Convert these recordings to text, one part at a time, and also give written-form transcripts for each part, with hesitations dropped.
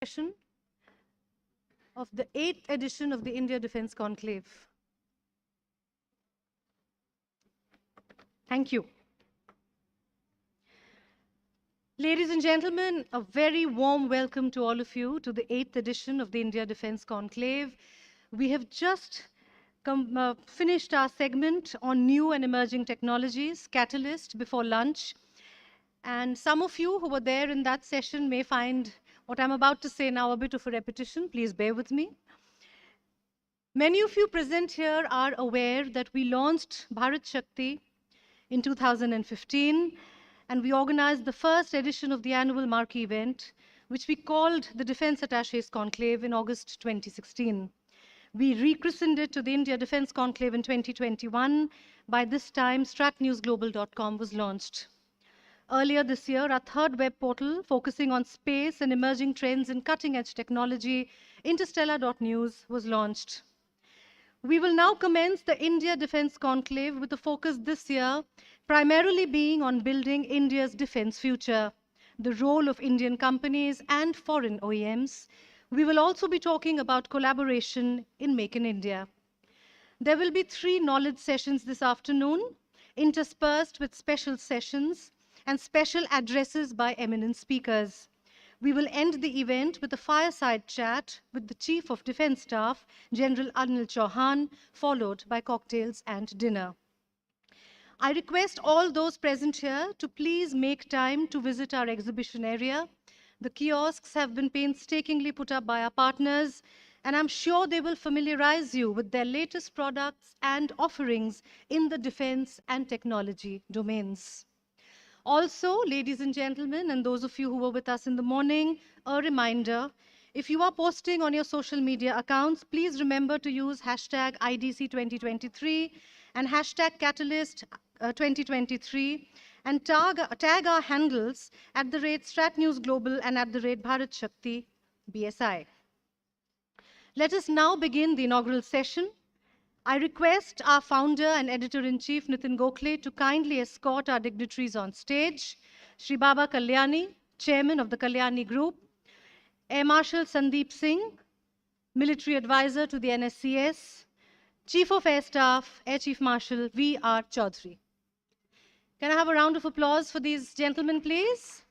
Session of the 8th edition of the India Defence Conclave. Thank you. Ladies and gentlemen, a very warm welcome to all of you to the 8th edition of the India Defence Conclave. We have just finished our segment on new and emerging technologies, Catalyst, before lunch. And some of you who were there in that session may find what I'm about to say now a bit of a repetition. Please bear with me. Many of you present here are aware that we launched Bharat Shakti in 2015, and we organized the first edition of the annual marquee event, which we called the Defense Attachés Conclave in August 2016. We rechristened it to the India Defence Conclave in 2021. By this time, StratNewsGlobal.com was launched. Earlier this year, our third web portal focusing on space and emerging trends in cutting-edge technology, Interstellar.news, was launched. We will now commence the India Defence Conclave with a focus this year primarily being on building India's defence future, the role of Indian companies and foreign OEMs. We will also be talking about collaboration in Make in India. There will be 3 knowledge sessions this afternoon, interspersed with special sessions and special addresses by eminent speakers. We will end the event with a fireside chat with the Chief of Defence Staff, General Admiral Chaudhari, followed by cocktails and dinner. I request all those present here to please make time to visit our exhibition area. The kiosks have been painstakingly put up by our partners, and I'm sure they will familiarize you with their latest products and offerings in the defense and technology domains. Also, ladies and gentlemen, and those of you who were with us in the morning, a reminder, if you are posting on your social media accounts, please remember to use hashtag IDC2023 and hashtag Catalyst 2023 and tag our handles at @StratNewsGlobal and @Bharat Shakti BSI. Let us now begin the inaugural session. I request our founder and editor-in-chief, Nitin Gokhale, to kindly escort our dignitaries on stage. Shri Baba Kalyani, chairman of the Kalyani Group, Air Marshal Sandeep SIngh, military advisor to the NSCS, Chief of Air Staff, Air Chief Marshal V.R. Chaudhari. Can I have a round of applause for these gentlemen, please?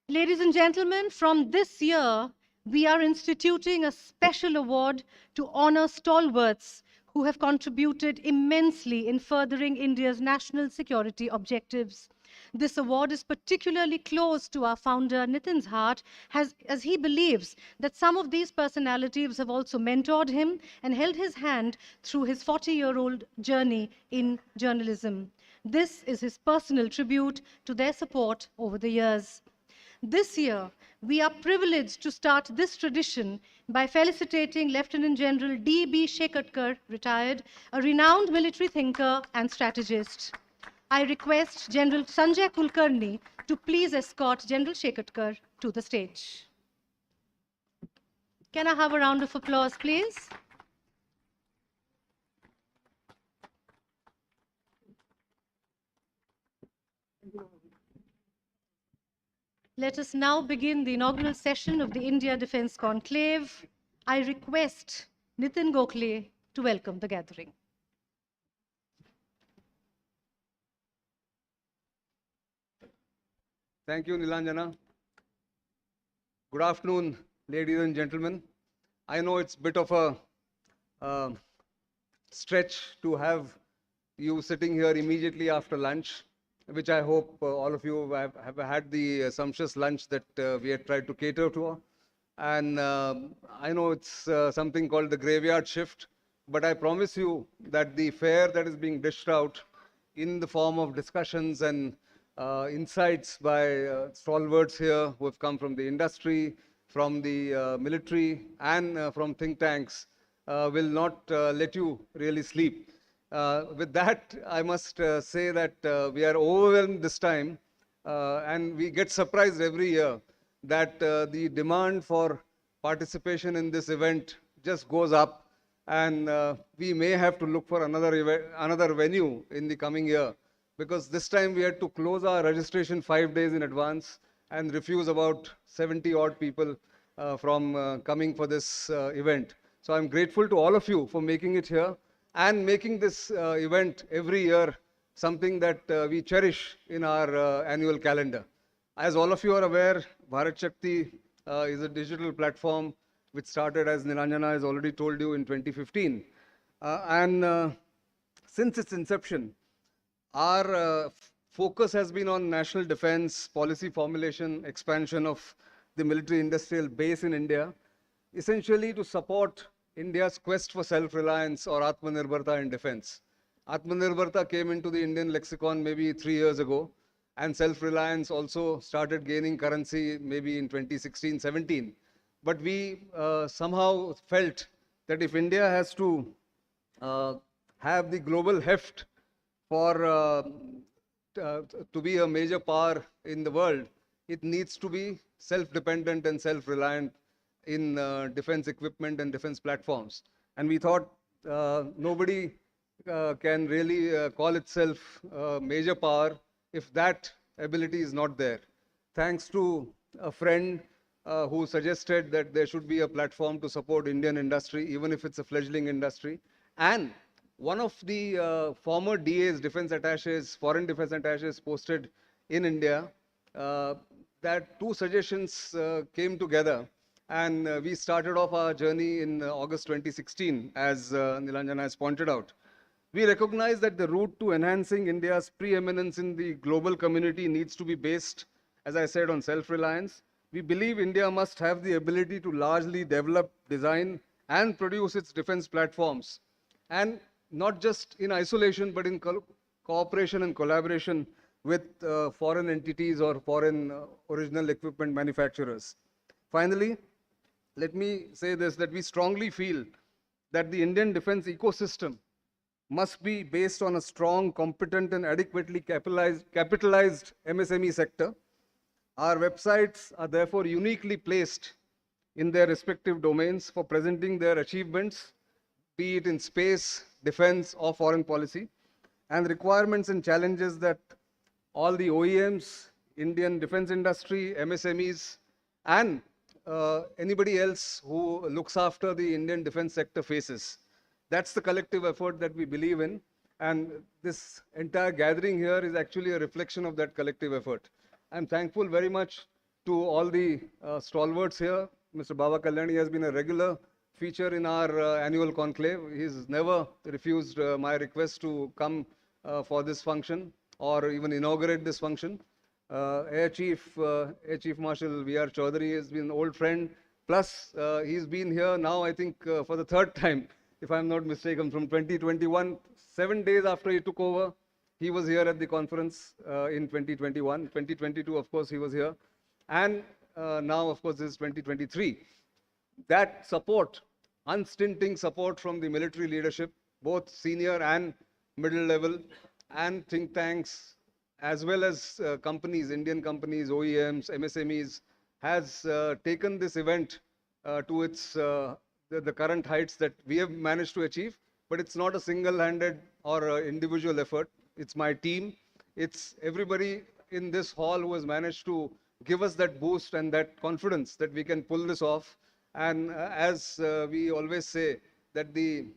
Ladies and gentlemen, from this year, we are instituting a special award to honor stalwarts who have contributed immensely in furthering India's national security objectives. This award is particularly close to our founder Nitin's heart, as he believes that some of these personalities have also mentored him and held his hand through his 40-year-old journey in journalism. This is his personal tribute to their support over the years. This year, we are privileged to start this tradition by felicitating Lieutenant General D.B. Shekatkar, retired, a renowned military thinker and strategist. I request General Sanjay Kulkarni to please escort General Shekatkar to the stage. Can I have a round of applause, please? Let us now begin the inaugural session of the India Defence Conclave. I request Nitin Gokhale to welcome the gathering. Thank you, Nilanjana. Good afternoon, ladies and gentlemen. I know it's a bit of a stretch to have you sitting here immediately after lunch, which I hope all of you have had the sumptuous lunch that we had tried to cater to. And I know it's something called the graveyard shift, but I promise you that the fare that is being dished out in the form of discussions and insights by stalwarts here who have come from the industry, from the military, and from think tanks will not let you really sleep. With that, I must say that we are overwhelmed this time, and we get surprised every year that the demand for participation in this event just goes up, and we may have to look for another venue in the coming year because this time we had to close our registration 5 days in advance and refuse about 70 odd people from coming for this event. So I'm grateful to all of you for making it here and making this event every year something that we cherish in our annual calendar. As all of you are aware, Bharat Shakti is a digital platform which started, as Nilanjana has already told you, in 2015. And since its inception, our focus has been on national defense, policy formulation, expansion of the military industrial base in India, essentially to support India's quest for self-reliance or Atmanirbharta in defense. Atmanirbharta came into the Indian lexicon maybe 3 years ago, and self-reliance also started gaining currency maybe in 2016-17. But we somehow felt that if India has to have the global heft for to be a major power in the world, it needs to be self-dependent and self-reliant in defense equipment and defense platforms. And we thought nobody can really call itself a major power if that ability is not there. Thanks to a friend who suggested that there should be a platform to support Indian industry, even if it's a fledgling industry. And one of the former DAs, defense attaches, foreign defense attaches posted in India, that two suggestions came together. And we started off our journey in August 2016, as Nilanjana has pointed out. We recognize that the route to enhancing India's preeminence in the global community needs to be based, as I said, on self-reliance. We believe India must have the ability to largely develop, design, and produce its defense platforms, and not just in isolation, but in cooperation and collaboration with foreign entities or foreign original equipment manufacturers. Finally, let me say this, that we strongly feel that the Indian defense ecosystem must be based on a strong, competent, and adequately capitalized MSME sector. Our websites are therefore uniquely placed in their respective domains for presenting their achievements, be it in space, defense, or foreign policy, and requirements and challenges that all the OEMs, Indian defense industry, MSMEs, and anybody else who looks after the Indian defense sector faces. That's the collective effort that we believe in, and this entire gathering here is actually a reflection of that collective effort. I'm thankful very much to all the stalwarts here. Mr. Baba Kalyani has been a regular feature in our annual conclave. He's never refused my request to come for this function or even inaugurate this function. Air Chief Marshal V.R. Chaudhari has been an old friend. Plus, he's been here now, I think, for the third time, if I'm not mistaken, from 2021. 7 days after he took over, he was here at the conference in 2021. 2022, of course, he was here. And now, of course, this is 2023. That support, unstinting support from the military leadership, both senior and middle level, and think tanks, as well as companies, Indian companies, OEMs, MSMEs, has taken this event to its the current heights that we have managed to achieve. But it's not a single-handed or individual effort. It's my team. It's everybody in this hall who has managed to give us that boost and that confidence that we can pull this off. And as we always say, that the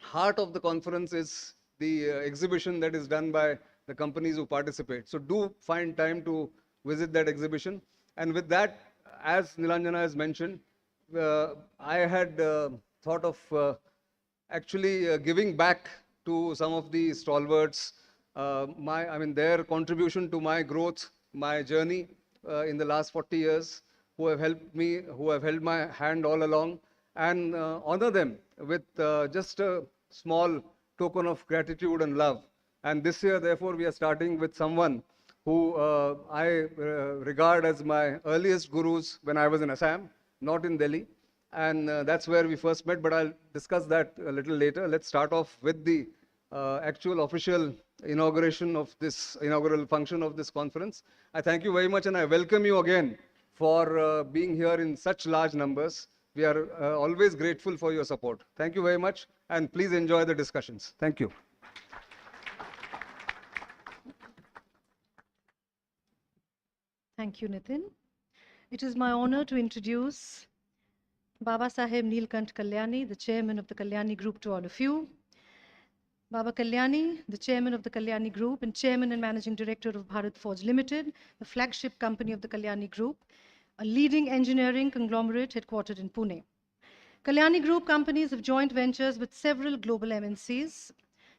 heart of the conference is the exhibition that is done by the companies who participate. So do find time to visit that exhibition. And with that, as Nilanjana has mentioned, I had thought of actually giving back to some of the stalwarts, their contribution to my growth, my journey in the last 40 years, who have helped me, who have held my hand all along, and honor them with just a small token of gratitude and love. And this year, therefore, we are starting with someone who I regard as my earliest gurus when I was in Assam, not in Delhi. And that's where we first met, but I'll discuss that a little later. Let's start off with the actual official inauguration of this inaugural function of this conference. I thank you very much, and I welcome you again for being here in such large numbers. We are always grateful for your support. Thank you very much, and please enjoy the discussions. Thank you. Thank you, Nitin. It is my honor to introduce Baba Saheb Neelkant Kalyani, the chairman of the Kalyani Group, to all of you. Baba Kalyani, the chairman of the Kalyani Group and chairman and managing director of Bharat Forge Limited, the flagship company of the Kalyani Group, a leading engineering conglomerate headquartered in Pune. Kalyani Group companies have joint ventures with several global MNCs.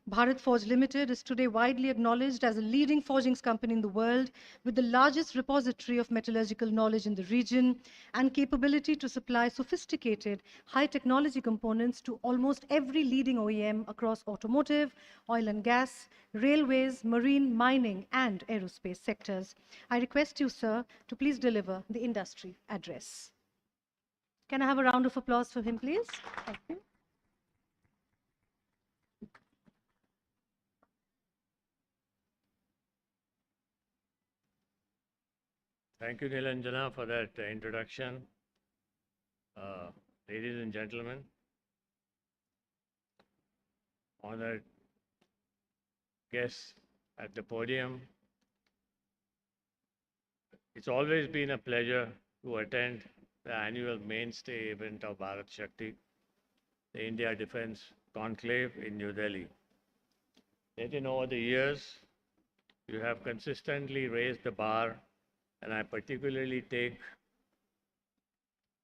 Bharat Forge Limited is today widely acknowledged as a leading forgings company in the world with the largest repository of metallurgical knowledge in the region and capability to supply sophisticated high technology components to almost every leading OEM across automotive, oil and gas, railways, marine, mining and aerospace sectors. I request you, sir, to please deliver the industry address. Can I have a round of applause for him, please? Thank you. Thank you, Nilanjana, for that introduction. Ladies and gentlemen, honored guests at the podium, it's always been a pleasure to attend the annual mainstay event of Bharat Shakti, the India Defence Conclave in New Delhi. Nitin, over the years, you have consistently raised the bar, and I particularly take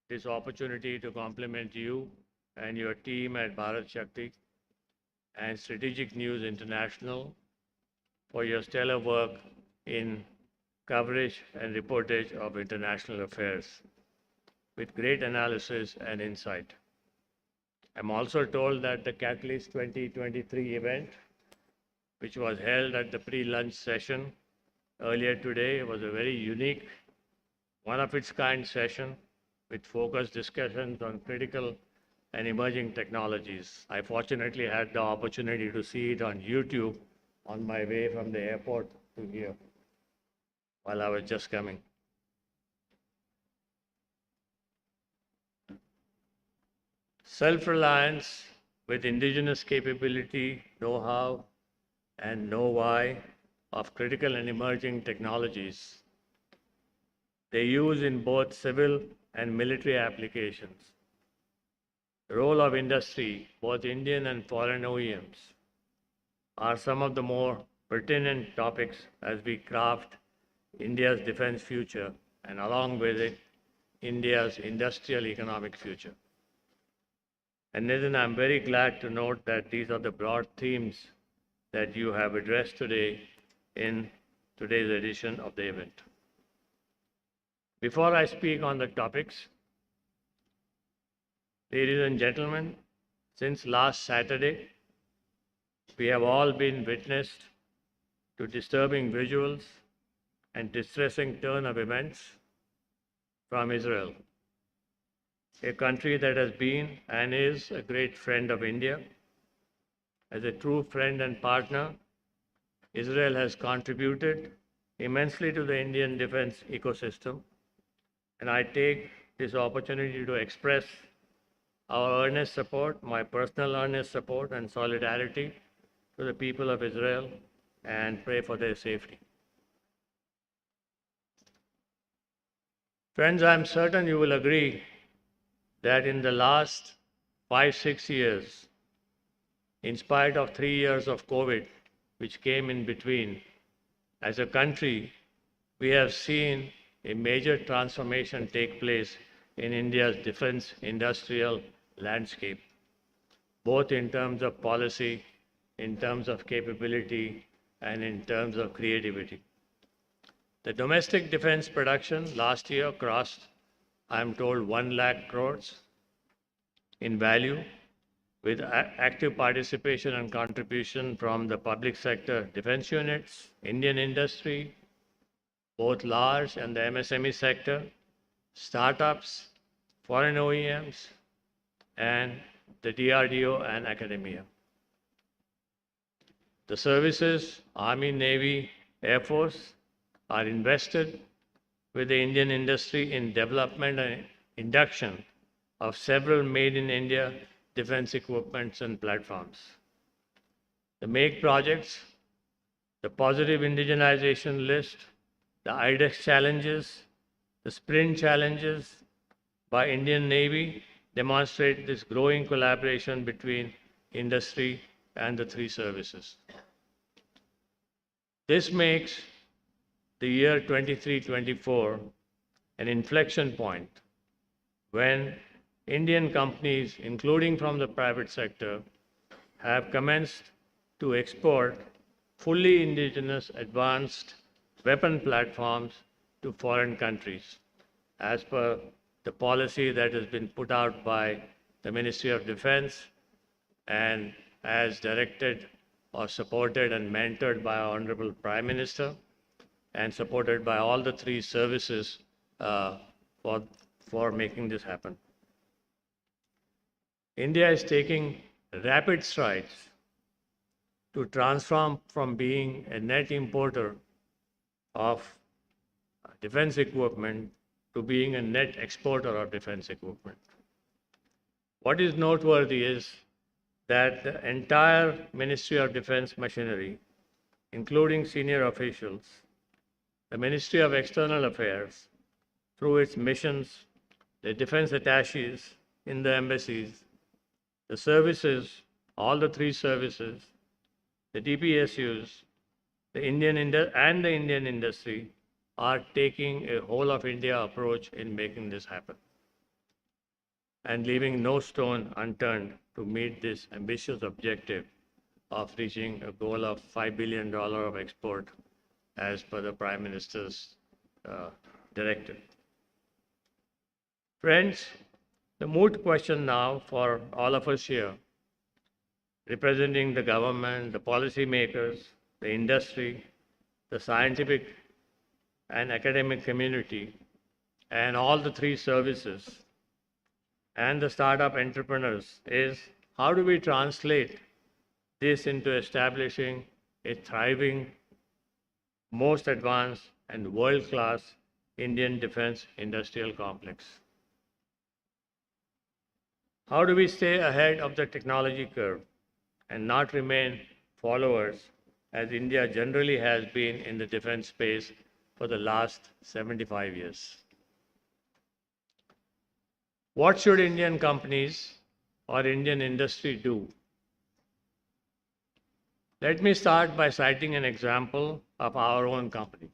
this opportunity to compliment you and your team at Bharat Shakti and Strategic News International for your stellar work in coverage and reportage of international affairs with great analysis and insight. I'm also told that the Catalyst 2023 event, which was held at the pre-lunch session earlier today, was a very unique, one-of-its-kind session with focused discussions on critical and emerging technologies. I fortunately had the opportunity to see it on YouTube on my way from the airport to here while I was just coming. Self-reliance with indigenous capability, know-how, and know-why of critical and emerging technologies. They use in both civil and military applications. The role of industry, both Indian and foreign OEMs, are some of the more pertinent topics as we craft India's defense future and along with it, India's industrial economic future. And Nitin, I'm very glad to note that these are the broad themes that you have addressed today in today's edition of the event. Before I speak on the topics, ladies and gentlemen, since last Saturday, we have all been witness to disturbing visuals and distressing turn of events from Israel, a country that has been and is a great friend of India. As a true friend and partner, Israel has contributed immensely to the Indian defense ecosystem, and I take this opportunity to express our earnest support, my personal earnest support and solidarity to the people of Israel and pray for their safety. Friends, I'm certain you will agree that in the last 5-6 years, in spite of 3 years of COVID, which came in between, as a country, we have seen a major transformation take place in India's defense industrial landscape, both in terms of policy, in terms of capability, and in terms of creativity. The domestic defense production last year crossed, I'm told, 1 lakh crores in value, with active participation and contribution from the public sector defense units, Indian industry, both large and the MSME sector, startups, foreign OEMs, and the DRDO and academia. The services, Army, Navy, Air Force, are invested with the Indian industry in development and induction of several made in India defense equipments and platforms. The MAKE projects, the positive indigenization list, the IDEX challenges, the sprint challenges by Indian Navy demonstrate this growing collaboration between industry and the three services. This makes the year 23-24 an inflection point when Indian companies, including from the private sector, have commenced to export fully indigenous advanced weapon platforms to foreign countries, as per the policy that has been put out by the Ministry of Defense and as directed or supported and mentored by our Honorable Prime Minister and supported by all the three services for making this happen. India is taking rapid strides to transform from being a net importer of defense equipment to being a net exporter of defense equipment. What is noteworthy is that the entire Ministry of Defense machinery, including senior officials, the Ministry of External Affairs, through its missions, the defense attaches in the embassies, the services, all the three services, the DPSUs, the Indian industry are taking a whole of India approach in making this happen and leaving no stone unturned to meet this ambitious objective of reaching a goal of $5 billion of export as per the Prime Minister's directive. Friends, the moot question now for all of us here, representing the government, the policymakers, the industry, the scientific and academic community, and all the three services, and the startup entrepreneurs is how do we translate this into establishing a thriving, most advanced, and world-class Indian defense industrial complex? How do we stay ahead of the technology curve and not remain followers as India generally has been in the defense space for the last 75 years? What should Indian companies or Indian industry do? Let me start by citing an example of our own company.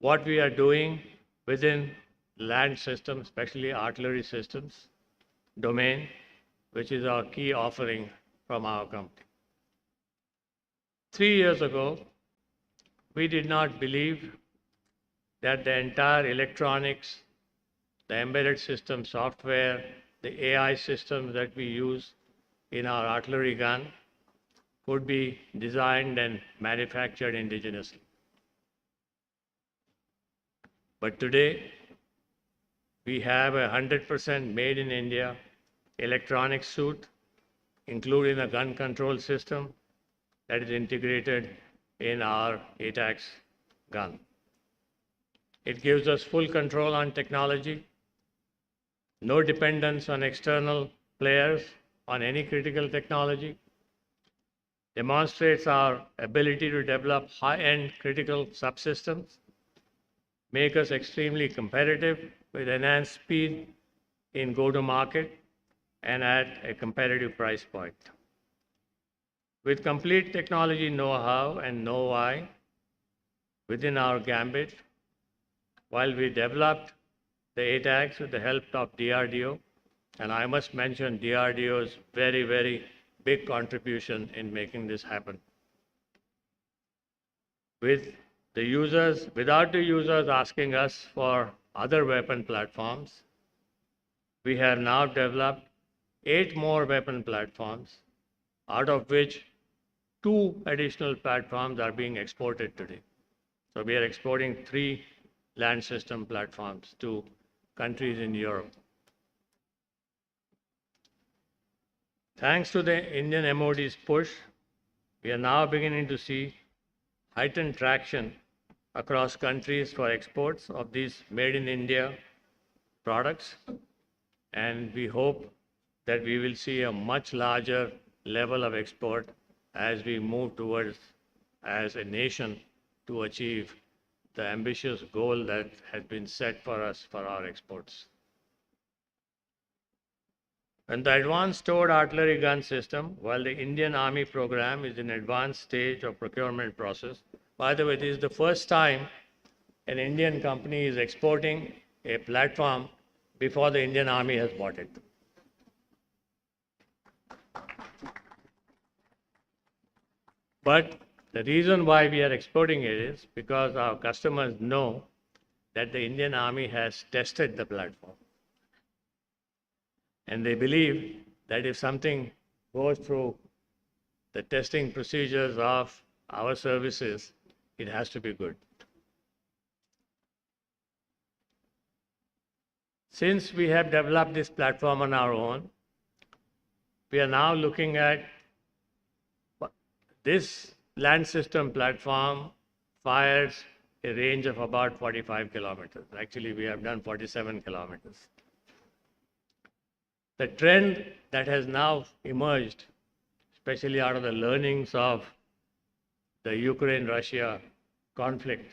What we are doing within land systems, especially artillery systems domain, which is our key offering from our company. 3 years ago, we did not believe that the entire electronics, the embedded system software, the AI systems that we use in our artillery gun could be designed and manufactured indigenously. But today, we have a 100% made in India electronic suite, including a gun control system that is integrated in our ATACMS gun. It gives us full control on technology, no dependence on external players on any critical technology, demonstrates our ability to develop high-end critical subsystems, make us extremely competitive with enhanced speed in go-to-market and at a competitive price point. With complete technology know-how and know-why within our gambit, while we developed the ATACMS with the help of DRDO, and I must mention DRDO's very, very big contribution in making this happen. Without the users asking us for other weapon platforms, we have now developed 8 more weapon platforms, out of which 2 additional platforms are being exported today. So we are exporting 3 land system platforms to countries in Europe. Thanks to the Indian MOD's push, we are now beginning to see heightened traction across countries for exports of these made in India products, and we hope that we will see a much larger level of export as we move towards, as a nation, to achieve the ambitious goal that has been set for us for our exports. And the Advanced Towed Artillery Gun System, while the Indian Army program is in advanced stage of procurement process. By the way, this is the first time an Indian company is exporting a platform before the Indian Army has bought it. But the reason why we are exporting it is because our customers know that the Indian Army has tested the platform. And they believe that if something goes through the testing procedures of our services, it has to be good. Since we have developed this platform on our own, we are now looking at this land system platform fires a range of about 45 kilometers. Actually, we have done 47 kilometers. The trend that has now emerged, especially out of the learnings of the Ukraine-Russia conflict,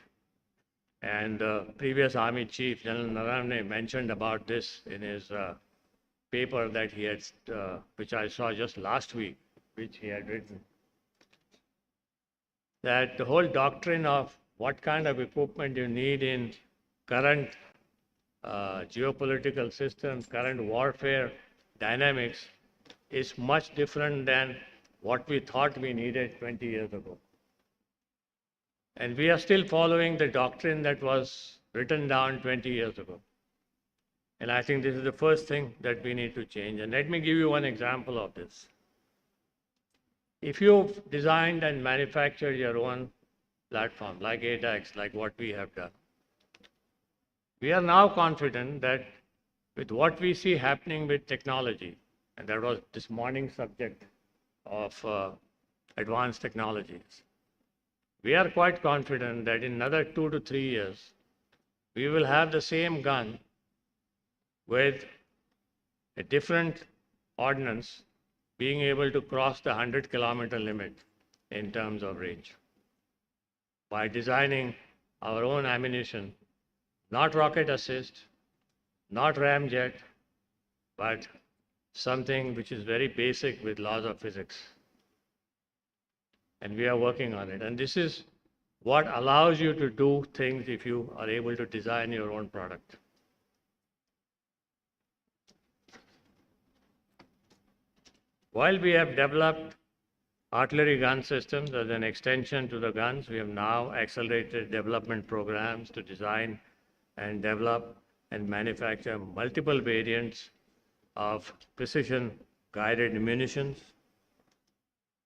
and the previous Army Chief, General Naravne, mentioned about this in his paper that he had, which I saw just last week, which he had written, that the whole doctrine of what kind of equipment you need in current geopolitical systems, current warfare dynamics is much different than what we thought we needed 20 years ago. And we are still following the doctrine that was written down 20 years ago. And I think this is the first thing that we need to change. And let me give you one example of this. If you've designed and manufactured your own platform, like ADAX, like what we have done, we are now confident that with what we see happening with technology, and that was this morning's subject of advanced technologies, we are quite confident that in another 2 to 3 years, we will have the same gun with a different ordnance being able to cross the 100-kilometer limit in terms of range. By designing our own ammunition, not rocket assist, not ramjet, but something which is very basic with laws of physics. And we are working on it. And this is what allows you to do things if you are able to design your own product. While we have developed artillery gun systems as an extension to the guns, we have now accelerated development programs to design and develop and manufacture multiple variants of precision guided munitions.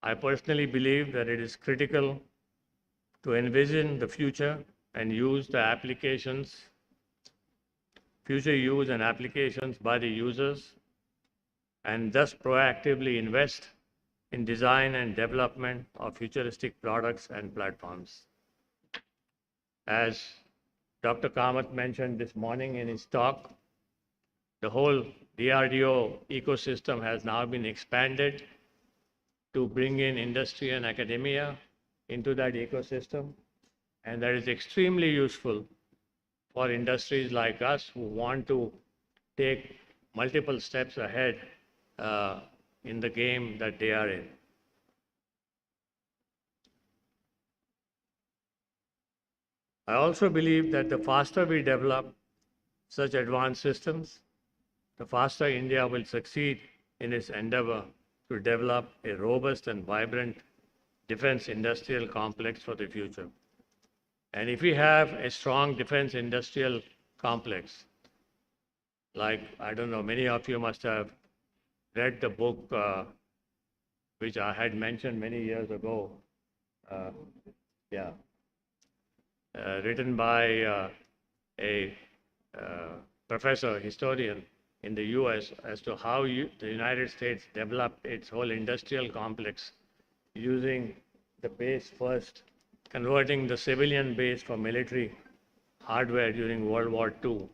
I personally believe that it is critical to envision the future and use the applications, future use and applications by the users, and thus proactively invest in design and development of futuristic products and platforms. As Dr. Kamath mentioned this morning in his talk, the whole DRDO ecosystem has now been expanded to bring in industry and academia into that ecosystem, and that is extremely useful for industries like us who want to take multiple steps ahead in the game that they are in. I also believe that the faster we develop such advanced systems, the faster India will succeed in its endeavor to develop a robust and vibrant defense industrial complex for the future. And if we have a strong defense industrial complex, like, I don't know, many of you must have read the book which I had mentioned many years ago, written by a professor, historian in the US as to how the United States developed its whole industrial complex using the base first, converting the civilian base for military hardware during World War II,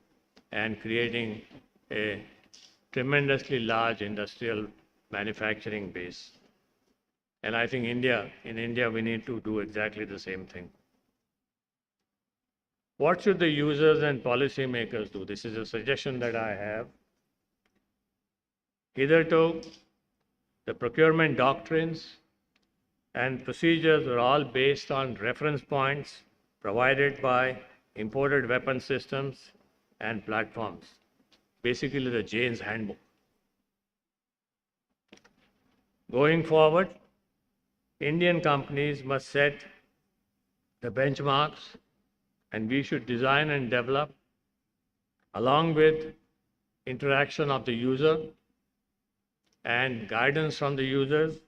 and creating a tremendously large industrial manufacturing base. And I think in India, we need to do exactly the same thing. What should the users and policymakers do? This is a suggestion that I have. Hitherto, the procurement doctrines and procedures are all based on reference points provided by imported weapon systems and platforms, basically the Jane's Handbook. Going forward, Indian companies must set the benchmarks, and we should design and develop, along with interaction of the user and guidance from the users,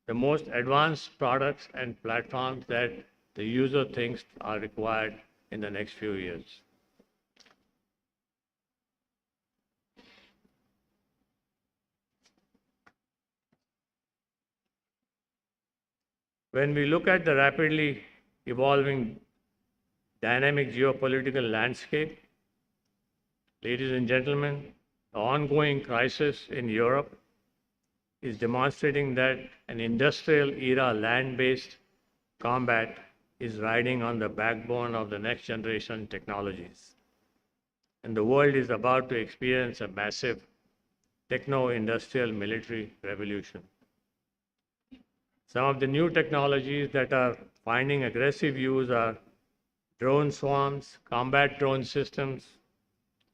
the most advanced products and platforms that the user thinks are required in the next few years. When we look at the rapidly evolving dynamic geopolitical landscape, ladies and gentlemen, the ongoing crisis in Europe is demonstrating that an industrial era land-based combat is riding on the backbone of the next generation technologies. And the world is about to experience a massive techno-industrial military revolution. Some of the new technologies that are finding aggressive use are drone swarms, combat drone systems,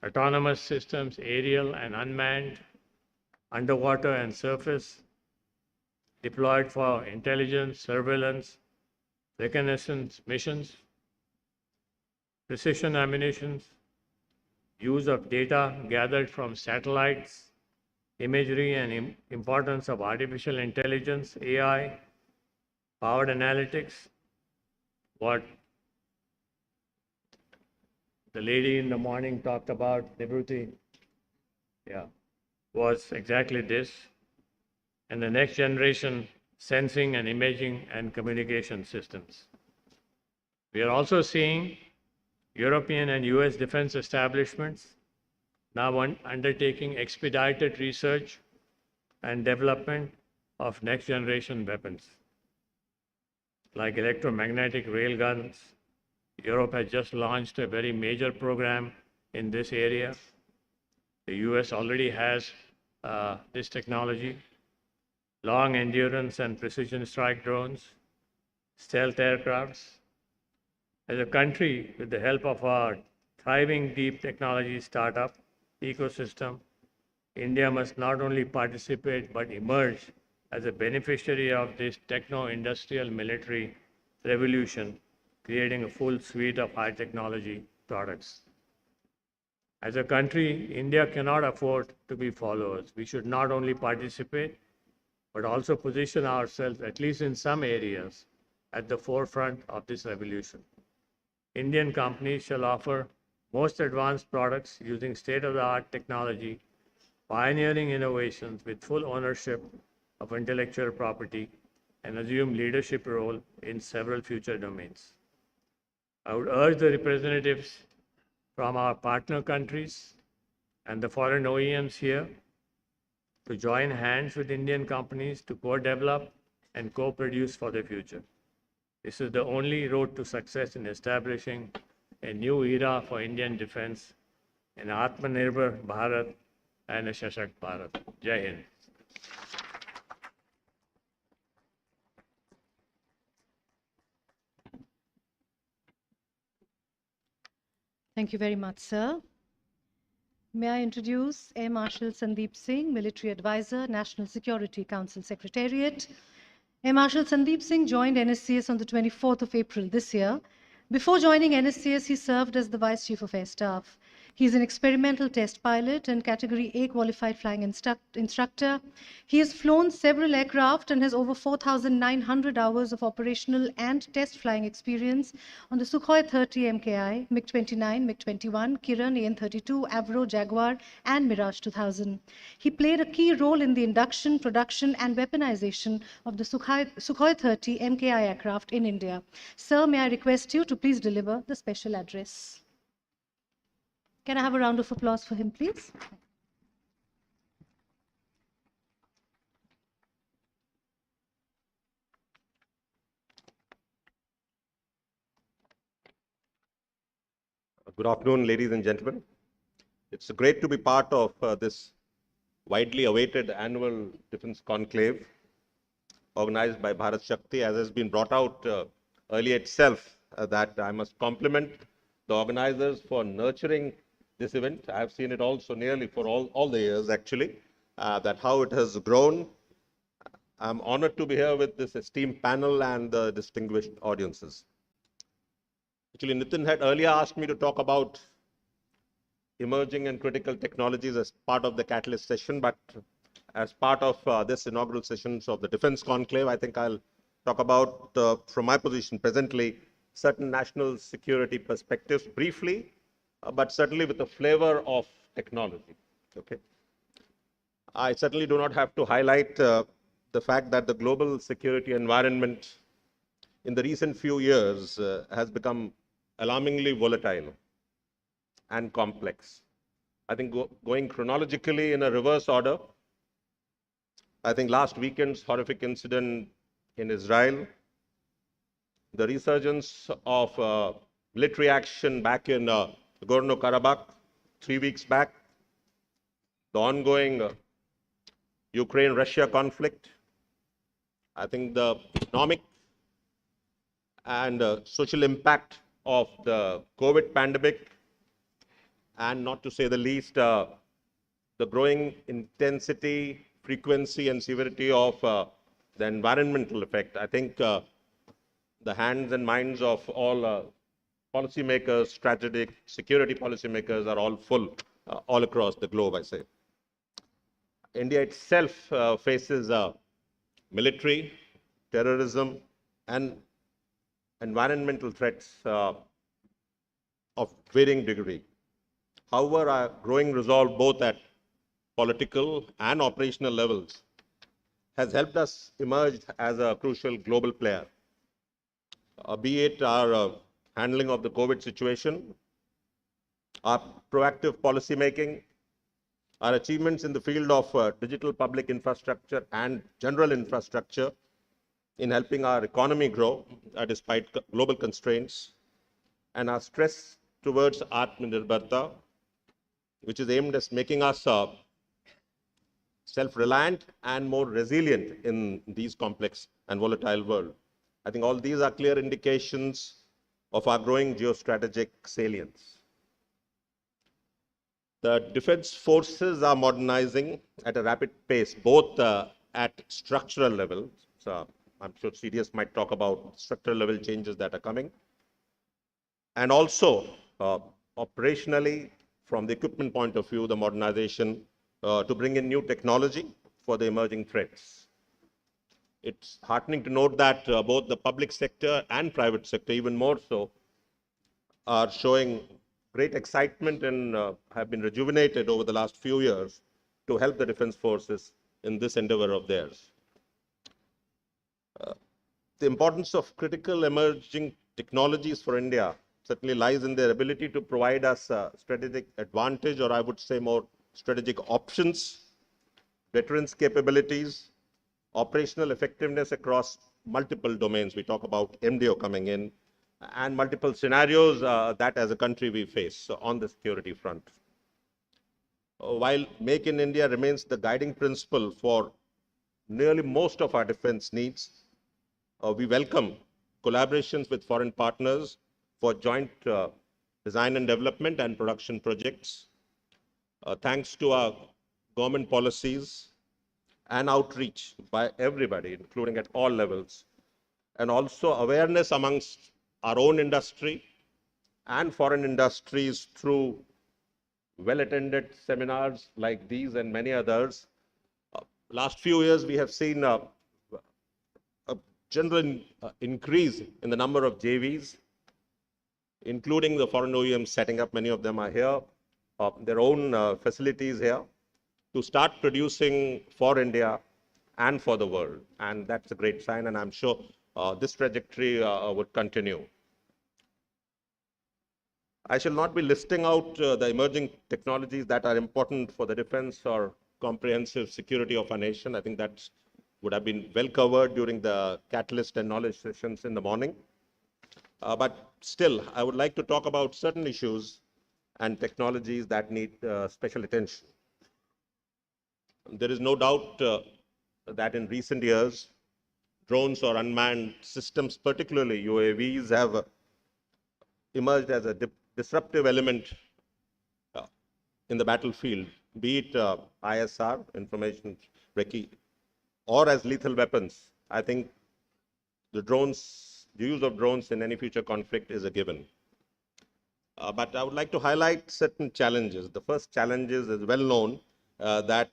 autonomous systems, aerial and unmanned, underwater and surface, deployed for intelligence, surveillance, reconnaissance missions, precision ammunitions, use of data gathered from satellites, imagery and importance of artificial intelligence, AI, powered analytics, what the lady in the morning talked about, Liberty, was exactly this, and the next generation sensing and imaging and communication systems. We are also seeing European and US defense establishments now undertaking expedited research and development of next generation weapons, like electromagnetic railguns. Europe has just launched a very major program in this area. The US already has this technology, long endurance and precision strike drones, stealth aircrafts. As a country, with the help of our thriving deep technology startup ecosystem, India must not only participate but emerge as a beneficiary of this techno-industrial military revolution, creating a full suite of high technology products. As a country, India cannot afford to be followers. We should not only participate, but also position ourselves, at least in some areas, at the forefront of this revolution. Indian companies shall offer most advanced products using state-of-the-art technology, pioneering innovations with full ownership of intellectual property, and assume leadership role in several future domains. I would urge the representatives from our partner countries and the foreign OEMs here to join hands with Indian companies to co-develop and co-produce for the future. This is the only road to success in establishing a new era for Indian defense, an Atmanirbhar Bharat and a Shashakt Bharat. Jai Hind. Thank you very much, sir. May I introduce Air Marshal Sandeep Singh, Military Advisor, National Security Council Secretariat. Air Marshal Sandeep Singh joined NSCS on the 24th of April this year. Before joining NSCS, he served as the Vice Chief of Air Staff. He is an experimental test pilot and Category A qualified flying instructor. He has flown several aircraft and has over 4,900 hours of operational and test flying experience on the Sukhoi 30 MKI, MiG-29, MiG-21, Kiran, AN-32, Avro, Jaguar, and Mirage 2000. He played a key role in the induction, production, and weaponization of the Sukhoi 30 MKI aircraft in India. Sir, may I request you to please deliver the special address. Can I have a round of applause for him, please? Good afternoon, ladies and gentlemen. It's great to be part of this widely awaited annual Defence Conclave organized by Bharat Shakti, as has been brought out earlier itself, that I must compliment the organizers for nurturing this event. I have seen it also nearly for all the years, actually, that how it has grown. I'm honored to be here with this esteemed panel and the distinguished audiences. Actually, Nitin had earlier asked me to talk about emerging and critical technologies as part of the Catalyst session, but as part of this inaugural sessions of the Defence Conclave, I think I'll talk about, from my position presently, certain national security perspectives briefly, but certainly with a flavor of technology. Okay. I certainly do not have to highlight the fact that the global security environment in the recent few years has become alarmingly volatile and complex. I think going chronologically in a reverse order, I think last weekend's horrific incident in Israel, the resurgence of military action back in Nagorno-Karabakh 3 weeks back, the ongoing Ukraine-Russia conflict, I think the economic and social impact of the COVID pandemic, and not to say the least, the growing intensity, frequency, and severity of the environmental effect. I think the hands and minds of all policymakers, strategic security policymakers are all full all across the globe, I say. India itself faces military, terrorism, and environmental threats of varying degree. However, our growing resolve both at political and operational levels has helped us emerge as a crucial global player, be it our handling of the COVID situation, our proactive policy making, our achievements in the field of digital public infrastructure and general infrastructure in helping our economy grow despite global constraints, and our stress towards Atmanirbharta, which is aimed at making us self-reliant and more resilient in these complex and volatile world. I think all these are clear indications of our growing geostrategic salience. The defense forces are modernizing at a rapid pace, both at structural level. So I'm sure CDS might talk about structural level changes that are coming, and also operationally, from the equipment point of view, the modernization to bring in new technology for the emerging threats. It's heartening to note that both the public sector and private sector, even more so, are showing great excitement and have been rejuvenated over the last few years to help the defense forces in this endeavor of theirs. The importance of critical emerging technologies for India certainly lies in their ability to provide us a strategic advantage, or I would say more strategic options, veterans capabilities, operational effectiveness across multiple domains. We talk about MDO coming in, and multiple scenarios that as a country we face on the security front. While Make in India remains the guiding principle for nearly most of our defense needs, we welcome collaborations with foreign partners for joint design and development and production projects. Thanks to our government policies and outreach by everybody, including at all levels, and also awareness amongst our own industry and foreign industries through well-attended seminars like these and many others. Last few years, we have seen a general increase in the number of JVs, including the foreign OEMs setting up, many of them are here, their own facilities here, to start producing for India and for the world. And that's a great sign, and I'm sure this trajectory would continue. I shall not be listing out the emerging technologies that are important for the defense or comprehensive security of our nation. I think that would have been well covered during the catalyst and knowledge sessions in the morning. But still, I would like to talk about certain issues and technologies that need special attention. There is no doubt that in recent years, drones or unmanned systems, particularly UAVs, have emerged as a disruptive element uh, in the battlefield, be it ISR, information recce, or as lethal weapons. I think the use of drones in any future conflict is a given. But I would like to highlight certain challenges. The first challenge is well known that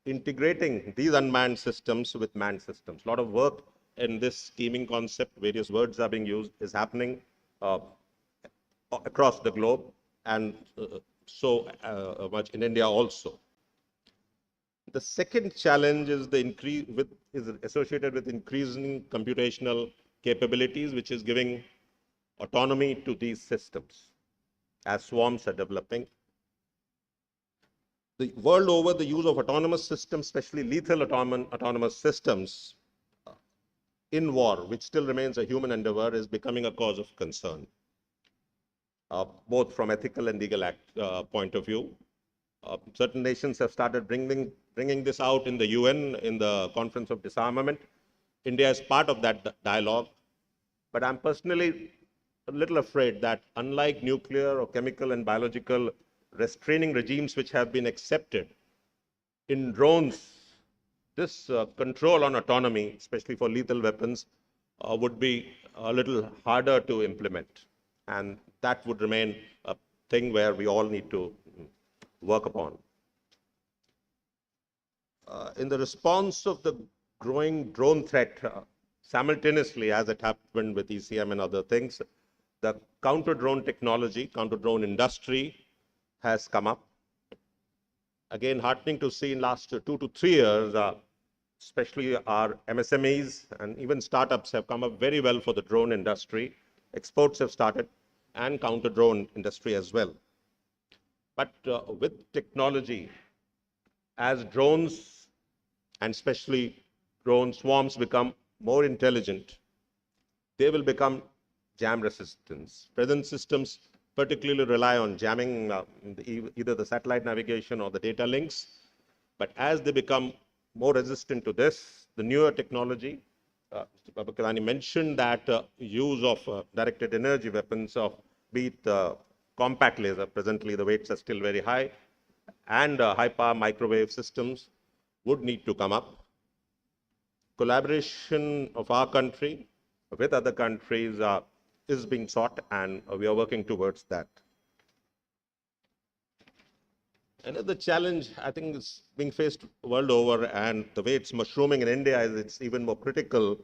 integrating these unmanned systems with manned systems. A lot of work in this scheming concept, various words are being used, is happening across the globe, and so much in India also. The second challenge is is associated with increasing computational capabilities, which is giving autonomy to these systems as swarms are developing. The world over, the use of autonomous systems, especially lethal autonomous systems in war, which still remains a human endeavor, is becoming a cause of concern, both from ethical and legal point of view. Certain nations have started bringing this out in the UN, in the Conference of Disarmament. India is part of that dialogue. But I'm personally a little afraid that unlike nuclear or chemical and biological restraining regimes which have been accepted, in drones, this control on autonomy, especially for lethal weapons, would be a little harder to implement. And that would remain a thing where we all need to work upon. In the response of the growing drone threat, simultaneously, as it happened with ECM and other things, the counter-drone technology, counter-drone industry has come up. Again, heartening to see in last 2 to 3 years, especially our MSMEs and even startups have come up very well for the drone industry. Exports have started, and counter-drone industry as well. But with technology, as drones and especially drone swarms become more intelligent, they will become jam resistant. Present systems particularly rely on jamming either the satellite navigation or the data links. But as they become more resistant to this, the newer technology, Mr. Kalyani mentioned that use of directed energy weapons of be it compact laser, presently the weights are still very high, and high power microwave systems would need to come up. Collaboration of our country with other countries is being sought, and we are working towards that. Another challenge, I think, is being faced world over, and the way it's mushrooming in India is it's even more critical,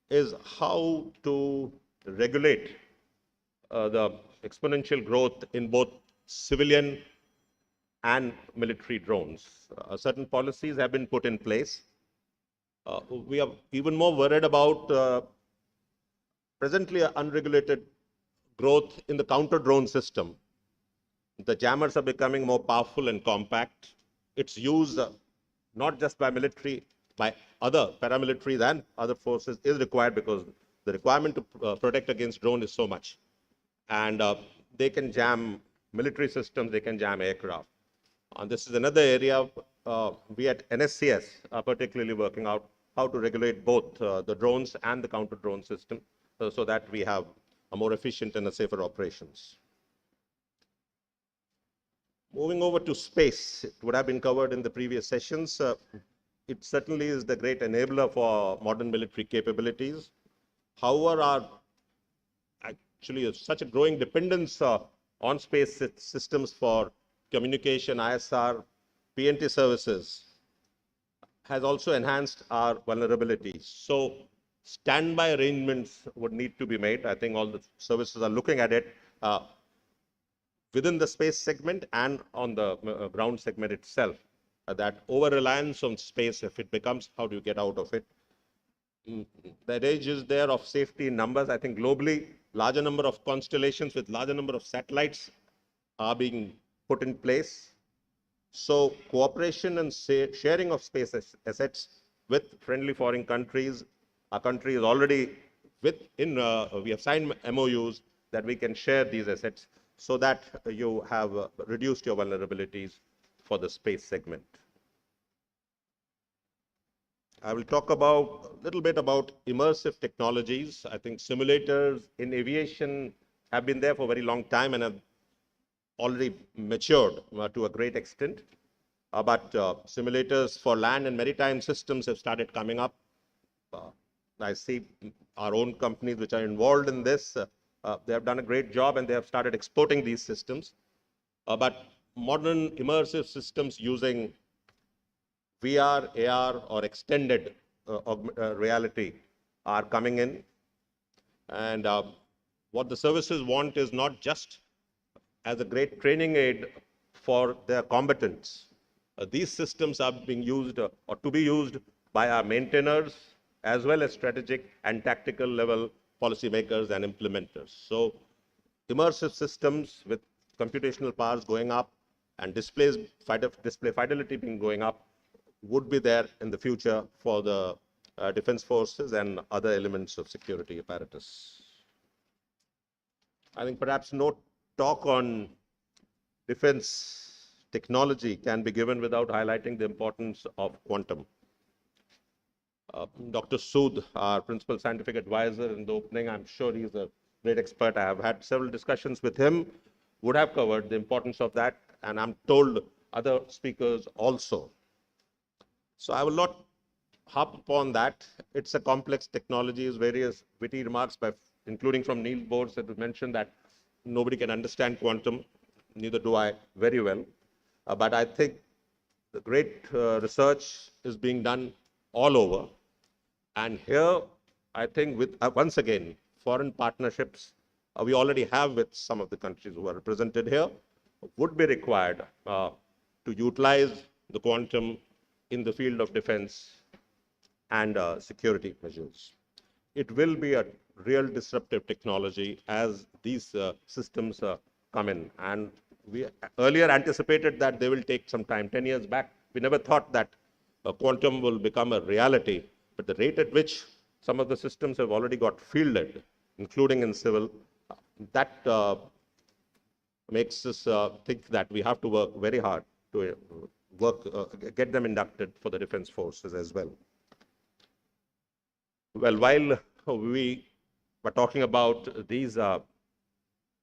is how to regulate the exponential growth in both civilian and military drones. Certain policies have been put in place. We are even more worried about presently unregulated growth in the counter-drone system. The jammers are becoming more powerful and compact. Its use, not just by military, by other paramilitaries and other forces is required because the requirement to protect against drone is so much. And they can jam military systems, they can jam aircraft. And this is another area we at NSCS are particularly working out how to regulate both the drones and the counter-drone system so that we have a more efficient and a safer operations. Moving over to space, it would have been covered in the previous sessions. It certainly is the great enabler for modern military capabilities. However, actually such a growing dependence on space systems for communication, ISR, PNT services has also enhanced our vulnerabilities. So standby arrangements would need to be made. I think all the services are looking at it within the space segment and on the ground segment itself. That over-reliance on space, if it becomes, how do you get out of it? The adage is there of safety in numbers. I think globally, larger number of constellations with larger number of satellites are being put in place. So cooperation and sharing of space assets with friendly foreign countries, our country is already we have signed MOUs that we can share these assets. so that you have reduced your vulnerabilities for the space segment. I will talk about a little bit about immersive technologies. I think simulators in aviation have been there for a very long time and have already matured to a great extent. But simulators for land and maritime systems have started coming up. I see our own companies which are involved in this. They have done a great job and they have started exporting these systems. But modern immersive systems using VR, AR, or extended reality are coming in. And what the services want is not just as a great training aid for their combatants. These systems are being used or to be used by our maintainers as well as strategic and tactical level policymakers and implementers. So immersive systems with computational powers going up and display fidelity being going up would be there in the future for the defense forces and other elements of security apparatus. I think perhaps no talk on defense technology can be given without highlighting the importance of quantum. Dr. Sood, our principal scientific advisor in the opening, I'm sure he's a great expert. I have had several discussions with him, would have covered the importance of that, and I'm told other speakers also. So I will not harp upon that. It's a complex technology, as various witty remarks, including from Niels Bohr, that mentioned that nobody can understand quantum, neither do I very well. But I think the great research is being done all over. And here, I think with, once again, foreign partnerships we already have with some of the countries who are represented here would be required to utilize the quantum in the field of defense and security measures. It will be a real disruptive technology as these systems come in. And we earlier anticipated that they will take some time. 10 years back, we never thought that quantum will become a reality. But the rate at which some of the systems have already got fielded, including in civil, that makes us think that we have to work very hard to get them inducted for the defense forces as well. Well, while we were talking about these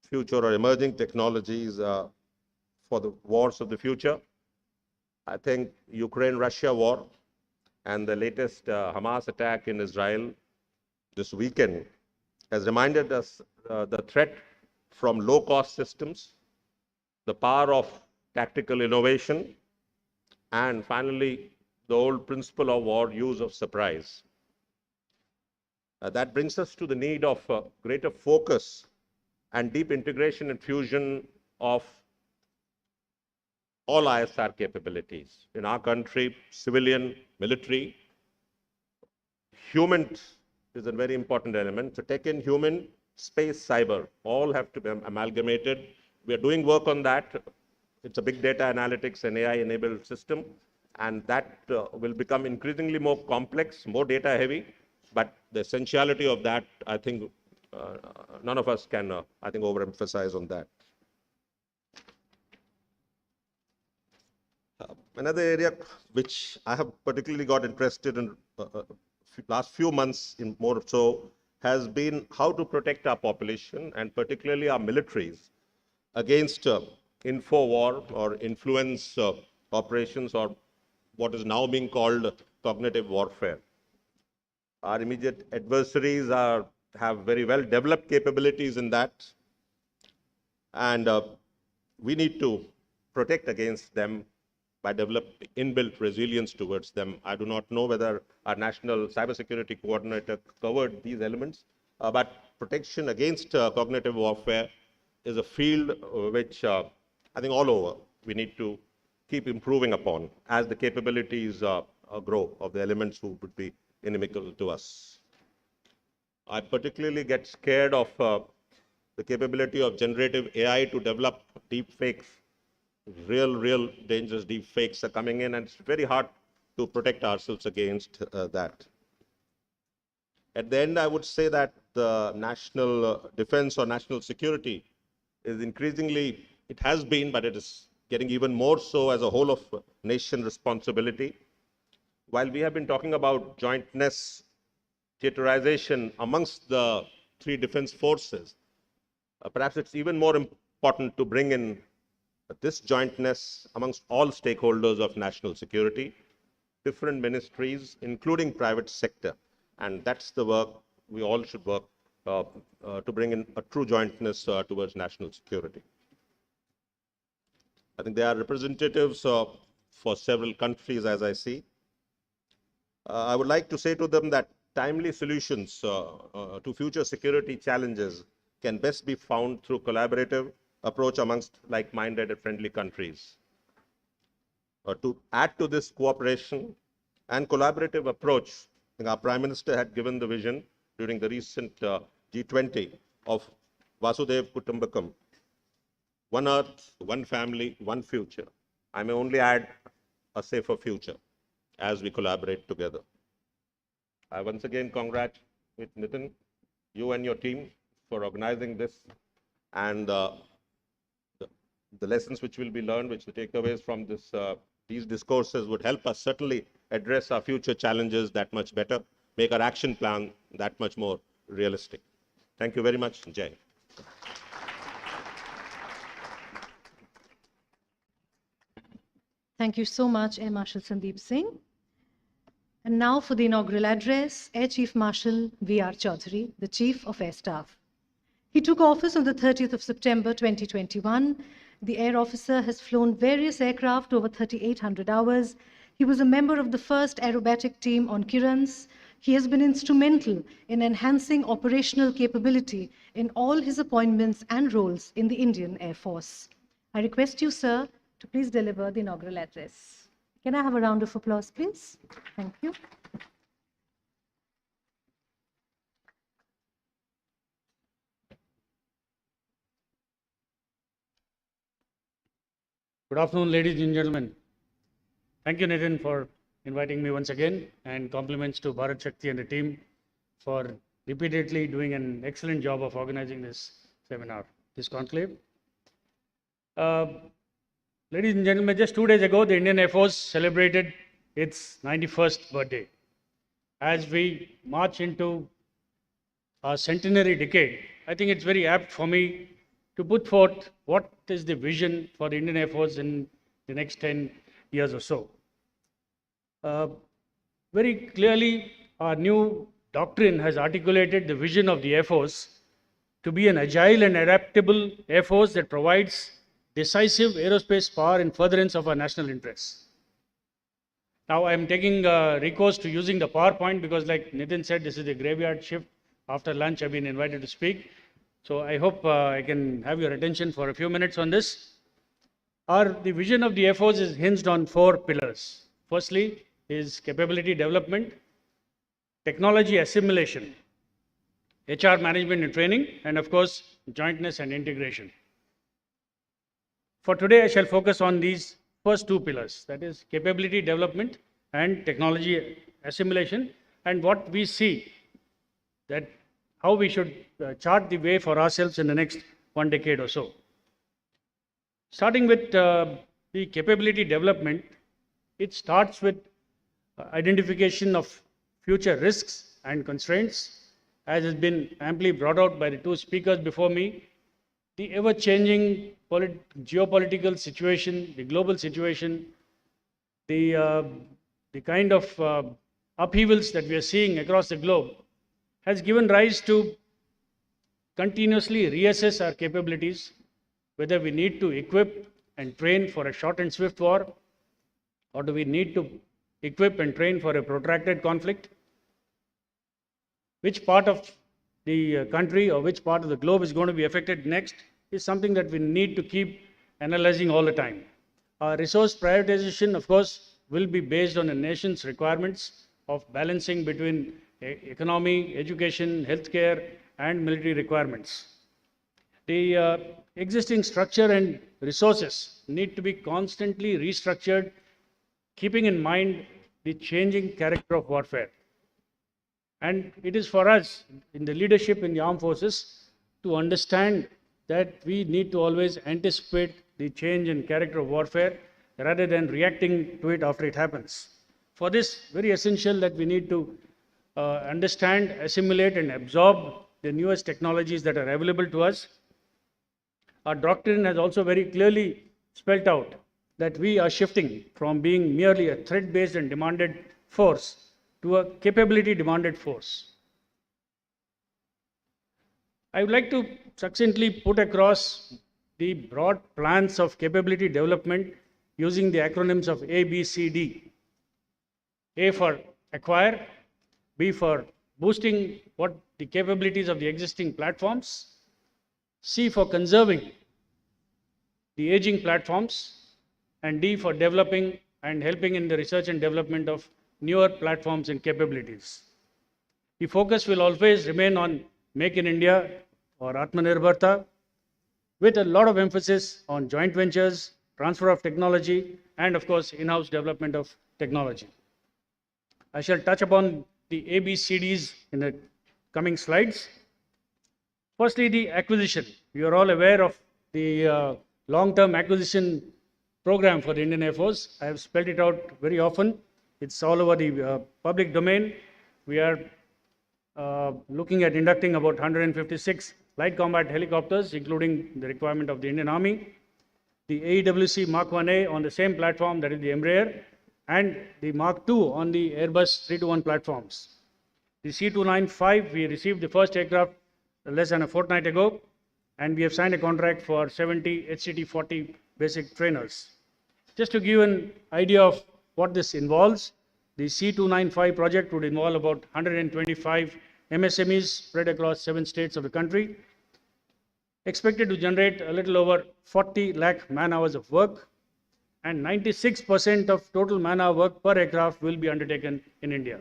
future or emerging technologies for the wars of the future, I think Ukraine-Russia war and the latest Hamas attack in Israel this weekend has reminded us the threat from low-cost systems, the power of tactical innovation, and finally, the old principle of war, use of surprise. That brings us to the need of greater focus and deep integration and fusion of all ISR capabilities. In our country, civilian, military, human is a very important element. So tech and human, space, cyber, all have to be amalgamated. We are doing work on that. It's a big data analytics and AI-enabled system, and that will become increasingly more complex, more data heavy. But the essentiality of that, I think, none of us can, I think, overemphasize on that. Another area which I have particularly got interested in last few months in more so has been how to protect our population and particularly our militaries against info war or influence operations or what is now being called cognitive warfare. Our immediate adversaries have very well developed capabilities in that, and we need to protect against them by developing inbuilt resilience towards them. I do not know whether our National Cybersecurity Coordinator covered these elements, but protection against cognitive warfare is a field which I think all over we need to keep improving upon as the capabilities grow of the elements who would be inimical to us. I particularly get scared of the capability of generative AI to develop deep fakes. Real dangerous deep fakes are coming in, and it's very hard to protect ourselves against that. At the end, I would say that the national defense or national security is increasingly, it has been, but it is getting even more so as a whole of nation responsibility. While we have been talking about jointness, theaterization amongst the three defense forces, perhaps it's even more important to bring in this jointness amongst all stakeholders of national security, different ministries, including private sector. And that's the work we all should work to bring in a true jointness towards national security. I think there are representatives for several countries, as I see. I would like to say to them that timely solutions to future security challenges can best be found through collaborative approach amongst like-minded and friendly countries. To add to this cooperation and collaborative approach, I think our Prime Minister had given the vision during the recent G20 of Vasudev Kutumbakam, one earth, one family, one future. I may only add a safer future as we collaborate together. I once again congratulate Nitin, you and your team for organizing this, and the lessons which will be learned, which the takeaways from this, these discourses would help us certainly address our future challenges that much better, make our action plan that much more realistic. Thank you very much. Jai. Thank you so much, Air Marshal Sandeep Singh. And now for the inaugural address, Air Chief Marshal V.R. Chaudhary, the Chief of Air Staff. He took office on the 30th of September 2021. The air officer has flown various aircraft over 3,800 hours. He was a member of the first aerobatic team on Kirans. He has been instrumental in enhancing operational capability in all his appointments and roles in the Indian Air Force. I request you, sir, to please deliver the inaugural address. Can I have a round of applause, please? Thank you. Good afternoon, ladies and gentlemen. Thank you, Nitin, for inviting me once again, and compliments to Bharat Shakti and the team for repeatedly doing an excellent job of organizing this seminar, this conclave. Ladies and gentlemen, just 2 days ago, the Indian Air Force celebrated its 91st birthday. As we march into our centenary decade, I think it's very apt for me to put forth what is the vision for the Indian Air Force in the next 10 years or so. Very clearly, our new doctrine has articulated the vision of the Air Force to be an agile and adaptable Air Force that provides decisive aerospace power in furtherance of our national interests. Now, I'm taking recourse to using the PowerPoint because, like Nitin said, this is a graveyard shift. After lunch, I've been invited to speak. So I hope I can have your attention for a few minutes on this. The vision of the Air Force is hinged on 4 pillars. Firstly is capability development, technology assimilation, HR management and training, and of course, jointness and integration. For today, I shall focus on these first 2 pillars, that is capability development and technology assimilation, and what we see that how we should chart the way for ourselves in the next 1 decade or so. Starting with the capability development, it starts with identification of future risks and constraints, as has been amply brought out by the 2 speakers before me. The ever-changing geopolitical situation, the global situation, the kind of upheavals that we are seeing across the globe has given rise to continuously reassess our capabilities, whether we need to equip and train for a short and swift war, or do we need to equip and train for a protracted conflict. Which part of the country or which part of the globe is going to be affected next is something that we need to keep analyzing all the time. Our resource prioritization, of course, will be based on a nation's requirements of balancing between economy, education, healthcare, and military requirements. The existing structure and resources need to be constantly restructured, keeping in mind the changing character of warfare. And it is for us in the leadership in the armed forces to understand that we need to always anticipate the change in character of warfare rather than reacting to it after it happens. For this, very essential that we need to understand, assimilate, and absorb the newest technologies that are available to us. Our doctrine has also very clearly spelled out that we are shifting from being merely a threat-based and demanded force to a capability-demanded force. I would like to succinctly put across the broad plans of capability development using the acronyms of A, B, C, D. A for acquire, B for boosting what the capabilities of the existing platforms, C for conserving the aging platforms, and D for developing and helping in the research and development of newer platforms and capabilities. The focus will always remain on Make in India or Atmanirbharta, with a lot of emphasis on joint ventures, transfer of technology, and of course, in-house development of technology. I shall touch upon the ABCDs in the coming slides. Firstly, the acquisition. You are all aware of the long-term acquisition program for the Indian Air Force. I have spelled it out very often. It's all over the public domain. We are looking at inducting about 156 light combat helicopters, including the requirement of the Indian Army. The AEWC Mark 1A on the same platform, that is the Embraer, and the Mark II on the Airbus 321 platforms. The C295, we received the first aircraft less than a fortnight ago, and we have signed a contract for 70 HCT-40 basic trainers. Just to give you an idea of what this involves, the C295 project would involve about 125 MSMEs spread across 7 states of the country, expected to generate a little over 40 lakh man-hours of work, and 96% of total man-hour work per aircraft will be undertaken in India.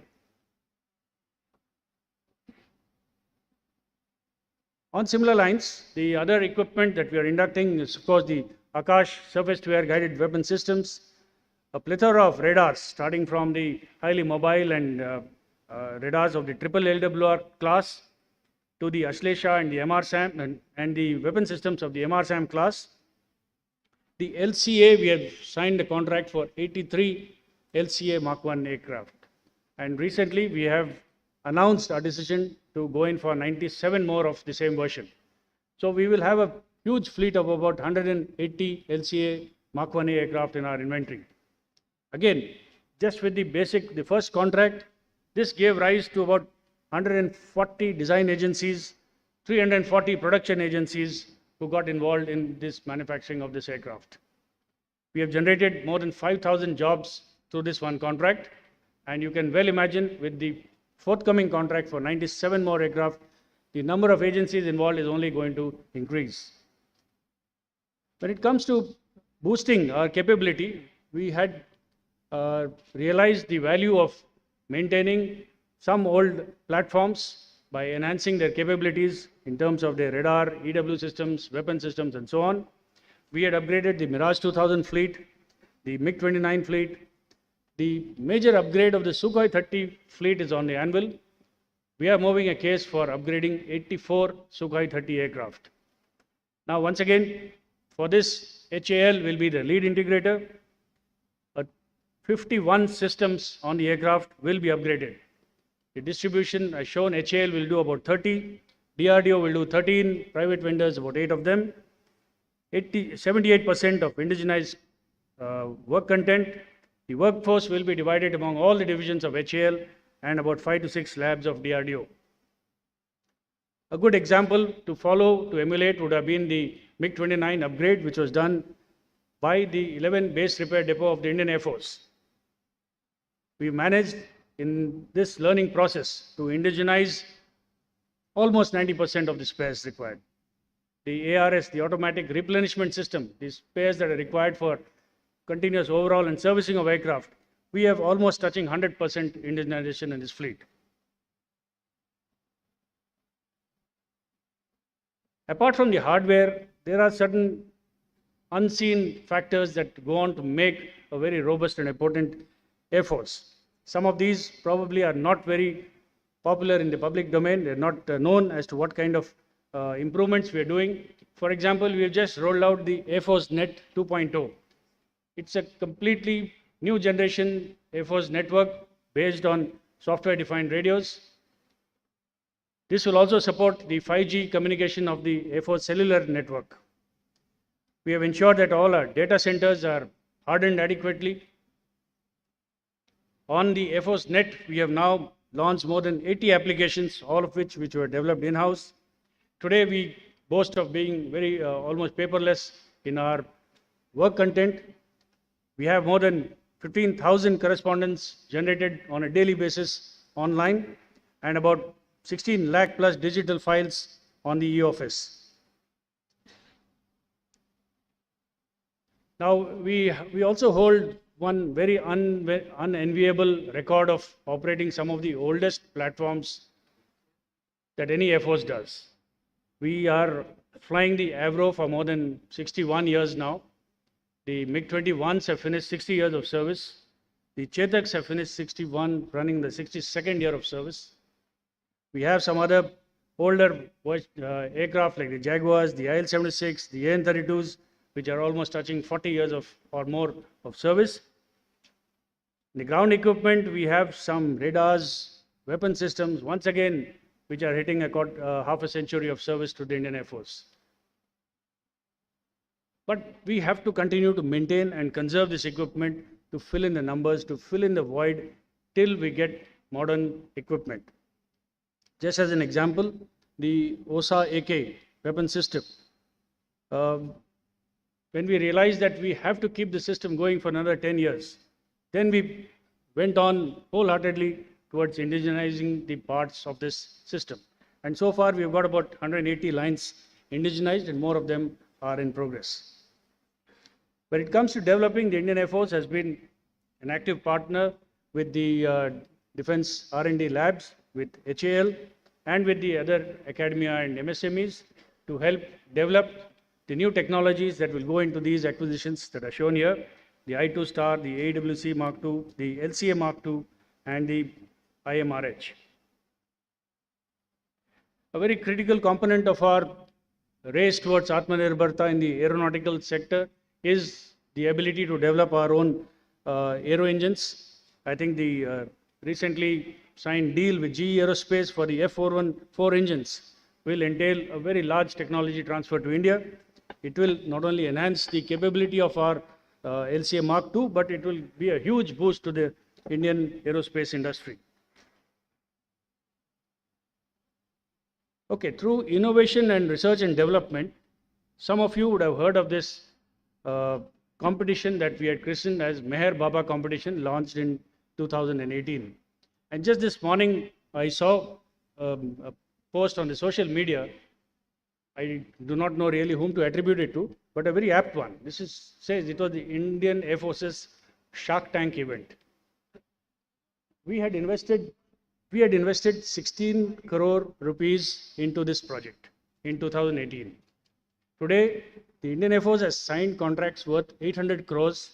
On similar lines, the other equipment that we are inducting is, of course, the Akash surface-to-air guided weapon systems, a plethora of radars starting from the highly mobile and radars of the triple LWR class to the Ashlesha and the MRSAM and the weapon systems of the MRSAM class. The LCA, we have signed a contract for 83 LCA Mark 1 aircraft. And recently we have announced our decision to go in for 97 more of the same version. So we will have a huge fleet of about 180 LCA Mark 1A aircraft in our inventory. Again, just with the first contract, this gave rise to about 140 design agencies, 340 production agencies who got involved in this manufacturing of this aircraft. We have generated more than 5,000 jobs through this one contract, and you can well imagine with the forthcoming contract for 97 more aircraft, the number of agencies involved is only going to increase. When it comes to boosting our capability, we had realized the value of maintaining some old platforms by enhancing their capabilities in terms of their radar, EW systems, weapon systems, and so on. We had upgraded the Mirage 2000 fleet, the MiG-29 fleet. The major upgrade of the Sukhoi 30 fleet is on the anvil. We are moving a case for upgrading 84 Sukhoi 30 aircraft. Now, once again, for this, HAL will be the lead integrator. 51 systems on the aircraft will be upgraded. The distribution as shown, HAL will do about 30, DRDO will do 13, private vendors about 8 of them. 78% of indigenized work content. The workforce will be divided among all the divisions of HAL and about 5 to 6 labs of DRDO. A good example to follow, to emulate, would have been the MiG-29 upgrade, which was done by the 11 base repair depot of the Indian Air Force. We managed in this learning process to indigenize almost 90% of the spares required. The ARS, the automatic replenishment system, the spares that are required for continuous overhaul and servicing of aircraft, we have almost touching 100% indigenization in this fleet. Apart from the hardware, there are certain unseen factors that go on to make a very robust and important Air Force. Some of these probably are not very popular in the public domain. They're not known as to what kind of improvements we are doing. For example, we have just rolled out the Air Force Net 2.0. It's a completely new generation Air Force network based on software-defined radios. This will also support the 5G communication of the Air Force cellular network. We have ensured that all our data centers are hardened adequately. On the Air Force Net, we have now launched more than 80 applications, all of which were developed in-house. Today, we boast of being very almost paperless in our work content. We have more than 15,000 correspondence generated on a daily basis online and about 16 lakh plus digital files on the e-office. Now, we also hold one very unenviable record of operating some of the oldest platforms that any Air Force does. We are flying the Avro for more than 61 years now. The MiG-21s have finished 60 years of service. The Chetaks have finished 61, running the 62nd year of service. We have some other older aircraft like the Jaguars, the IL-76, the AN-32s, which are almost touching 40 years or more of service. In the ground equipment, we have some radars, weapon systems, once again, which are hitting half a century of service to the Indian Air Force. But we have to continue to maintain and conserve this equipment to fill in the numbers, to fill in the void till we get modern equipment. Just as an example, the OSA AK weapon system. When we realized that we have to keep the system going for another 10 years, then we went on wholeheartedly towards indigenizing the parts of this system. And so far, we've got about 180 lines indigenized, and more of them are in progress. When it comes to developing, the Indian Air Force has been an active partner with the Defense R&D labs, with HAL, and with the other academia and MSMEs to help develop the new technologies that will go into these acquisitions that are shown here, the I-2 Star, the AWC Mark II, the LCA Mark II, and the IMRH. A very critical component of our race towards Atmanirbharta in the aeronautical sector is the ability to develop our own aero engines. I think the recently signed deal with GE Aerospace for the F414 engines will entail a very large technology transfer to India. It will not only enhance the capability of our LCA Mark II, but it will be a huge boost to the Indian aerospace industry. Okay, through innovation and research and development, some of you would have heard of this competition that we had christened as Meher Baba competition, launched in 2018. And just this morning, I saw a post on the social media. I do not know really whom to attribute it to, but a very apt one. Says it was the Indian Air Force's Shark Tank event. We had invested 16 crore rupees into this project in 2018. Today, the Indian Air Force has signed contracts worth 800 crores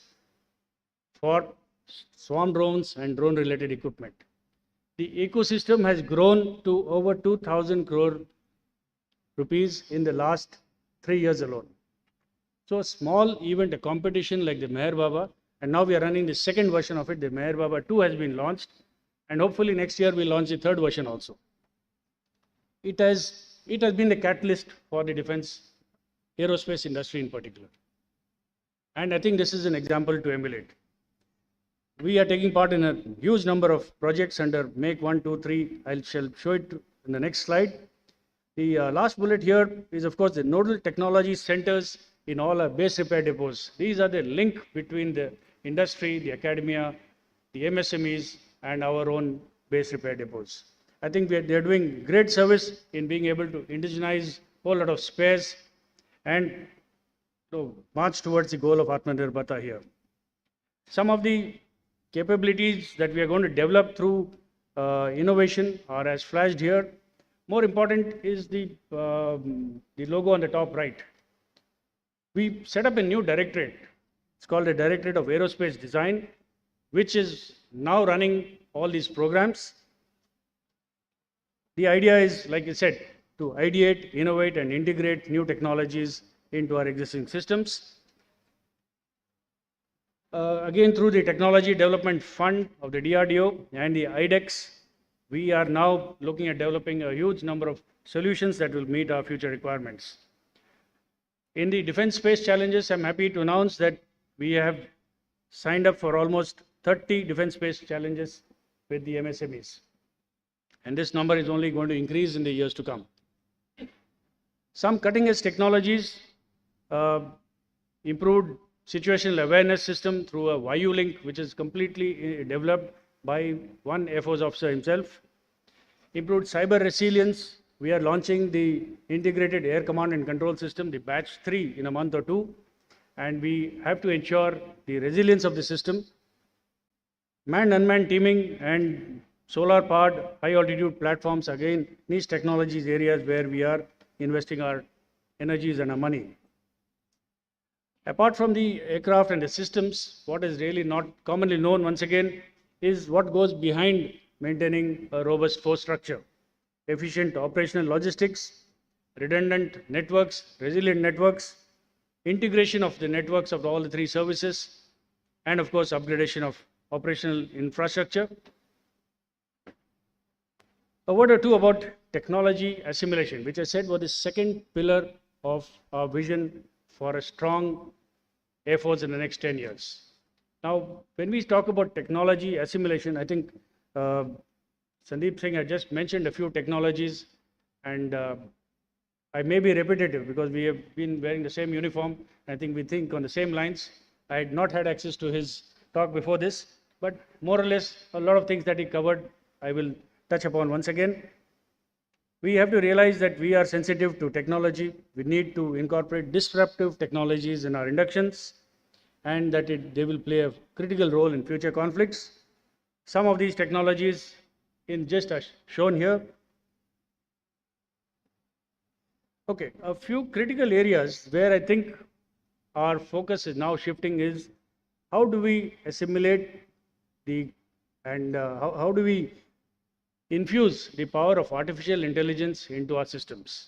for swarm drones and drone related equipment. The ecosystem has grown to over 2,000 crore rupees in the last 3 years alone. So a small event, a competition like the Meher Baba, and now we are running the second version of it. The Meher Baba 2 has been launched, and hopefully next year we'll launch the third version also. It has been the catalyst for the defense aerospace industry in particular. And I think this is an example to emulate. We are taking part in a huge number of projects under Make 1, 2, 3. I shall show it in the next slide. The last bullet here is, of course, the nodal technology centers in all our base repair depots. These are the link between the industry, the academia, the MSMEs, and our own base repair depots. I think they're doing great service in being able to indigenize a whole lot of spares and march towards the goal of Atmanirbharta here. Some of the capabilities that we are going to develop through innovation are as flashed here. More important is the logo on the top right. We set up a new directorate. It's called the Directorate of Aerospace Design, which is now running all these programs. The idea is, like I said, to ideate, innovate, and integrate new technologies into our existing systems. Again, through the Technology Development Fund of the DRDO and the IDEX, we are now looking at developing a huge number of solutions that will meet our future requirements. In the defense space challenges, I'm happy to announce that we have signed up for almost 30 defense space challenges with the MSMEs. And this number is only going to increase in the years to come. Some cutting edge technologies, improved situational awareness system through a YU link, which is completely developed by one Air Force officer himself. Improved cyber resilience. We are launching the integrated air command and control system, the batch 3, in a month or two. And we have to ensure the resilience of the system. Manned-unmanned teaming and solar-powered high-altitude platforms, again, niche technologies areas where we are investing our energies and our money. Apart from the aircraft and the systems, what is really not commonly known, once again, is what goes behind maintaining a robust force structure. Efficient operational logistics, redundant networks, resilient networks, integration of the networks of all the 3 services, and of course, upgradation of operational infrastructure. A word or two about technology assimilation, which I said was the second pillar of our vision for a strong Air Force in the next 10 years. Now, when we talk about technology assimilation, I think Sandeep Singh had just mentioned a few technologies, and I may be repetitive because we have been wearing the same uniform. I think we think on the same lines. I had not had access to his talk before this, but more or less a lot of things that he covered, I will touch upon once again. We have to realize that we are sensitive to technology. We need to incorporate disruptive technologies in our inductions, and that they will play a critical role in future conflicts. Some of these technologies in just as shown here. Okay, a few critical areas where I think our focus is now shifting is how do we assimilate how do we infuse the power of artificial intelligence into our systems.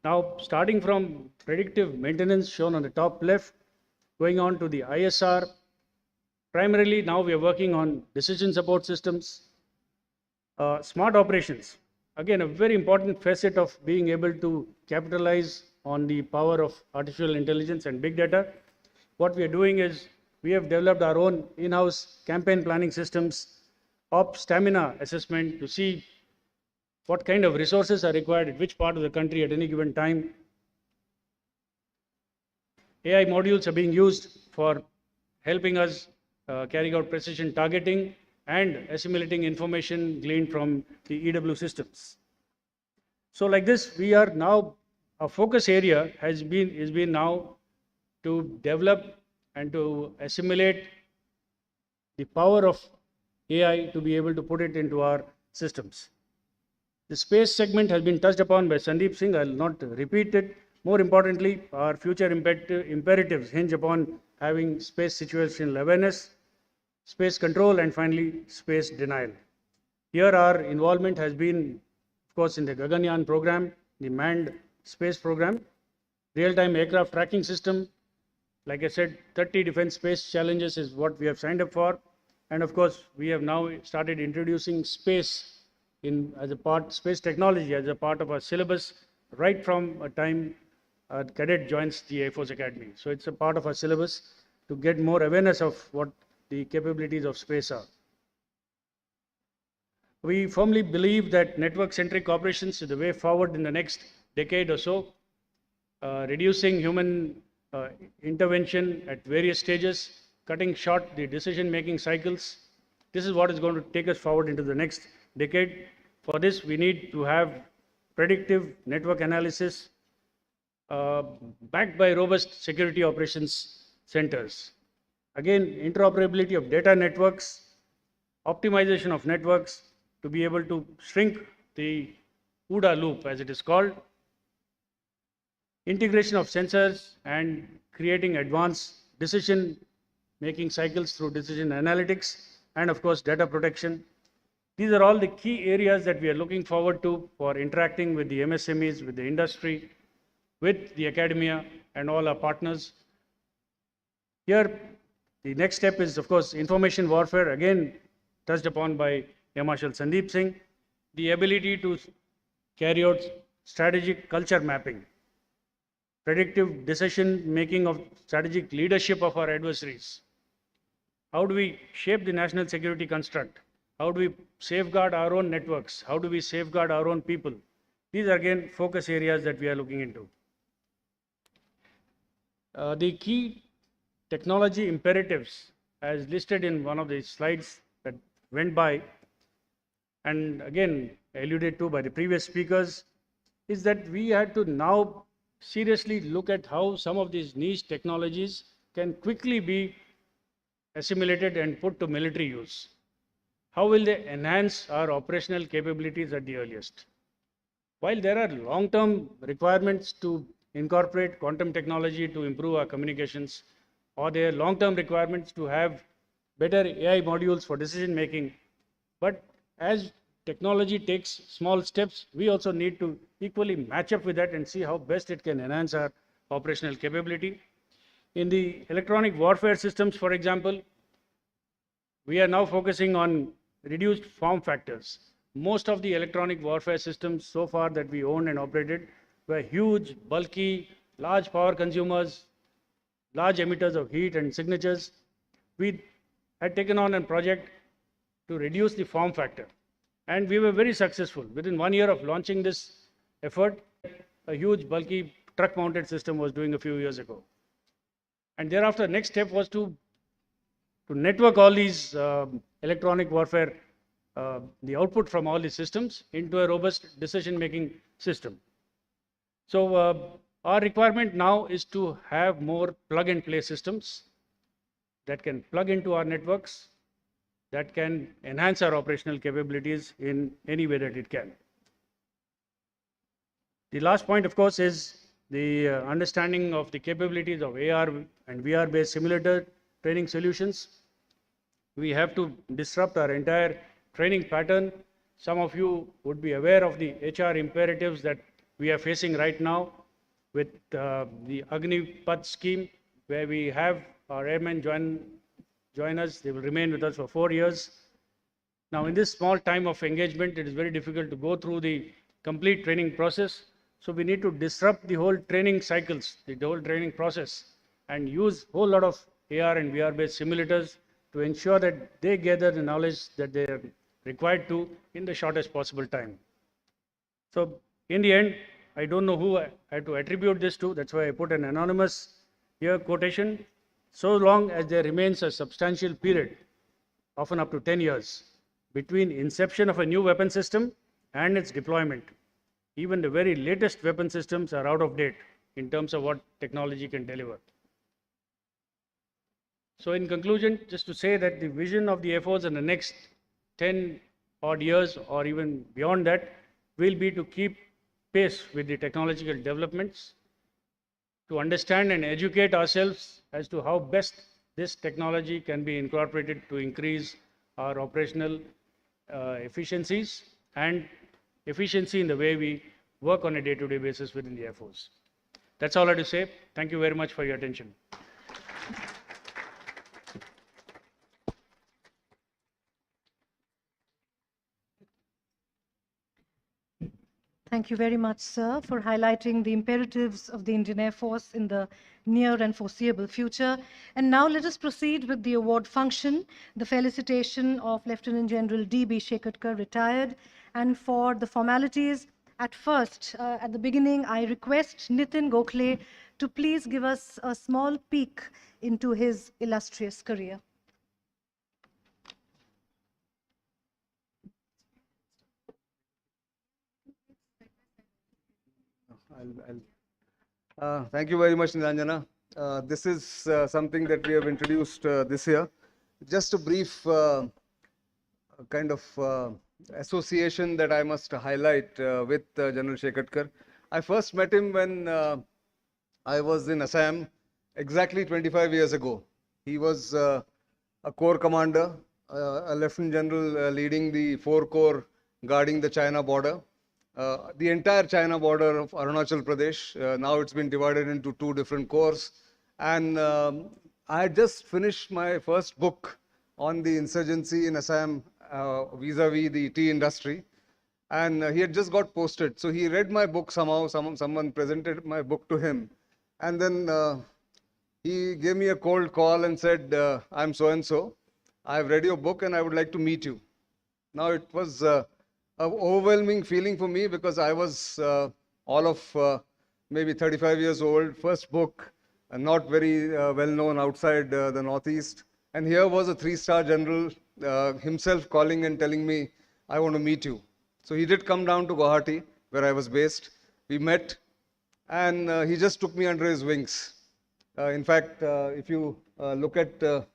Now, starting from predictive maintenance shown on the top left, going on to the ISR, primarily now we are working on decision support systems, smart operations. Again, a very important facet of being able to capitalize on the power of artificial intelligence and big data. What we are doing is we have developed our own in-house campaign planning systems, op stamina assessment to see what kind of resources are required at which part of the country at any given time. AI modules are being used for helping us carrying out precision targeting and assimilating information gleaned from the EW systems. So like this, we are now, our focus area has been now to develop and to assimilate the power of AI to be able to put it into our systems. The space segment has been touched upon by Sandeep Singh. I will not repeat it. More importantly, our future imperatives hinge upon having space situational awareness, space control, and finally, space denial. Here, our involvement has been, of course, in the Gaganyaan program, the manned space program, real-time aircraft tracking system. Like I said, 30 defense space challenges is what we have signed up for. And of course, we have now started introducing space space technology as a part of our syllabus, right from a time a cadet joins the Air Force Academy. So it's a part of our syllabus to get more awareness of what the capabilities of space are. We firmly believe that network-centric operations is the way forward in the next decade or so, reducing human intervention at various stages, cutting short the decision-making cycles. This is what is going to take us forward into the next decade. For this, we need to have predictive network analysis backed by robust security operations centers. Again, interoperability of data networks, optimization of networks to be able to shrink the OODA loop, as it is called, integration of sensors and creating advanced decision making cycles through decision analytics, and of course data protection. These are all the key areas that we are looking forward to for interacting with the MSMEs, with the industry, with the academia and all our partners. Here, the next step is, of course, information warfare, again touched upon by Air Marshal Sandeep Singh, the ability to carry out strategic culture mapping, predictive decision making of strategic leadership of our adversaries. How do we shape the national security construct? How do we safeguard our own networks? How do we safeguard our own people? These are again focus areas that we are looking into. The key technology imperatives, as listed in one of the slides that went by, and again alluded to by the previous speakers, is that we had to now seriously look at how some of these niche technologies can quickly be assimilated and put to military use. How will they enhance our operational capabilities at the earliest? While there are long-term requirements to incorporate quantum technology to improve our communications, or there are long-term requirements to have better AI modules for decision making, but as technology takes small steps, we also need to equally match up with that and see how best it can enhance our operational capability. In the electronic warfare systems, for example, we are now focusing on reduced form factors. Most of the electronic warfare systems so far that we owned and operated were huge, bulky, large power consumers, large emitters of heat and signatures. We had taken on a project to reduce the form factor, and we were very successful. Within 1 year of launching this effort, a huge, bulky truck-mounted system was doing a few years ago. And thereafter, next step was to network all these electronic warfare, the output from all these systems into a robust decision-making system. So our requirement now is to have more plug-and-play systems that can plug into our networks, that can enhance our operational capabilities in any way that it can. The last point, of course, is the understanding of the capabilities of AR and VR-based simulator training solutions. We have to disrupt our entire training pattern. Some of you would be aware of the HR imperatives that we are facing right now with the Agnipath scheme, where we have our airmen join us. They will remain with us for 4 years. Now, in this small time of engagement, it is very difficult to go through the complete training process. So we need to disrupt the whole training cycles, the whole training process, and use a whole lot of AR and VR-based simulators to ensure that they gather the knowledge that they are required to in the shortest possible time. So in the end, I don't know who I had to attribute this to. That's why I put an anonymous here quotation. So long as there remains a substantial period, often up to 10 years, between inception of a new weapon system and its deployment, even the very latest weapon systems are out of date in terms of what technology can deliver. So in conclusion, just to say that the vision of the Air Force in the next 10 odd years or even beyond that will be to keep pace with the technological developments, to understand and educate ourselves as to how best this technology can be incorporated to increase our operational efficiencies and efficiency in the way we work on a day-to-day basis within the Air Force. That's all I have to say. Thank you very much for your attention. Thank you very much, sir, for highlighting the imperatives of the Indian Air Force in the near and foreseeable future. And now let us proceed with the award function, the felicitation of Lieutenant General D.B. Shekatkar, retired. And for the formalities, at first, at the beginning, I request Nitin Gokhale to please give us a small peek into his illustrious career. Thank you very much, Niranjana. This is something that we have introduced this year. Just a brief kind of association that I must highlight with General Shekatkar. I first met him when I was in Assam exactly 25 years ago. He was a corps commander a lieutenant general leading the 4 corps guarding the China border. The entire China border of Arunachal Pradesh. Now it's been divided into 2 different corps. And I had just finished my first book on the insurgency in Assam vis-a-vis the tea industry. And he had just got posted. So he read my book somehow, someone presented my book to him. And then he gave me a cold call and said, I'm so-and-so. I've read your book and I would like to meet you. Now it was an overwhelming feeling for me because I was all of maybe 35 years old, first book, not very well known outside the Northeast. And here was a 3-star general himself calling and telling me, I want to meet you. So he did come down to Guwahati, where I was based. We met, and he just took me under his wings. In fact, if you look at the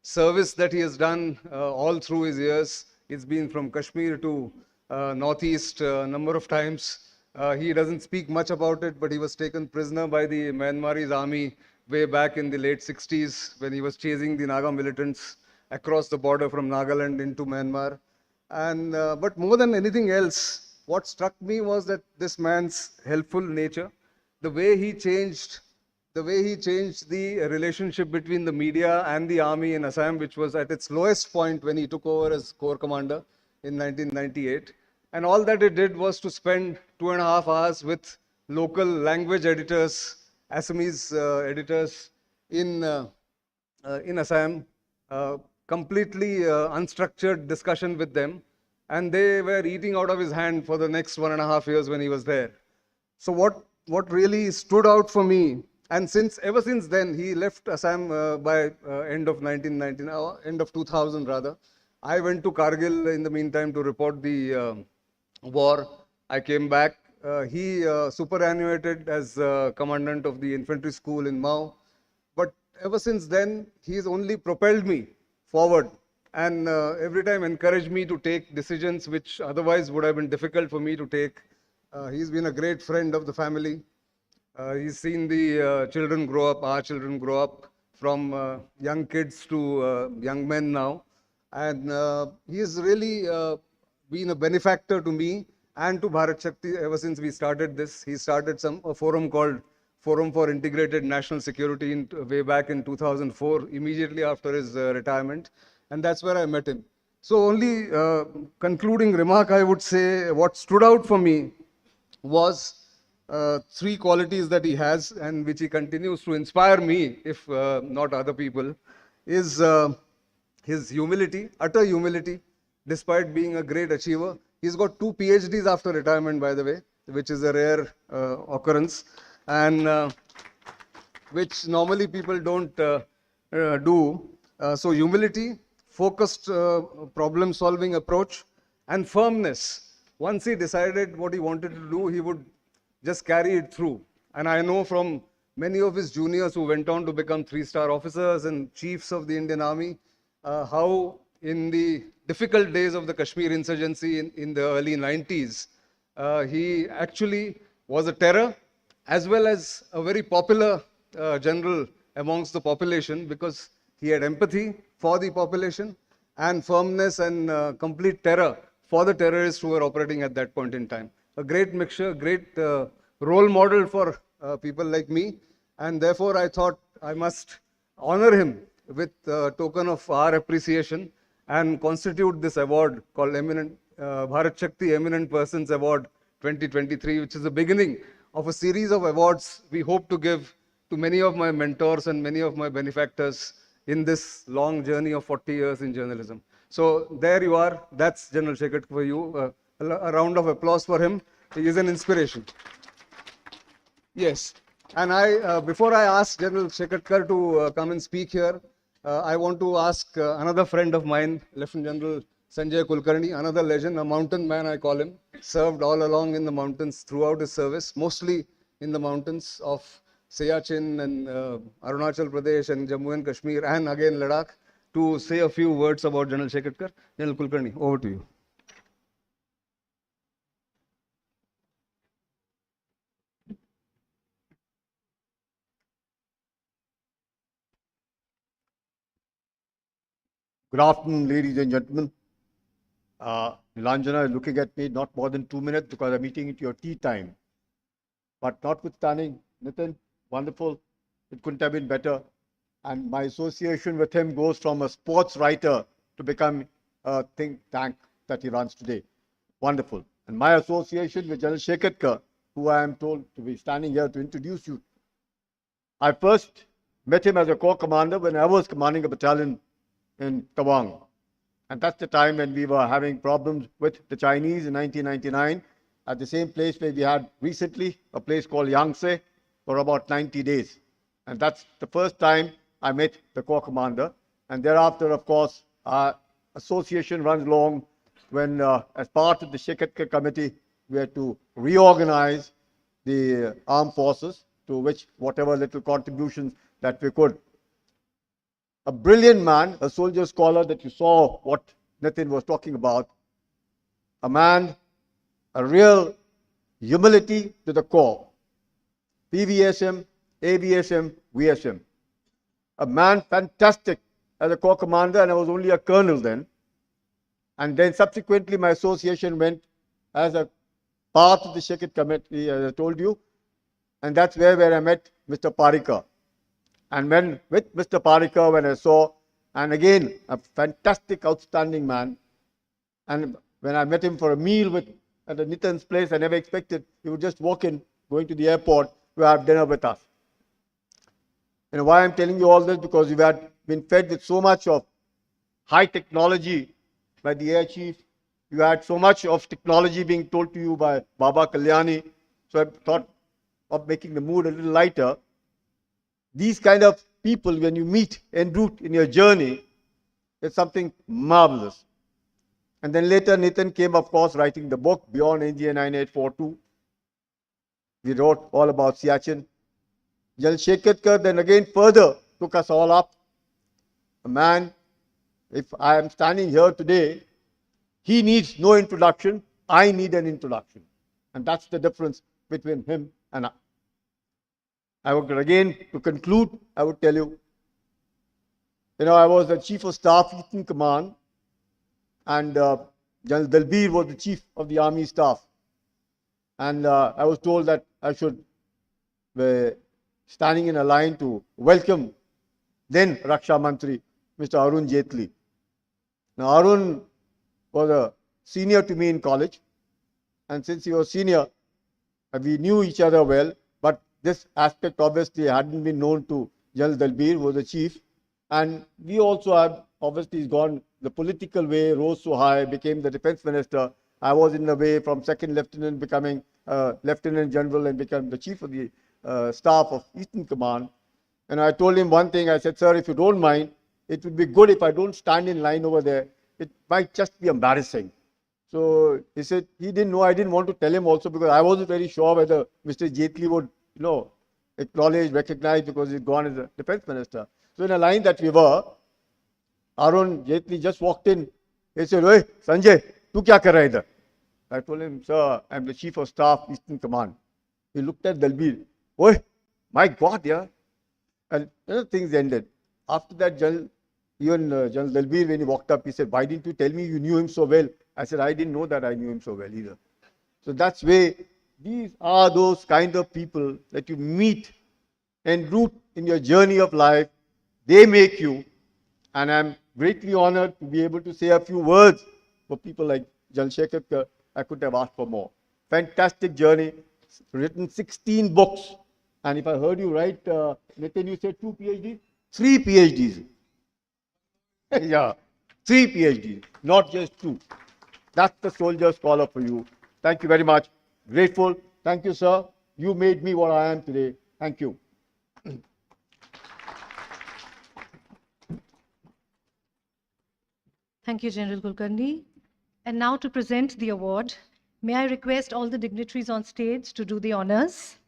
service that he has done all through his years, it's been from Kashmir to Northeast a number of times. He doesn't speak much about it, but he was taken prisoner by the Myanmarese army way back in the late 60s when he was chasing the Naga militants across the border from Nagaland into Myanmar. And but more than anything else, what struck me was that this man's helpful nature, the way he changed the relationship between the media and the army in Assam, which was at its lowest point when he took over as corps commander in 1998. And all that it did was to spend 2.5 hours with local language editors, Assamese editors in Assam, completely unstructured discussion with them. And they were eating out of his hand for the next 1.5 years when he was there. So what really stood out for me, and ever since then, he left Assam by end of 2000 rather. I went to Kargil in the meantime to report the war. I came back. He superannuated as commandant of the infantry school in Mao. But ever since then, he's only propelled me forward and every time encouraged me to take decisions which otherwise would have been difficult for me to take. He's been a great friend of the family. He's seen the children grow up, our children grow up from young kids to young men now. And he's really been a benefactor to me and to Bharat Shakti ever since we started this. He started a forum called Forum for Integrated National Security way back in 2004, immediately after his retirement. And that's where I met him. So only concluding remark, I would say what stood out for me was 3 qualities that he has and which he continues to inspire me, if not other people, is his humility, utter humility, despite being a great achiever. He's got 2 PhDs after retirement, by the way, which is a rare occurrence, and which normally people don't do. So humility, focused problem-solving approach, and firmness. Once he decided what he wanted to do, he would just carry it through. And I know from many of his juniors who went on to become 3-star officers and chiefs of the Indian Army, how in the difficult days of the Kashmir insurgency in the early 90s, he actually was a terror as well as a very popular general amongst the population because he had empathy for the population and firmness and complete terror for the terrorists who were operating at that point in time. A great mixture, great role model for people like me. And therefore, I thought I must honor him with a token of our appreciation and constitute this award called Bharat Shakti Eminent Persons Award 2023, which is the beginning of a series of awards we hope to give to many of my mentors and many of my benefactors in this long journey of 40 years in journalism. So there you are. That's General Shekhar for you. A round of applause for him. He is an inspiration. Yes. And before I ask General Shekhar to come and speak here, I want to ask another friend of mine, Lieutenant General Sanjay Kulkarni, another legend, a mountain man I call him, served all along in the mountains throughout his service, mostly in the mountains of Siachen and Arunachal Pradesh and Jammu and Kashmir and again Ladakh, to say a few words about General Shekhar. General Kulkarni, over to you. Good afternoon, ladies and gentlemen. Nilanjana is looking at me not more than 2 minutes because I'm eating into your tea time. But notwithstanding, Nitin, wonderful. It couldn't have been better. And my association with him goes from a sports writer to become a think tank that he runs today. Wonderful. And my association with General Shekatkar, who I am told to be standing here to introduce you. I first met him as a corps commander when I was commanding a battalion in Tawang. And that's the time when we were having problems with the Chinese in 1999 at the same place where we had recently, a place called Yangtze, for about 90 days. And that's the first time I met the corps commander. And thereafter, of course, our association runs long when, as part of the Shekatkar committee, we had to reorganize the armed forces, to which whatever little contributions that we could. A brilliant man, a soldier scholar that you saw what Nitin was talking about, a man, a real humility to the core. PVSM, AVSM, VSM. A man fantastic as a corps commander, and I was only a colonel then. And then subsequently my association went as a part of the Shekatkar committee, as I told you, and that's where I met Mr. Parikar. And when with Mr. Parikar, when I saw, and again, a fantastic, outstanding man, and when I met him for a meal at the Nitin's place, I never expected he would just walk in, going to the airport to have dinner with us. And why I'm telling you all this, because we've been fed with so much of high technology by the air chief. You had so much of technology being told to you by Baba Kalyani. So I thought of making the mood a little lighter. These kind of people, when you meet en route in your journey, it's something marvelous. And then later, Nitin came, of course, writing the book, Beyond India 9842. We wrote all about Siachen. General Shekatkar then again further took us all up. A man, if I am standing here today, he needs no introduction, I need an introduction. And that's the difference between him and I. I would again, to conclude, I would tell you, I was the Chief of Staff, Eastern Command, and General Dalbir was the Chief of the Army Staff. And I was told that I should be standing in a line to welcome then Raksha Mantri, Mr. Arun Jaitley. Now, Arun was a senior to me in college, and since he was senior, we knew each other well. But this aspect obviously hadn't been known to General Dalbir, who was the chief. And we also have obviously gone the political way, rose so high, became the defense minister. I was in the way from second lieutenant becoming lieutenant general and become the chief of the staff of Eastern Command. And I told him one thing. I said, sir, if you don't mind, it would be good if I don't stand in line over there. It might just be embarrassing. So he said he didn't know. I didn't want to tell him also because I wasn't very sure whether Mr. Jaitley would, acknowledge, recognize, because he'd gone as a defense minister. So in a line that we were, Arun Jaitley just walked in. He said, "Hey, Sanjay, tu kya kar raha hai idhar?" I told him, sir, I'm the Chief of Staff, Eastern Command. He looked at Dalbir. "Oh, my God, yeah." And things ended. After that, General Dalbir, when he walked up, he said, "Why didn't you tell me you knew him so well?" I said, "I didn't know that I knew him so well either." So that's way, these are those kind of people that you meet en route in your journey of life. They make you, and I'm greatly honored to be able to say a few words for people like General Shekatkar. I couldn't have asked for more. Fantastic journey, written 16 books. And if I heard you right, Nitin, you said 2 PhDs? 3 PhDs. Yeah, 3 PhDs, not just 2. That's the soldier scholar for you. Thank you very much. Grateful. Thank you, sir. You made me what I am today. Thank you. Thank you, General Kulkarni. And now to present the award, may I request all the dignitaries on stage to do the honors.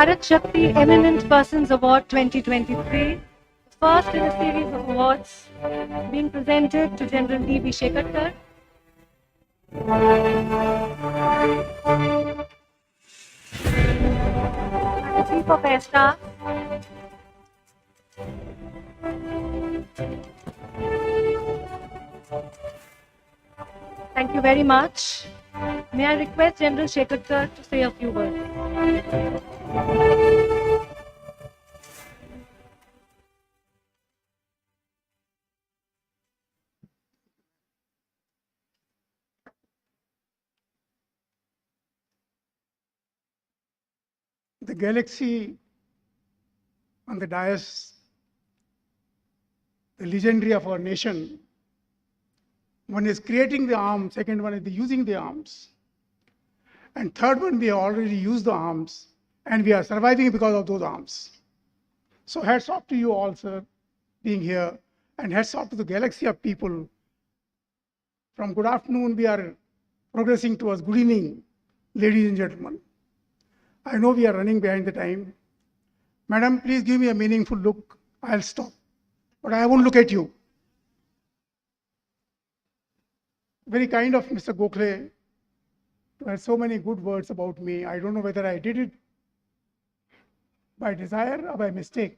Bharat Shakti Eminent Persons Award 2023, first in a series of awards being presented to General D.V. Shekhatkar. The Chief of Air Staff. Thank you very much. May I request General Shekhatkar to say a few words. The galaxy on the dais, the legendary of our nation. One is creating the arms, second one is using the arms. And third one, we have already used the arms and we are surviving because of those arms. So hats off to you all, sir, being here, and hats off to the galaxy of people. From good afternoon, we are progressing towards good evening, ladies and gentlemen. I know we are running behind the time. Madam, please give me a meaningful look. I'll stop. But I won't look at you. Very kind of Mr. Gokhale to have so many good words about me. I don't know whether I did it by desire or by mistake.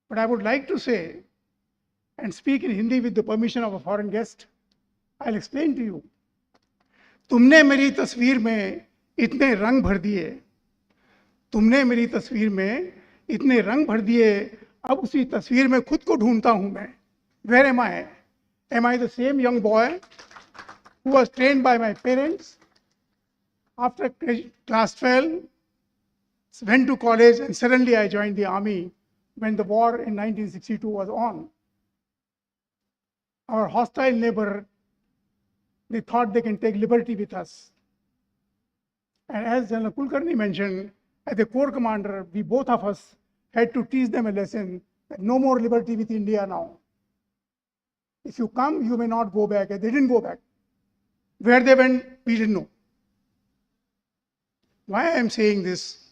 But I would like to say and speak in Hindi with the permission of a foreign guest. I'll explain to you. तुमने मेरी तस्वीर में इतने रंग भर दिए, तुमने मेरी तस्वीर में इतने रंग भर दिए, अब उसी तस्वीर में खुद को ढूंढता हूं मैं. Where am I? Am I the same young boy who was trained by my parents after class 12, went to college, and suddenly I joined the army when the war in 1962 was on? Our hostile neighbor, they thought they can take liberty with us. And as General Kulkarni mentioned, as a corps commander, we both of us had to teach them a lesson that no more liberty with India now. If you come, you may not go back. And they didn't go back. Where they went, we didn't know. Why I am saying this?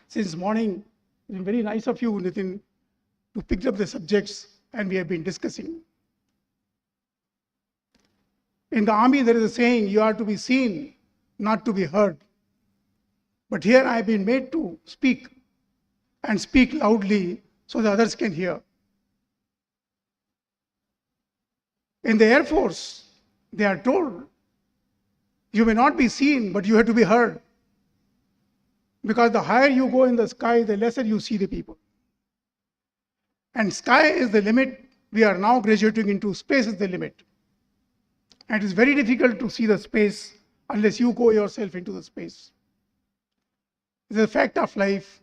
Since morning, it's been very nice of you, Nitin, to pick up the subjects and we have been discussing. In the army, there is a saying, you are to be seen, not to be heard. But here I have been made to speak and speak loudly so that others can hear. In the Air Force, they are told, you may not be seen, but you have to be heard. Because the higher you go in the sky, the lesser you see the people. And sky is the limit. We are now graduating into space is the limit. And it is very difficult to see the space unless you go yourself into the space. It's a fact of life,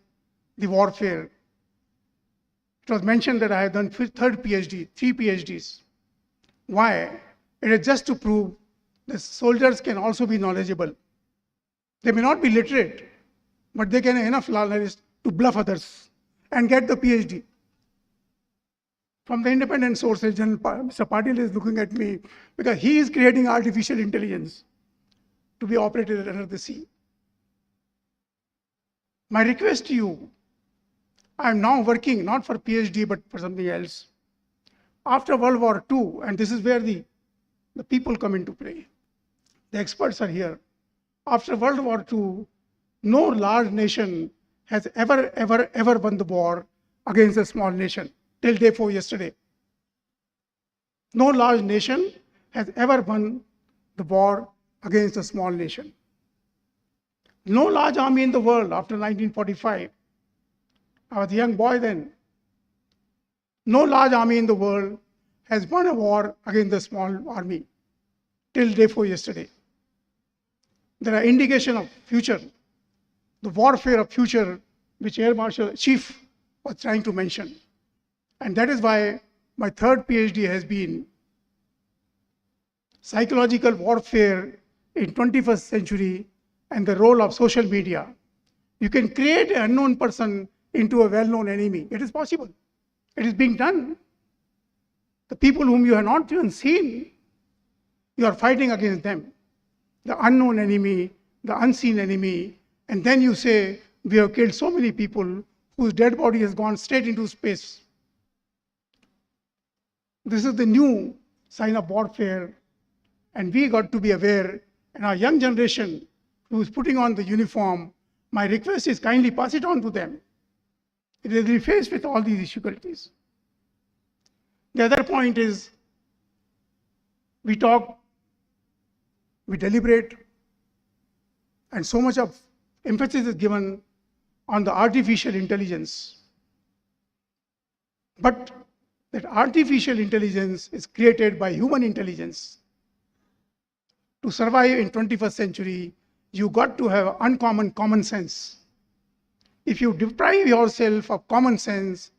the warfare. It was mentioned that I have done third PhD, 3 PhDs. Why? It is just to prove that soldiers can also be knowledgeable. They may not be literate, but they can have enough knowledge to bluff others and get the PhD. From the independent sources, Mr. Patil is looking at me because he is creating artificial intelligence to be operated under the sea. My request to you, I am now working not for PhD but for something else. After World War II, and this is where the people come into play. The experts are here. After World War II, no large nation has ever won the war against a small nation till day before yesterday. No large nation has ever won the war against a small nation. No large army in the world after 1945. I was a young boy then. No large army in the world has won a war against a small army till day before yesterday. There are indications of future, the warfare of future, which Air Marshal Chief was trying to mention. And that is why my third PhD has been psychological warfare in 21st century and the role of social media. You can create an unknown person into a well-known enemy. It is possible. It is being done. The people whom you have not even seen, you are fighting against them. The unknown enemy, the unseen enemy, And then you say, we have killed so many people whose dead body has gone straight into space. This is the new sign of warfare, and we got to be aware. And our young generation who is putting on the uniform, my request is kindly pass it on to them. It will be faced with all these difficulties. The other point is, we talk, we deliberate, and so much of emphasis is given on the artificial intelligence. But that artificial intelligence is created by human intelligence. To survive in 21st century, you got to have uncommon common sense. If you deprive yourself of common sense,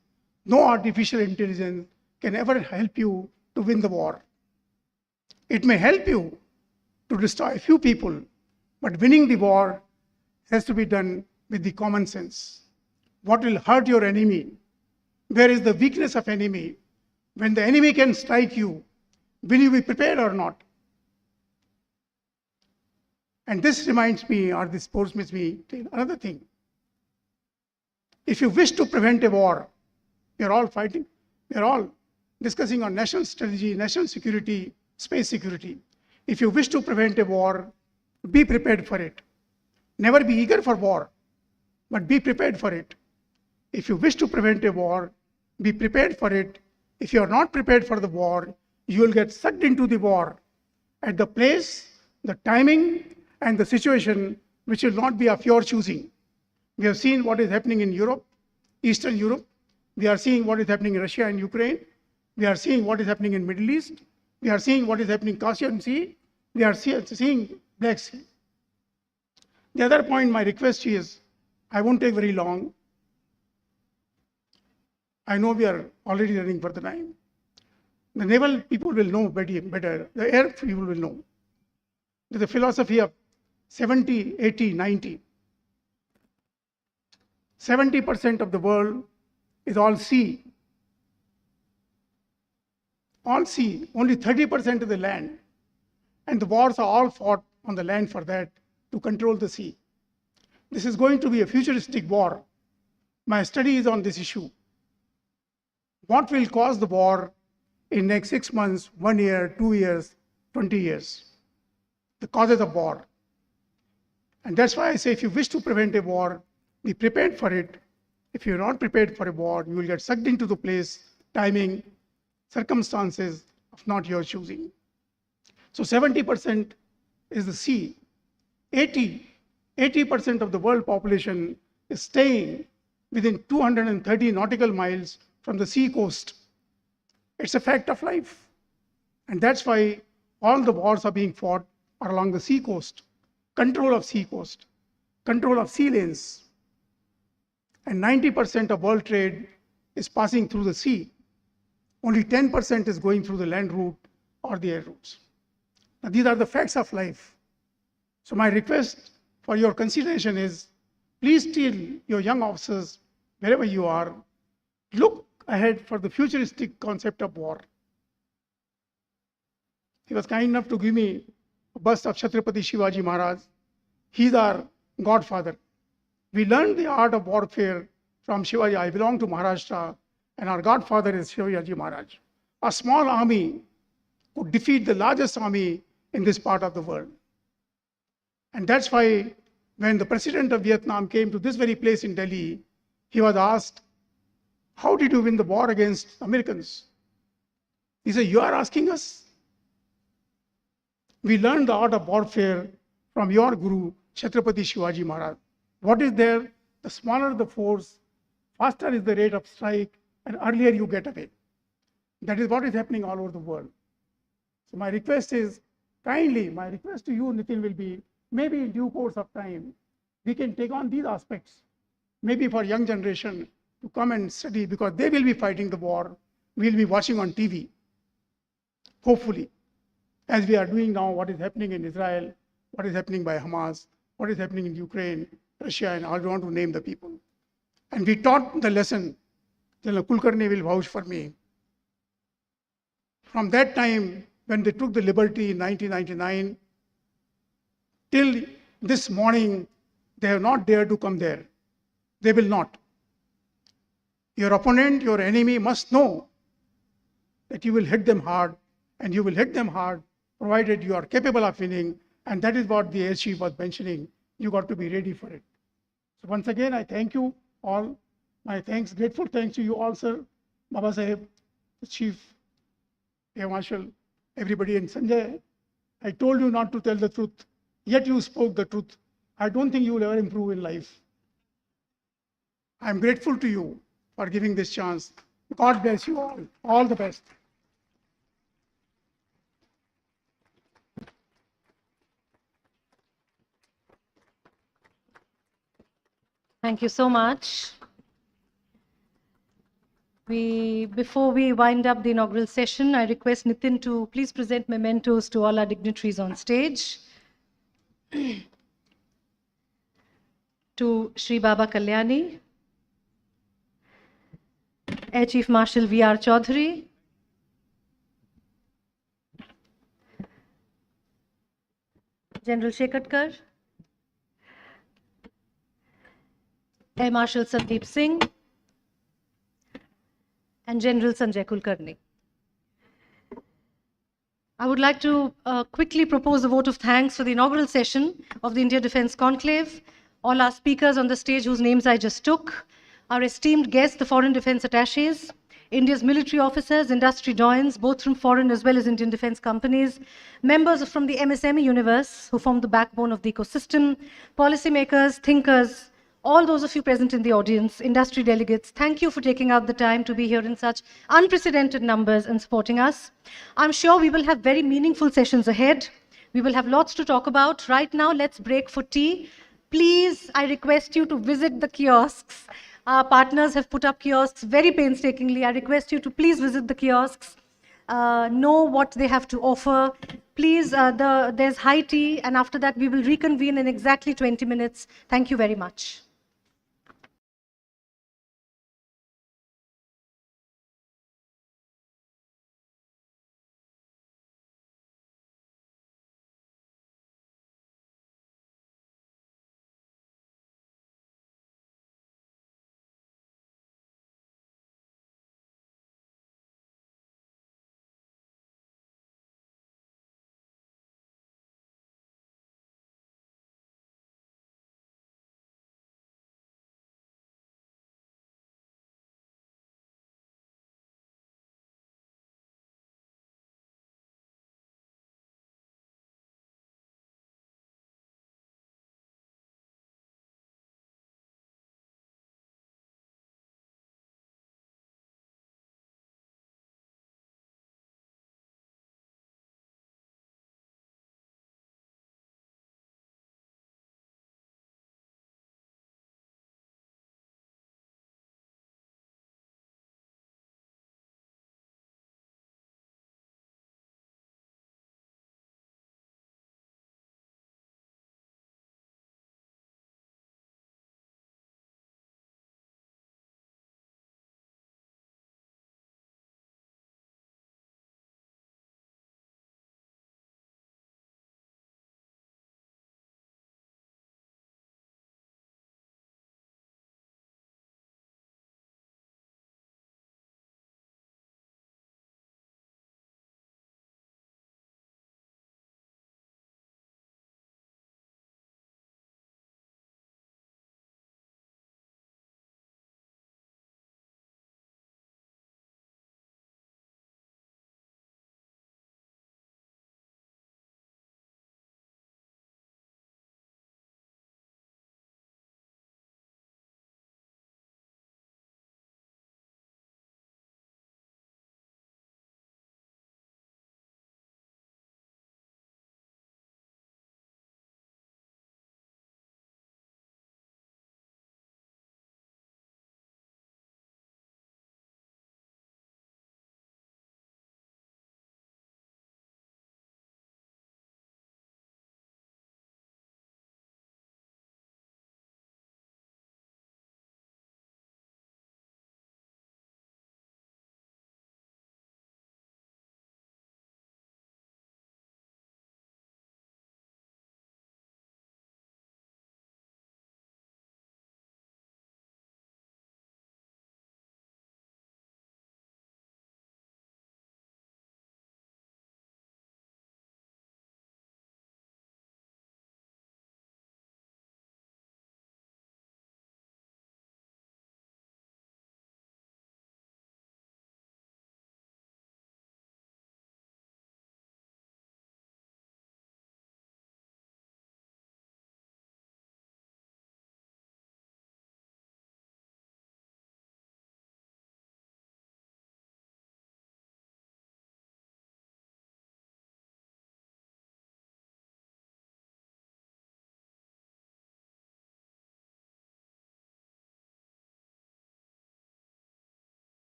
no artificial intelligence can ever help you to win the war. It may help you to destroy a few people, but winning the war has to be done with the common sense. What will hurt your enemy? Where is the weakness of enemy? When the enemy can strike you, will you be prepared or not? And this reminds me, or this forces me to another thing. If you wish to prevent a war, we are all fighting, we are all discussing on national strategy, national security, space security. If you wish to prevent a war, be prepared for it. Never be eager for war, but be prepared for it. If you wish to prevent a war, be prepared for it. If you are not prepared for the war, you will get sucked into the war at the place, the timing, and the situation which will not be of your choosing. We have seen what is happening in Europe, Eastern Europe. We are seeing what is happening in Russia and Ukraine. We are seeing what is happening in Middle East. We are seeing what is happening in Caspian Sea. We are seeing Black Sea. The other point, my request is, I won't take very long. I know we are already running for the time. The naval people will know better. The air people will know. There's a philosophy of 70, 80, 90. 70% of the world is all sea. All sea. Only 30% is the land. And the wars are all fought on the land for that, to control the sea. This is going to be a futuristic war. My study is on this issue. What will cause the war in next 6 months, 1 year, 2 years, 20 years? The causes of war. And that's why I say, if you wish to prevent a war, be prepared for it. If you're not prepared for a war, you will get sucked into the place, timing, circumstances of not your choosing. So 70% is the sea. 80% of the world population is staying within 230 nautical miles from the sea coast. It's a fact of life. And that's why all the wars are being fought are along the sea coast. Control of sea coast, control of sea lanes. And 90% of world trade is passing through the sea. Only 10% is going through the land route or the air routes. Now, these are the facts of life. So my request for your consideration is, please tell your young officers, wherever you are, look ahead for the futuristic concept of war. He was kind enough to give me a bust of Chhatrapati Shivaji Maharaj. He's our godfather. We learned the art of warfare from Shivaji. I belong to Maharashtra, and our godfather is Shivaji Maharaj. A small army could defeat the largest army in this part of the world. And that's why when the president of Vietnam came to this very place in Delhi, he was asked, how did you win the war against Americans? He said, you are asking us? We learned the art of warfare from your guru, Chhatrapati Shivaji Maharaj. What is there? The smaller the force, faster is the rate of strike, and earlier you get away. That is what is happening all over the world. So my request is, kindly, my request to you, Nitin, will be, maybe in due course of time, we can take on these aspects. Maybe for young generation to come and study, because they will be fighting the war. We will be watching on TV, hopefully, as we are doing now, what is happening in Israel, what is happening by Hamas, what is happening in Ukraine, Russia, and I don't want to name the people. And we taught the lesson. General Kulkarni will vouch for me. From that time, when they took the liberty in 1999, till this morning, They have not dared to come there. They will not. Your opponent, your enemy must know that you will hit them hard, and you will hit them hard provided you are capable of winning. And that is what the Air Chief was mentioning. You got to be ready for it. So once again, I thank you all. My thanks, grateful thanks to you all, sir, Baba Sahib, the Chief, Air Marshal, everybody, and Sanjay. I told you not to tell the truth, yet you spoke the truth. I don't think you will ever improve in life. I'm grateful to you for giving this chance. God bless you all. All the best. Thank you so much. Before we wind up the inaugural session, I request Nitin to please present mementos to all our dignitaries on stage. To Shri Baba Kalyani, Air Chief Marshal V.R. Chaudhary, General Shekatkar, Air Marshal Sandeep Singh, and General Sanjay Kulkarni. I would like to quickly propose a vote of thanks for the inaugural session of the India Defence Conclave, all our speakers on the stage whose names I just took, our esteemed guests, the foreign defence attaches, India's military officers, industry doyens, both from foreign as well as Indian defence companies, members from the MSME universe who form the backbone of the ecosystem, policymakers, thinkers, all those of you present in the audience, industry delegates, thank you for taking out the time to be here in such unprecedented numbers and supporting us. I'm sure we will have very meaningful sessions ahead. We will have lots to talk about. Right now, let's break for tea. Please, I request you to visit the kiosks. Our partners have put up kiosks very painstakingly. I request you to please visit the kiosks, know what they have to offer. Please, there's high tea, and after that, we will reconvene in exactly 20 minutes. Thank you very much.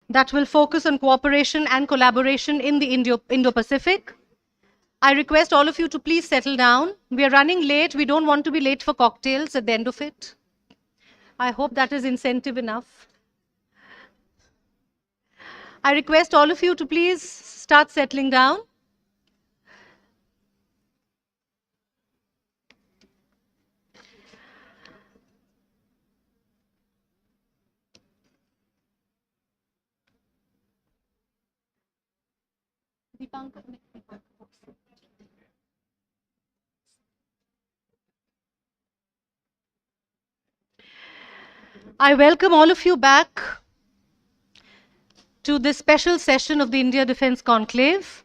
that will focus on cooperation and collaboration in the Indo-Pacific. I request all of you to please settle down. We are running late. We don't want to be late for cocktails at the end of it. I hope that is incentive enough. I request all of you to please start settling down. I welcome all of you back to this special session of the India Defence Conclave.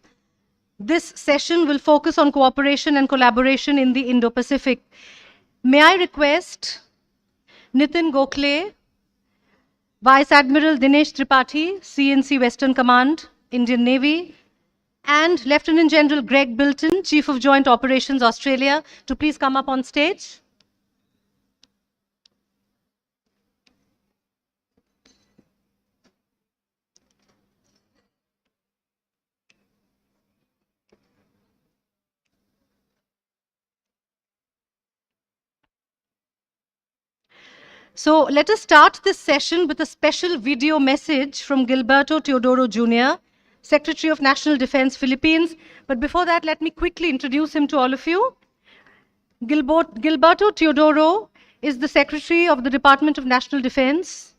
This session will focus on cooperation and collaboration in the Indo-Pacific. May I request Nitin Gokhale, Vice Admiral Dinesh Tripathi, CNC Western Command, Indian Navy, and Lieutenant General Greg Bilton, Chief of Joint Operations, Australia, to please come up on stage. So let us start this session with a special video message from Gilberto Teodoro Jr., Secretary of National Defense, Philippines. But before that, let me quickly introduce him to all of you. Gilberto Teodoro is the Secretary of the Department of National Defense.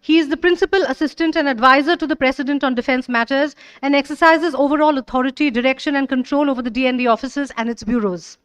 He is the Principal Assistant and Advisor to the President on Defense Matters and exercises overall authority, direction and control over the DND offices and its bureaus.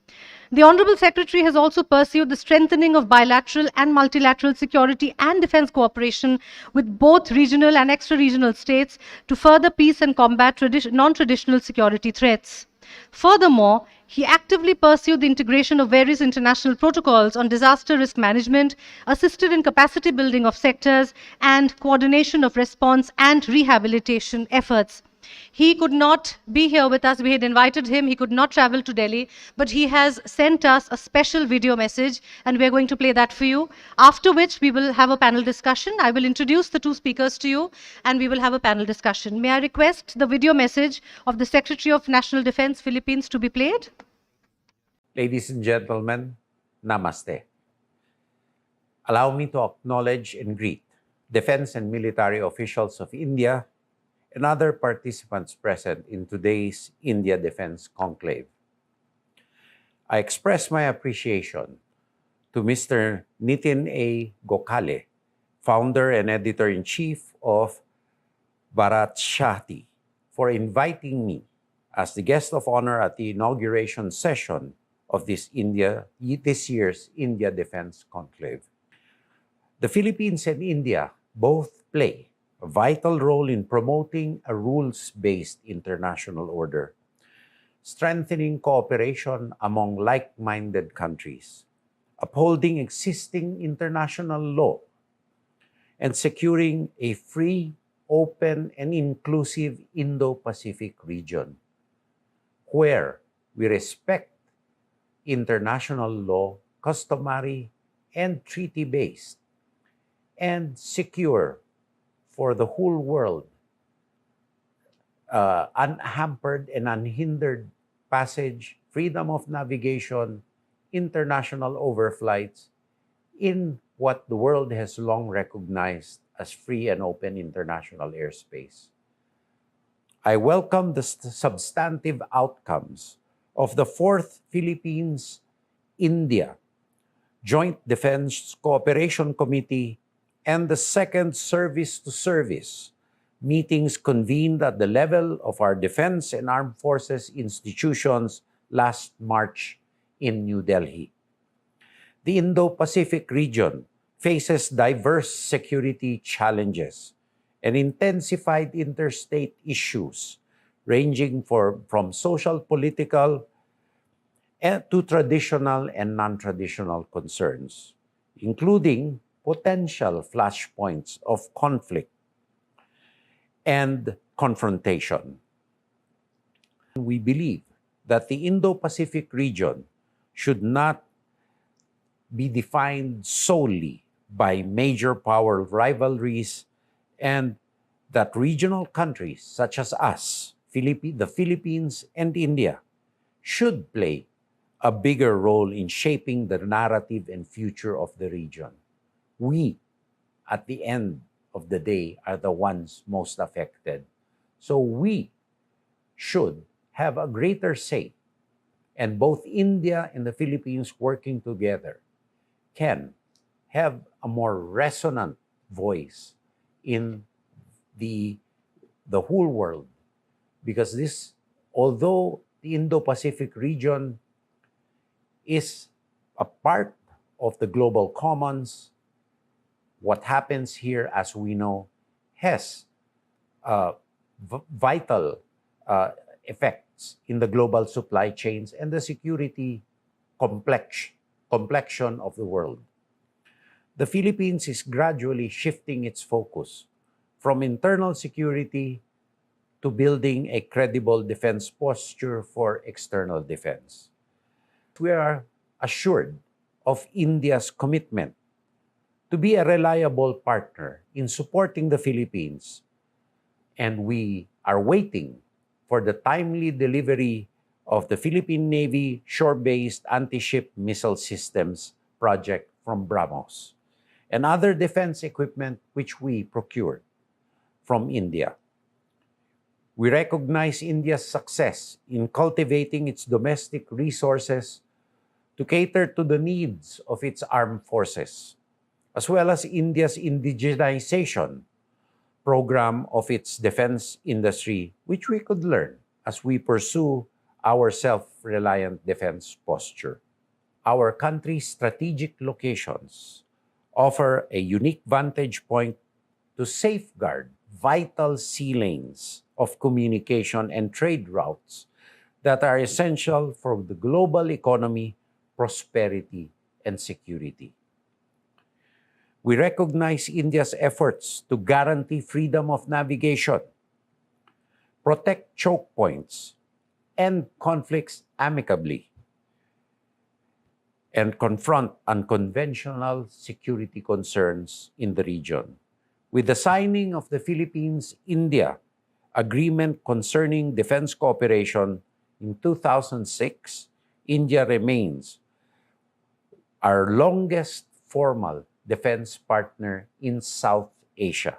The Honorable Secretary has also pursued the strengthening of bilateral and multilateral security and defense cooperation with both regional and extra-regional states to further peace and combat non-traditional security threats. Furthermore, he actively pursued the integration of various international protocols on disaster risk management, assisted in capacity building of sectors, and coordination of response and rehabilitation efforts. He could not be here with us. We had invited him. He could not travel to Delhi, but he has sent us a special video message, and we're going to play that for you, after which we will have a panel discussion. I will introduce the two speakers to you, and we will have a panel discussion. May I request the video message of the Secretary of National Defense, Philippines, to be played? Ladies and gentlemen, namaste. Allow me to acknowledge and greet defense and military officials of India and other participants present in today's India Defence Conclave. I express my appreciation to Mr. Nitin A. Gokhale, founder and editor-in-chief of Bharat Shahti, for inviting me as the guest of honor at the inauguration session of this year's India Defence Conclave. The Philippines and India both play a vital role in promoting a rules-based international order, strengthening cooperation among like-minded countries, upholding existing international law, and securing a free, open, and inclusive Indo-Pacific region, where we respect international law, customary, and treaty-based, and secure for the whole world unhampered and unhindered passage, freedom of navigation, international overflights in what the world has long recognized as free and open international airspace. I welcome the substantive outcomes of the 4th Philippines-India Joint Defense Cooperation Committee and the 2nd Service-to-Service meetings convened at the level of our defense and armed forces institutions last March in New Delhi. The Indo-Pacific region faces diverse security challenges and intensified interstate issues ranging from social, political, to traditional and non-traditional concerns, including potential flashpoints of conflict and confrontation. We believe that the Indo-Pacific region should not be defined solely by major power rivalries and that regional countries such as us, the Philippines and India, should play a bigger role in shaping the narrative and future of the region. We, at the end of the day, are the ones most affected. So we should have a greater say, and both India and the Philippines working together can have a more resonant voice in the whole world. Because this, although the Indo-Pacific region is a part of the global commons, what happens here, as we know, has vital effects in the global supply chains and the security complexion of the world. The Philippines is gradually shifting its focus from internal security to building a credible defense posture for external defense. We are assured of India's commitment to be a reliable partner in supporting the Philippines, and we are waiting for the timely delivery of the Philippine Navy shore-based anti-ship missile systems project from BrahMos and other defense equipment which we procured from India. We recognize India's success in cultivating its domestic resources to cater to the needs of its armed forces, as well as India's indigenization program of its defense industry, which we could learn as we pursue our self-reliant defense posture. Our country's strategic locations offer a unique vantage point to safeguard vital sea lanes of communication and trade routes that are essential for the global economy, prosperity, and security. We recognize India's efforts to guarantee freedom of navigation, protect choke points, end conflicts amicably, and confront unconventional security concerns in the region. With the signing of the Philippines-India Agreement concerning defense cooperation in 2006, India remains our longest formal defense partner in South Asia.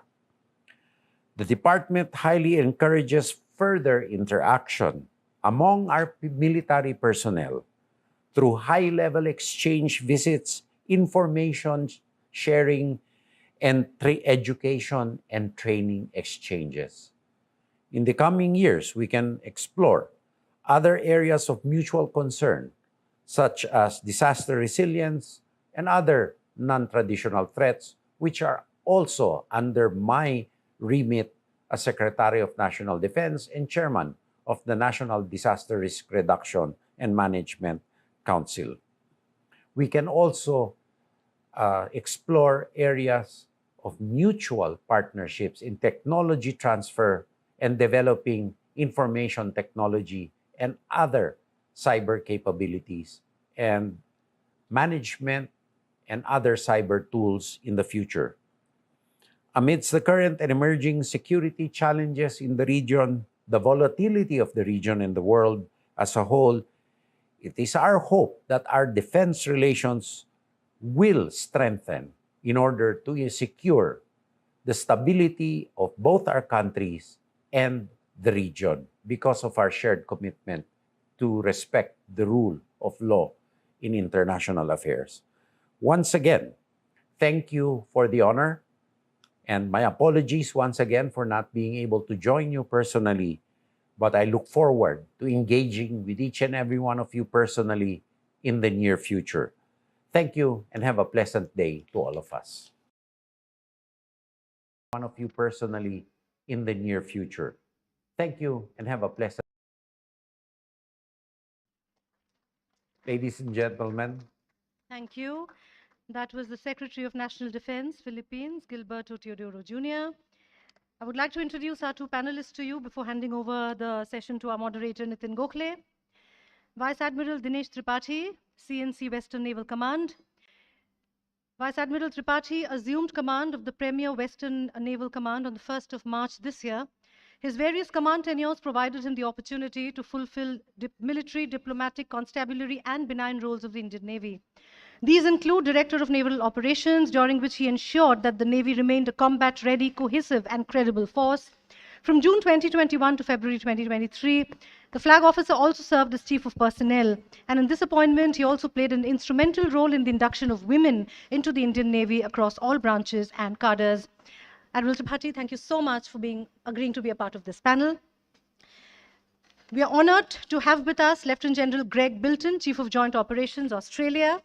The department highly encourages further interaction among our military personnel through high-level exchange visits, information sharing, and education and training exchanges. In the coming years, we can explore other areas of mutual concern, such as disaster resilience and other non-traditional threats, which are also under my remit as Secretary of National Defense and Chairman of the National Disaster Risk Reduction and Management Council. We can also explore areas of mutual partnerships in technology transfer and developing information technology and other cyber capabilities and management and other cyber tools in the future. Amidst the current and emerging security challenges in the region, the volatility of the region and the world as a whole, it is our hope that our defense relations will strengthen in order to secure the stability of both our countries and the region because of our shared commitment to respect the rule of law in international affairs. Once again, thank you for the honor, and my apologies once again for not being able to join you personally, but I look forward to engaging with each and every one of you personally in the near future. Thank you and have a pleasant day to all of us. One of you personally in the near future. Thank you and have a pleasant. Ladies and gentlemen. Thank you. That was the Secretary of National Defense, Philippines, Gilberto Teodoro Jr. I would like to introduce our two panelists to you before handing over the session to our moderator, Nitin Gokhale. Vice Admiral Dinesh Tripathi, CNC Western Naval Command. Vice Admiral Tripathi assumed command of the Premier Western Naval Command on the 1st of March this year. His various command tenures provided him the opportunity to fulfill military, diplomatic, constabulary, and benign roles of the Indian Navy. These include Director of Naval Operations, during which he ensured that the Navy remained a combat-ready, cohesive, and credible force. From June 2021 to February 2023, the flag officer also served as Chief of Personnel, and in this appointment, he also played an instrumental role in the induction of women into the Indian Navy across all branches and cadres. Admiral Tripathi, thank you so much for agreeing to be a part of this panel. We are honored to have with us Lieutenant General Greg Bilton, Chief of Joint Operations, Australia.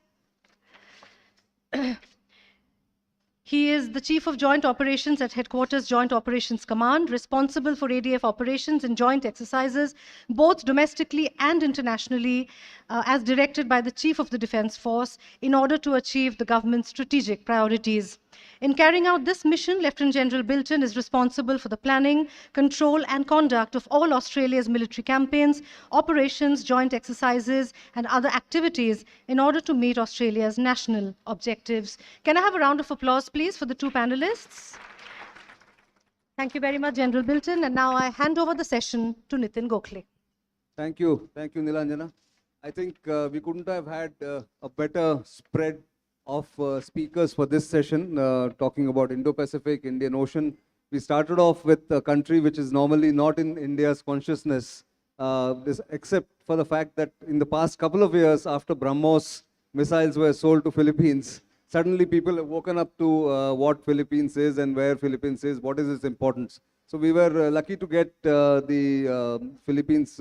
He is the Chief of Joint Operations at Headquarters Joint Operations Command, responsible for ADF operations and joint exercises, both domestically and internationally, as directed by the Chief of the Defence Force in order to achieve the government's strategic priorities. In carrying out this mission, Lieutenant General Bilton is responsible for the planning, control, and conduct of all Australia's military campaigns, operations, joint exercises, and other activities in order to meet Australia's national objectives. Can I have a round of applause, please, for the two panelists? Thank you very much, General Bilton. And now I hand over the session to Nitin Gokhale. Thank you, Nilanjana. I think we couldn't have had a better spread of speakers for this session, talking about Indo-Pacific, Indian Ocean. We started off with a country which is normally not in India's consciousness, except for the fact that in the past couple of years, after BrahMos missiles were sold to Philippines, suddenly people have woken up to what Philippines is and where Philippines is, what is its importance. So we were lucky to get the Philippines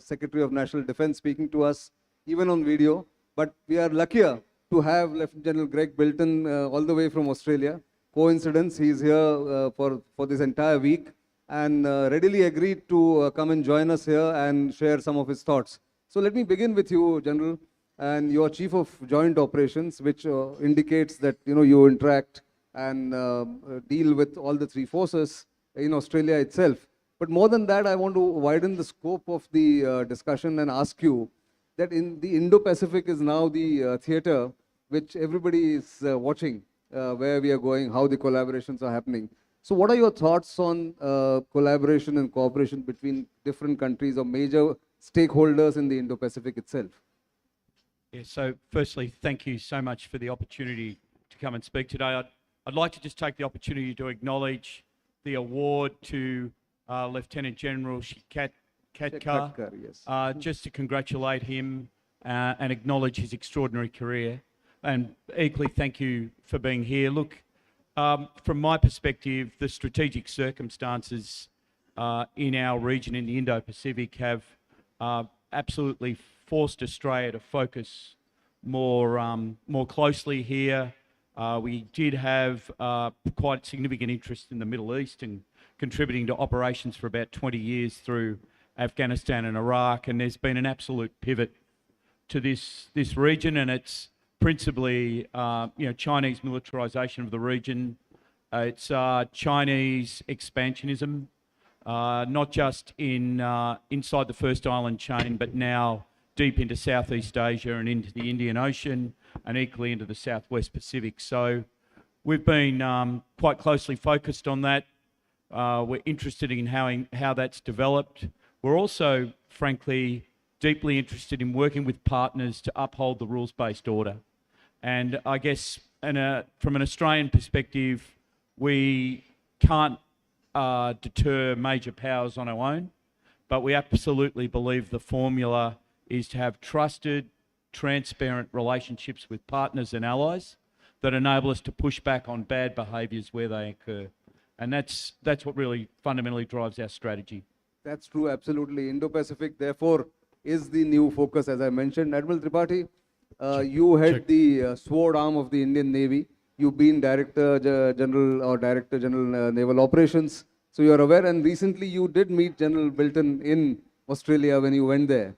Secretary of National Defense speaking to us, even on video. But we are luckier to have Lieutenant General Greg Bilton all the way from Australia. Coincidence, he's here for this entire week and readily agreed to come and join us here and share some of his thoughts. So let me begin with you, General, and you're Chief of Joint Operations, which indicates that you interact and deal with all the three forces in Australia itself. But more than that, I want to widen the scope of the discussion and ask you that in the Indo-Pacific is now the theater which everybody is watching, where we are going, how the collaborations are happening. So what are your thoughts on collaboration and cooperation between different countries or major stakeholders in the Indo-Pacific itself? Yeah, so firstly, thank you so much for the opportunity to come and speak today. I'd like to just take the opportunity to acknowledge the award to Lieutenant General Katkar, yes. just to congratulate him and acknowledge his extraordinary career. And equally, thank you for being here. Look, from my perspective, the strategic circumstances in our region, in the Indo-Pacific, have absolutely forced Australia to focus more closely here. We did have quite significant interest in the Middle East and contributing to operations for about 20 years through Afghanistan and Iraq, and there's been an absolute pivot to this region, and it's principally Chinese militarization of the region. It's Chinese expansionism, not just inside the first island chain, but now deep into Southeast Asia and into the Indian Ocean, and equally into the Southwest Pacific. So we've been quite closely focused on that. We're interested in how that's developed. We're also, frankly, deeply interested in working with partners to uphold the rules-based order. And I guess from an Australian perspective, we can't deter major powers on our own, but we absolutely believe the formula is to have trusted, transparent relationships with partners and allies that enable us to push back on bad behaviours where they occur. And that's what really fundamentally drives our strategy. That's true, absolutely. Indo-Pacific, therefore, is the new focus, as I mentioned. Admiral Tripathi, you head the sword arm of the Indian Navy. You've been Director General Naval Operations, so you're aware. And recently, you did meet General Bilton in Australia when you went there.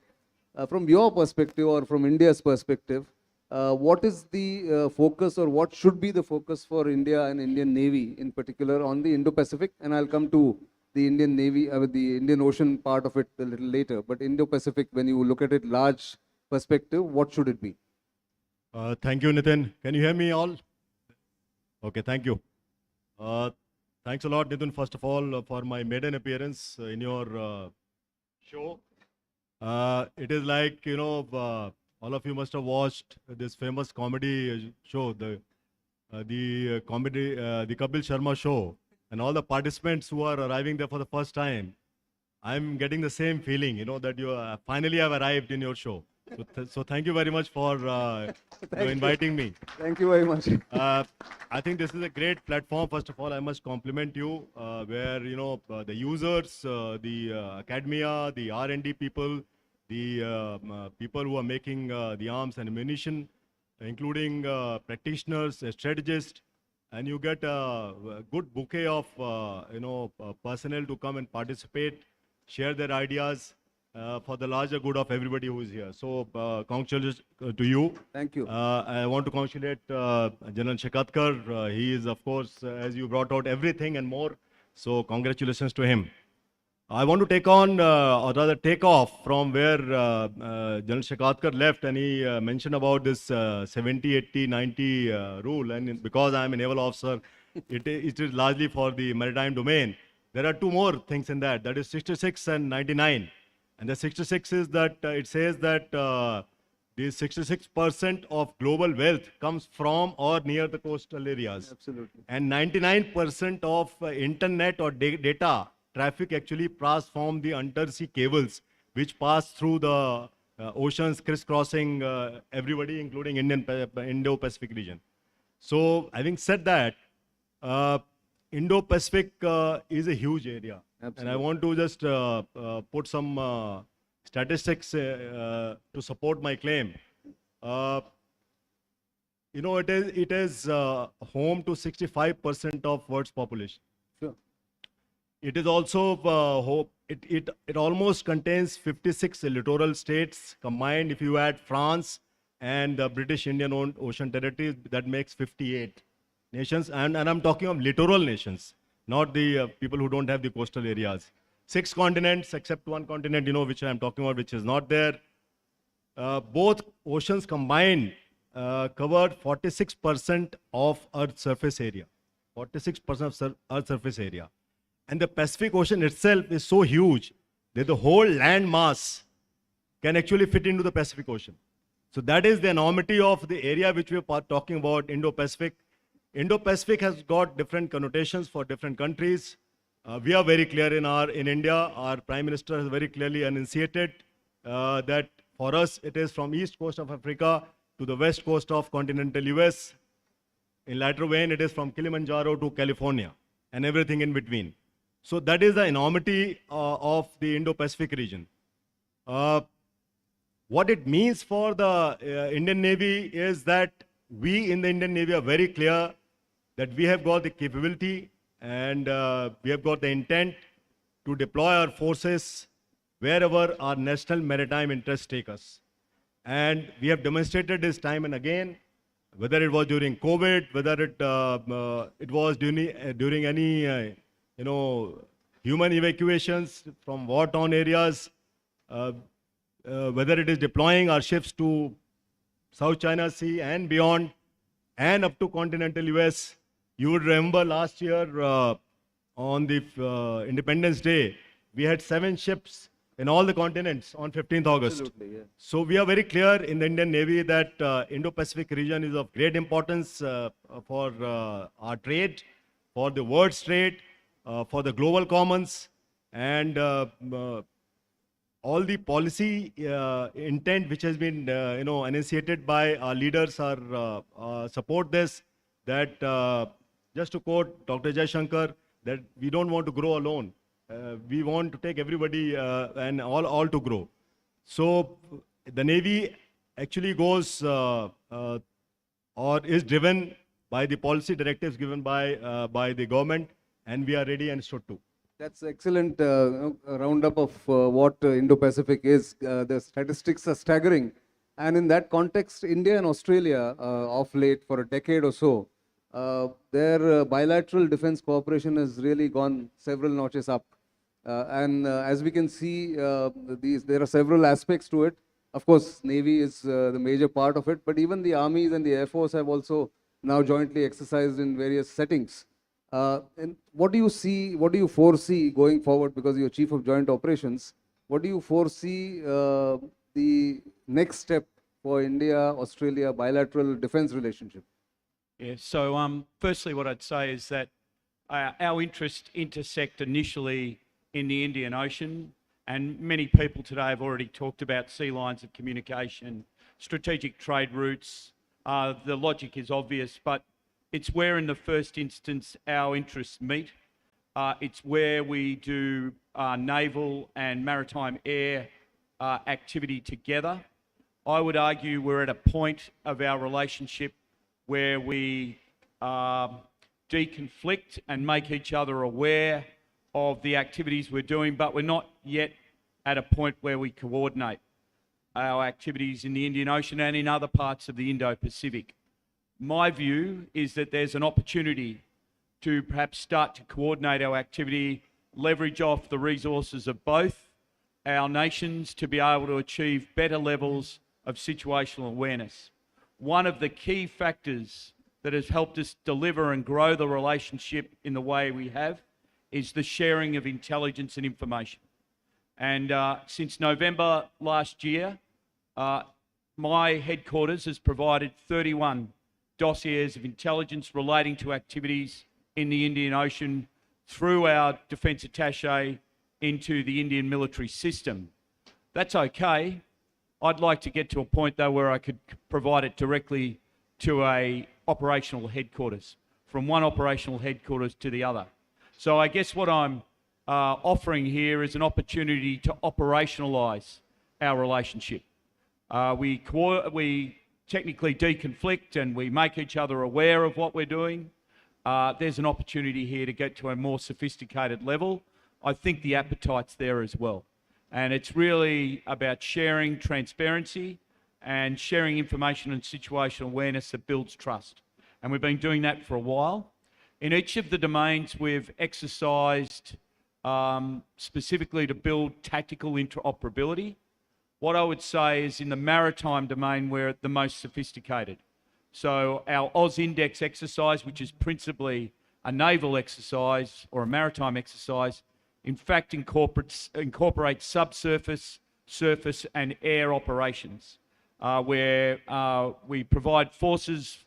From your perspective, or from India's perspective, what is the focus, or what should be the focus for India and Indian Navy in particular on the Indo-Pacific? And I'll come to the Indian Navy, the Indian Ocean part of it a little later. But Indo-Pacific, when you look at it large perspective, what should it be? Thank you, Nitin. Can you hear me all? Okay, thank you. Thanks a lot, Nidun, first of all, for my maiden appearance in your show. It is like, all of you must have watched this famous comedy show, the Kapil Sharma show, and all the participants who are arriving there for the first time. I'm getting the same feeling, that you finally have arrived in your show. So thank you very much for inviting me. Thank you very much. I think this is a great platform. First of all, I must compliment you, where the users, the academia, the R&D people, the people who are making the arms and ammunition, including practitioners, strategists, and you get a good bouquet of personnel to come and participate, share their ideas for the larger good of everybody who is here. So congratulations to you. Thank you. I want to congratulate General Shekatkar. He is, of course, as you brought out everything and more. So congratulations to him. I want to take on, or rather take off from where General Shekatkar left, and he mentioned about this 70, 80, 90 rule. And because I am a naval officer, it is largely for the maritime domain. There are two more things in that. That is 66 and 99. And the 66 is that it says that the 66% of global wealth comes from or near the coastal areas. Absolutely. And 99% of internet or data traffic actually pass from the undersea cables, which pass through the oceans, crisscrossing everybody, including Indo-Pacific region. So having said that, Indo-Pacific is a huge area. Absolutely. And I want to just put some statistics to support my claim. It is home to 65% of world's population. Sure. It is also it almost contains 56 littoral states combined. If you add France and the British Indian Ocean territories, that makes 58 nations. And I'm talking of littoral nations, not the people who don't have the coastal areas. 6 continents, except one continent, which I'm talking about, which is not there. Both oceans combined covered 46% of Earth's surface area. 46% of Earth's surface area. And the Pacific Ocean itself is so huge that the whole land mass can actually fit into the Pacific Ocean. So that is the enormity of the area which we are talking about, Indo-Pacific. Indo-Pacific has got different connotations for different countries. We are very clear in India. Our Prime Minister has very clearly enunciated that for us it is from east coast of Africa to the west coast of continental US. In latter vein, it is from Kilimanjaro to California and everything in between. So that is the enormity of the Indo-Pacific region. What it means for the Indian Navy is that we in the Indian Navy are very clear that we have got the capability and we have got the intent to deploy our forces wherever our national maritime interests take us. And we have demonstrated this time and again, whether it was during COVID, whether it was during any human evacuations from war-torn areas, whether it is deploying our ships to South China Sea and beyond, and up to continental US. You would remember last year on the Independence Day, we had 7 ships in all the continents on 15th August. Absolutely, yeah. So we are very clear in the Indian Navy that Indo-Pacific region is of great importance for our trade, for the world's trade, for the global commons, and all the policy intent which has been enunciated by our leaders are support this, that just to quote Dr. Jaishankar, that we don't want to grow alone. We want to take everybody and all to grow. So the Navy actually goes or is driven by the policy directives given by the government, and we are ready and stood to. That's excellent roundup of what Indo-Pacific is. The statistics are staggering. And in that context, India and Australia, of late, for a decade or so, their bilateral defense cooperation has really gone several notches up. And as we can see, there are several aspects to it. Of course, Navy is the major part of it, but even the armies and the Air Force have also now jointly exercised in various settings. And what do you see, what do you foresee going forward, because you're Chief of Joint Operations, what do you foresee the next step for India-Australia bilateral defense relationship? Yeah, so firstly, what I'd say is that our interests intersect initially in the Indian Ocean, and many people today have already talked about sea lines of communication, strategic trade routes. The logic is obvious, but it's where in the first instance our interests meet. It's where we do naval and maritime air activity together. I would argue we're at a point of our relationship where we deconflict and make each other aware of the activities we're doing, but we're not yet at a point where we coordinate our activities in the Indian Ocean and in other parts of the Indo-Pacific. My view is that there's an opportunity to perhaps start to coordinate our activity, leverage off the resources of both our nations to be able to achieve better levels of situational awareness. One of the key factors that has helped us deliver and grow the relationship in the way we have is the sharing of intelligence and information. And since November last year, my headquarters has provided 31 dossiers of intelligence relating to activities in the Indian Ocean through our defence attaché into the Indian military system. That's okay. I'd like to get to a point though where I could provide it directly to a operational headquarters, from one operational headquarters to the other. So I guess what I'm offering here is an opportunity to operationalise our relationship. We technically deconflict and we make each other aware of what we're doing. There's an opportunity here to get to a more sophisticated level. I think the appetite's there as well. And it's really about sharing transparency and sharing information and situational awareness that builds trust. And we've been doing that for a while. In each of the domains we've exercised specifically to build tactical interoperability. What I would say is in the maritime domain, we're the most sophisticated. So our AusIndex exercise, which is principally a naval exercise or a maritime exercise, in fact incorporates subsurface, surface and air operations, where we provide forces,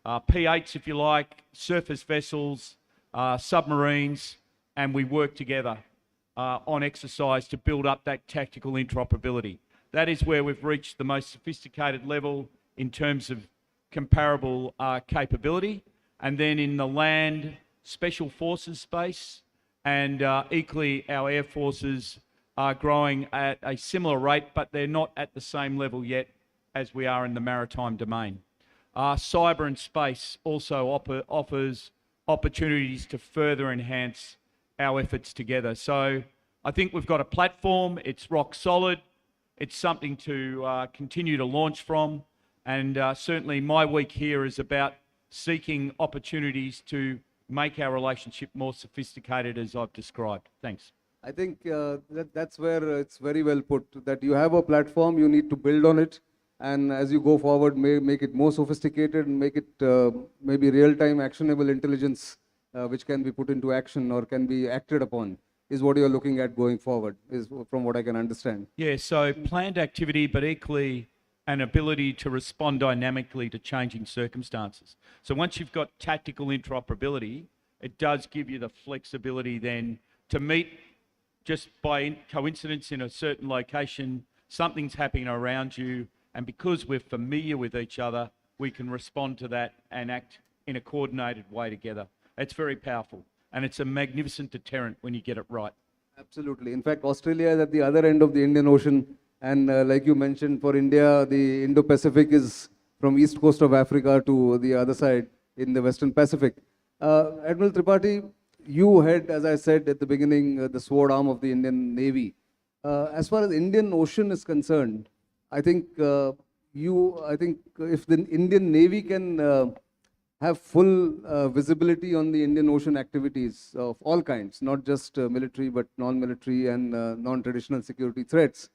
P8s if you like, surface vessels, submarines, and we work together on exercise to build up that tactical interoperability. That is where we've reached the most sophisticated level in terms of comparable capability. And then in the land special forces space, and equally our air forces are growing at a similar rate, but they're not at the same level yet as we are in the maritime domain. Cyber and space also offers opportunities to further enhance our efforts together. So I think we've got a platform, it's rock solid, it's something to continue to launch from, and certainly my week here is about seeking opportunities to make our relationship more sophisticated as I've described. Thanks. I think that's where it's very well put, that you have a platform, you need to build on it, and as you go forward, make it more sophisticated and make it maybe real-time actionable intelligence which can be put into action or can be acted upon, is what you're looking at going forward, is from what I can understand. Yeah, so planned activity, but equally an ability to respond dynamically to changing circumstances. So once you've got tactical interoperability, it does give you the flexibility then to meet just by coincidence in a certain location, something's happening around you, and because we're familiar with each other, we can respond to that and act in a coordinated way together. It's very powerful, and it's a magnificent deterrent when you get it right. Absolutely. In fact, Australia is at the other end of the Indian Ocean, and like you mentioned, for India, the Indo-Pacific is from east coast of Africa to the other side in the Western Pacific. Admiral Tripathi, you had, as I said at the beginning, the sword arm of the Indian Navy. As far as Indian Ocean is concerned, I think if the Indian Navy can have full visibility on the Indian Ocean activities of all kinds, not just military, but non-military and non-traditional security threats,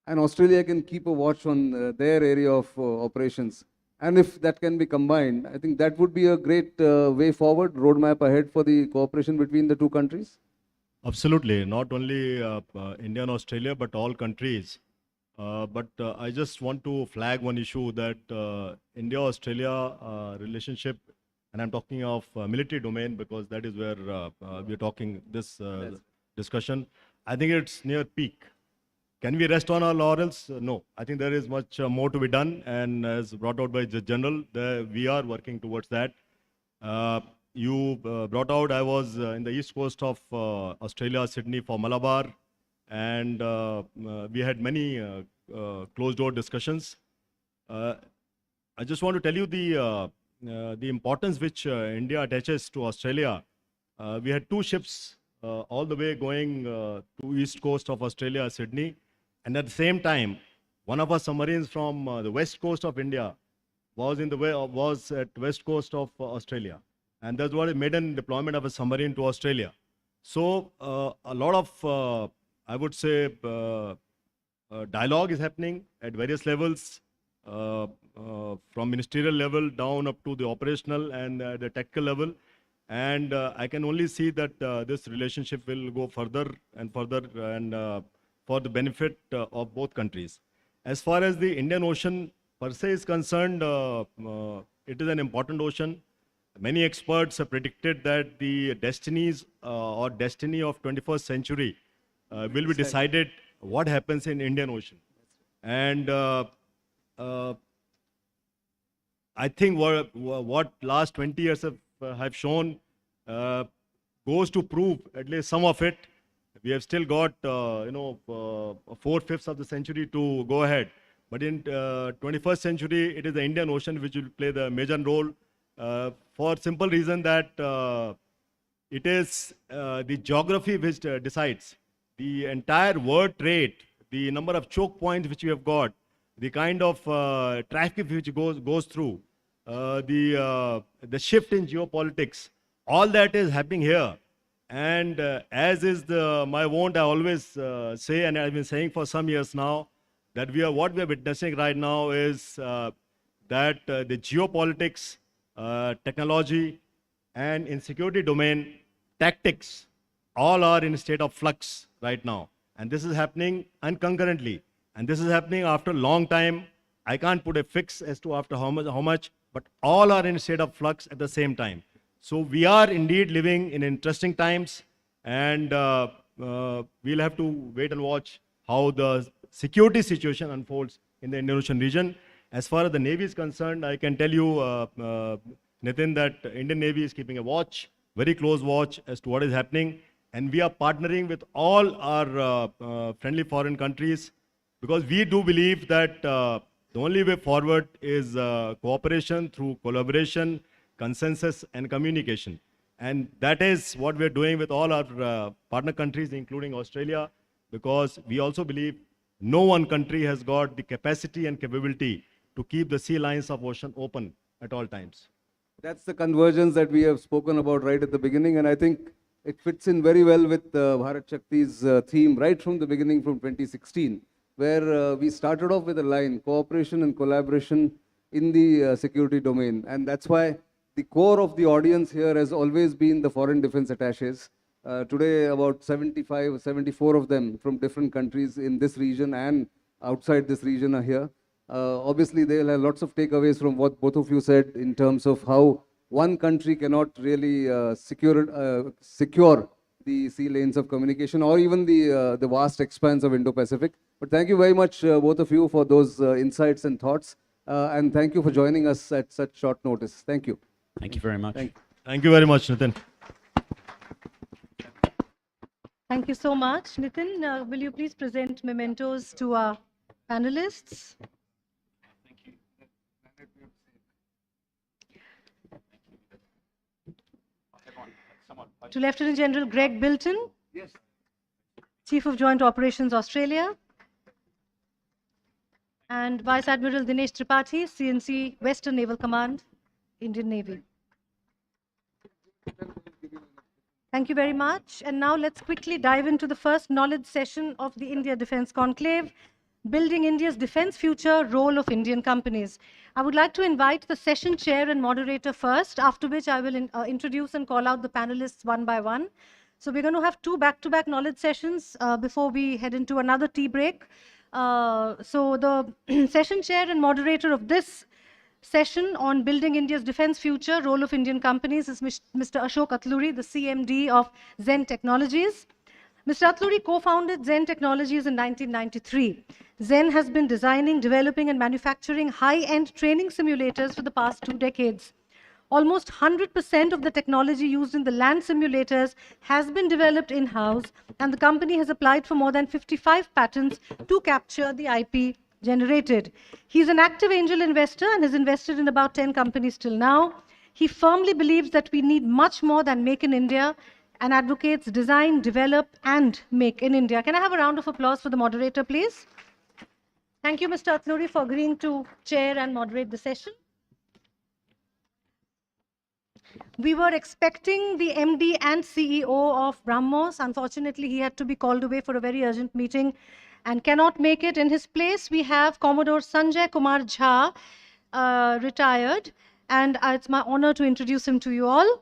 and Australia can keep a watch on their area of operations, And if that can be combined, I think that would be a great way forward, roadmap ahead for the cooperation between the two countries. Absolutely, not only India and Australia, but all countries. But I just want to flag one issue that India-Australia relationship, and I'm talking of military domain because that is where we're talking this discussion. I think it's near peak. Can we rest on our laurels? No. I think there is much more to be done, and as brought out by the General, we are working towards that. You brought out, I was in the east coast of Australia, Sydney for Malabar, and we had many closed-door discussions. I just want to tell you the importance which India attaches to Australia. We had two ships all the way going to east coast of Australia, Sydney, and at the same time, one of our submarines from the west coast of India was at west coast of Australia, and that's what a maiden deployment of a submarine to Australia. So a lot of, I would say, dialogue is happening at various levels, from ministerial level down up to the operational and the tactical level. And I can only see that this relationship will go further and further, and for the benefit of both countries. As far as the Indian Ocean per se is concerned, it is an important ocean. Many experts have predicted that the destinies or destiny of 21st century will be decided what happens in Indian Ocean. And I think what last 20 years have shown goes to prove at least some of it. We have still got 4/5 of the century to go ahead. But in 21st century, it is the Indian Ocean which will play the major role, for simple reason that it is the geography which decides. The entire world trade, the number of choke points which we have got, the kind of traffic which goes through, the shift in geopolitics, all that is happening here. And as is my wont, I always say, and I've been saying for some years now, that what we are witnessing right now is that the geopolitics, technology, and in security domain, tactics, all are in a state of flux right now. And this is happening concurrently. And this is happening after a long time. I can't put a fix as to after how much, but all are in a state of flux at the same time. So we are indeed living in interesting times, and we'll have to wait and watch how the security situation unfolds in the Indo-Ocean region. As far as the Navy is concerned, I can tell you, Nitin, that Indian Navy is keeping a watch, very close watch as to what is happening. And we are partnering with all our friendly foreign countries, because we do believe that the only way forward is cooperation through collaboration, consensus, and communication. And that is what we're doing with all our partner countries, including Australia, because we also believe no one country has got the capacity and capability to keep the sea lines of ocean open at all times. That's the convergence that we have spoken about right at the beginning, and I think it fits in very well with Bharat Shakti's theme right from the beginning, from 2016, where we started off with a line, cooperation and collaboration in the security domain. And that's why the core of the audience here has always been the foreign defense attaches. Today, about 75, 74 of them from different countries in this region and outside this region are here. Obviously, they'll have lots of takeaways from what both of you said in terms of how one country cannot really secure the sea lanes of communication or even the vast expanse of Indo-Pacific. But thank you very much, both of you, for those insights and thoughts. And thank you for joining us at such short notice. Thank you. Thank you very much. Thank you very much, Nitin. Thank you so much. Nitin, will you please present mementos to our panelists? To Lieutenant General Greg Bilton, Chief of Joint Operations Australia, and Vice Admiral Dinesh Tripathi, CNC Western Naval Command, Indian Navy. Thank you very much. And now let's quickly dive into the first knowledge session of the India Defence Conclave. Building India's Defense Future, Role of Indian Companies. I would like to invite the session chair and moderator first, after which I will introduce and call out the panelists one by one. So we're going to have two back-to-back knowledge sessions before we head into another tea break. So the session chair and moderator of this session on building India's defense future, role of Indian companies, is Mr. Ashok Atluri, the CMD of Zen Technologies. Mr. Atluri co-founded Zen Technologies in 1993. Zen has been designing, developing, and manufacturing high-end training simulators for the past 2 decades. Almost 100% of the technology used in the land simulators has been developed in-house, and the company has applied for more than 55 patents to capture the IP generated. He's an active angel investor and has invested in about 10 companies till now. He firmly believes that we need much more than Make in India and advocates design, develop, and make in India. Can I have a round of applause for the moderator, please? Thank you, Mr. Atluri, for agreeing to chair and moderate the session. We were expecting the MD and CEO of BrahMos. Unfortunately, he had to be called away for a very urgent meeting and cannot make it. In his place, we have Commodore Sanjay Kumar Jha, retired, and it's my honor to introduce him to you all.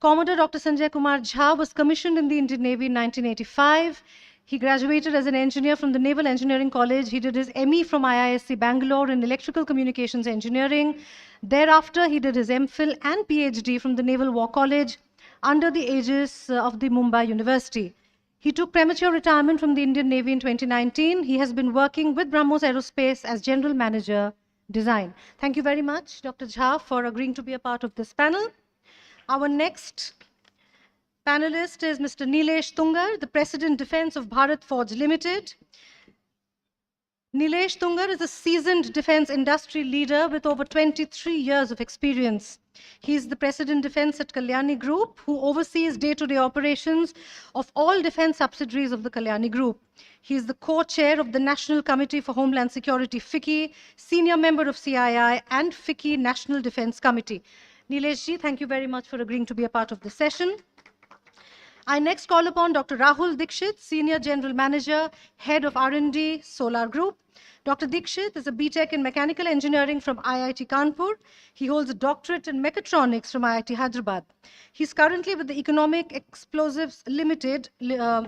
Commodore Dr. Sanjay Kumar Jha was commissioned in the Indian Navy in 1985. He graduated as an engineer from the Naval Engineering College. He did his ME from IISc Bangalore in Electrical Communications Engineering. Thereafter, he did his MPhil and PhD from the Naval War College under the aegis of the Mumbai University. He took premature retirement from the Indian Navy in 2019. He has been working with BrahMos Aerospace as General Manager, Design. Thank you very much, Dr. Jha, for agreeing to be a part of this panel. Our next panelist is Mr. Nilesh Tungar, the President Defense of Bharat Forge Limited. Nilesh Tungar is a seasoned defense industry leader with over 23 years of experience. He is the President Defense at Kalyani Group, who oversees day-to-day operations of all defense subsidiaries of the Kalyani Group. He is the co-chair of the National Committee for Homeland Security, FICCI, senior member of CII and FICCI National Defense Committee. Nilesh ji, thank you very much for agreeing to be a part of this session. I next call upon Dr. Rahul Dikshit, Senior General Manager, Head of R&D, Solar Group. Dr. Dikshit is a BTech in Mechanical Engineering from IIT Kanpur. He holds a doctorate in Mechatronics from IIT Hyderabad. He's currently with the Economic Explosives Limited,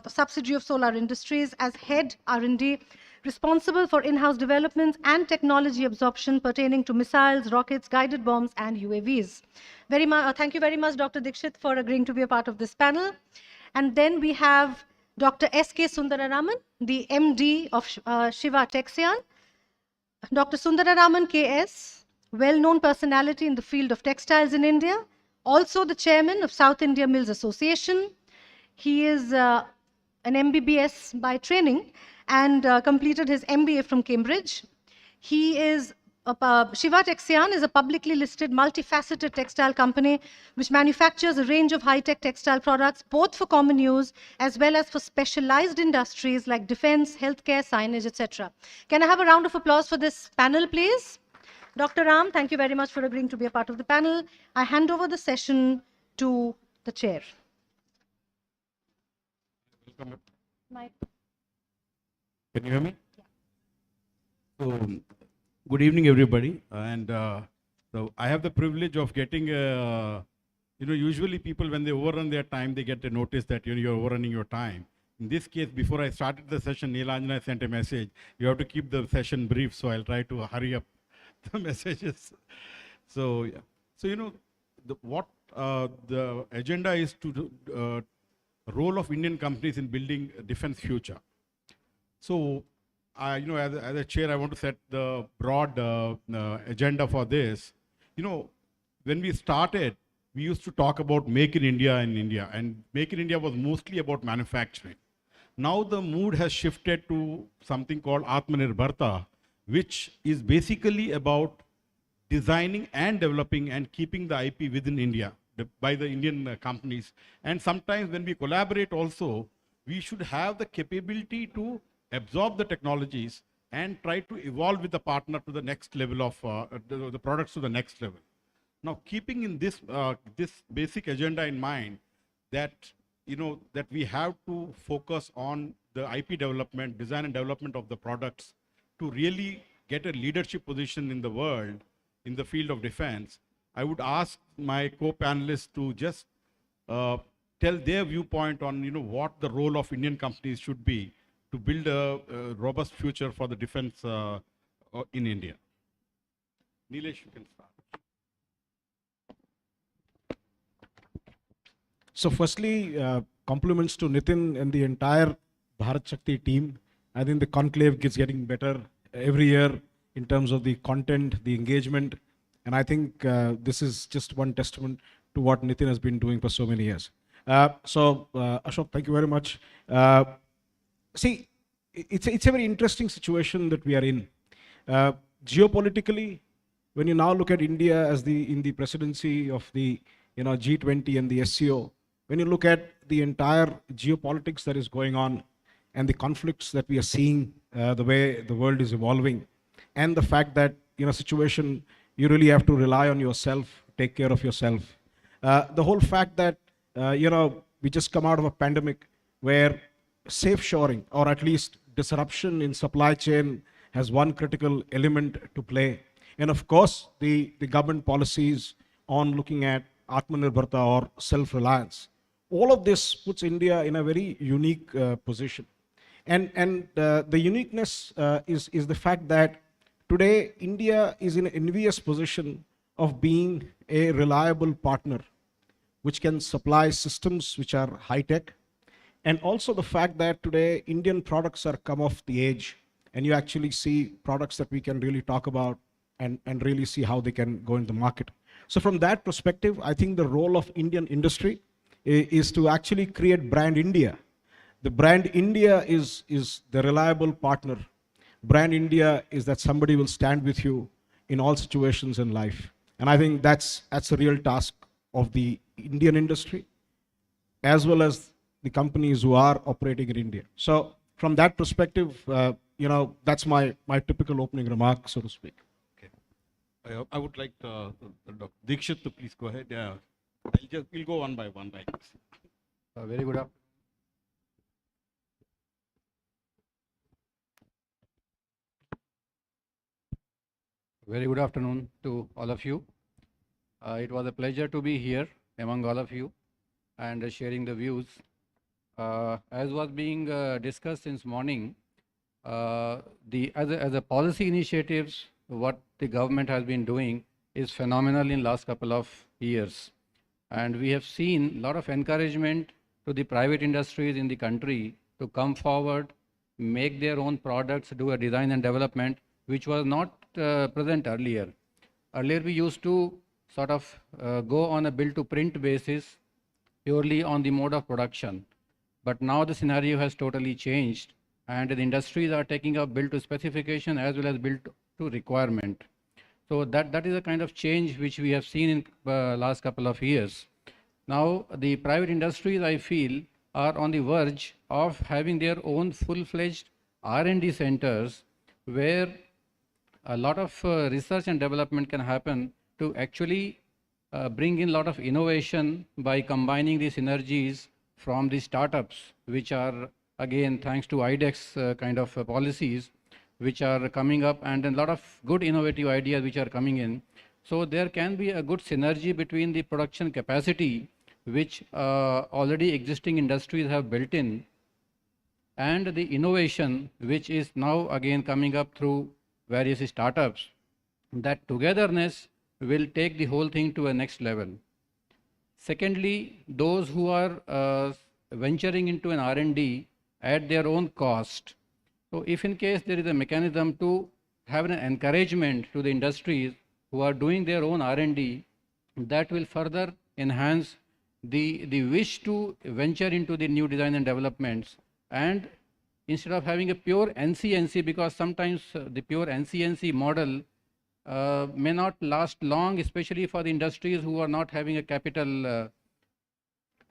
subsidiary of Solar Industries, as Head R&D, responsible for in-house developments and technology absorption pertaining to missiles, rockets, guided bombs, and UAVs. Thank you very much, Dr. Dikshit, for agreeing to be a part of this panel. And then we have Dr. S.K. Sundararaman, the MD of Shiva Texian. Dr. Sundararaman K.S., well-known personality in the field of textiles in India, also the chairman of South India Mills Association. He is an MBBS by training and completed his MBA from Cambridge. He is Shiva Texian is a publicly listed multifaceted textile company which manufactures a range of high-tech textile products both for common use as well as for specialized industries like defense, healthcare, signage, etc. Can I have a round of applause for this panel, please? Dr. Ram, thank you very much for agreeing to be a part of the panel. I hand over the session to the chair. Can you hear me? Yeah. So, good evening, everybody. And so I have the privilege of getting, usually people, when they overrun their time, they get a notice that you're overrunning your time. In this case, before I started the session, Neelanjana sent a message. You have to keep the session brief, so I'll try to hurry up the messages. So, yeah. So, the agenda is to do, role of Indian companies in building a defense future. So, as a chair, I want to set the broad agenda for this. When we started, we used to talk about Make in India in India, and Make in India was mostly about manufacturing. Now the mood has shifted to something called Atmanirbharta, which is basically about designing and developing and keeping the IP within India by the Indian companies. And sometimes when we collaborate also, we should have the capability to absorb the technologies and try to evolve with the partner to the next level of the products to the next level. Now, keeping in this basic agenda in mind, that that we have to focus on the IP development, design and development of the products to really get a leadership position in the world in the field of defense, I would ask my co-panelists to just tell their viewpoint on what the role of Indian companies should be to build a robust future for the defense in India. Nilesh, you can start. So firstly, compliments to Nitin and the entire Bharat Shakti team. I think the conclave is getting better every year in terms of the content, the engagement. And I think this is just one testament to what Nitin has been doing for so many years. Ashok, thank you very much. See, it's a very interesting situation that we are in. Geopolitically, when you now look at India as in the presidency of the G20 and the SCO, when you look at the entire geopolitics that is going on and the conflicts that we are seeing, the way the world is evolving, and the fact that situation you really have to rely on yourself, take care of yourself. The whole fact that we just come out of a pandemic where safe shoring or at least disruption in supply chain has one critical element to play. And of course, the government policies on looking at Atmanirbharta or self-reliance. All of this puts India in a very unique position. And the uniqueness is the fact that today India is in an envious position of being a reliable partner which can supply systems which are high-tech. And also the fact that today Indian products are come of the age, and you actually see products that we can really talk about and really see how they can go in the market. So from that perspective, I think the role of Indian industry is to actually create brand India. The brand India is the reliable partner. Brand India is that somebody will stand with you in all situations in life. And I think that's a real task of the Indian industry, as well as the companies who are operating in India. So from that perspective, that's my typical opening remark, so to speak. Okay. I would like Dr. Dikshit to please go ahead. Yeah. We'll go one by one. Like this. Very good afternoon. Very good afternoon to all of you. It was a pleasure to be here among all of you and sharing the views. As was being discussed since morning, as a policy initiatives, what the government has been doing is phenomenal in last couple of years. And we have seen a lot of encouragement to the private industries in the country to come forward, make their own products, do a design and development, which was not present earlier. Earlier we used to sort of go on a build to print basis purely on the mode of production. But now the scenario has totally changed and the industries are taking up build to specification as well as build to requirement. So that is a kind of change which we have seen in last couple of years. Now the private industries, I feel, are on the verge of having their own full-fledged R&D centers where a lot of research and development can happen to actually bring in a lot of innovation by combining the synergies from the startups, which are, again, thanks to IDEX kind of policies, which are coming up, and a lot of good innovative ideas which are coming in. So there can be a good synergy between the production capacity, which already existing industries have built in, and the innovation, which is now again coming up through various startups. That togetherness will take the whole thing to a next level. Secondly, those who are venturing into an R&D at their own cost. So if in case there is a mechanism to have an encouragement to the industries who are doing their own R&D, that will further enhance the wish to venture into the new design and developments. And instead of having a pure NCNC, because sometimes the pure NCNC model may not last long, especially for the industries who are not having a capital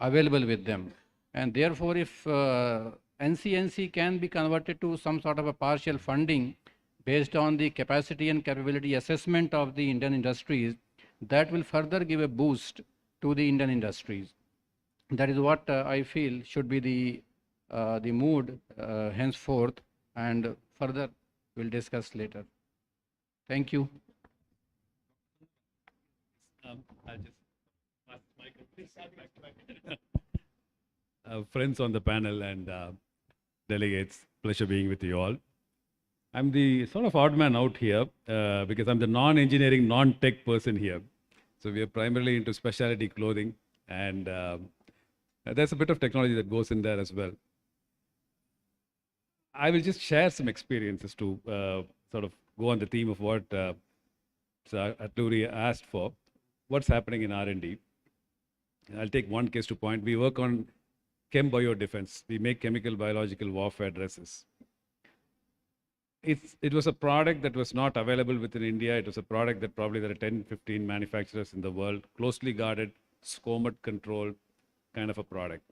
available with them. And therefore, if NCNC can be converted to some sort of a partial funding based on the capacity and capability assessment of the Indian industries, that will further give a boost to the Indian industries. That is what I feel should be the the mood henceforth, and further we'll discuss later. Thank you. I'll just pass the mic. Friends on the panel and delegates, pleasure being with you all. I'm the sort of odd man out here because I'm the non-engineering, non-tech person here. So we are primarily into specialty clothing, and there's a bit of technology that goes in there as well. I will just share some experiences to sort of go on the theme of what Atluri asked for. What's happening in R&D? I'll take one case to point. We work on chem biodefense. We make chemical biological warfare dresses. It was a product that was not available within India. It was a product that probably there are 10, 15 manufacturers in the world, closely guarded, SCOMET controlled kind of a product.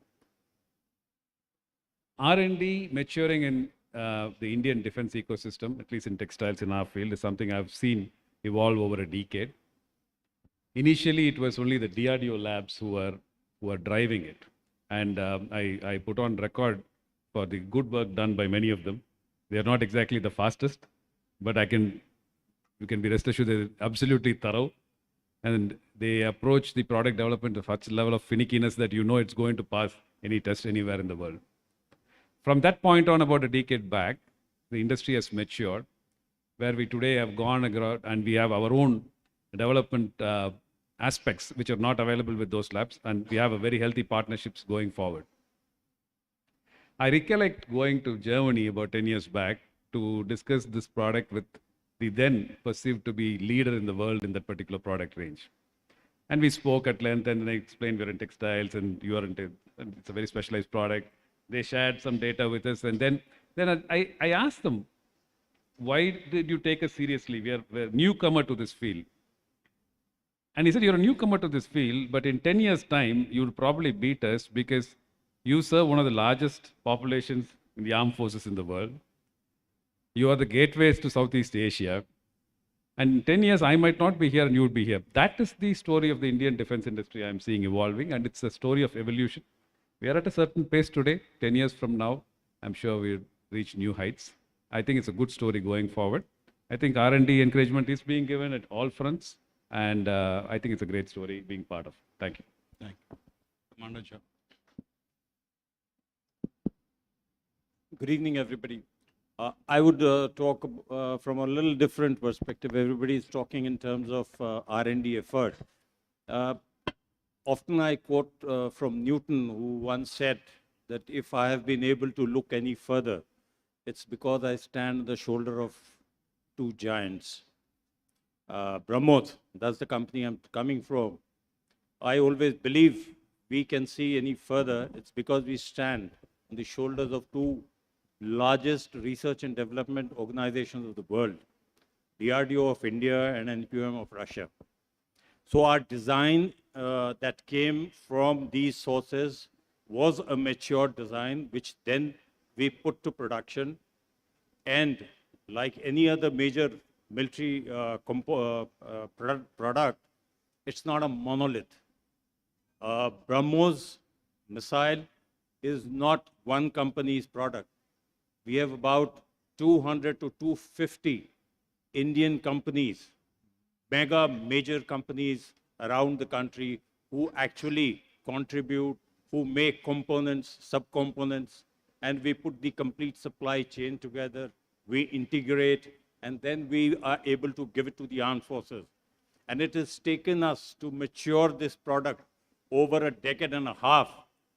R&D maturing in the Indian defense ecosystem, at least in textiles in our field, is something I've seen evolve over a decade. Initially, it was only the DRDO labs who were driving it. And I put on record for the good work done by many of them. They are not exactly the fastest, but you can be rest assured they're absolutely thorough. And they approach the product development of such a level of finickiness that you know it's going to pass any test anywhere in the world. From that point on, about a decade back, the industry has matured, where we today have gone and we have our own development aspects which are not available with those labs, and we have a very healthy partnerships going forward. I recollect going to Germany about 10 years back to discuss this product with the then perceived to be leader in the world in that particular product range. And we spoke at length, and then I explained we're in textiles and you are into, and it's a very specialized product. They shared some data with us, and then I asked them, why did you take us seriously? We're a newcomer to this field. And he said, you're a newcomer to this field, but in 10 years' time, you'll probably beat us because you serve one of the largest populations in the armed forces in the world. You are the gateways to Southeast Asia. And in 10 years, I might not be here and you would be here. That is the story of the Indian defense industry I'm seeing evolving, and it's a story of evolution. We are at a certain pace today. 10 years from now, I'm sure we'll reach new heights. I think it's a good story going forward. I think R&D encouragement is being given at all fronts, and I think it's a great story being part of. Thank you. Thank you. Commander Jha. Good evening, everybody. I would talk from a little different perspective. Everybody is talking in terms of R&D effort. Often I quote from Newton, who once said that if I have been able to look any further, it's because I stand on the shoulder of two giants. BrahMos, that's the company I'm coming from. I always believe we can see any further. It's because we stand on the shoulders of two largest research and development organizations of the world, DRDO of India and NPM of Russia. So our design that came from these sources was a mature design, which then we put to production. And like any other major military product, it's not a monolith. BrahMos missile is not one company's product. We have about 200 to 250 Indian companies, mega major companies around the country who actually contribute, who make components, subcomponents, and we put the complete supply chain together, we integrate, and then we are able to give it to the armed forces. And it has taken us to mature this product over a decade and a half.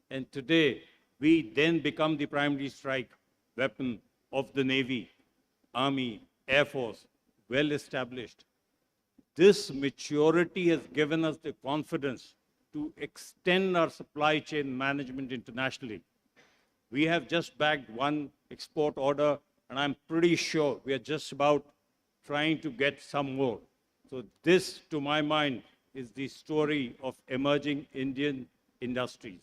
And today, we then become the primary strike weapon of the Navy, Army, Air Force, well established. This maturity has given us the confidence to extend our supply chain management internationally. We have just bagged one export order, and I'm pretty sure we are just about trying to get some more. So this, to my mind, is the story of emerging Indian industries.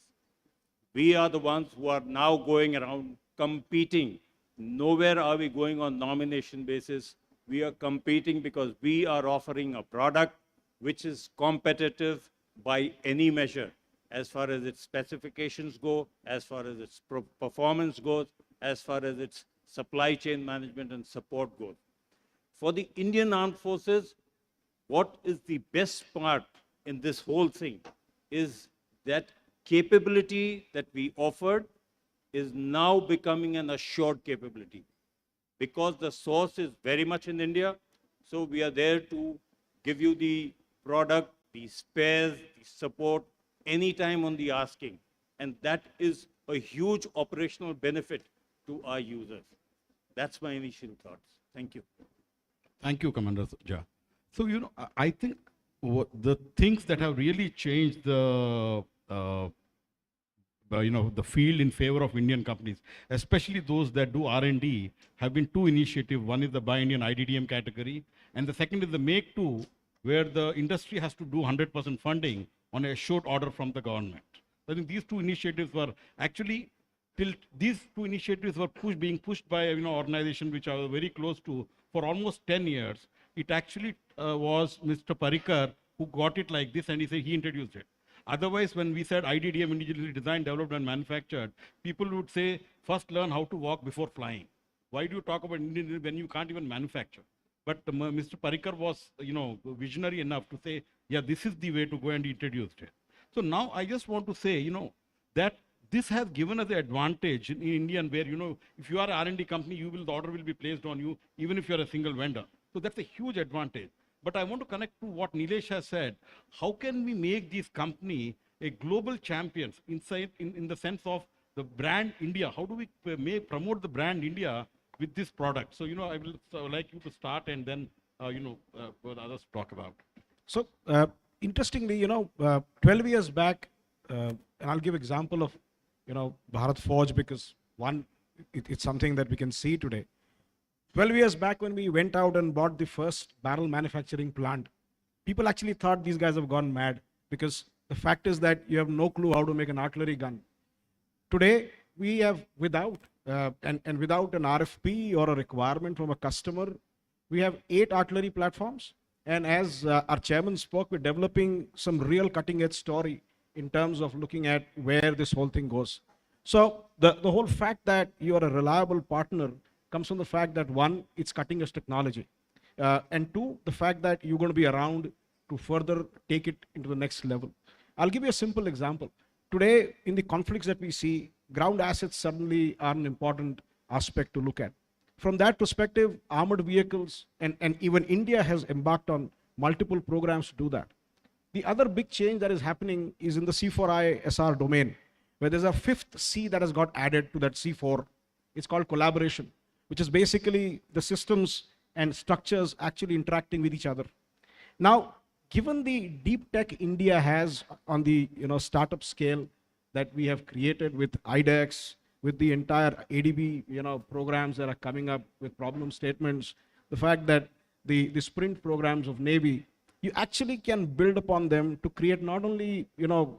We are the ones who are now going around competing. Nowhere are we going on nomination basis. We are competing because we are offering a product which is competitive by any measure. as far as its specifications go, as far as its performance goes, as far as its supply chain management and support goes. For the Indian Armed Forces, what is the best part in this whole thing is that capability that we offered is now becoming an assured capability. Because the source is very much in India, so we are there to give you the product, the spares, the support, anytime on the asking. And that is a huge operational benefit to our users. That's my initial thoughts. Thank you. Thank you, Commander Jha. So, I think the things that have really changed the the field in favor of Indian companies, especially those that do R&D, have been two initiatives. One is the Buy Indian IDDM category, and the second is the Make 2, where the industry has to do 100% funding on a short order from the government. I think these two initiatives were actually, these two initiatives were being pushed by organizations which I was very close to for almost 10 years. It actually was Mr. Parikar who got it like this, and he introduced it. Otherwise, when we said IDDM, individually designed, developed, and manufactured, people would say, first learn how to walk before flying. Why do you talk about Indian when you can't even manufacture? But Mr. Parikar was, visionary enough to say, yeah, this is the way to go, and he introduced it. So now I just want to say, that this has given us the advantage in India, where, if you are an R&D company, the order will be placed on you, even if you're a single vendor. So that's a huge advantage. But I want to connect to what Nilesh has said. How can we make these companies a global champions in the sense of the brand India? How do we promote the brand India with this product? So, I will like you to start, and then, what others talk about. So, interestingly, 12 years back, and I'll give example of, Bharat Forge, because one, it's something that we can see today. 12 years back, when we went out and bought the first barrel manufacturing plant, people actually thought these guys have gone mad, because the fact is that you have no clue how to make an artillery gun. Today, we have, without an RFP or a requirement from a customer, we have 8 artillery platforms. And as our chairman spoke, we're developing some real cutting-edge story in terms of looking at where this whole thing goes. So the whole fact that you are a reliable partner comes from the fact that, one, it's cutting-edge technology. And two, the fact that you're going to be around to further take it into the next level. I'll give you a simple example. Today, in the conflicts that we see, ground assets suddenly are an important aspect to look at. From that perspective, armored vehicles, and even India has embarked on multiple programs to do that. The other big change that is happening is in the C4I SR domain, where there's a 5th C that has got added to that C4. It's called collaboration, which is basically the systems and structures actually interacting with each other. Now, given the deep tech India has on the startup scale that we have created with IDEX, with the entire ADB programs that are coming up with problem statements, the fact that the sprint programs of Navy, you actually can build upon them to create not only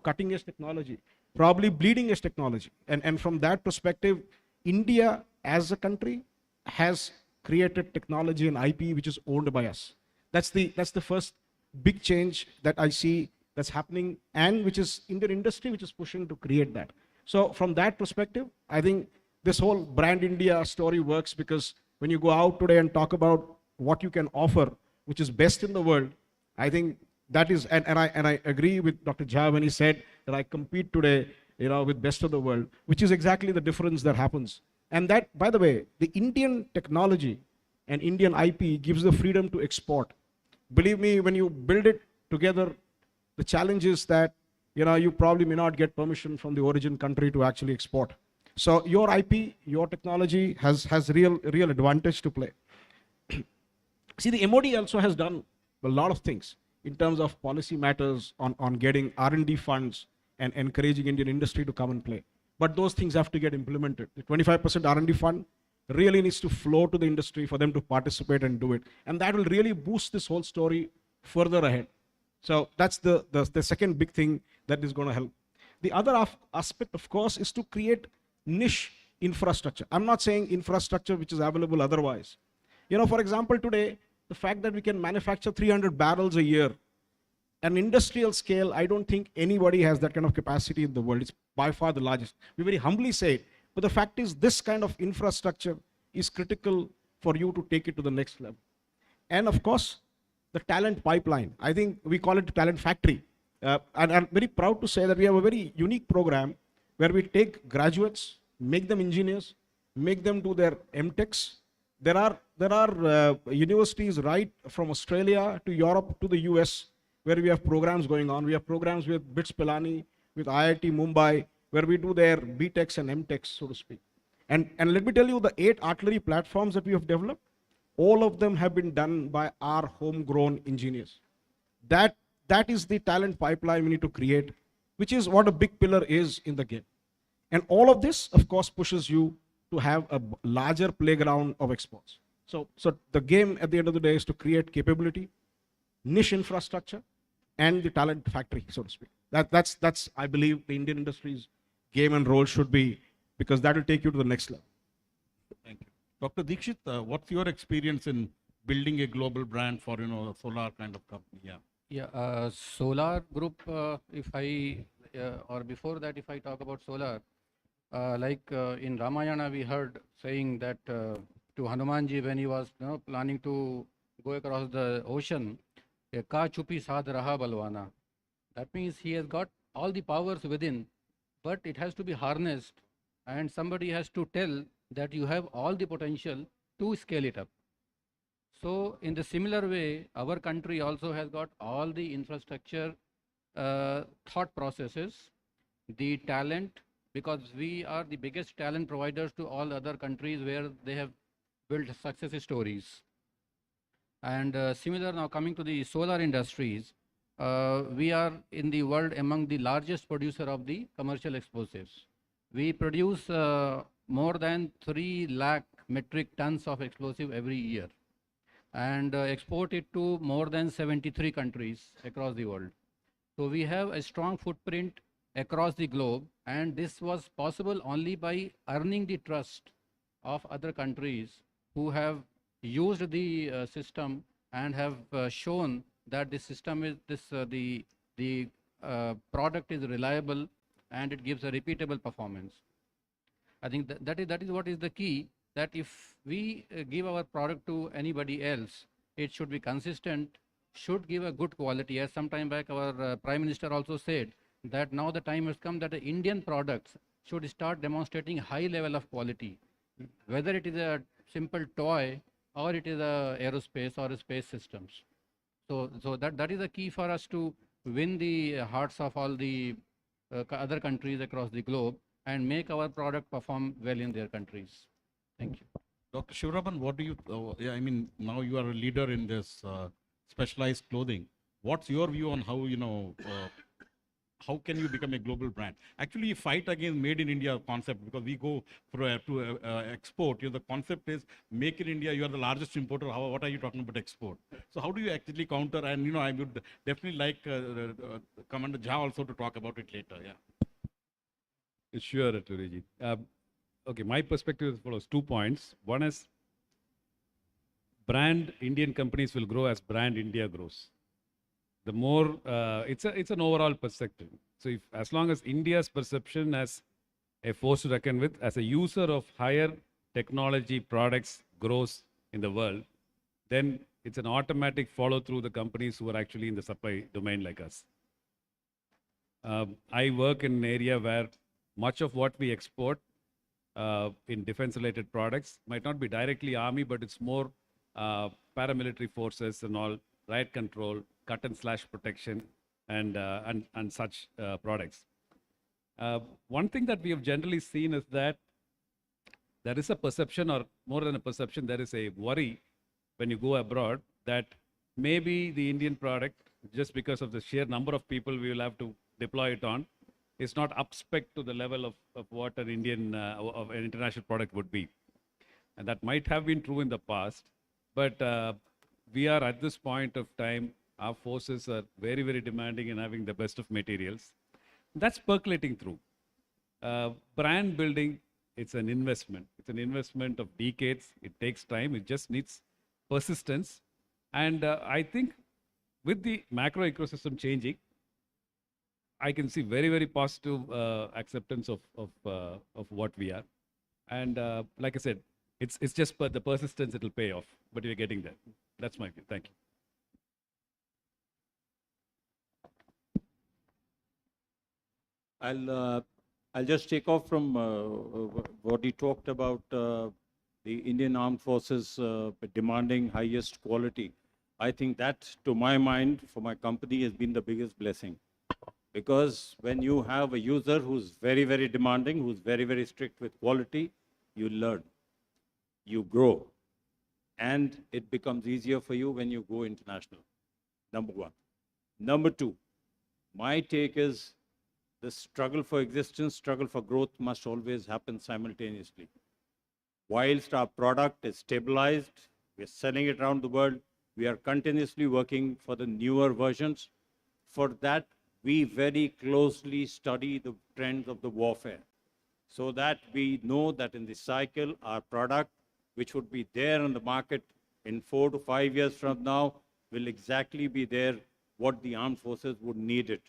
cutting edge technology, probably bleeding edge technology. And from that perspective, India as a country has created technology and IP which is owned by us. That's the first big change that I see that's happening, and which is Indian industry which is pushing to create that. So from that perspective, I think this whole brand India story works, because when you go out today and talk about what you can offer, which is best in the world, I think that is, and I agree with Dr. Jha when he said that I compete today, with best of the world, which is exactly the difference that happens. And that, by the way, the Indian technology and Indian IP gives the freedom to export. Believe me, when you build it together, the challenge is that, you probably may not get permission from the origin country to actually export. So your IP, your technology has real advantage to play. See, the MOD also has done a lot of things in terms of policy matters on getting R&D funds and encouraging Indian industry to come and play. But those things have to get implemented. The 25% R&D fund really needs to flow to the industry for them to participate and do it. And that will really boost this whole story further ahead. So that's the second big thing that is going to help. The other aspect, of course, is to create niche infrastructure. I'm not saying infrastructure which is available otherwise. For example, today, the fact that we can manufacture 300 barrels a year, an industrial scale, I don't think anybody has that kind of capacity in the world. It's by far the largest. We very humbly say it, but the fact is this kind of infrastructure is critical for you to take it to the next level. And of course, the talent pipeline. I think we call it the talent factory. And I'm very proud to say that we have a very unique program where we take graduates, make them engineers, make them do their MTechs. There are universities right from Australia to Europe to the US where we have programs going on. We have programs with BITS Pilani, with IIT Mumbai, where we do their BTechs and MTechs, so to speak. And let me tell you, the 8 artillery platforms that we have developed, all of them have been done by our homegrown engineers. That is the talent pipeline we need to create, which is what a big pillar is in the game. And all of this, of course, pushes you to have a larger playground of exports. So the game at the end of the day is to create capability, niche infrastructure, and the talent factory, so to speak. That's I believe the Indian industry's game and role should be, because that will take you to the next level. Thank you. Dr. Dikshit, what's your experience in building a global brand for, a solar kind of company? Yeah. Yeah, solar group, if I, or before that, if I talk about solar, in Ramayana, we heard saying that to Hanumanji when he was planning to go across the ocean, ka chupi saad raha balwana. That means he has got all the powers within, but it has to be harnessed, and somebody has to tell that you have all the potential to scale it up. So in the similar way, our country also has got all the infrastructure thought processes, the talent, because we are the biggest talent providers to all other countries where they have built success stories. And similar now coming to the solar industries, we are in the world among the largest producer of the commercial explosives. We produce more than 3 lakh metric tons of explosive every year, and export it to more than 73 countries across the world. So we have a strong footprint across the globe, and this was possible only by earning the trust of other countries who have used the system and have shown that the system is the product is reliable and it gives a repeatable performance. I think that is what is the key, that if we give our product to anybody else, it should be consistent, should give a good quality. As some time back our Prime Minister also said that now the time has come that the Indian products should start demonstrating high level of quality, whether it is a simple toy or it is a aerospace or a space systems. So that is the key for us to win the hearts of all the other countries across the globe and make our product perform well in their countries. Thank you. Dr. Shivraman, what do you, now you are a leader in this specialized clothing. What's your view on how, how can you become a global brand? Actually, you fight against made in India concept, because we go to export. The concept is make in India, you are the largest importer. What are you talking about export? So how do you actually counter? And, I would definitely like Commander Jha also to talk about it later. Yeah. Sure, Turiji. Okay, my perspective is follows 2 points. One is brand Indian companies will grow as brand India grows. The more, it's an overall perspective. So as long as India's perception as a force to reckon with, as a user of higher technology products grows in the world, then it's an automatic follow through the companies who are actually in the supply domain like us. I work in an area where much of what we export in defense related products might not be directly army, but it's more paramilitary forces and all, riot control, cut and slash protection, and such products. One thing that we have generally seen is that there is a perception, or more than a perception, there is a worry when you go abroad that maybe the Indian product, just because of the sheer number of people we will have to deploy it on, is not up spec to the level of what an Indian, of an international product would be. And that might have been true in the past, but we are at this point of time, our forces are very, very demanding in having the best of materials. That's percolating through. Brand building, it's an investment. It's an investment of decades. It takes time. It just needs persistence. And I think with the macro ecosystem changing, I can see very, very positive acceptance of what we are. And like I said, it's just the persistence, it'll pay off, but we're getting there. That's my view. Thank you. I'll just take off from what he talked about the Indian Armed Forces demanding highest quality. I think that, to my mind, for my company, has been the biggest blessing. Because when you have a user who's very, very demanding, who's very, very strict with quality, you learn, you grow, and it becomes easier for you when you go international, number one. Number two, my take is the struggle for existence, struggle for growth must always happen simultaneously. Whilst our product is stabilized, we're selling it around the world, we are continuously working for the newer versions. For that, we very closely study the trends of the warfare so that we know that in the cycle, our product, which would be there on the market in 4 to 5 years from now, will exactly be there what the armed forces would need it.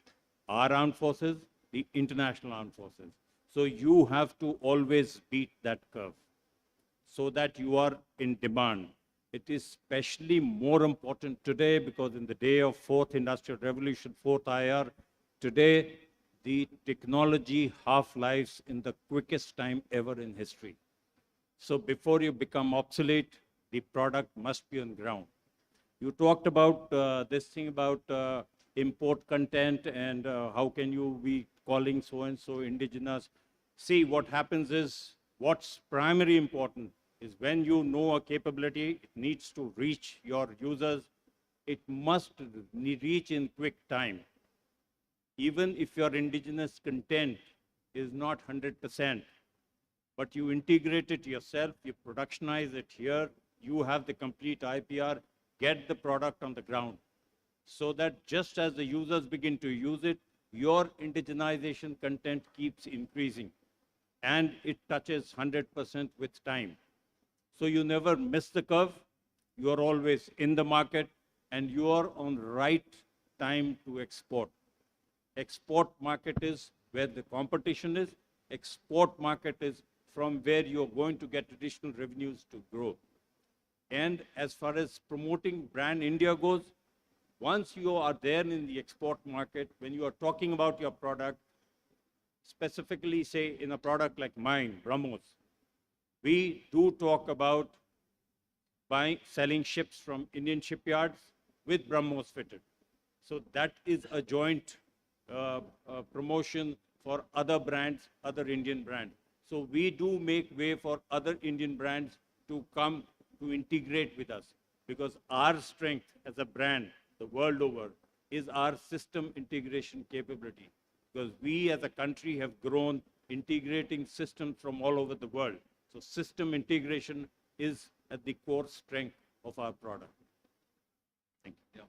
Our armed forces, the international armed forces. So you have to always beat that curve so that you are in demand. It is especially more important today because in the day of fourth industrial revolution, fourth IR, today the technology half-lives in the quickest time ever in history. So before you become obsolete, the product must be on ground. You talked about this thing about import content and how can you be calling so-and-so indigenous. See, what happens is, what's primarily important is when you know a capability, it needs to reach your users. It must reach in quick time. Even if your indigenous content is not 100%, but you integrate it yourself, you productionize it here, you have the complete IPR, get the product on the ground. So that just as the users begin to use it, your indigenization content keeps increasing. And it touches 100% with time. So you never miss the curve, you are always in the market, and you are on right time to export. Export market is where the competition is. Export market is from where you're going to get additional revenues to grow. And as far as promoting brand India goes, once you are there in the export market, when you are talking about your product, specifically say in a product like mine, BrahMos, we do talk about selling ships from Indian shipyards with BrahMos fitted. So that is a joint promotion for other brands, other Indian brands. So we do make way for other Indian brands to come to integrate with us because our strength as a brand, the world over, is our system integration capability. Because we as a country have grown integrating systems from all over the world. So system integration is at the core strength of our product. Thank you. Yeah.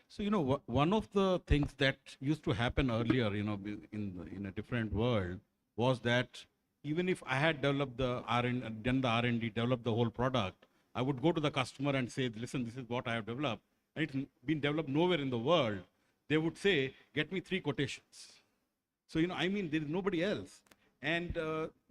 So, one of the things that used to happen earlier, in a different world was that even if I had developed done the R&D, developed the whole product, I would go to the customer and say, listen, this is what I have developed. And it's been developed nowhere in the world. They would say, get me 3 quotations. So, there is nobody else. And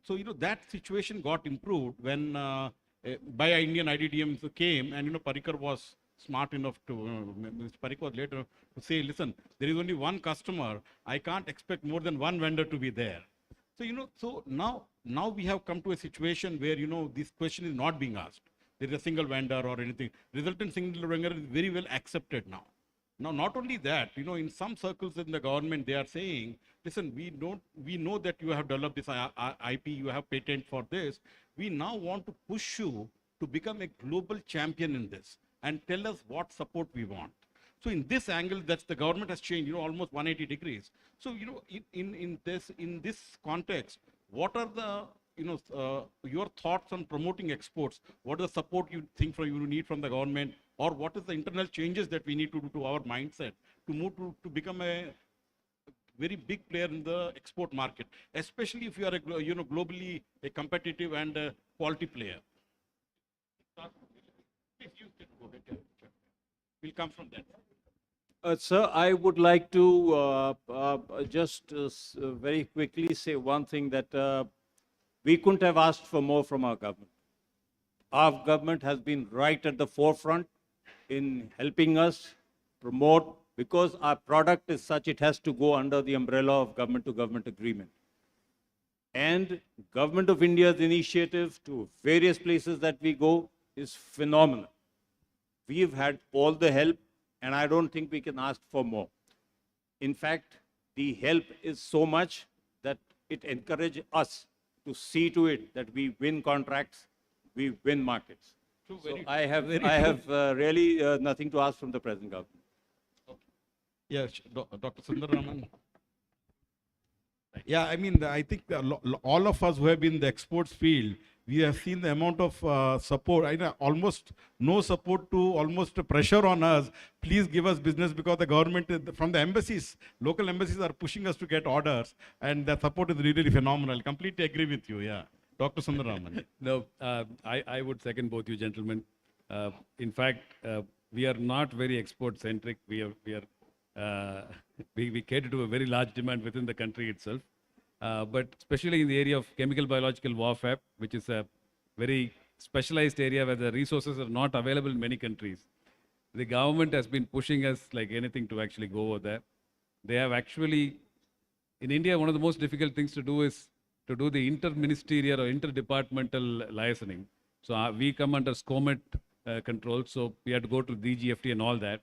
so, that situation got improved when by Indian IDDM came and, Parikar was smart enough to, Mr. Parikar was later to say, listen, there is only one customer. I can't expect more than one vendor to be there. So, so now we have come to a situation where, this question is not being asked. There is a single vendor or anything. Resultant single vendor is very well accepted now. Now, not only that, in some circles in the government, they are saying, listen, we know that you have developed this IP, you have patent for this. We now want to push you to become a global champion in this and tell us what support we want. So in this angle, that's the government has changed, almost 180 degrees. So, in this context, what are the, your thoughts on promoting exports? What is the support you think you need from the government? Or what is the internal changes that we need to do to our mindset to move to become a very big player in the export market, especially if you are globally a competitive and a quality player? We'll come from that. Sir, I would like to just very quickly say one thing that we couldn't have asked for more from our government. Our government has been right at the forefront in helping us promote, because our product is such, it has to go under the umbrella of government to government agreement. And Government of India's initiative to various places that we go is phenomenal. We've had all the help, and I don't think we can ask for more. In fact, the help is so much that it encourages us to see to it that we win contracts, we win markets. So I have really nothing to ask from the present government. Yes, Dr. Sundararaman. Yeah, I mean, I think all of us who have been in the exports field, we have seen the amount of support, almost no support to almost pressure on us. Please give us business, because the government, from the embassies, local embassies are pushing us to get orders, and the support is really phenomenal. Completely agree with you, yeah. Dr. Sundararaman. No, I would second both you gentlemen. In fact, we are not very export-centric. We cater to a very large demand within the country itself. But especially in the area of chemical biological warfare, which is a very specialized area where the resources are not available in many countries, the government has been pushing us like anything to actually go over there. They have actually, in India, one of the most difficult things to do is to do the interministerial or interdepartmental liaising. So we come under SCOMET control, so we had to go to DGFT and all that.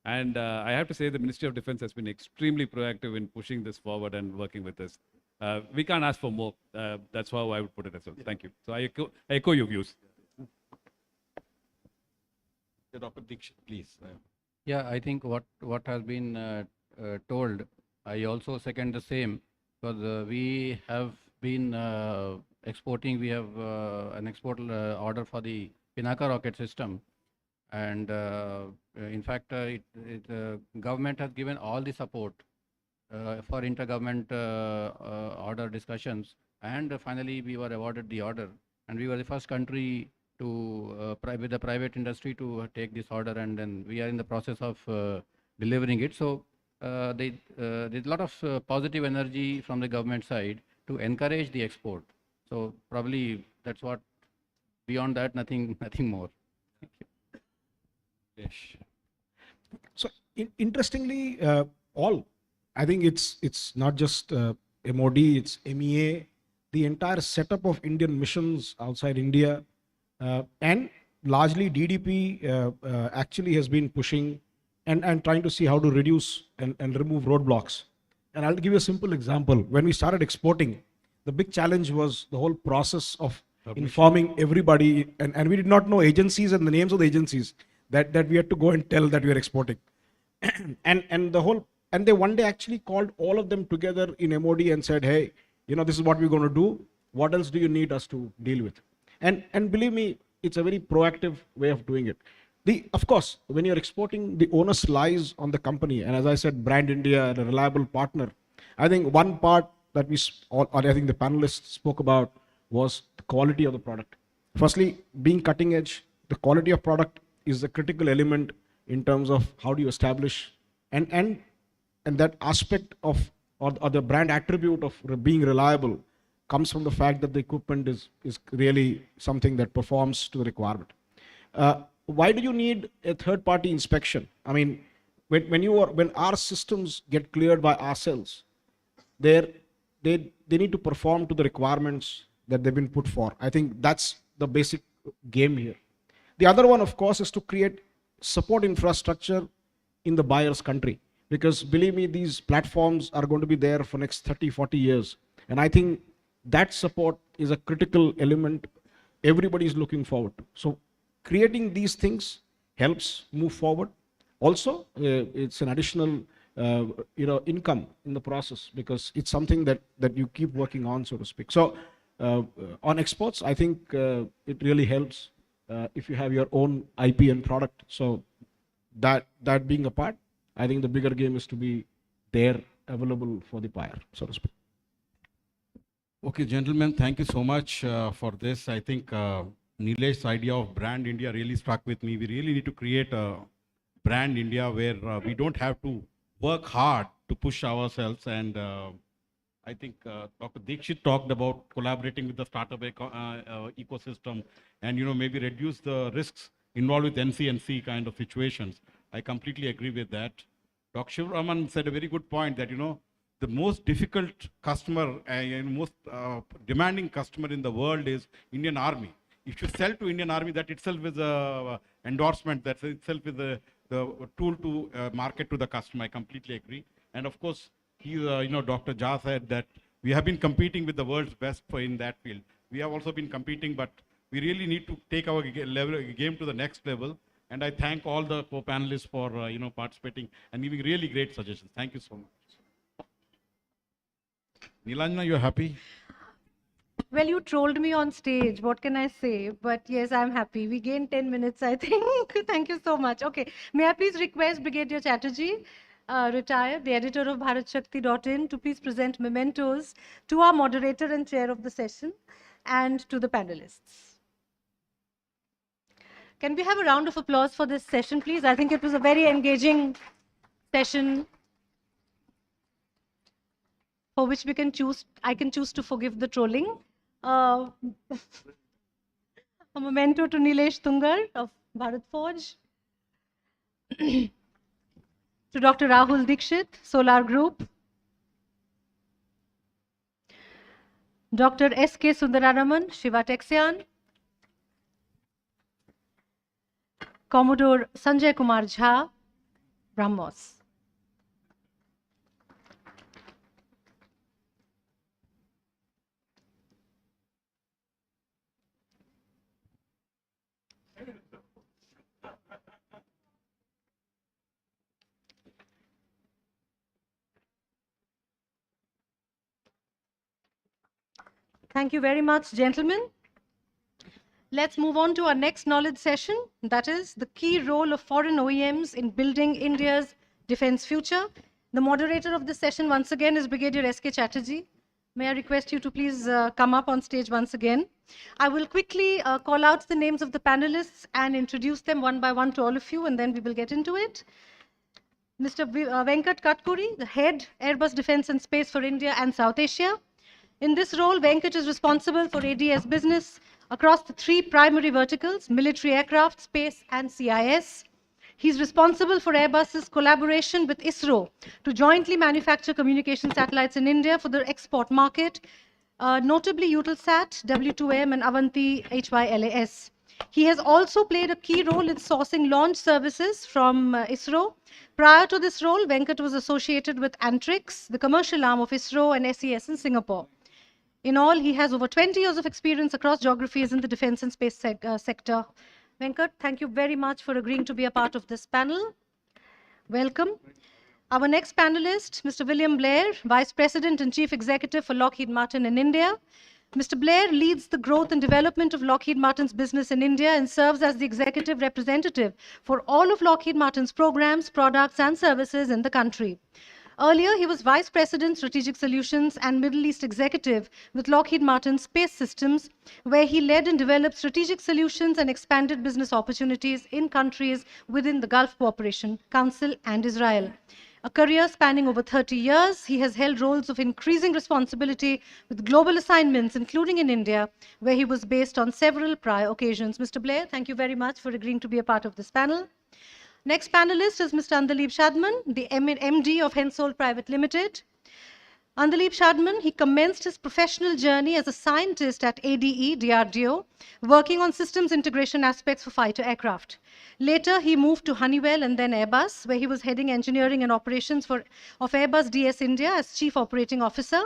And I have to say the Ministry of Defense has been extremely proactive in pushing this forward and working with us. We can't ask for more. That's how I would put it as well. Thank you. So I echo your views. Dr. Dixit, please. Yeah, I think what has been told, I also second the same, because we have been exporting. We have an export order for the Pinaka rocket system, and in fact, government has given all the support for intergovernment order discussions, and finally we were awarded the order, and we were the first country to with the private industry to take this order, and then we are in the process of delivering it. So there's a lot of positive energy from the government side to encourage the export. So probably that's what. Beyond that, nothing more. Yes. So interestingly, I think it's not just MOD, it's MEA, the entire setup of Indian missions outside India, and largely DDP actually has been pushing and trying to see how to reduce and remove roadblocks. And I'll give you a simple example. When we started exporting, the big challenge was the whole process of informing everybody, and we did not know agencies and the names of the agencies that we had to go and tell that we are exporting. and they one day actually called all of them together in MOD and said, hey, this is what we're going to do. What else do you need us to deal with? And believe me, it's a very proactive way of doing it. Of course, when you're exporting, the onus lies on the company. And as I said, brand India and a reliable partner. I think one part that I think the panelists spoke about was the quality of the product. Firstly, being cutting edge, the quality of product is a critical element in terms of how do you establish and that aspect of or the brand attribute of being reliable comes from the fact that the equipment is really something that performs to the requirement. Why do you need a third-party inspection? I mean, when our systems get cleared by ourselves, they need to perform to the requirements that they've been put for. I think that's the basic game here. The other one, of course, is to create support infrastructure in the buyer's country. Because believe me, these platforms are going to be there for next 30, 40 years. And I think that support is a critical element everybody is looking forward to. So creating these things helps move forward. Also, it's an additional income in the process, because it's something that you keep working on, so to speak. So on exports, I think it really helps if you have your own IP and product. So that being a part, I think the bigger game is to be there, available for the buyer, so to speak. Okay, gentlemen, thank you so much for this. I think Nilesh's idea of brand India really struck with me. We really need to create a brand India where we don't have to work hard to push ourselves. And I think Dr. Dikshit talked about collaborating with the startup ecosystem and, maybe reduce the risks involved with NC kind of situations. I completely agree with that. Dr. Shivraman said a very good point that, the most difficult customer and most demanding customer in the world is Indian Army. If you sell to Indian Army, that itself is a endorsement, that itself is the tool to market to the customer. I completely agree. And of course, Dr. Jha said that we have been competing with the world's best in that field. We have also been competing, but we really need to take our game to the next level. And I thank all the co-panelists for participating and giving really great suggestions. Thank you so much. Nilanjana, you're happy? Well, you trolled me on stage. What can I say? But yes, I'm happy. We gained 10 minutes, I think. Thank you so much. Okay. May I please request Brigadier Chatterjee, retired, the editor of BharatShakti.in, to please present mementos to our moderator and chair of the session and to the panelists. Can we have a round of applause for this session, please? I think it was a very engaging session for which I can choose to forgive the trolling. A memento to Nilesh Tungar of Bharat Forge, to Dr. Rahul Dikshit, Solar Group, Dr. S.K. Sundararaman, Shiva Texian, Commodore Sanjay Kumar Jha, BrahMos. Thank you very much, gentlemen. Let's move on to our next knowledge session, that is the key role of foreign OEMs in building India's defense future. The moderator of this session once again is Brigadier S.K. Chatterjee. May I request you to please come up on stage once again. I will quickly call out the names of the panelists and introduce them one by one to all of you, and then we will get into it. Mr. Venkat Katkuri, the head Airbus Defence and Space for India and South Asia. In this role, Venkat is responsible for ADS business across the three primary verticals: military aircraft, space, and CIS. He's responsible for Airbus's collaboration with ISRO to jointly manufacture communication satellites in India for the export market, notably Eutelsat, W2M, and Avanti HYLAS. He has also played a key role in sourcing launch services from ISRO. Prior to this role, Venkat was associated with Antrix, the commercial arm of ISRO, and SES in Singapore. In all, he has over 20 years of experience across geographies in the defense and space sector. Venkat, thank you very much for agreeing to be a part of this panel. Welcome. Our next panelist, Mr. William Blair, Vice President and Chief Executive for Lockheed Martin in India. Mr. Blair leads the growth and development of Lockheed Martin's business in India and serves as the executive representative for all of Lockheed Martin's programs, products, and services in the country. Earlier, he was Vice President, Strategic Solutions and Middle East Executive with Lockheed Martin Space Systems, where he led and developed strategic solutions and expanded business opportunities in countries within the Gulf Cooperation Council and Israel. A career spanning over 30 years, he has held roles of increasing responsibility with global assignments, including in India, where he was based on several prior occasions. Mr. Blair, thank you very much for agreeing to be a part of this panel. Next panelist is Mr. Andalib Shadman, the MD of Hensoldt Private Limited. Andalib Shadman, he commenced his professional journey as a scientist at ADE, DRDO, working on systems integration aspects for fighter aircraft. Later, he moved to Honeywell and then Airbus, where he was heading engineering and operations of Airbus DS India as Chief Operating Officer.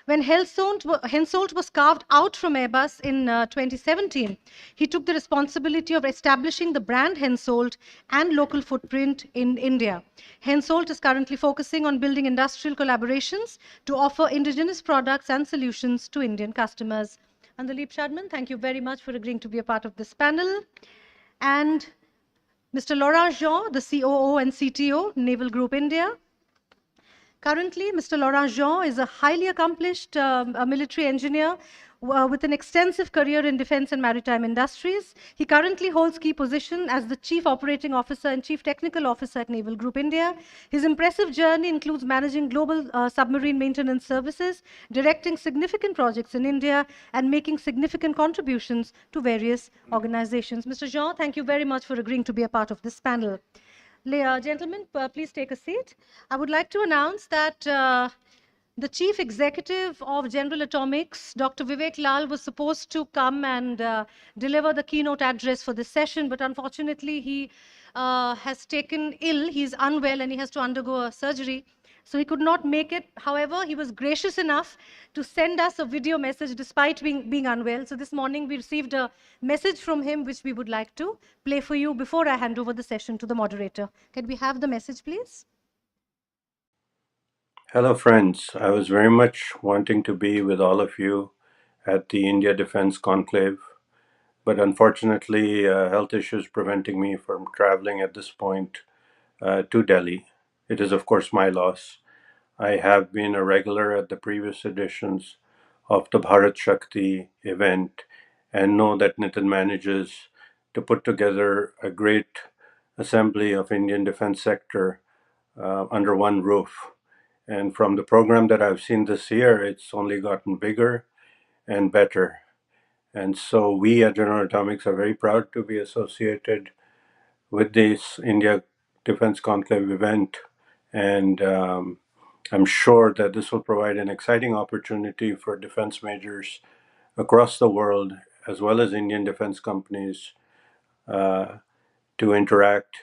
When Hensoldt was carved out from Airbus in 2017, he took the responsibility of establishing the brand Hensoldt and local footprint in India. Hensoldt is currently focusing on building industrial collaborations to offer indigenous products and solutions to Indian customers. Andalib Shadman, thank you very much for agreeing to be a part of this panel. And Mr. Laurent Jean, the COO and CTO, Naval Group India. Currently, Mr. Laurent Jean is a highly accomplished military engineer with an extensive career in defense and maritime industries. He currently holds key position as the Chief Operating Officer and Chief Technical Officer at Naval Group India. His impressive journey includes managing global submarine maintenance services, directing significant projects in India, and making significant contributions to various organizations. Mr. Jean, thank you very much for agreeing to be a part of this panel. Gentlemen, please take a seat. I would like to announce that the Chief Executive of General Atomics, Dr. Vivek Lal, was supposed to come and deliver the keynote address for this session, but unfortunately he has taken ill. He's unwell and he has to undergo a surgery. So he could not make it. However, he was gracious enough to send us a video message despite being unwell. So this morning we received a message from him which we would like to play for you before I hand over the session to the moderator. Can we have the message, please? Hello, friends. I was very much wanting to be with all of you at the India Defence Conclave, but unfortunately, health issues preventing me from traveling at this point to Delhi. It is, of course, my loss. I have been a regular at the previous editions of the Bharat Shakti event and know that Nitin manages to put together a great assembly of Indian defense sector under one roof. And from the program that I've seen this year, it's only gotten bigger and better. And so we at General Atomics are very proud to be associated with this India Defence Conclave event. And I'm sure that this will provide an exciting opportunity for defense majors across the world, as well as Indian defense companies, to interact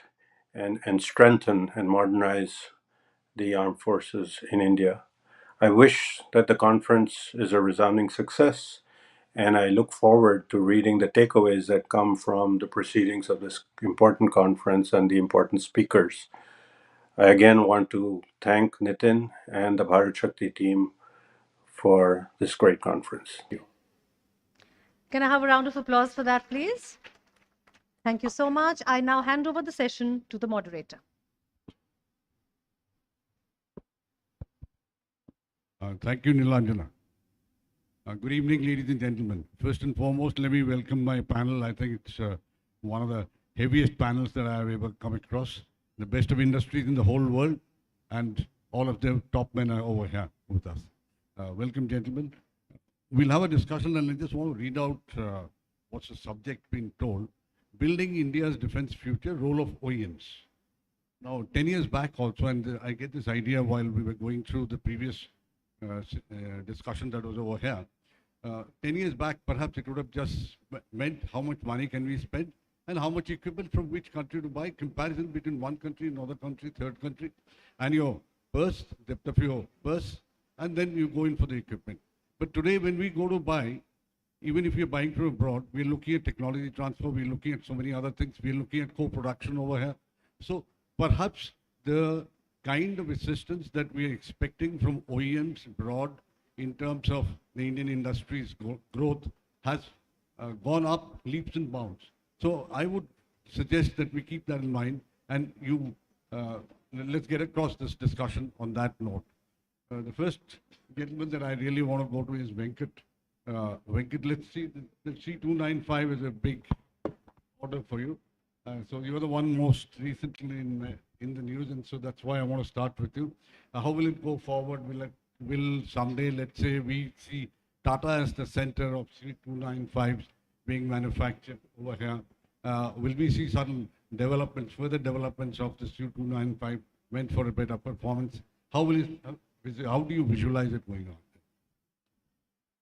and strengthen and modernize the armed forces in India. I wish that the conference is a resounding success, and I look forward to reading the takeaways that come from the proceedings of this important conference and the important speakers. I again want to thank Nitin and the Bharat Shakti team for this great conference. Can I have a round of applause for that, please? Thank you so much. I now hand over the session to the moderator. Thank you, Nilanjana. Good evening, ladies and gentlemen. First and foremost, let me welcome my panel. I think it's one of the heaviest panels that I have ever come across. The best of industries in the whole world, and all of the top men are over here with us. Welcome, gentlemen. We'll have a discussion, and I just want to read out what's the subject being told. Building India's defense future, role of OEMs. Now, 10 years back also, and I get this idea while we were going through the previous discussion that was over here. 10 years back, perhaps it would have just meant how much money can we spend and how much equipment from which country to buy, comparison between one country, another country, third country, and your purse, depth of your purse, and then you go in for the equipment. But today, when we go to buy, even if you're buying from abroad, we're looking at technology transfer, we're looking at so many other things, we're looking at co-production over here. So perhaps the kind of assistance that we are expecting from OEMs abroad in terms of the Indian industry's growth has gone up leaps and bounds. So I would suggest that we keep that in mind, and let's get across this discussion on that note. The first gentleman that I really want to go to is Venkat. Venkat, let's see, the C295 is a big order for you. So you're the one most recently in the news, and so that's why I want to start with you. How will it go forward? Will someday, let's say, we see Tata as the center of C295s being manufactured over here? Will we see certain developments, further developments of the C295 meant for a better performance? How do you visualize it going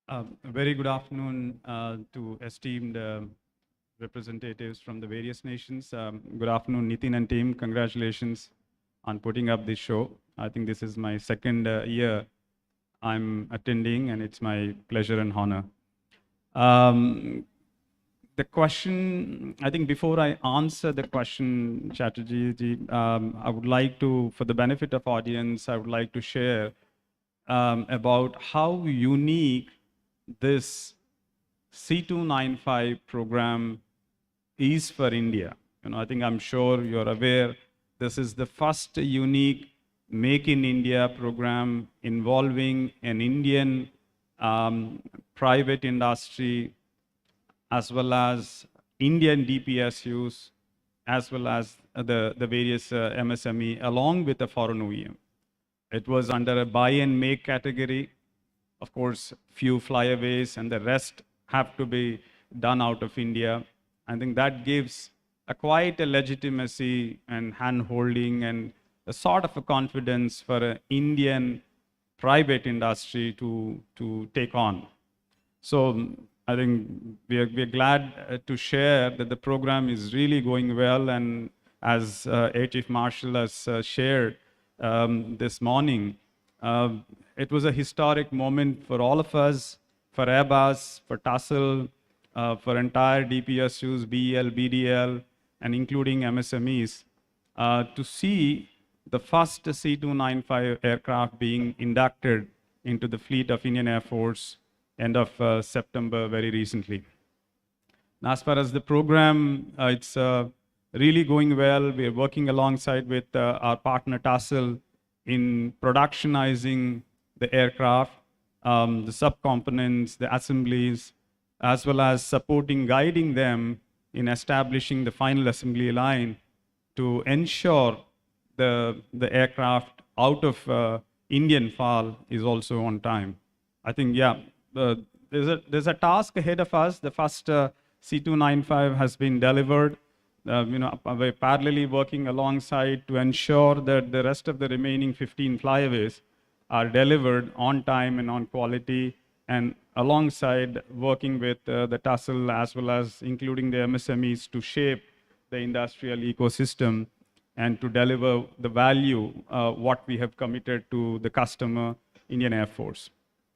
on? A very good afternoon to esteemed representatives from the various nations. Good afternoon, Nitin and team. Congratulations on putting up this show. I think this is my second year I'm attending, and it's my pleasure and honor. The question, I think before I answer the question, Chatterjee ji, I would like to, for the benefit of audience, I would like to share about how unique this C295 program is for India. I think I'm sure you're aware this is the first unique Make in India program involving an Indian private industry, as well as Indian DPSUs, as well as the various MSME, along with the foreign OEM. It was under a buy and make category. Of course, few flyaways and the rest have to be done out of India. I think that gives quite a legitimacy and hand-holding and a sort of a confidence for an Indian private industry to take on. So I think we are glad to share that the program is really going well, and as Air Chief Marshal has shared this morning, it was a historic moment for all of us, for Airbus, for TASL, for entire DPSUs, BEL, BDL, and including MSMEs, to see the first C-295 aircraft being inducted into the fleet of Indian Air Force end of September very recently. Now, as far as the program, it's really going well. We are working alongside with our partner TASL in productionizing the aircraft, the subcomponents, the assemblies, as well as supporting, guiding them in establishing the final assembly line to ensure the aircraft out of Indian FAL is also on time. I think, yeah, there's a task ahead of us. The first C-295 has been delivered. We're parallelly working alongside to ensure that the rest of the remaining 15 flyaways are delivered on time and on quality, and alongside working with the TASL as well as including the MSMEs to shape the industrial ecosystem and to deliver the value, what we have committed to the customer, Indian Air Force.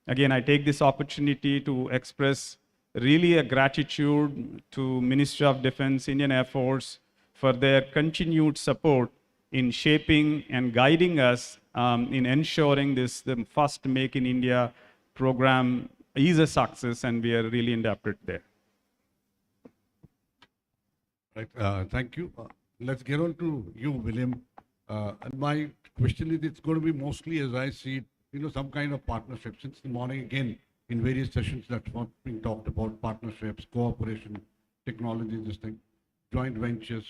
Again, I take this opportunity to express really a gratitude to Ministry of Defense, Indian Air Force, for their continued support in shaping and guiding us in ensuring the first Make in India program is a success, and we are really indebted there. Right, thank you. Let's get on to you, William. And my question is, it's going to be mostly, as I see it, some kind of partnership. Since the morning, again, in various sessions, that's what being talked about: partnerships, cooperation, technology, this thing, joint ventures.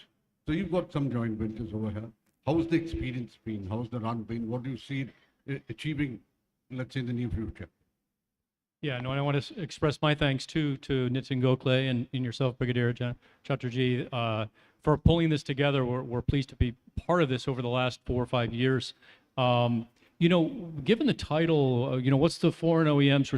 So you've got some joint ventures over here. How's the experience been? How's the run been? What do you see it achieving, let's say, in the near future? Yeah, no, and I want to express my thanks to Nitin Gokhale and yourself, Brigadier Chaudhary, for pulling this together. We're pleased to be part of this over the last 4 or 5 years. Given the title, what's the foreign OEM's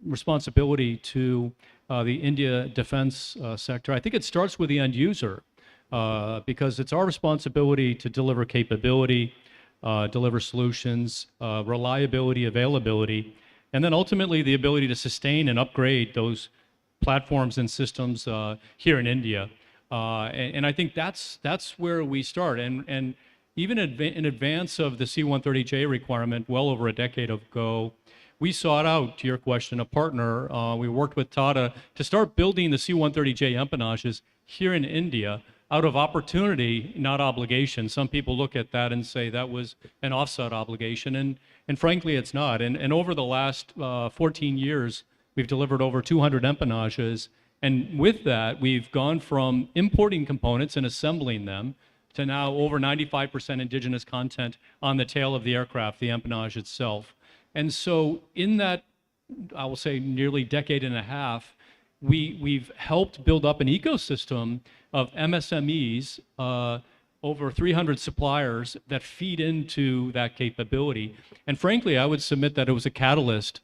responsibility to the India defense sector? I think it starts with the end user, because it's our responsibility to deliver capability, deliver solutions, reliability, availability, and then ultimately the ability to sustain and upgrade those platforms and systems here in India. And I think that's where we start. And even in advance of the C-130J requirement, well over a decade ago, we sought out, to your question, a partner. We worked with Tata to start building the C-130J empennages here in India out of opportunity, not obligation. Some people look at that and say that was an offset obligation, and frankly, it's not. And over the last 14 years, we've delivered over 200 empennages, and with that, we've gone from importing components and assembling them to now over 95% indigenous content on the tail of the aircraft, the empennage itself. And so in that, I will say, nearly decade and a half, we've helped build up an ecosystem of MSMEs, over 300 suppliers that feed into that capability. And frankly, I would submit that it was a catalyst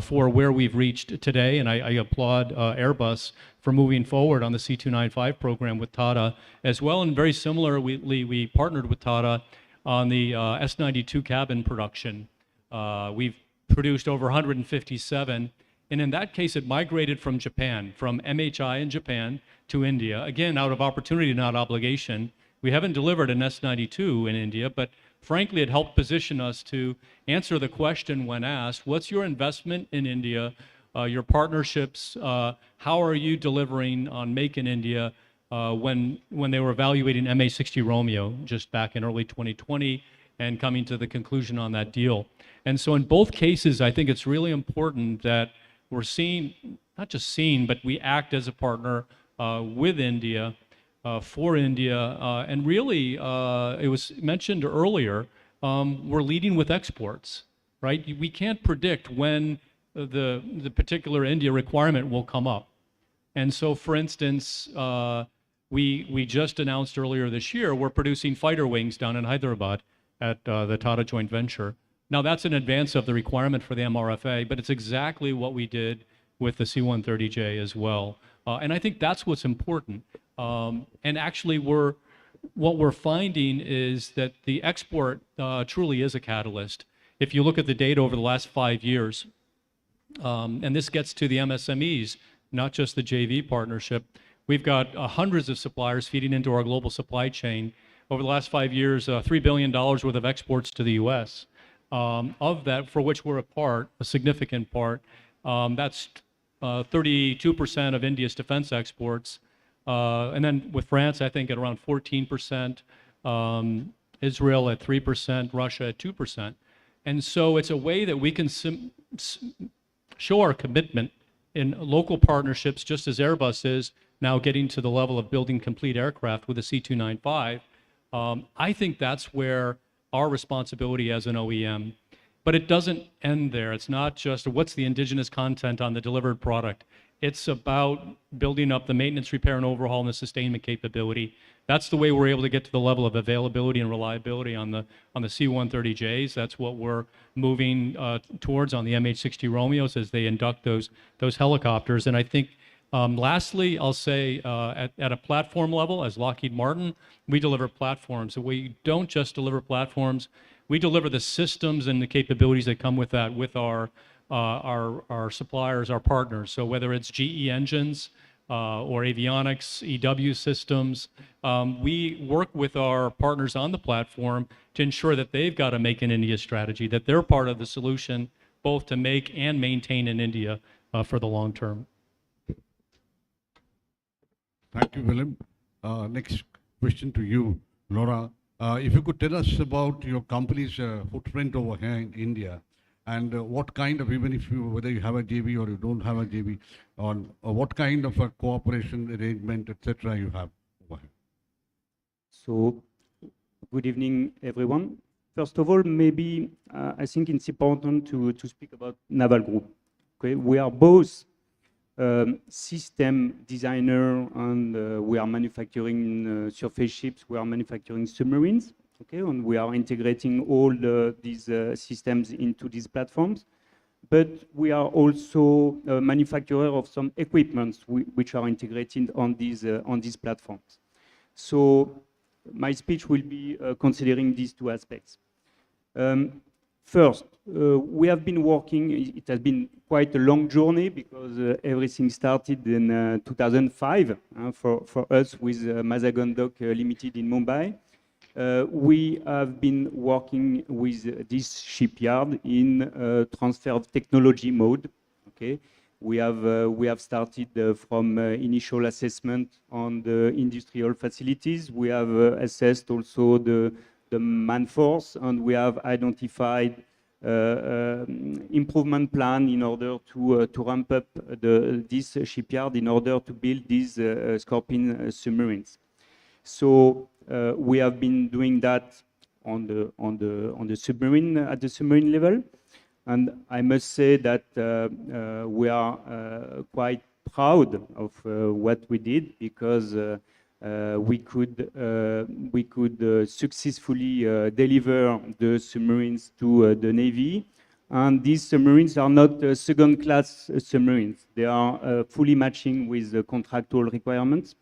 for where we've reached today, and I applaud Airbus for moving forward on the C-295 program with Tata as well. And very similarly, we partnered with Tata on the S-92 cabin production. We've produced over 157, and in that case, it migrated from Japan, from MHI in Japan to India, again, out of opportunity, not obligation. We haven't delivered an S-92 in India, but frankly, it helped position us to answer the question when asked, what's your investment in India, your partnerships, how are you delivering on Make in India, when they were evaluating MA-60 Romeo just back in early 2020, and coming to the conclusion on that deal. And so in both cases, I think it's really important that we're seen, not just seen, but we act as a partner with India, for India. And really, it was mentioned earlier, we're leading with exports, right? We can't predict when the particular India requirement will come up. And so, for instance, we just announced earlier this year, we're producing fighter wings down in Hyderabad at the Tata joint venture. Now, that's in advance of the requirement for the MRFA, but it's exactly what we did with the C-130J as well. And I think that's what's important. And actually, what we're finding is that the export truly is a catalyst. If you look at the data over the last 5 years, and this gets to the MSMEs, not just the JV partnership, we've got hundreds of suppliers feeding into our global supply chain. Over the last 5 years, $3 billion worth of exports to the US. Of that, for which we're a part, a significant part, that's 32% of India's defense exports. And then with France, I think at around 14%, Israel at 3%, Russia at 2%. And so it's a way that we can show our commitment in local partnerships, just as Airbus is now getting to the level of building complete aircraft with the C295. I think that's where our responsibility as an OEM, but it doesn't end there. It's not just what's the indigenous content on the delivered product. It's about building up the maintenance, repair, and overhaul and the sustainment capability. That's the way we're able to get to the level of availability and reliability on the C-130Js. That's what we're moving towards on the MH-60 Romeos as they induct those helicopters. And I think, lastly, I'll say at a platform level, as Lockheed Martin, we deliver platforms. So we don't just deliver platforms, we deliver the systems and the capabilities that come with that with our suppliers, our partners. So whether it's GE engines or avionics, EW systems, we work with our partners on the platform to ensure that they've got a Make in India strategy, that they're part of the solution, both to make and maintain in India for the long term. Thank you, Willem. Next question to you, Laura. If you could tell us about your company's footprint over here in India, and what kind of, even if whether you have a JV or you don't have a JV, on what kind of a cooperation arrangement, etc., you have over here. So, good evening, everyone. First of all, maybe I think it's important to speak about Naval Group. Okay, we are both system designer, and we are manufacturing surface ships, we are manufacturing submarines, okay, and we are integrating all these systems into these platforms. But we are also a manufacturer of some equipments which are integrated on these platforms. So my speech will be considering these two aspects. First, we have been working, it has been quite a long journey because everything started in 2005 for us with Mazagon Dock Limited in Mumbai. We have been working with this shipyard in transfer of technology mode. Okay, we have started from initial assessment on the industrial facilities. We have assessed also the man force, and we have identified improvement plan in order to ramp up this shipyard in order to build these Scorpion submarines. So we have been doing that on the submarine at the submarine level, and I must say that we are quite proud of what we did because we could successfully deliver the submarines to the Navy. And these submarines are not second-class submarines. They are fully matching with the contractual requirements.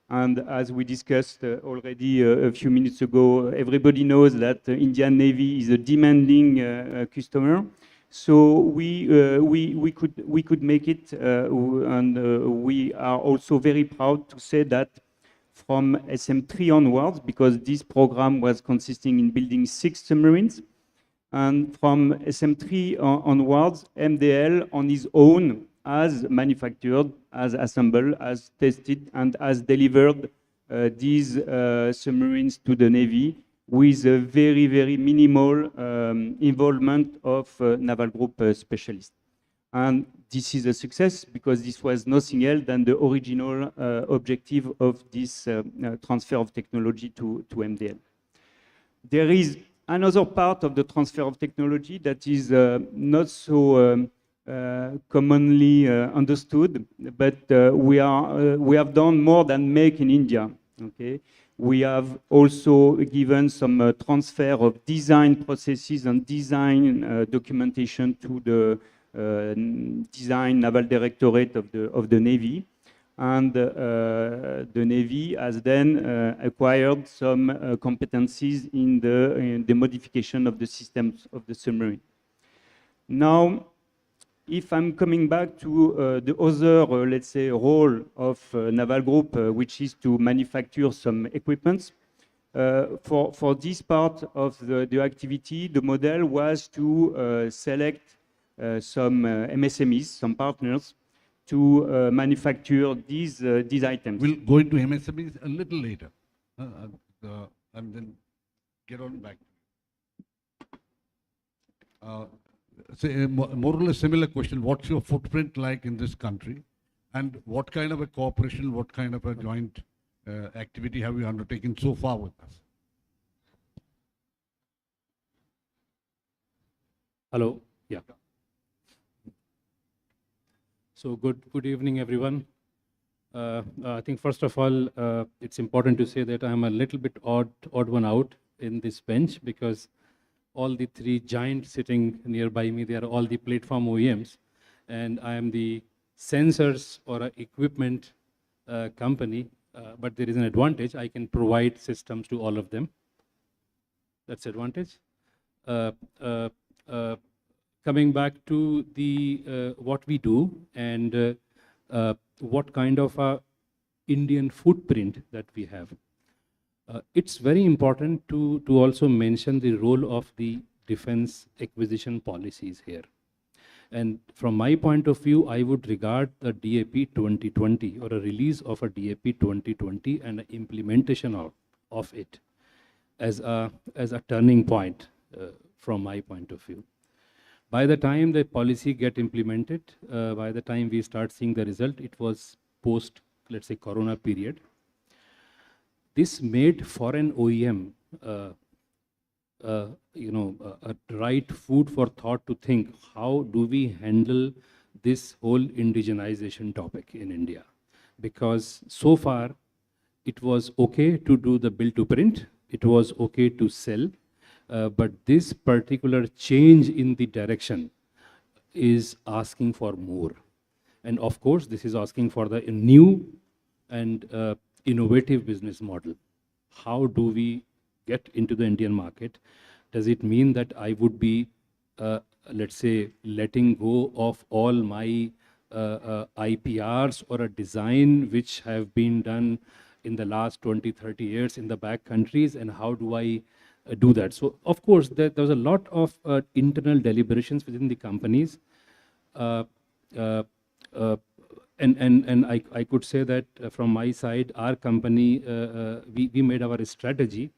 And as we discussed already a few minutes ago, everybody knows that the Indian Navy is a demanding customer. So we could make it, and we are also very proud to say that from SM3 onwards, because this program was consisting in building 6 submarines, and from SM3 onwards, MDL on his own has manufactured, has assembled, has tested, and has delivered these submarines to the Navy with a very, very minimal involvement of naval group specialists. And this is a success because this was nothing else than the original objective of this transfer of technology to MDL. There is another part of the transfer of technology that is not so commonly understood, but we have done more than make in India. Okay, we have also given some transfer of design processes and design documentation to the design naval directorate of the Navy, and the Navy has then acquired some competencies in the modification of the systems of the submarine. Now, if I'm coming back to the other, let's say, role of Naval Group, which is to manufacture some equipments, for this part of the activity, the model was to select some MSMEs, some partners, to manufacture these items. We'll go into MSMEs a little later, and then get on back. Say more or less similar question. What's your footprint like in this country, and what kind of a cooperation, what kind of a joint activity have you undertaken so far with us? Hello. Yeah. So good evening, everyone. I think first of all, it's important to say that I'm a little bit odd one out in this bench, because all the three giants sitting nearby me, they are all the platform OEMs, and I am the sensors or equipment company. But there is an advantage: I can provide systems to all of them. That's advantage. Coming back to the what we do and what kind of a Indian footprint that we have. It's very important to also mention the role of the defense acquisition policies here. And from my point of view, I would regard the DAP 2020 or a release of a DAP 2020 and the implementation of it as a turning point from my point of view. By the time the policy get implemented, by the time we start seeing the result, it was post, let's say, Corona period. This made foreign OEM, a right food for thought to think, how do we handle this whole indigenization topic in India? Because so far, it was okay to do the build to print, it was okay to sell, but this particular change in the direction is asking for more. And of course, this is asking for the new and innovative business model. How do we get into the Indian market? Does it mean that I would be, let's say, letting go of all my IPRs or a design which have been done in the last 20, 30 years in the back countries, and how do I do that? So, of course, there was a lot of internal deliberations within the companies. And I could say that from my side, our company, we made our strategy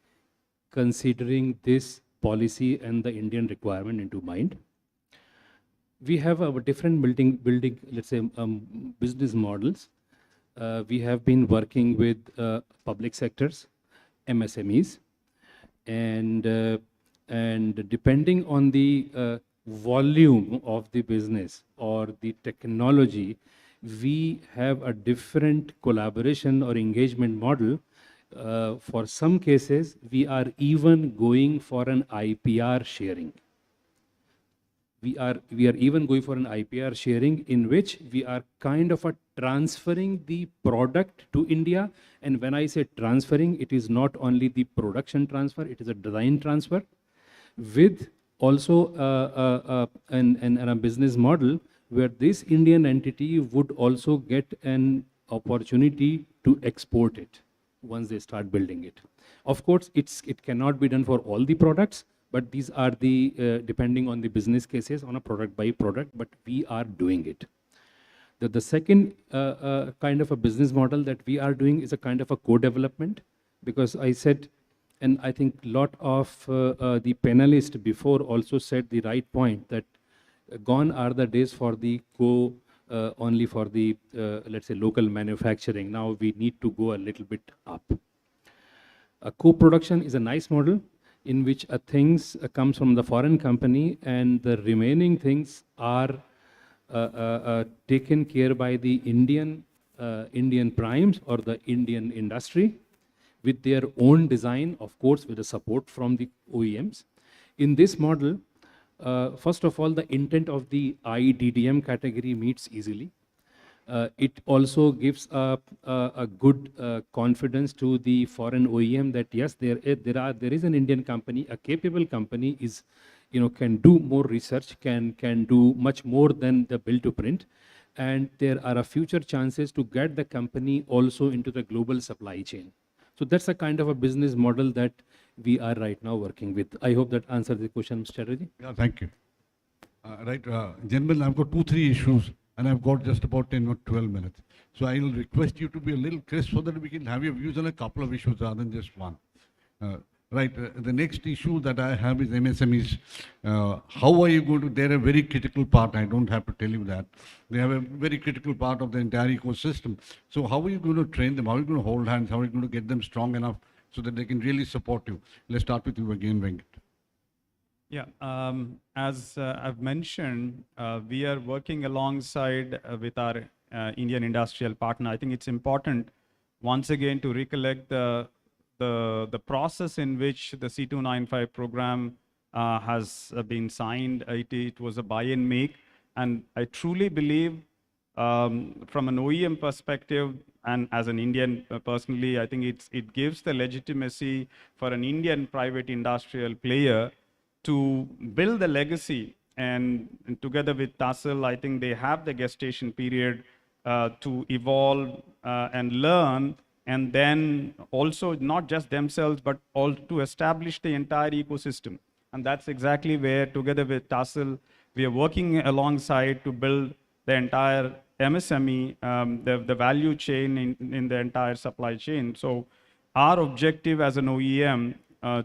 considering this policy and the Indian requirement into mind. We have our different building, let's say, business models. We have been working with public sectors, MSMEs, and depending on the volume of the business or the technology, we have a different collaboration or engagement model. For some cases, we are even going for an IPR sharing. We are even going for an IPR sharing in which we are kind of transferring the product to India. And when I say transferring, it is not only the production transfer, it is a design transfer with also a business model where this Indian entity would also get an opportunity to export it once they start building it. Of course, it cannot be done for all the products, but these are the, depending on the business cases, on a product by product, but we are doing it. The second kind of a business model that we are doing is a kind of a co-development, because I said and I think a lot of the panelists before also said the right point that gone are the days for the go only for the, let's say, local manufacturing. Now we need to go a little bit up. A co-production is a nice model in which things comes from the foreign company and the remaining things are taken care by the Indian primes or the Indian industry with their own design, of course, with the support from the OEMs. In this model, first of all, the intent of the IDDM category meets easily. It also gives a good confidence to the foreign OEM that yes, there is an Indian company, a capable company is, can do more research, can do much more than the build to print, and there are a future chances to get the company also into the global supply chain. So that's a kind of a business model that we are right now working with. I hope that answers the question, Mr. Chaudhary. Yeah, thank you. Gentlemen, I've got 2-3 issues, and I've got just about 10 or 12 minutes. So I will request you to be a little crisp so that we can have your views on a couple of issues rather than just one. The next issue that I have is MSMEs. How are you going to, they're a very critical part, I don't have to tell you that. They have a very critical part of the entire ecosystem. So how are you going to train them? How are you going to hold hands? How are you going to get them strong enough so that they can really support you? Let's start with you again, Venkat. Yeah, as I've mentioned, we are working alongside with our Indian industrial partner. I think it's important once again to recollect the process in which the C295 program has been signed. It was a buy and make, and I truly believe from an OEM perspective and as an Indian personally, I think it gives the legitimacy for an Indian private industrial player to build the legacy, and together with TASL, I think they have the gestation period to evolve and learn, and then also not just themselves, but all to establish the entire ecosystem. And that's exactly where, together with TASL, we are working alongside to build the entire MSME, the value chain in the entire supply chain. So our objective as an OEM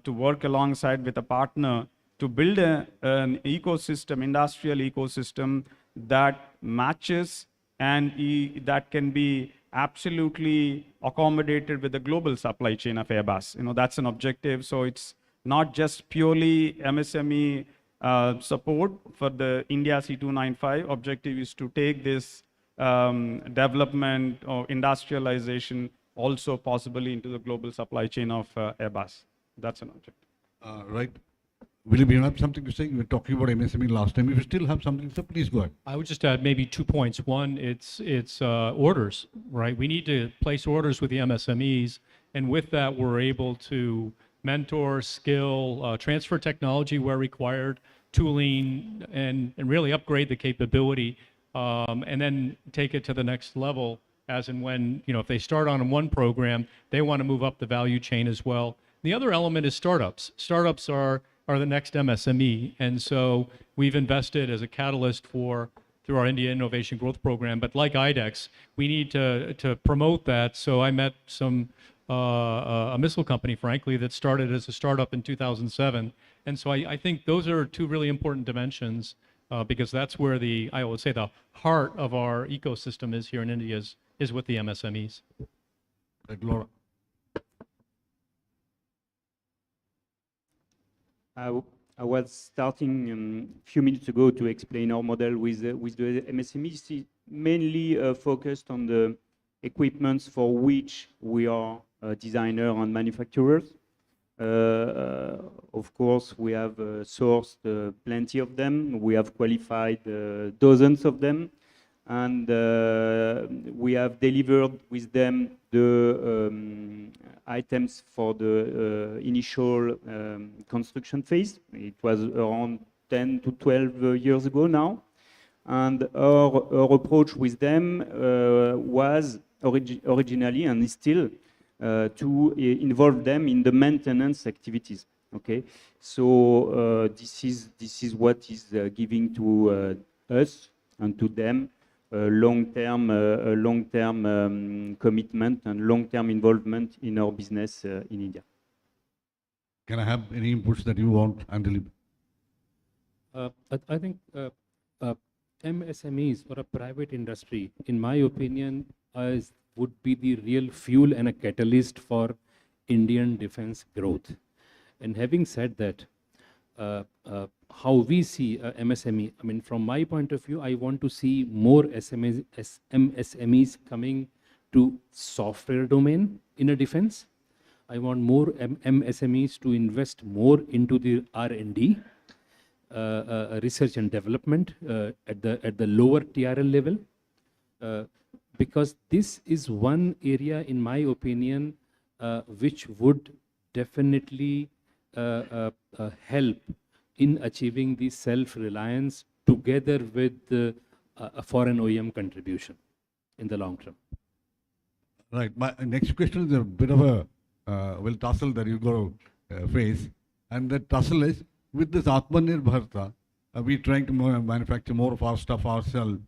to work alongside with a partner to build an ecosystem, industrial ecosystem that matches and that can be absolutely accommodated with the global supply chain of Airbus. That's an objective. So it's not just purely MSME support for the India C295. Objective is to take this development or industrialization also possibly into the global supply chain of Airbus. That's an objective. Right. William, you have something to say? You were talking about MSME last time. If you still have something to say, please go ahead. I would just add maybe 2 points. One, it's orders, right? We need to place orders with the MSMEs, and with that, we're able to mentor, skill, transfer technology where required, tooling, and really upgrade the capability, and then take it to the next level as and when, if they start on one program, they want to move up the value chain as well. The other element is startups. Startups are the next MSME. And so we've invested as a catalyst through our India Innovation Growth Program. But like IDEX, we need to promote that. So I met a missile company, frankly, that started as a startup in 2007. And so I think those are two really important dimensions because that's where I would say the heart of our ecosystem is here in India is with the MSMEs. Laura. I was starting a few minutes ago to explain our model with the MSMEs, mainly focused on the equipments for which we are designers and manufacturers. Of course, we have sourced plenty of them. We have qualified dozens of them. And we have delivered with them the items for the initial construction phase. It was around 10 to 12 years ago now. And our approach with them was originally and is still to involve them in the maintenance activities. Okay, so this is what is giving to us and to them long-term commitment and long-term involvement in our business in India. Can I have any inputs that you want, Anjali? I think MSMEs or a private industry, in my opinion, would be the real fuel and a catalyst for Indian defense growth. And having said that, how we see MSME, I mean, from my point of view, I want to see more MSMEs coming to software domain in a defense. I want more MSMEs to invest more into the R&D, research and development at the lower TRL level, because this is one area, in my opinion, which would definitely help in achieving the self-reliance together with a foreign OEM contribution in the long term. Right. My next question is a bit of a tussle that you're going to face. And the tussle is, with this Atmanirbharta, we're trying to manufacture more of our stuff ourselves.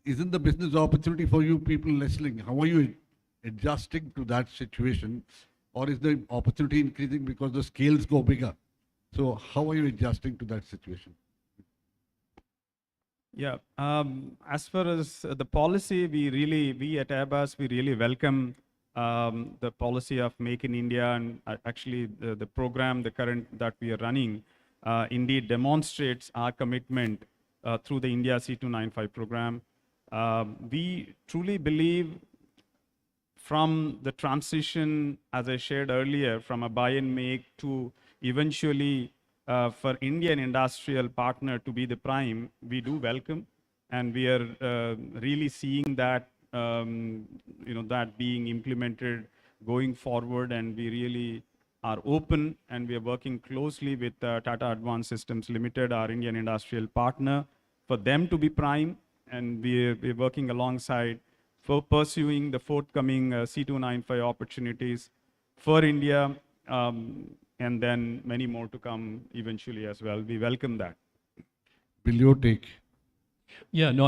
Isn't the business opportunity for you people listening? How are you adjusting to that situation? Or is the opportunity increasing because the scales go bigger? So how are you adjusting to that situation? Yeah, as far as the policy, we at Airbus, we really welcome the policy of Make in India, and actually the program, the current that we are running, indeed demonstrates our commitment through the India C295 program. We truly believe from the transition, as I shared earlier, from a buy and make to eventually for Indian industrial partner to be the prime, we do welcome, and we are really seeing that that being implemented going forward, and we really are open, and we are working closely with Tata Advanced Systems Limited, our Indian industrial partner, for them to be prime, and we're working alongside for pursuing the forthcoming C295 opportunities for India, and then many more to come eventually as well. We welcome that. Will you take? Yeah, no,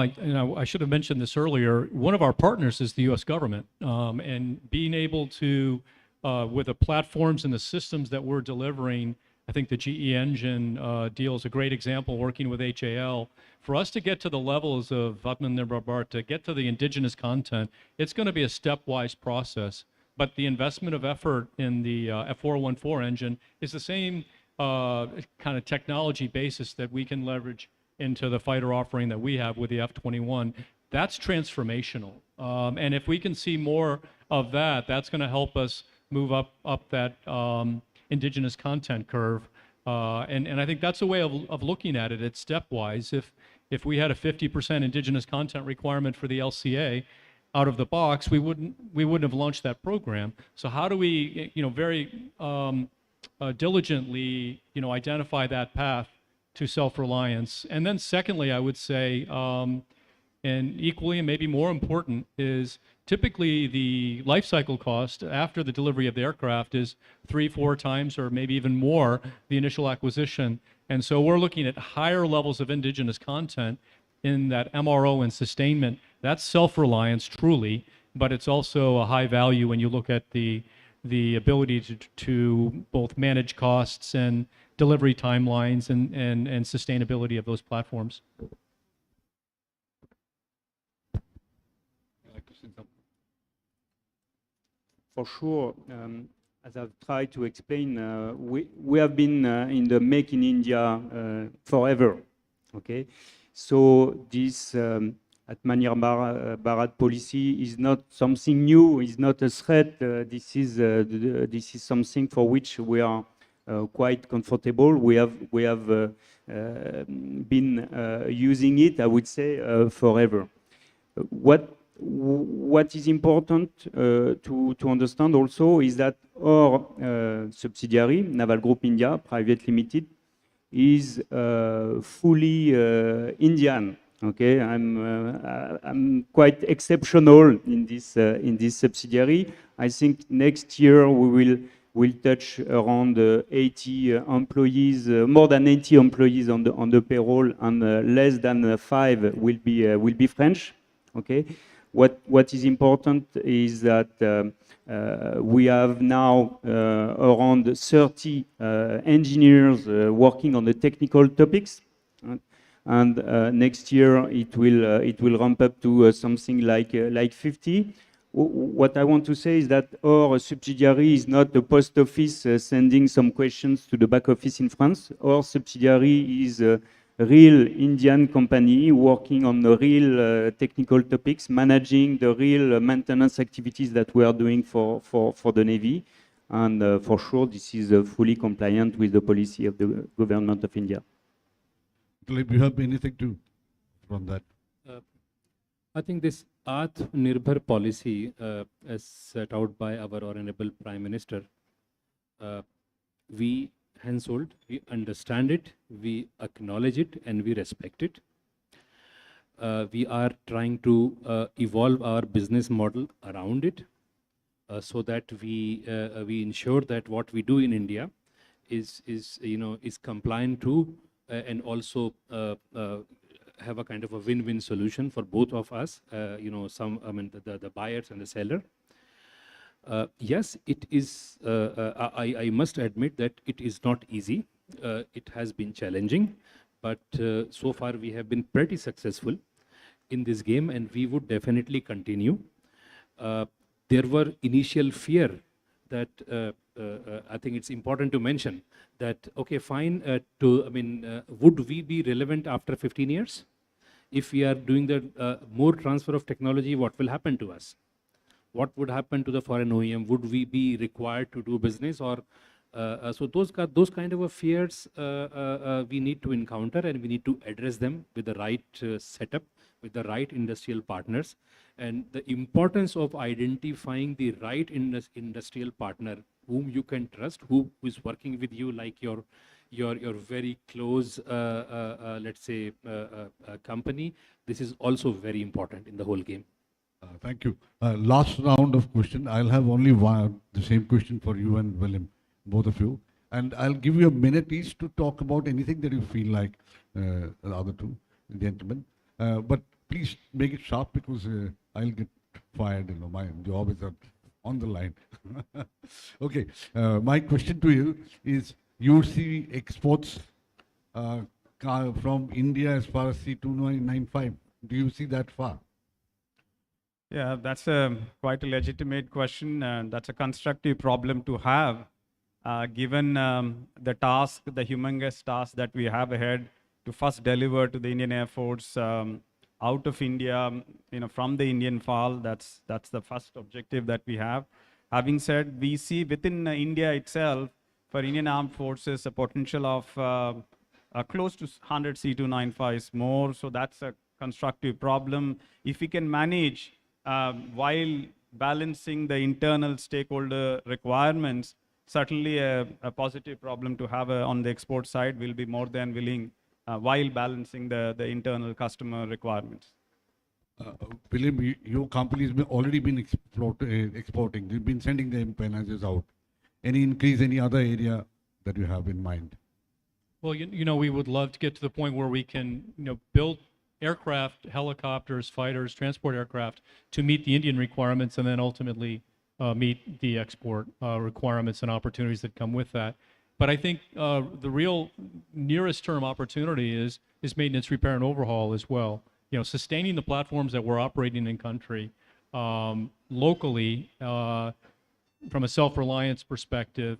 I should have mentioned this earlier. One of our partners is the U.S. government, and being able to, with the platforms and the systems that we're delivering, I think the GE engine deal is a great example, working with HAL. For us to get to the levels of Atmanirbhar, to get to the indigenous content, it's going to be a stepwise process. But the investment of effort in the F414 engine is the same kind of technology basis that we can leverage into the fighter offering that we have with the F-21. That's transformational. And if we can see more of that, that's going to help us move up that indigenous content curve. And I think that's a way of looking at it. It's stepwise. If we had a 50% indigenous content requirement for the LCA out of the box, we wouldn't have launched that program. So how do we, very diligently, identify that path to self-reliance? And then secondly, I would say, and equally and maybe more important, is typically the life cycle cost after the delivery of the aircraft is 3-4 times or maybe even more the initial acquisition. And so we're looking at higher levels of indigenous content in that MRO and sustainment. That's self-reliance truly, but it's also a high value when you look at the ability to both manage costs and delivery timelines and sustainability of those platforms. For sure, as I've tried to explain, we have been in the Make in India forever, okay? So this Atmanirbhar policy is not something new, is not a threat. This is something for which we are quite comfortable. We have been using it, I would say, forever. What is important to understand also is that our subsidiary, Naval Group India Private Limited, is fully Indian. Okay, I'm quite exceptional in this subsidiary. I think next year we'll touch around 80 employees, more than 80 employees on the payroll, and less than 5 will be French. Okay. what is important is that we have now around 30 engineers working on the technical topics. And next year it will ramp up to something like 50. What I want to say is that our subsidiary is not the post office sending some questions to the back office in France. Our subsidiary is a real Indian company working on the real technical topics, managing the real maintenance activities that we are doing for the Navy. And for sure, this is fully compliant with the policy of the government of India. Do you have anything to from that? I think this Atmanirbhar policy as set out by our Honorable Prime Minister, we hencehold, we understand it, we acknowledge it, and we respect it. We are trying to evolve our business model around it so that we ensure that what we do in India is compliant to and also have a kind of a win-win solution for both of us, the buyers and the seller. Yes, it is, I must admit that it is not easy. It has been challenging, but so far we have been pretty successful in this game, and we would definitely continue. There were initial fear that I think it's important to mention that, okay, fine, would we be relevant after 15 years? If we are doing the more transfer of technology, what will happen to us? What would happen to the foreign OEM? Would we be required to do business? Or so those kind of fears we need to encounter, and we need to address them with the right setup, with the right industrial partners. And the importance of identifying the right industrial partner whom you can trust, who is working with you like your very close, let's say, company. This is also very important in the whole game. Thank you. Last round of question. I'll have only the same question for you and William, both of you. And I'll give you a minute each to talk about anything that you feel like, the other two gentlemen. But please make it sharp, because I'll get fired. My job is on the line. Okay. My question to you is, you see exports from India as far as C-2995. Do you see that far? Yeah, that's quite a legitimate question, and that's a constructive problem to have, given the task, the humongous task that we have ahead to first deliver to the Indian Air Force out of India, from the Indian FAL. That's the first objective that we have. Having said, we see within India itself, for Indian Armed Forces, a potential of close to 100 C-295s more. So that's a constructive problem. If we can manage while balancing the internal stakeholder requirements, certainly a positive problem to have on the export side. Will be more than willing while balancing the internal customer requirements. William, your company has already been exporting. You've been sending the empennage out. Any increase, any other area that you have in mind? Well, we would love to get to the point where we can, build aircraft, helicopters, fighters, transport aircraft to meet the Indian requirements, and then ultimately meet the export requirements and opportunities that come with that. But I think the real nearest term opportunity is maintenance, repair, and overhaul as well. Sustaining the platforms that we're operating in country locally from a self-reliance perspective.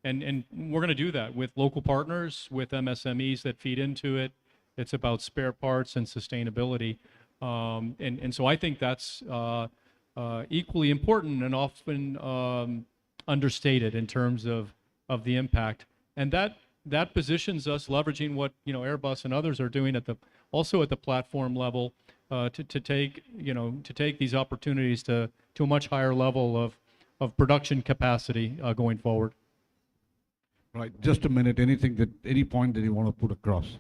And we're going to do that with local partners, with MSMEs that feed into it. It's about spare parts and sustainability. And so I think that's equally important and often understated in terms of the impact. And that positions us, leveraging what Airbus and others are doing also at the platform level, to take these opportunities to a much higher level of production capacity going forward. Right. Just a minute. Any point that you want to put across?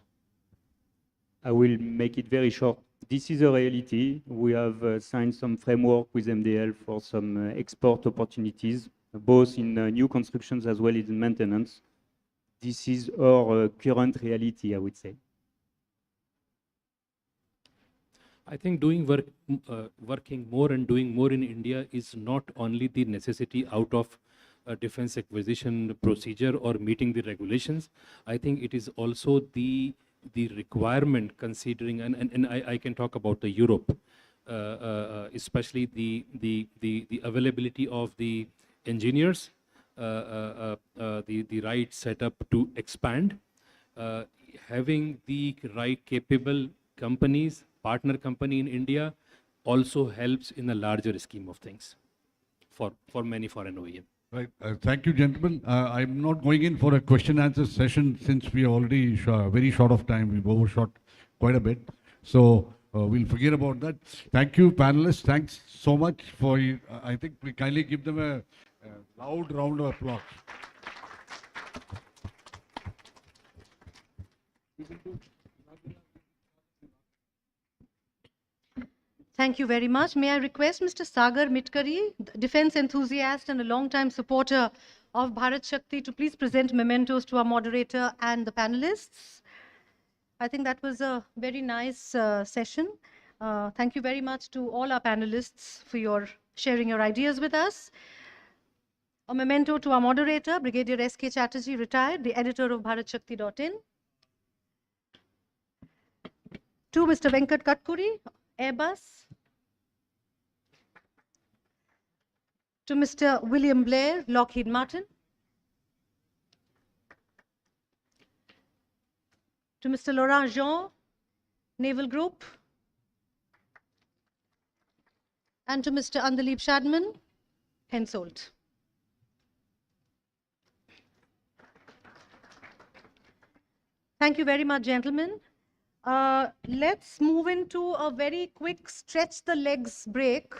I will make it very short. This is a reality. We have signed some framework with MDL for some export opportunities, both in new constructions as well as in maintenance. This is our current reality, I would say. I think working more and doing more in India is not only the necessity out of a defense acquisition procedure or meeting the regulations. I think it is also the requirement considering, and I can talk about the Europe, especially the availability of the engineers, the right setup to expand, having the right capable companies, partner company in India also helps in a larger scheme of things for many foreign OEM. Right. Thank you, gentlemen. I'm not going in for a question answer session since we are already very short of time. We've overshot quite a bit. So we'll forget about that. Thank you, panelists. Thanks so much for, I think we kindly give them a loud round of applause. Thank you very much. May I request Mr. Sagar Mitkari, defense enthusiast and a long-time supporter of Bharat Shakti, to please present mementos to our moderator and the panelists. I think that was a very nice session. Thank you very much to all our panelists for sharing your ideas with us. A memento to our moderator, Brigadier S.K. Chatterjee, retired, the editor of BharatShakti.in. To Mr. Venkat Katkuri, Airbus. To Mr. William Blair, Lockheed Martin. To Mr. Laurent Jean, Naval Group. And to Mr. Andalip Shadman, Hensoldt. Thank you very much, gentlemen. Let's move into a very quick stretch the legs break.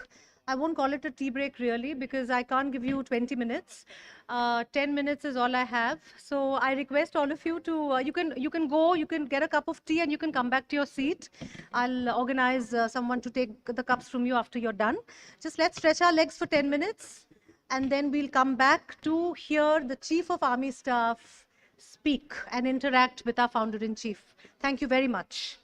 I won't call it a tea break really because I can't give you 20 minutes. 10 minutes is all I have. So I request all of you to, you can go, you can get a cup of tea and you can come back to your seat. I'll organize someone to take the cups from you after you're done. Just let's stretch our legs for 10 minutes and then we'll come back to hear the Chief of Army Staff speak and interact with our Founder-in-Chief. Thank you very much.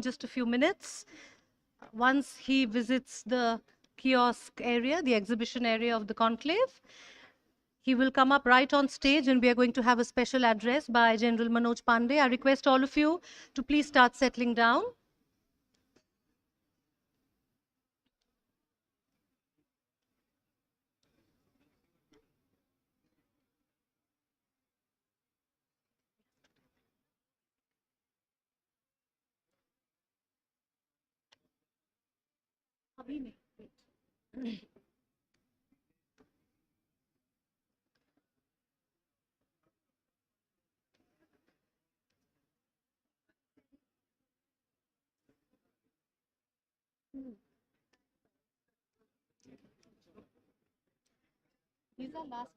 just a few minutes. Once he visits the kiosk area, the exhibition area of the conclave, he will come up right on stage and we are going to have a special address by General Manoj Pandey. I request all of you to please start settling down. These are last.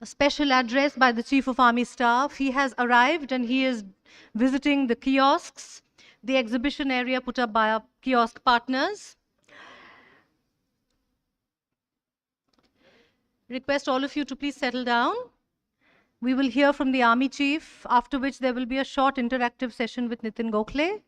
special address by the Chief of Army Staff. He has arrived and he is visiting the kiosks, the exhibition area put up by our kiosk partners. Request all of you to please settle down. We will hear from the Army Chief, after which there will be a short interactive session with Nitin Gokhale.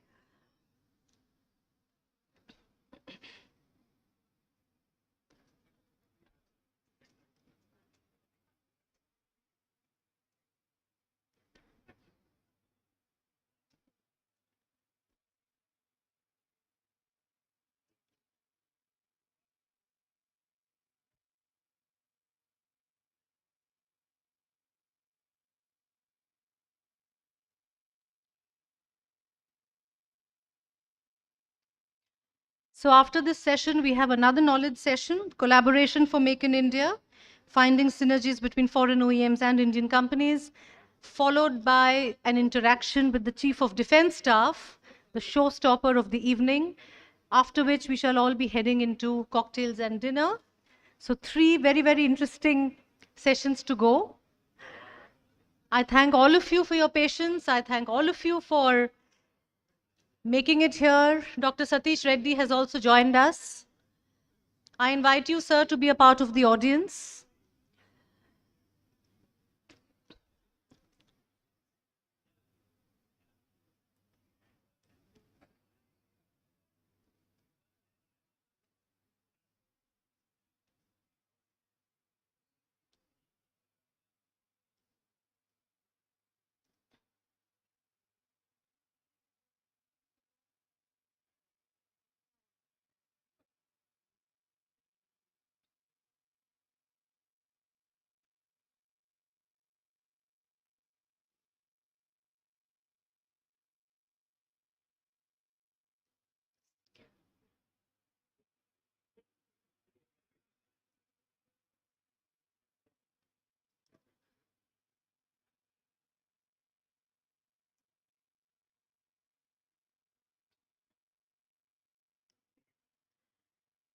So after this session, we have another knowledge session, collaboration for Make in India, finding synergies between foreign OEMs and Indian companies, followed by an interaction with the Chief of Defence Staff, the showstopper of the evening, after which we shall all be heading into cocktails and dinner. So 3 very, very interesting sessions to go. I thank all of you for your patience. I thank all of you for making it here. Dr. Satish Reddy has also joined us. I invite you, sir, to be a part of the audience.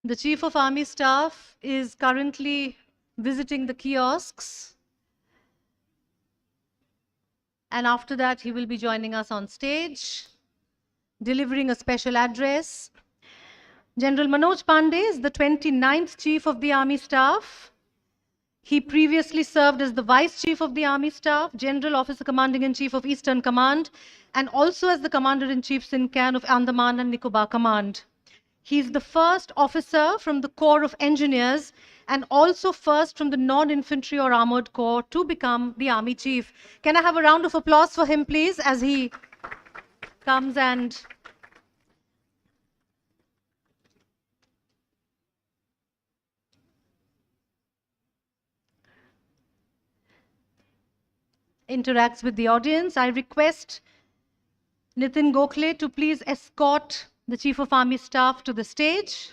The Chief of Army Staff is currently visiting the kiosks. And after that, he will be joining us on stage, delivering a special address. General Manoj Pandey is the 29th Chief of the Army Staff. He previously served as the Vice Chief of the Army Staff, General Officer Commanding-in-Chief of Eastern Command, and also as the Commander-in-Chief SINCAN of Andaman and Nicobar Command. He is the first officer from the Corps of Engineers and also first from the non-infantry or armored corps to become the Army Chief. Can I have a round of applause for him, please, as he comes and interacts with the audience. I request Nitin Gokhale to please escort the Chief of Army Staff to the stage.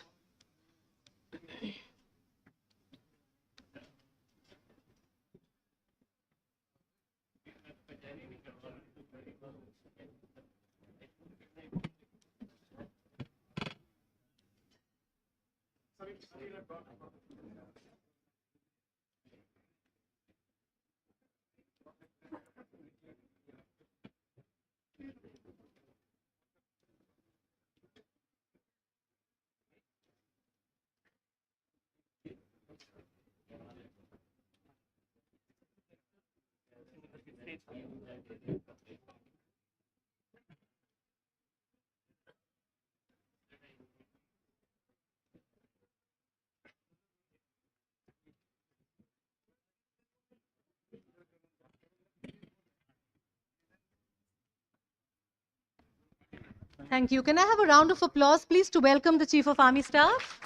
Thank you. Can I have a round of applause, please, to welcome the Chief of Army Staff?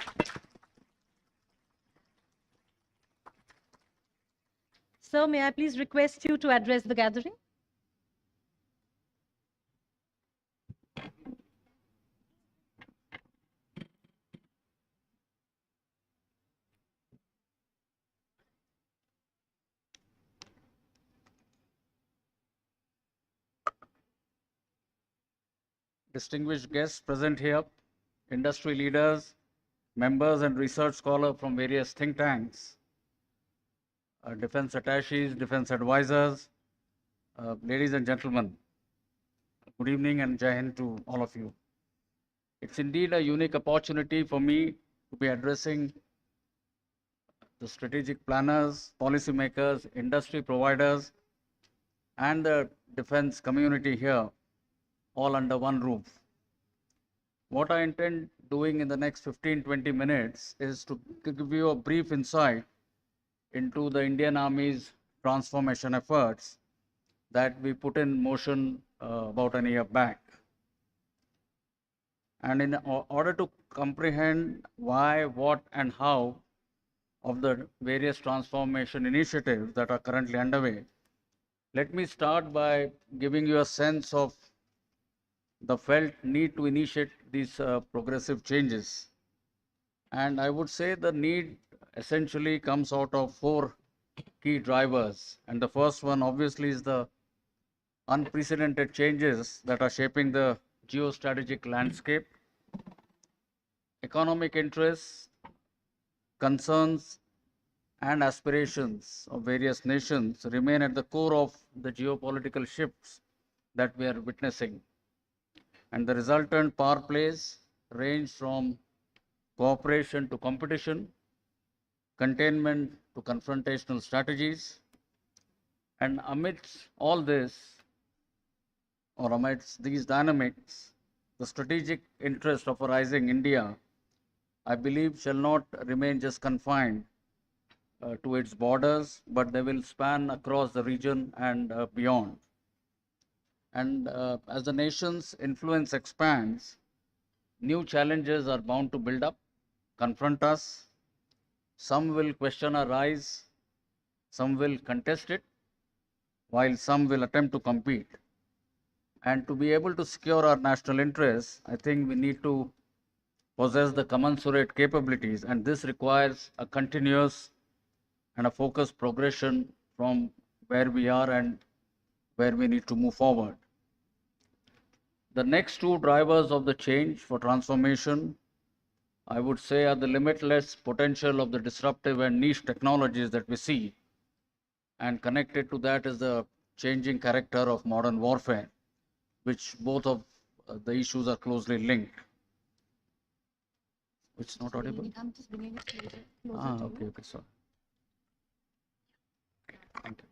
Sir, may I please request you to address the gathering? Distinguished guests present here, industry leaders, members and research scholars from various think tanks. defense attaches, defense advisors, ladies and gentlemen, good evening and Jai Hind to all of you. It's indeed a unique opportunity for me to be addressing the strategic planners, policymakers, industry providers, and the defense community here, all under one roof. What I intend doing in the next 15-20 minutes is to give you a brief insight into the Indian Army's transformation efforts that we put in motion about a year back. And in order to comprehend why, what, and how of the various transformation initiatives that are currently underway, let me start by giving you a sense of the felt need to initiate these progressive changes. And I would say the need essentially comes out of four key drivers. And the first one obviously is the unprecedented changes that are shaping the geostrategic landscape. Economic interests, concerns, and aspirations of various nations remain at the core of the geopolitical shifts that we are witnessing. And the resultant power plays range from cooperation to competition, containment to confrontational strategies. And amidst all this, or amidst these dynamics, the strategic interest of a rising India, I believe, shall not remain just confined to its borders, but they will span across the region and beyond. And as the nation's influence expands, new challenges are bound to build up, confront us. Some will question our rise, some will contest it, while some will attempt to compete. And to be able to secure our national interests, I think we need to possess the commensurate capabilities, and this requires a continuous and a focused progression from where we are and where we need to move forward. The next two drivers of the change for transformation, I would say, are the limitless potential of the disruptive and niche technologies that we see. And connected to that is the changing character of modern warfare, which both of the issues are closely linked. It's not audible? I'm just bringing it closer. Okay, sorry. Thank you.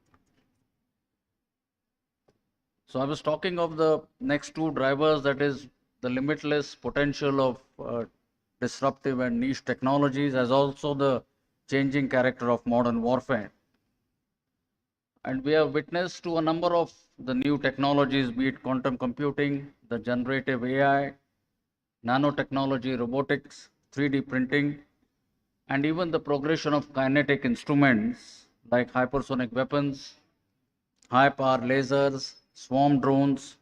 So I was talking of the next two drivers, that is the limitless potential of disruptive and niche technologies, as also the changing character of modern warfare. And we have witnessed to a number of the new technologies, be it quantum computing, the generative AI, nanotechnology, robotics, 3D printing, and even the progression of kinetic instruments like hypersonic weapons, high power lasers, swarm drones,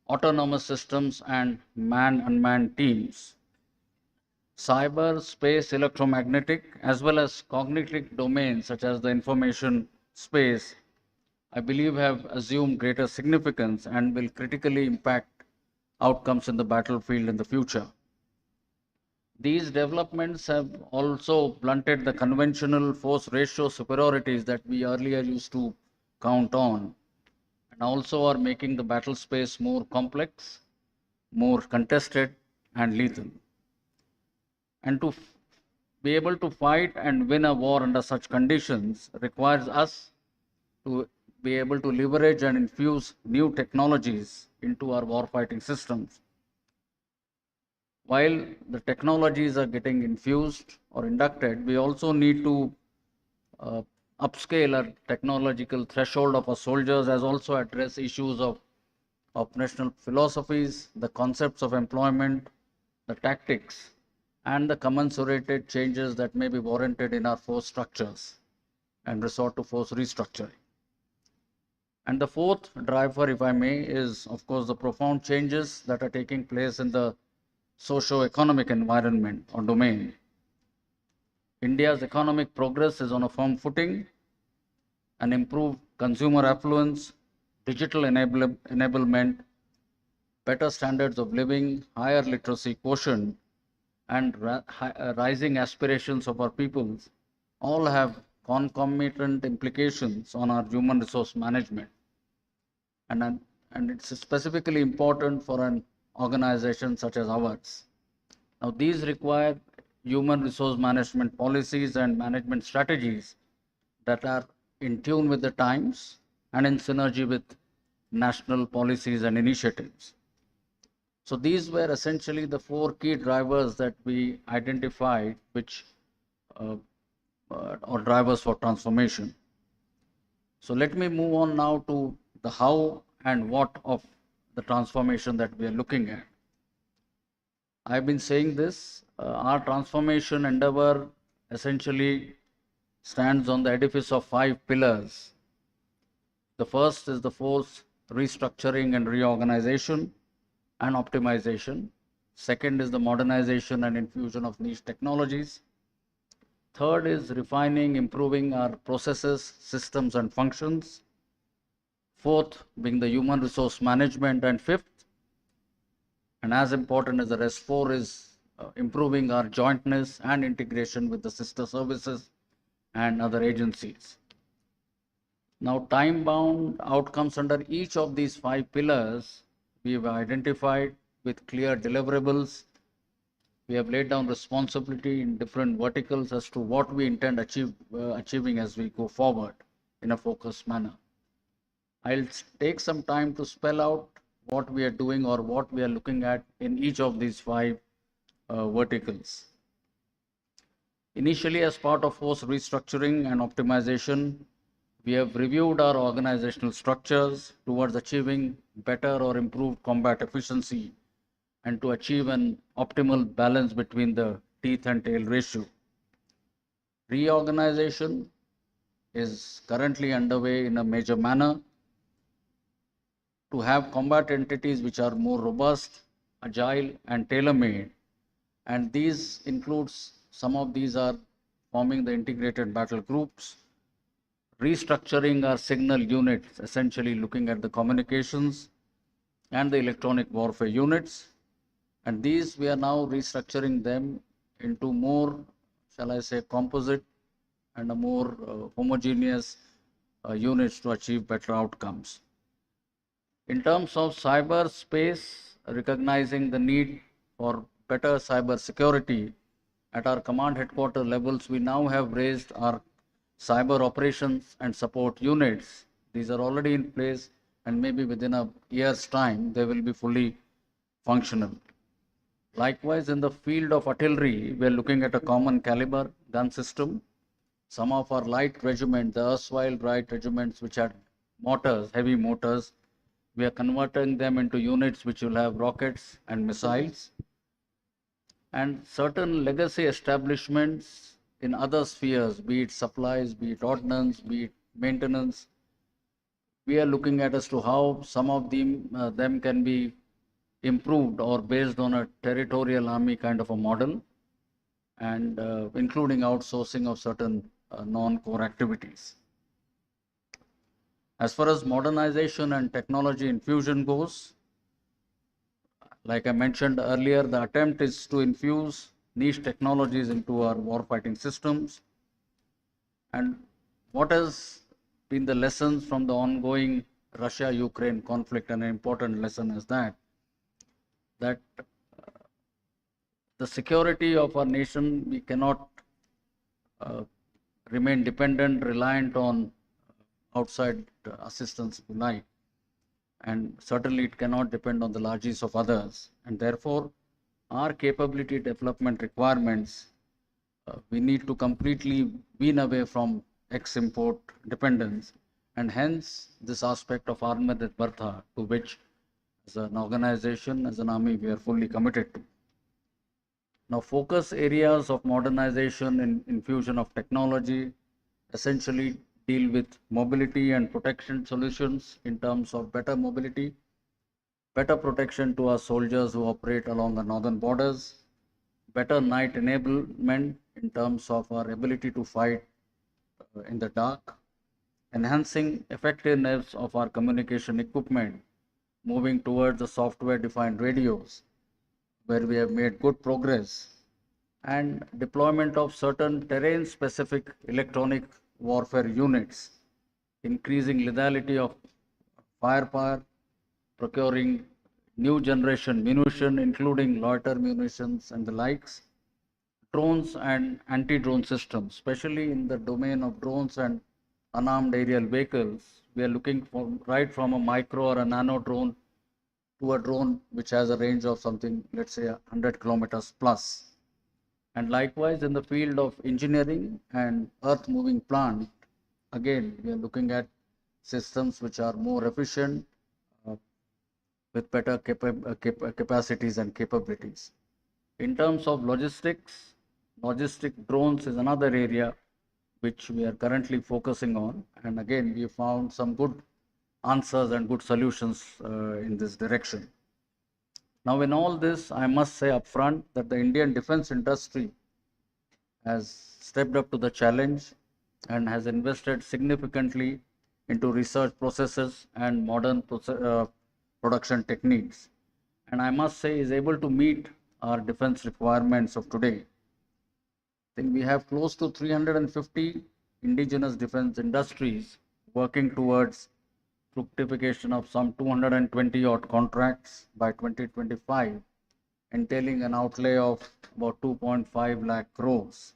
autonomous systems, and man-unmanned teams. Cyber, space, electromagnetic, as well as cognitive domains such as the information space, I believe have assumed greater significance and will critically impact outcomes in the battlefield in the future. These developments have also blunted the conventional force ratio superiorities that we earlier used to count on, and also are making the battle space more complex, more contested, and lethal. And to be able to fight and win a war under such conditions requires us to be able to leverage and infuse new technologies into our warfighting systems. While the technologies are getting infused or inducted, we also need to upscale our technological threshold of our soldiers, as also address issues of operational philosophies, the concepts of employment, the tactics, and the commensurated changes that may be warranted in our force structures, and resort to force restructuring. And the fourth driver, if I may, is of course the profound changes that are taking place in the socio-economic environment or domain. India's economic progress is on a firm footing, and improved consumer affluence, digital enablement, better standards of living, higher literacy quotient, and rising aspirations of our peoples all have concomitant implications on our human resource management. And it's specifically important for an organization such as ours. Now, these require human resource management policies and management strategies that are in tune with the times and in synergy with national policies and initiatives. So these were essentially the four key drivers that we identified, which or drivers for transformation. So let me move on now to the how and what of the transformation that we are looking at. I've been saying this, our transformation endeavor essentially stands on the edifice of 5 pillars. The first is the force restructuring and reorganization and optimization. Second is the modernization and infusion of niche technologies. Third is refining, improving our processes, systems, and functions. Fourth being the human resource management. And fifth, and as important as the rest, 4 is improving our jointness and integration with the sister services and other agencies. Now, time-bound outcomes under each of these 5 pillars we have identified with clear deliverables. We have laid down responsibility in different verticals as to what we intend achieving as we go forward in a focused manner. I'll take some time to spell out what we are doing or what we are looking at in each of these 5 verticals. Initially, as part of force restructuring and optimization, we have reviewed our organizational structures towards achieving better or improved combat efficiency and to achieve an optimal balance between the teeth and tail ratio. Reorganization is currently underway in a major manner to have combat entities which are more robust, agile, and tailor-made. And these includes, some of these are forming the integrated battle groups, restructuring our signal units, essentially looking at the communications and the electronic warfare units. And these, we are now restructuring them into more, shall I say, composite and a more homogeneous units to achieve better outcomes. In terms of cyberspace, recognizing the need for better cyber security, at our command headquarters levels, we now have raised our cyber operations and support units. These are already in place, and maybe within a year's time, they will be fully functional. Likewise, in the field of artillery, we are looking at a common caliber gun system. Some of our light regiments, the erstwhile light regiments which had mortars, heavy mortars, we are converting them into units which will have rockets and missiles. And certain legacy establishments in other spheres, be it supplies, be it ordnance, be it maintenance, we are looking at as to how some of them can be improved or based on a territorial army kind of a model, and including outsourcing of certain non-core activities. As far as modernization and technology infusion goes, like I mentioned earlier, the attempt is to infuse niche technologies into our warfighting systems. And what has been the lessons from the ongoing Russia-Ukraine conflict? And an important lesson is that the security of our nation, we cannot remain dependent, reliant on outside assistance, if you like. And certainly it cannot depend on the largesse of others. And therefore, our capability development requirements, we need to completely wean away from ex-import dependence. And hence, this aspect of Armed at Bartha, to which as an organization, as an army, we are fully committed to. Now, focus areas of modernization and infusion of technology essentially deal with mobility and protection solutions in terms of better mobility, better protection to our soldiers who operate along the northern borders, better night enablement in terms of our ability to fight in the dark, enhancing effectiveness of our communication equipment, moving towards the software-defined radios, where we have made good progress, and deployment of certain terrain-specific electronic warfare units, increasing lethality of firepower, procuring new generation munition, including loiter munitions and the likes, drones and anti-drone systems, especially in the domain of drones and unarmed aerial vehicles. We are looking for right from a micro or a nano drone to a drone which has a range of something, let's say 100 kilometers plus. And likewise in the field of engineering and earth moving plant, again, we are looking at systems which are more efficient with better capacities and capabilities. In terms of logistics, logistic drones is another area which we are currently focusing on. And again, we found some good answers and good solutions in this direction. Now, in all this, I must say upfront that the Indian defense industry has stepped up to the challenge and has invested significantly into research processes and modern production techniques. And I must say is able to meet our defense requirements of today. I think we have close to 350 indigenous defense industries working towards fructification of some 220 odd contracts by 2025, entailing an outlay of about 2.5 lakh crores.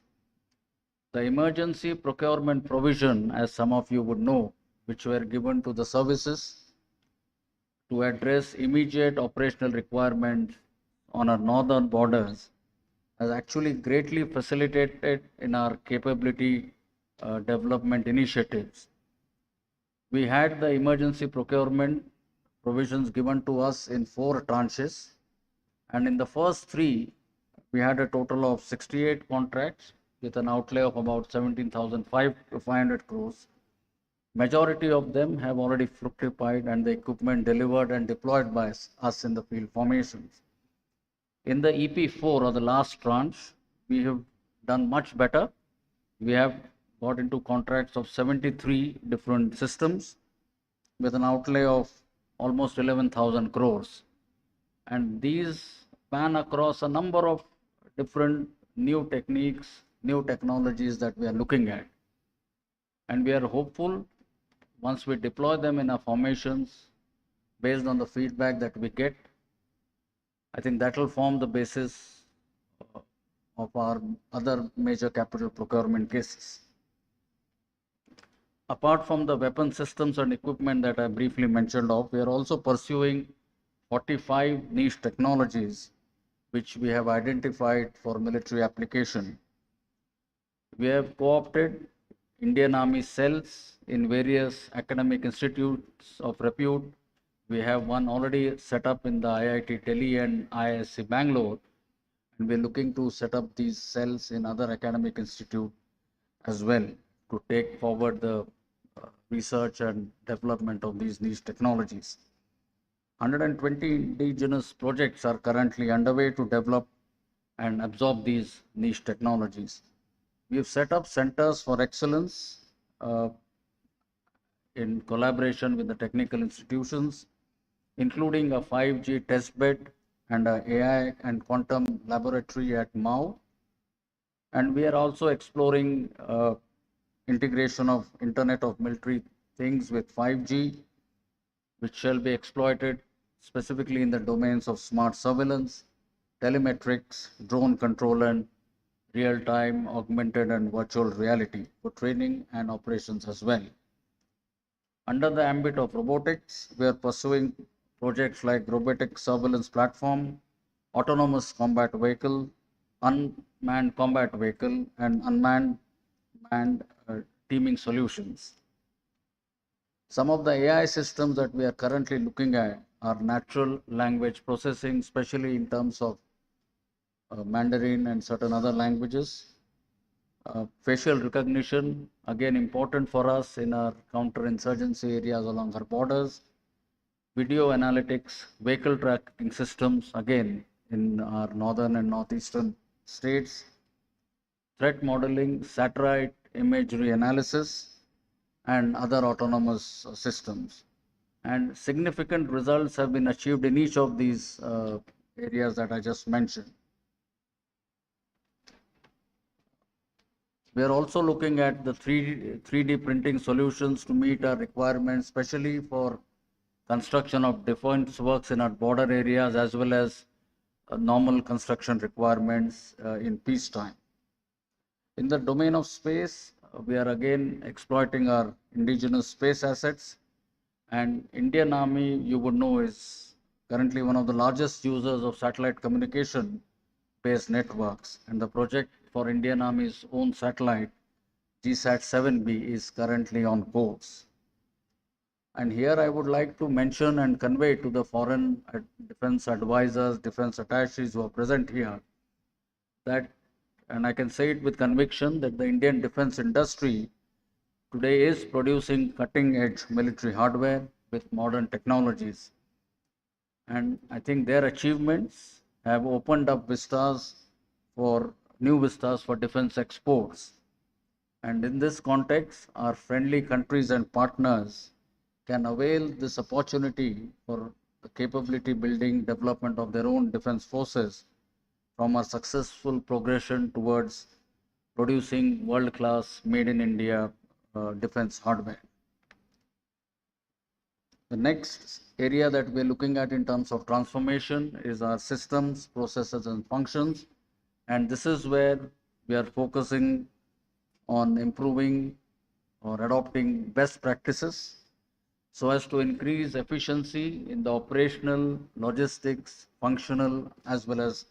The emergency procurement provision, as some of you would know, which were given to the services to address immediate operational requirements on our northern borders, has actually greatly facilitated in our capability development initiatives. We had the emergency procurement provisions given to us in 4 tranches, and in the first 3, we had a total of 68 contracts with an outlay of about 17,500 crores. Majority of them have already fructified and the equipment delivered and deployed by us in the field formations. In the EP4 or the last tranche, we have done much better. We have got into contracts of 73 different systems with an outlay of almost 11,000 crores. And these span across a number of different new techniques, new technologies that we are looking at. And we are hopeful once we deploy them in our formations, based on the feedback that we get, I think that will form the basis of our other major capital procurement cases. Apart from the weapon systems and equipment that I briefly mentioned of, we are also pursuing 45 niche technologies which we have identified for military application. We have co-opted Indian Army cells in various academic institutes of repute. We have one already set up in the IIT Delhi and IISc Bangalore, and we are looking to set up these cells in other academic institutes as well to take forward the research and development of these niche technologies. 120 indigenous projects are currently underway to develop and absorb these niche technologies. We have set up centers for excellence in collaboration with the technical institutions, including a 5G testbed and an AI and quantum laboratory at MAU. And we are also exploring integration of Internet of Military Things with 5G, which shall be exploited specifically in the domains of smart surveillance, telemetrics, drone control, and real-time augmented and virtual reality for training and operations as well. Under the ambit of robotics, we are pursuing projects like robotic surveillance platform, autonomous combat vehicle, unmanned combat vehicle, and unmanned manned teaming solutions. Some of the AI systems that we are currently looking at are natural language processing, especially in terms of Mandarin and certain other languages. Facial recognition, again important for us in our counterinsurgency areas along our borders. Video analytics, vehicle tracking systems, again in our northern and northeastern states. Threat modeling, satellite imagery analysis, and other autonomous systems. And significant results have been achieved in each of these areas that I just mentioned. We are also looking at the 3D printing solutions to meet our requirements, especially for construction of defense works in our border areas, as well as normal construction requirements in peacetime. In the domain of space, we are again exploiting our indigenous space assets, and Indian Army, you would know, is currently one of the largest users of satellite communication based networks, and the project for Indian Army's own satellite, GSAT-7B, is currently on course. And here I would like to mention and convey to the foreign defense advisors, defense attaches who are present here, that, and I can say it with conviction, that the Indian defense industry today is producing cutting edge military hardware with modern technologies. And I think their achievements have opened up new vistas for defense exports. And in this context, our friendly countries and partners can avail this opportunity for the capability building development of their own defense forces from our successful progression towards producing world-class made in India defense hardware. The next area that we're looking at in terms of transformation is our systems, processes, and functions. And this is where we are focusing on improving or adopting best practices so as to increase efficiency in the operational, logistics, functional, as well as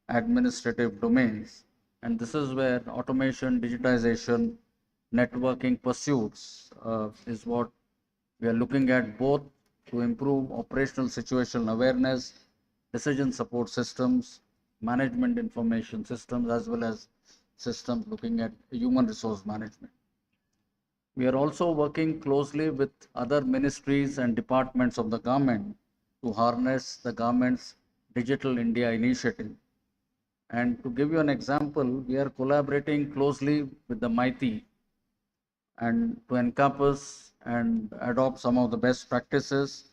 administrative domains. And this is where automation, digitization, networking pursuits is what we are looking at, both to improve operational situational awareness, decision support systems, management information systems, as well as systems looking at human resource management. We are also working closely with other ministries and departments of the government to harness the government's Digital India initiative. And to give you an example, we are collaborating closely with the MITI and to encompass and adopt some of the best practices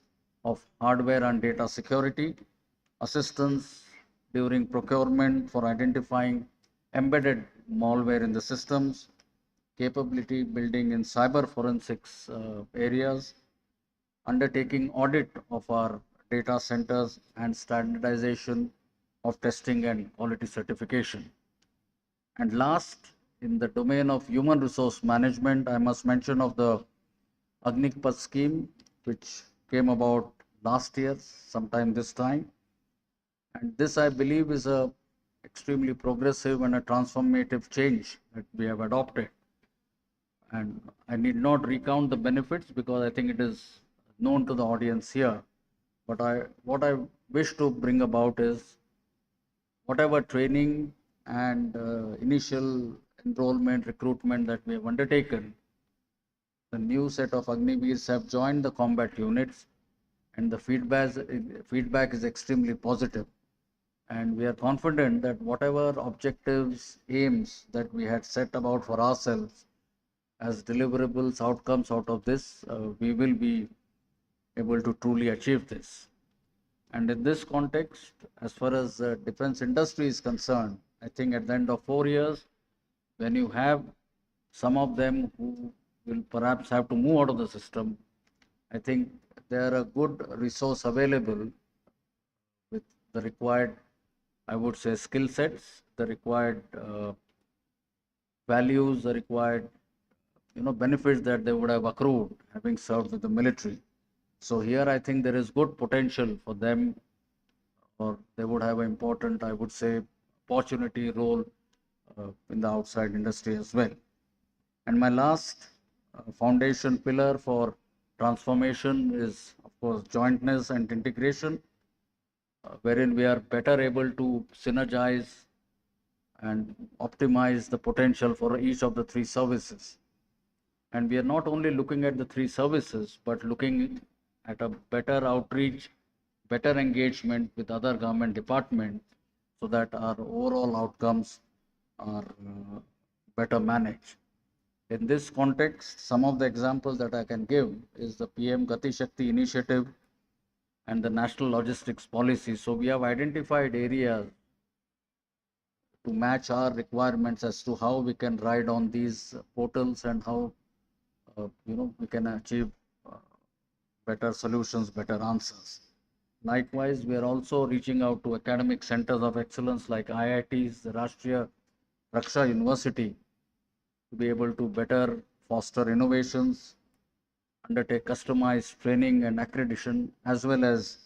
of hardware and data security, assistance during procurement for identifying embedded malware in the systems, capability building in cyber forensics areas, undertaking audit of our data centers, and standardization of testing and quality certification. And last, in the domain of human resource management, I must mention of the Agnipath scheme, which came about last year, sometime this time. And this, I believe, is a extremely progressive and a transformative change that we have adopted. And I need not recount the benefits because I think it is known to the audience here. But what I wish to bring about is whatever training and initial enrollment, recruitment that we have undertaken, the new set of Agniveers have joined the combat units, and the feedback is extremely positive. And we are confident that whatever objectives, aims that we had set about for ourselves as deliverables, outcomes out of this, we will be able to truly achieve this. And in this context, as far as the defense industry is concerned, I think at the end of 4 years, when you have some of them who will perhaps have to move out of the system, I think they are a good resource available with the required, I would say, skill sets, the required values, the required benefits that they would have accrued having served with the military. So here I think there is good potential for them, or they would have an important, I would say, opportunity role in the outside industry as well. And my last foundation pillar for transformation is, of course, jointness and integration, wherein we are better able to synergize and optimize the potential for each of the three services. And we are not only looking at the three services, but looking at a better outreach, better engagement with other government departments so that our overall outcomes are better managed. In this context, some of the examples that I can give is the PM Gati Shakti initiative and the National Logistics Policy. So we have identified areas to match our requirements as to how we can ride on these portals and how we can achieve better solutions, better answers. Likewise, we are also reaching out to academic centers of excellence like IITs, the Rashtriya Raksha University, to be able to better foster innovations, undertake customized training and accreditation, as well as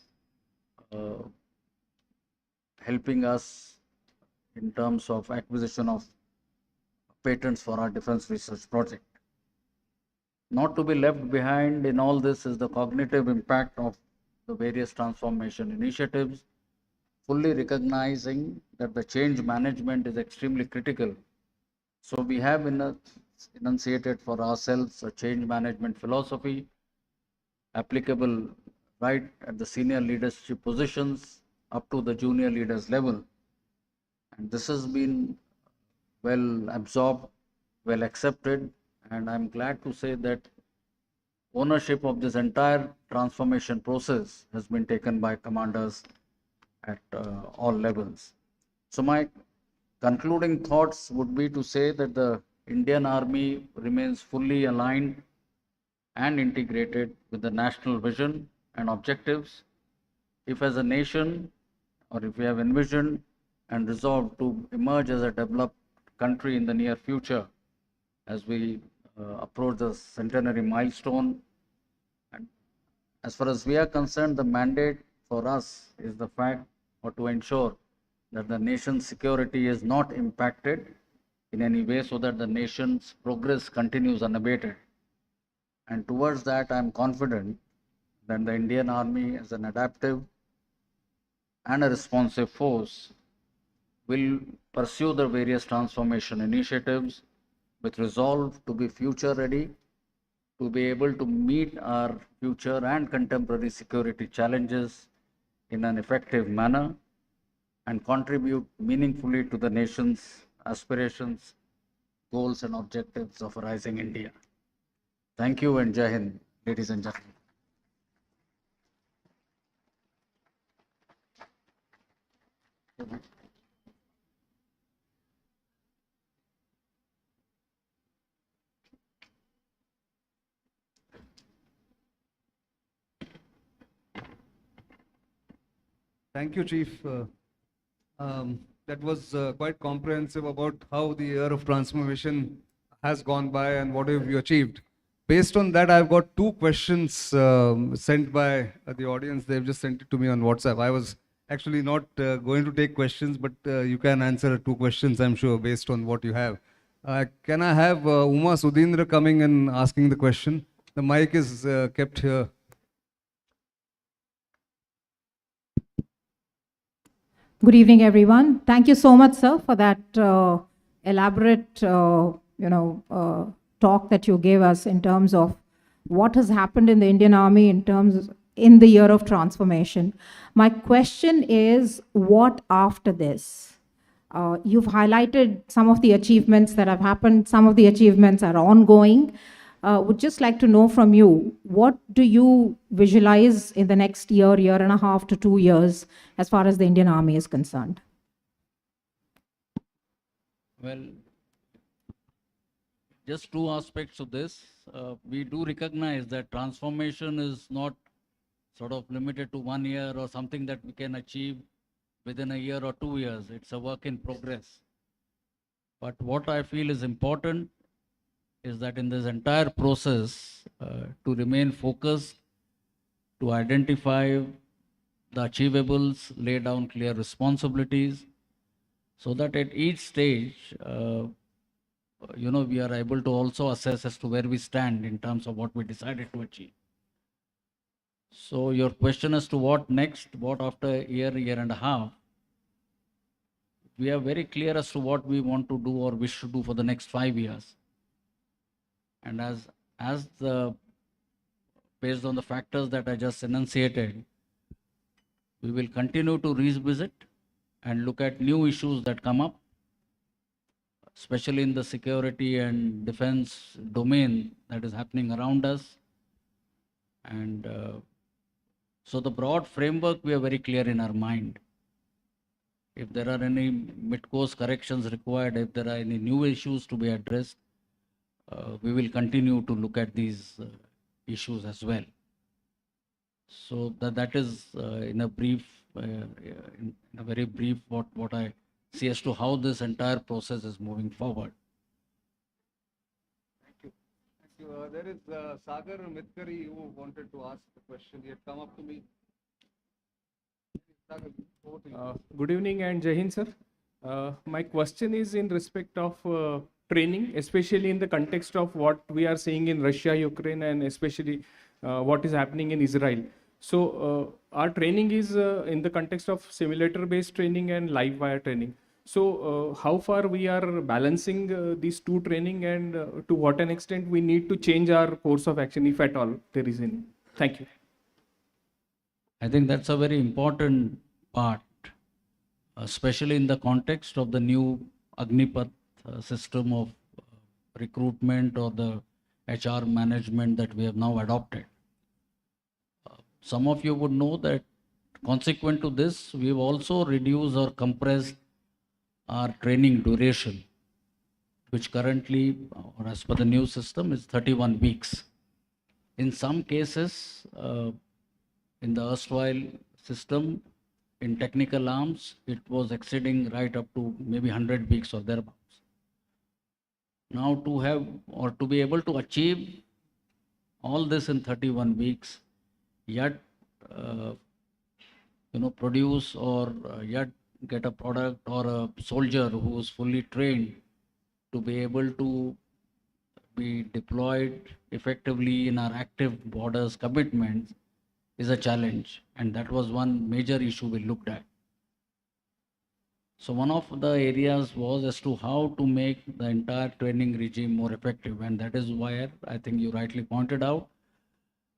helping us in terms of acquisition of patents for our defense research project. Not to be left behind in all this is the cognitive impact of the various transformation initiatives, fully recognizing that the change management is extremely critical. So we have enunciated for ourselves a change management philosophy applicable right at the senior leadership positions up to the junior leaders level. And this has been well absorbed, well accepted, and I'm glad to say that ownership of this entire transformation process has been taken by commanders at all levels. So my concluding thoughts would be to say that the Indian Army remains fully aligned and integrated with the national vision and objectives. If as a nation, or if we have envisioned and resolved to emerge as a developed country in the near future, as we approach the centenary milestone, and as far as we are concerned, the mandate for us is the fact or to ensure that the nation's security is not impacted in any way, so that the nation's progress continues unabated. And towards that, I am confident that the Indian Army, as an adaptive and a responsive force, will pursue the various transformation initiatives with resolve to be future ready, to be able to meet our future and contemporary security challenges in an effective manner, and contribute meaningfully to the nation's aspirations, goals, and objectives of a rising India. Thank you, and Jai Hind, ladies and gentlemen. Thank you, Chief. That was quite comprehensive about how the year of transformation has gone by and what have you achieved. Based on that, I've got two questions sent by the audience. They've just sent it to me on WhatsApp. I was actually not going to take questions, but you can answer two questions, I'm sure, based on what you have. Can I have Uma Sudhindra coming and asking the question? The mic is kept here. Good evening, everyone. Thank you so much, sir, for that elaborate, talk that you gave us in terms of what has happened in the Indian Army in the year of transformation. My question is, what after this? You've highlighted some of the achievements that have happened. Some of the achievements are ongoing. Would just like to know from you, what do you visualize in the next year, year and a half to 2 years, as far as the Indian Army is concerned? Well, just two aspects of this. We do recognize that transformation is not sort of limited to 1 year or something that we can achieve within a year or 2 years. It's a work in progress. But what I feel is important is that in this entire process, to remain focused, to identify the achievables, lay down clear responsibilities, so that at each stage, we are able to also assess as to where we stand in terms of what we decided to achieve. So your question as to what next, what after a year, year and a half, we are very clear as to what we want to do or wish to do for the next 5 years. And based on the factors that I just enunciated, we will continue to revisit and look at new issues that come up, especially in the security and defense domain that is happening around us. And so the broad framework, we are very clear in our mind. If there are any mid-course corrections required, if there are any new issues to be addressed, we will continue to look at these issues as well. So that is in a brief, in a very brief, what I see as to how this entire process is moving forward. Thank you. There is Sagar Mitkari who wanted to ask the question. He had come up to me. Sagar, over to you. Good evening and Jai Hind, sir. My question is in respect of training, especially in the context of what we are seeing in Russia, Ukraine, and especially what is happening in Israel. So our training is in the context of simulator-based training and live wire training. So how far we are balancing these two training, and to what an extent we need to change our course of action, if at all there is any. Thank you. I think that's a very important part, especially in the context of the new Agnipath system of recruitment or the HR management that we have now adopted. Some of you would know that consequent to this, we've also reduced or compressed our training duration, which currently, or as per the new system, is 31 weeks. In some cases, in the erstwhile system, in technical arms, it was exceeding right up to maybe 100 weeks or thereabouts. Now to have or to be able to achieve all this in 31 weeks, yet produce or yet get a product or a soldier who is fully trained to be able to be deployed effectively in our active borders commitments is a challenge, and that was one major issue we looked at. So one of the areas was as to how to make the entire training regime more effective, and that is why I think you rightly pointed out,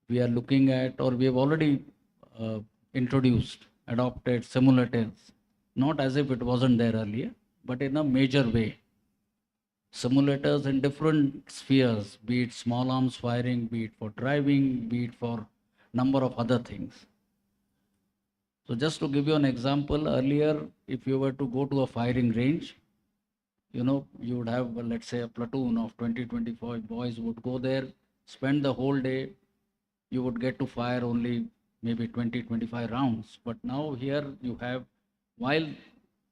we are looking at, or we have already introduced, adopted simulators, not as if it wasn't there earlier, but in a major way. Simulators in different spheres, be it small arms firing, be it for driving, be it for number of other things. So just to give you an example, earlier, if you were to go to a firing range, you would have, let's say, a platoon of 20-25 boys would go there, spend the whole day, you would get to fire only maybe 20-25 rounds. But now here you have, while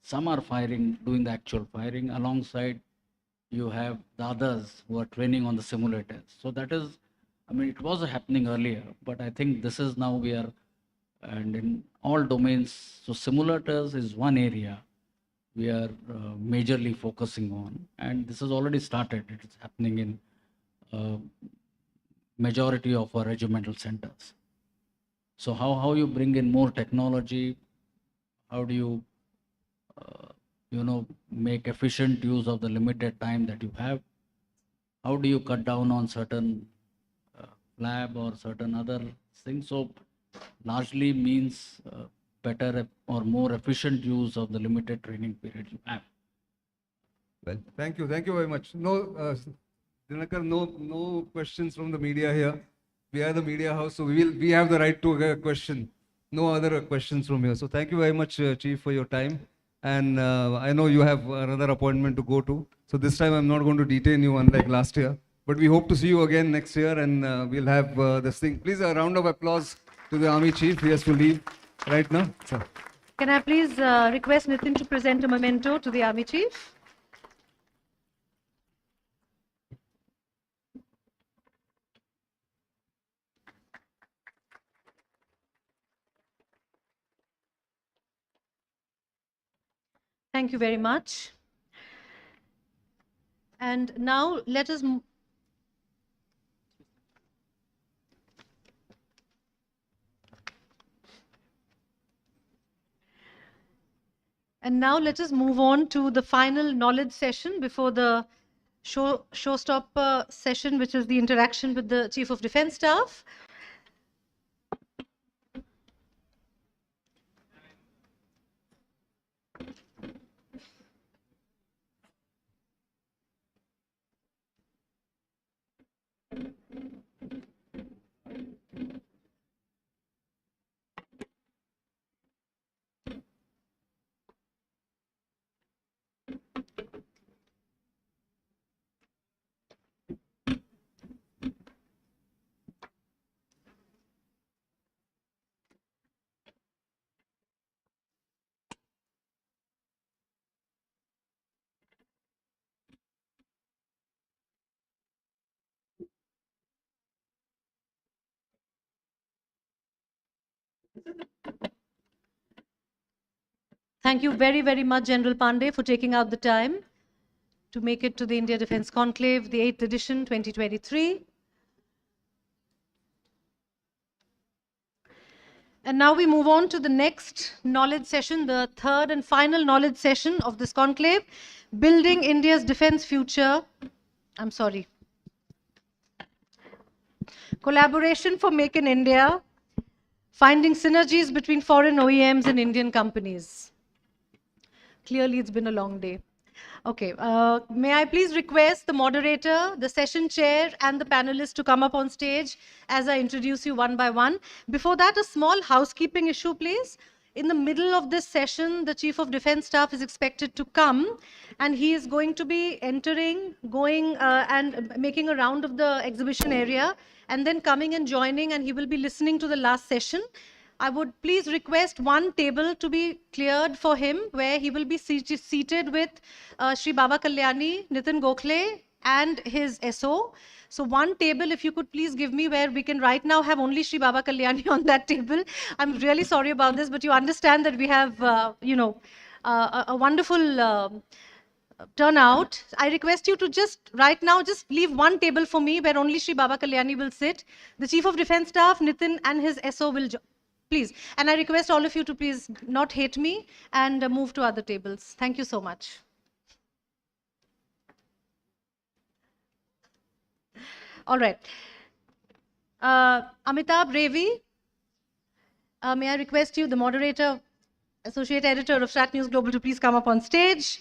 some are firing, doing the actual firing, alongside you have the others who are training on the simulators. So that is, it was happening earlier, but I think this is now we are, and in all domains, so simulators is one area we are majorly focusing on, and this has already started. It is happening in majority of our regimental centers. So how you bring in more technology, how do you make efficient use of the limited time that you have, how do you cut down on certain flab or certain other things. So largely means better or more efficient use of the limited training period you have. Well, thank you very much. No, Dinakar, no questions from the media here. We are the media house, so we have the right to a question. No other questions from here. So thank you very much, Chief, for your time. And I know you have another appointment to go to. So this time I'm not going to detain you unlike last year. But we hope to see you again next year, and we'll have this thing. Please, a round of applause to the Army Chief. He has to leave right now. So. Can I please request Nitin to present a memento to the Army Chief? Thank you very much. And now let us move on to the final knowledge session before the showstopper session, which is the interaction with the Chief of Defence Staff. Thank you very, very much, General Pandey, for taking out the time to make it to the India Defence Conclave, the 8th edition, 2023. And now we move on to the next knowledge session, the third and final knowledge session of this conclave, Building India's Defence Future. I'm sorry. Collaboration for Make in India, finding synergies between foreign OEMs and Indian companies. Clearly, it's been a long day. Okay, may I please request the moderator, the session chair, and the panelists to come up on stage as I introduce you one by one. Before that, a small housekeeping issue, please. In the middle of this session, the Chief of Defence Staff is expected to come, and he is going to be entering, going and making a round of the exhibition area, and then coming and joining, and he will be listening to the last session. I would please request one table to be cleared for him, where he will be seated with Shri Baba Kalyani, Nitin Gokhale, and his SO. So one table, if you could please give me, where we can right now have only Shri Baba Kalyani on that table. I'm really sorry about this, but you understand that we have, a wonderful turnout. I request you to just right now just leave one table for me where only Shri Baba Kalyani will sit. The Chief of Defence Staff, Nitin, and his SO will please. And I request all of you to please not hate me and move to other tables. Thank you so much. All right. Amitabh Revi, may I request you, the moderator, associate editor of StratNewsGlobal, to please come up on stage.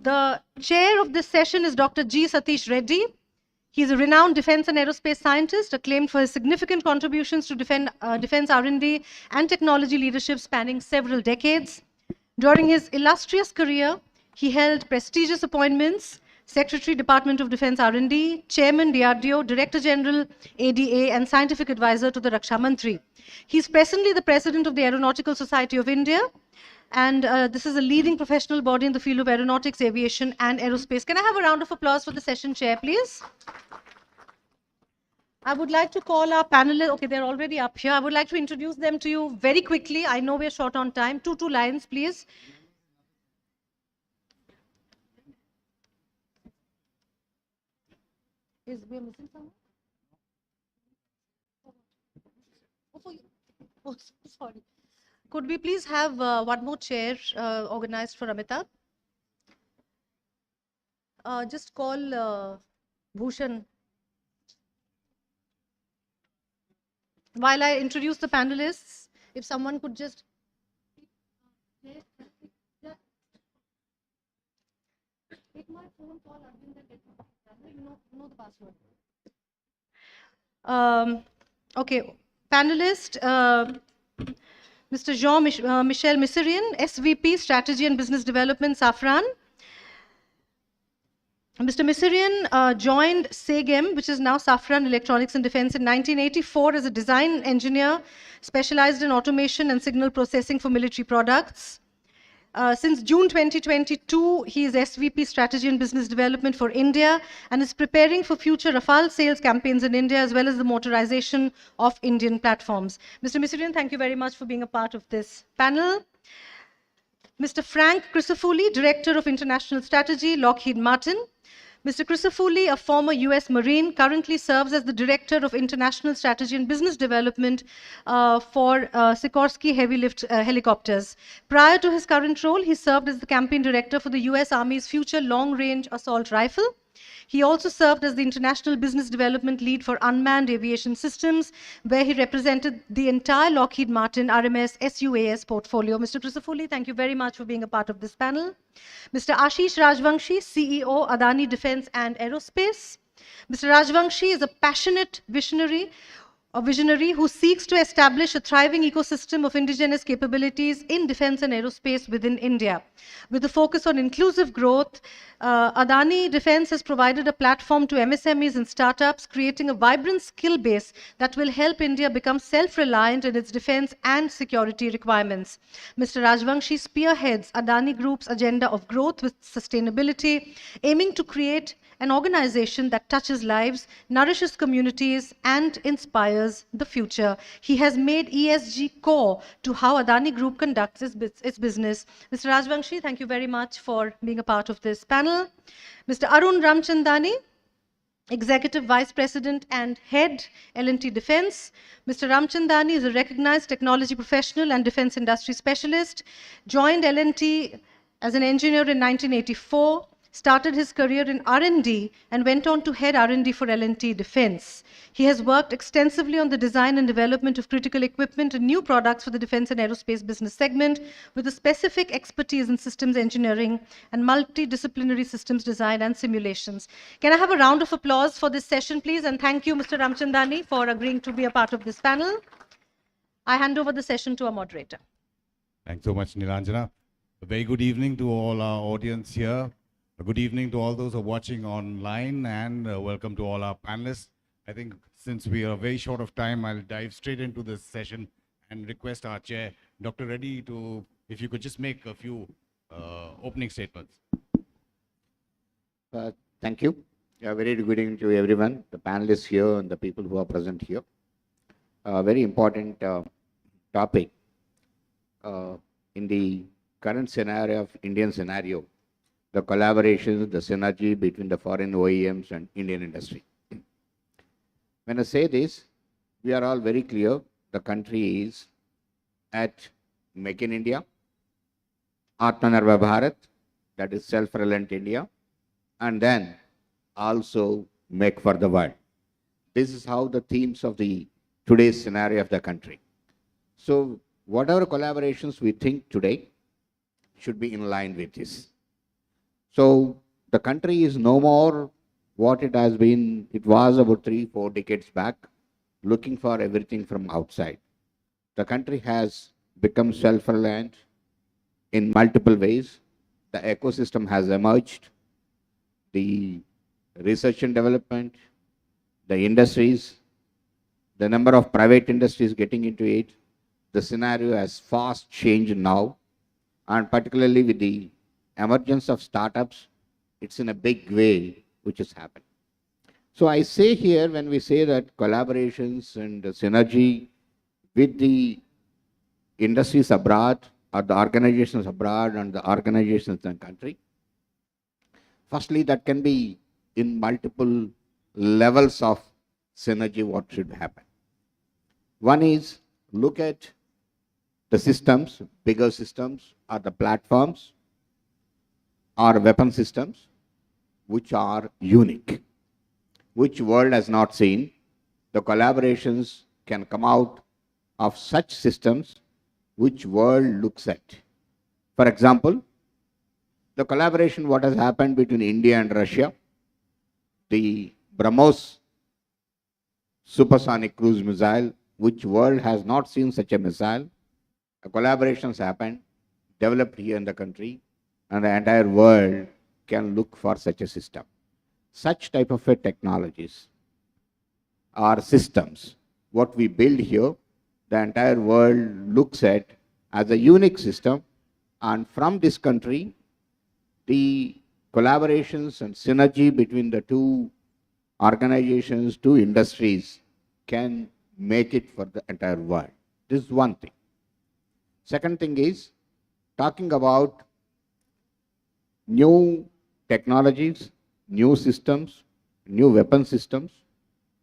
The chair of this session is Dr. G. Satish Reddy. He is a renowned defense and aerospace scientist, acclaimed for his significant contributions to defense R&D and technology leadership spanning several decades. During his illustrious career, he held prestigious appointments: Secretary, Department of Defense R&D, Chairman, DRDO, Director General, ADA, and Scientific Advisor to the Raksha Mantri. He is presently the President of the Aeronautical Society of India, and this is a leading professional body in the field of aeronautics, aviation, and aerospace. Can I have a round of applause for the session chair, please? I would like to call our panelists. Okay, they're already up here. I would like to introduce them to you very quickly. I know we're short on time. Two lines, please. Is we missing someone? Oh, sorry. Could we please have one more chair organized for Amitabh? Just call Bhushan. While I introduce the panelists, if someone could just... Take my phone call, know the password. Okay, panelist, Mr. Jean-Michel Misserian, SVP, Strategy and Business Development, Safran. Mr. Misserian joined SEGEM, which is now Safran Electronics and Defense, in 1984 as a design engineer specialized in automation and signal processing for military products. Since June 2022, he is SVP Strategy and Business Development for India and is preparing for future Rafale sales campaigns in India, as well as the motorization of Indian platforms. Mr. Misserian, thank you very much for being a part of this panel. Mr. Frank Crisafulli, Director of International Strategy, Lockheed Martin. Mr. Crisafulli, a former US Marine, currently serves as the Director of International Strategy and Business Development for Sikorsky Heavy Lift Helicopters. Prior to his current role, he served as the Campaign Director for the US Army's Future Long-Range Assault Rifle. He also served as the International Business Development Lead for Unmanned Aviation Systems, where he represented the entire Lockheed Martin RMS SUAS portfolio. Mr. Crisafulli, thank you very much for being a part of this panel. Mr. Ashish Rajvanshi, CEO, Adani Defense and Aerospace. Mr. Rajvanshi is a passionate visionary who seeks to establish a thriving ecosystem of indigenous capabilities in defense and aerospace within India. With a focus on inclusive growth, Adani Defense has provided a platform to MSMEs and startups, creating a vibrant skill base that will help India become self-reliant in its defense and security requirements. Mr. Rajvanshi spearheads Adani Group's agenda of growth with sustainability, aiming to create an organization that touches lives, nourishes communities, and inspires inspires the future. He has made ESG core to how Adani Group conducts its business. Mr. Rajvanshi, thank you very much for being a part of this panel. Mr. Arun Ramchandani, Executive Vice President and Head, L&T Defense. Mr. Ramchandani is a recognized technology professional and defense industry specialist. Joined L&T as an engineer in 1984, started his career in R&D and went on to head R&D for L&T Defense. He has worked extensively on the design and development of critical equipment and new products for the defense and aerospace business segment, with a specific expertise in systems engineering and multidisciplinary systems design and simulations. Can I have a round of applause for this session, please? And thank you, Mr. Ramchandani, for agreeing to be a part of this panel. I hand over the session to our moderator. Thanks so much, Nilanjana. A very good evening to all our audience here. A good evening to all those who are watching online, and welcome to all our panelists. I think since we are very short of time, I'll dive straight into this session and request our chair, Dr. Reddy, to, if you could just make a few opening statements. Thank you. Very good evening to everyone, the panelists here and the people who are present here. Very important topic in the current scenario of Indian scenario. The collaboration, the synergy between the foreign OEMs and Indian industry. When I say this, we are all very clear, the country is at Make in India, Atmanirbhar Bharat, that is self-reliant India, and then also make for the world. This is how the themes of the today's scenario of the country. So whatever collaborations we think today should be in line with this. So the country is no more what it has been. It was about 3-4 decades back, looking for everything from outside. The country has become self-reliant in multiple ways. The ecosystem has emerged. The research and development, the industries, the number of private industries getting into it, the scenario has fast changed now, and particularly with the emergence of startups, it's in a big way which has happened. So I say here, when we say that collaborations and synergy with the industries abroad, or the organizations abroad and the organizations in the country, firstly, that can be in multiple levels of synergy, what should happen. One is, look at the systems, bigger systems, or the platforms, or weapon systems, which are unique, which world has not seen. The collaborations can come out of such systems which world looks at. For example, the collaboration what has happened between India and Russia, the BrahMos supersonic cruise missile, which world has not seen such a missile. The collaborations happened, developed here in the country, and the entire world can look for such a system. Such type of technologies or systems, what we build here, the entire world looks at as a unique system, and from this country, the collaborations and synergy between the two organizations, two industries can make it for the entire world. This is one thing. Second thing is, talking about new technologies, new systems, new weapon systems,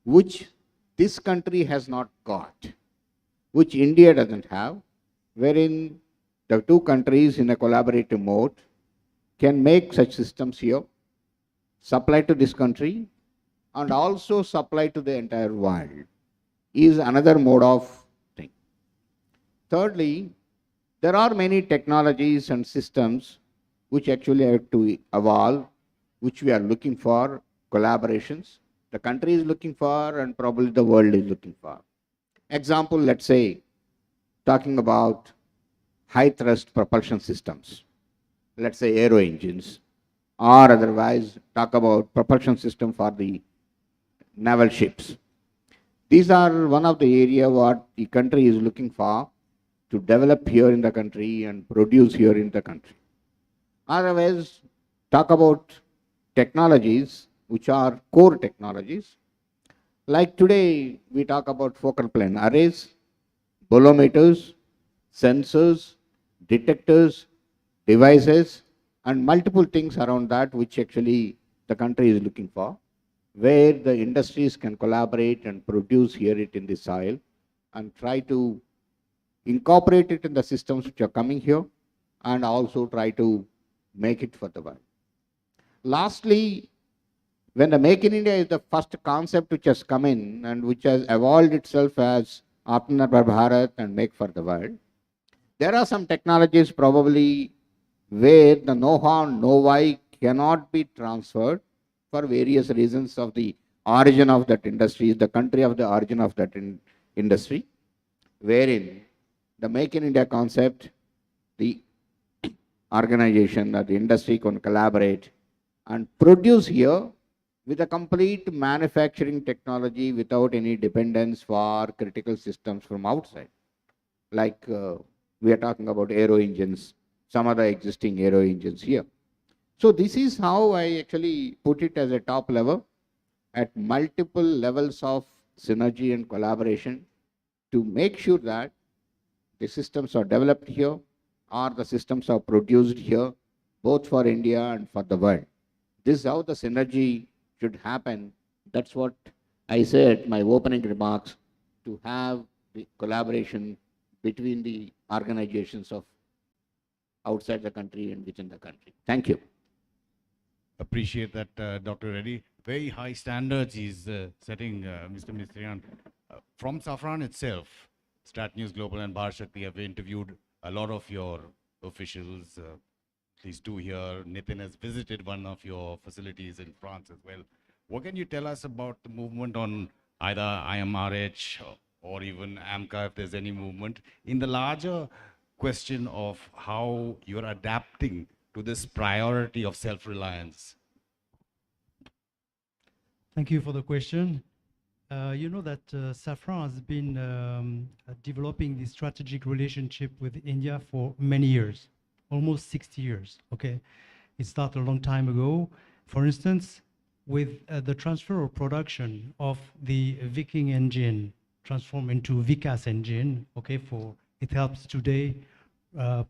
which this country has not got, which India doesn't have, wherein the two countries in a collaborative mode can make such systems here, supply to this country, and also supply to the entire world, is another mode of thing. Thirdly, there are many technologies and systems which actually have to evolve, which we are looking for collaborations. The country is looking for, and probably the world is looking for. Example, let's say, talking about high thrust propulsion systems, let's say aero engines, or otherwise talk about propulsion system for the naval ships. These are one of the area what the country is looking for to develop here in the country and produce here in the country. Otherwise, talk about technologies which are core technologies, Like today, we talk about focal plane arrays, bolometers, sensors, detectors, devices, and multiple things around that which actually the country is looking for, where the industries can collaborate and produce here it in the soil and try to incorporate it in the systems which are coming here and also try to make it for the world. Lastly, when the Make in India is the first concept which has come in and which has evolved itself as Atmanirbhar Bharat and Make for the World, there are some technologies probably where the know-how, know-why cannot be transferred for various reasons of the origin of that industry, the country of the origin of that industry, wherein the Make in India concept, the organization or the industry can collaborate and produce here with a complete manufacturing technology without any dependence for critical systems from outside. Like we are talking about aero engines, some other existing aero engines here. So this is how I actually put it as a top level at multiple levels of synergy and collaboration to make sure that the systems are developed here or the systems are produced here, both for India and for the world. This is how the synergy should happen. That's what I said my opening remarks, to have the collaboration between the organizations of outside the country and within the country. Thank you. Appreciate that, Dr. Reddy. Very high standards he's setting, Mr. Ministrian. From Safran itself, StratNewsGlobal and Bharat Shakti have interviewed a lot of your officials, at least two here. Nitin has visited one of your facilities in France as well. What can you tell us about the movement on either IMRH or even AMCA, if there's any movement, in the larger question of how you're adapting to this priority of self-reliance? Thank you for the question. You know that Safran has been developing this strategic relationship with India for many years, almost 60 years, okay? It started a long time ago. For instance, with the transfer of production of the Viking engine transformed into Vikas engine, okay, it helps today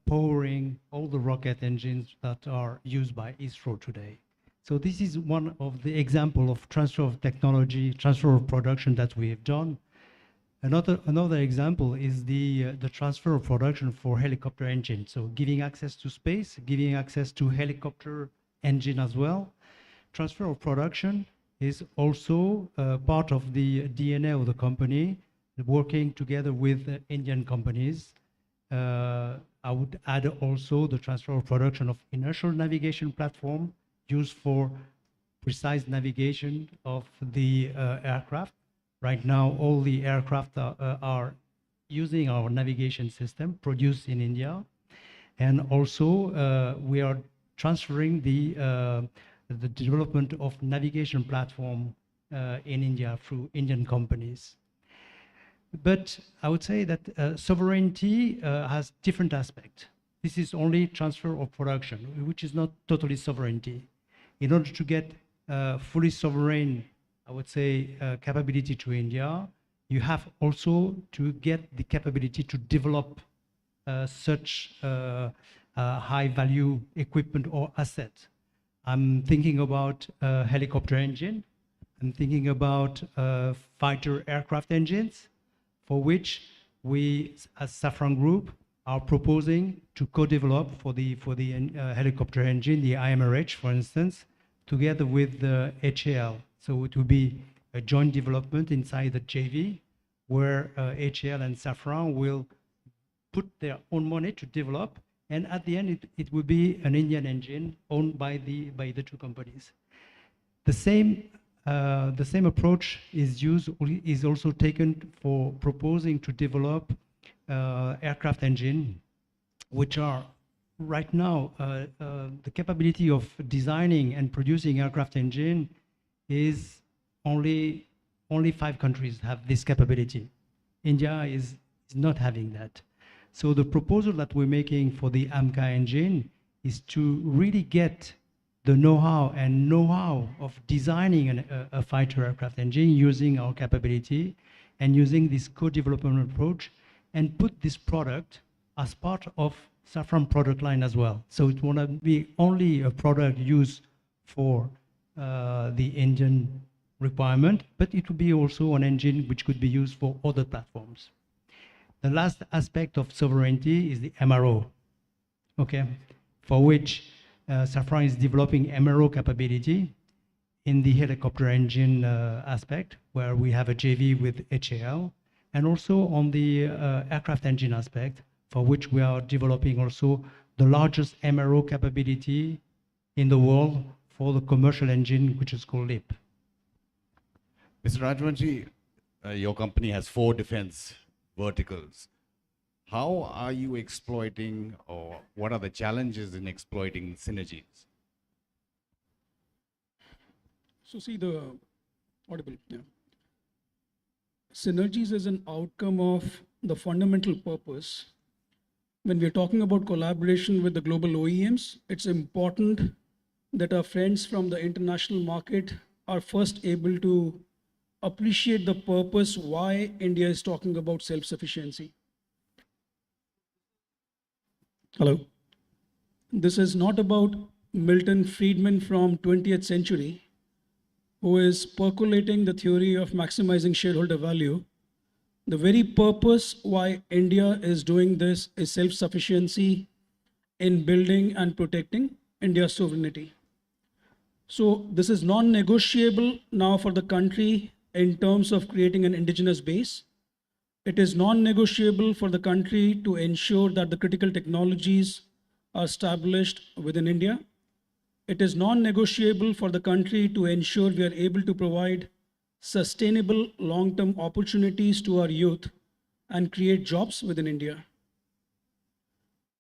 powering all the rocket engines that are used by ISRO today. So this is one of the example of transfer of technology, transfer of production that we have done. Another example is the transfer of production for helicopter engine. So giving access to space, giving access to helicopter engine as well. Transfer of production is also part of the DNA of the company, working together with Indian companies. I would add also the transfer of production of inertial navigation platform used for precise navigation of the aircraft. Right now, all the aircraft are using our navigation system produced in India. And also, we are transferring the development of navigation platform in India through Indian companies. But I would say that sovereignty has different aspects. This is only transfer of production, which is not totally sovereignty. In order to get fully sovereign, I would say, capability to India, you have also to get the capability to develop such high value equipment or asset. I'm thinking about helicopter engine. I'm thinking about fighter aircraft engines, for which we, as Safran Group, are proposing to co-develop for the helicopter engine, the IMRH, for instance, together with the HAL. So it will be a joint development inside the JV, where HAL and Safran will put their own money to develop, and at the end, it will be an Indian engine owned by the two companies. The same approach is also taken for proposing to develop aircraft engine, which are right now the capability of designing and producing aircraft engine is only 5 countries have this capability. India is not having that. So the proposal that we're making for the AMCA engine is to really get the know-how of designing a fighter aircraft engine using our capability and using this co-development approach, and put this product as part of Safran product line as well. So it will not be only a product used for the engine requirement, but it will be also an engine which could be used for other platforms. The last aspect of sovereignty is the MRO, okay, for which Safran is developing MRO capability in the helicopter engine aspect, where we have a JV with HAL, and also on the aircraft engine aspect, for which we are developing also the largest MRO capability in the world for the commercial engine, which is called LEAP. Mr. Rajvanshi, your company has 4 defense verticals. How are you exploiting, or what are the challenges in exploiting synergies? So see the audible. Yeah. Synergies is an outcome of the fundamental purpose. When we're talking about collaboration with the global OEMs, it's important that our friends from the international market are first able to appreciate the purpose why India is talking about self-sufficiency. Hello. This is not about Milton Friedman from 20th century, who is percolating the theory of maximizing shareholder value. The very purpose why India is doing this is self-sufficiency in building and protecting India's sovereignty. So this is non-negotiable now for the country in terms of creating an indigenous base. It is non-negotiable for the country to ensure that the critical technologies are established within India. It is non-negotiable for the country to ensure we are able to provide sustainable long-term opportunities to our youth and create jobs within India.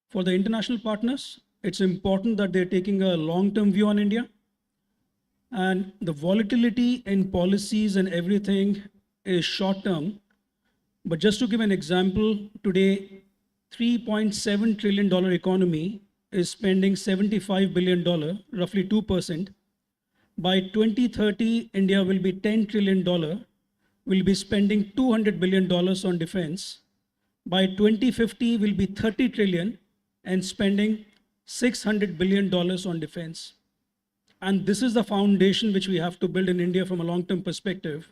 For the international partners, it's important that they're taking a long-term view on India. And the volatility in policies and everything is short-term. But just to give an example, today, $3.7 trillion economy is spending $75 billion, roughly 2%. By 2030, India will be $10 trillion, will be spending $200 billion on defense. By 2050, will be 30 trillion and spending $600 billion on defense. And this is the foundation which we have to build in India from a long-term perspective.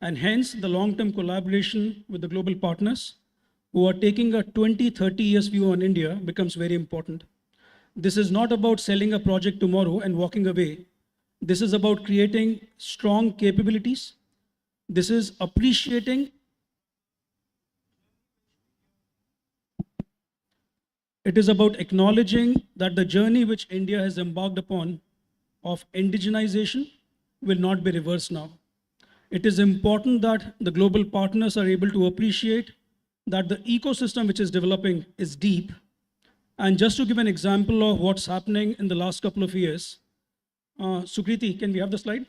And hence, the long-term collaboration with the global partners who are taking a 20-30 years view on India becomes very important. This is not about selling a project tomorrow and walking away. This is about creating strong capabilities. This is appreciating. It is about acknowledging that the journey which India has embarked upon of indigenization will not be reversed now. It is important that the global partners are able to appreciate that the ecosystem which is developing is deep. And just to give an example of what's happening in the last couple of years, Sukriti, can we have the slide?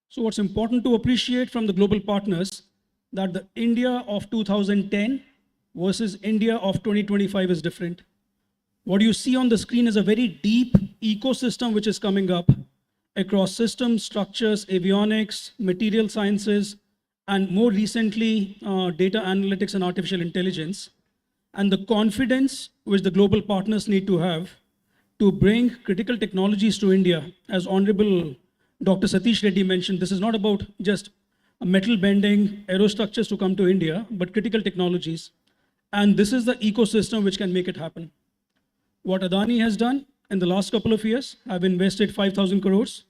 So what's important to appreciate from the global partners that the India of 2010 versus India of 2025 is different. What you see on the screen is a very deep ecosystem which is coming up across systems, structures, avionics, material sciences, and more recently, data analytics and artificial intelligence. And the confidence which the global partners need to have to bring critical technologies to India, as Honorable Dr. Satish Reddy mentioned, this is not about just metal bending, aerostructures to come to India, but critical technologies. And this is the ecosystem which can make it happen. What Adani has done in the last couple of years, have invested 5,000 crores,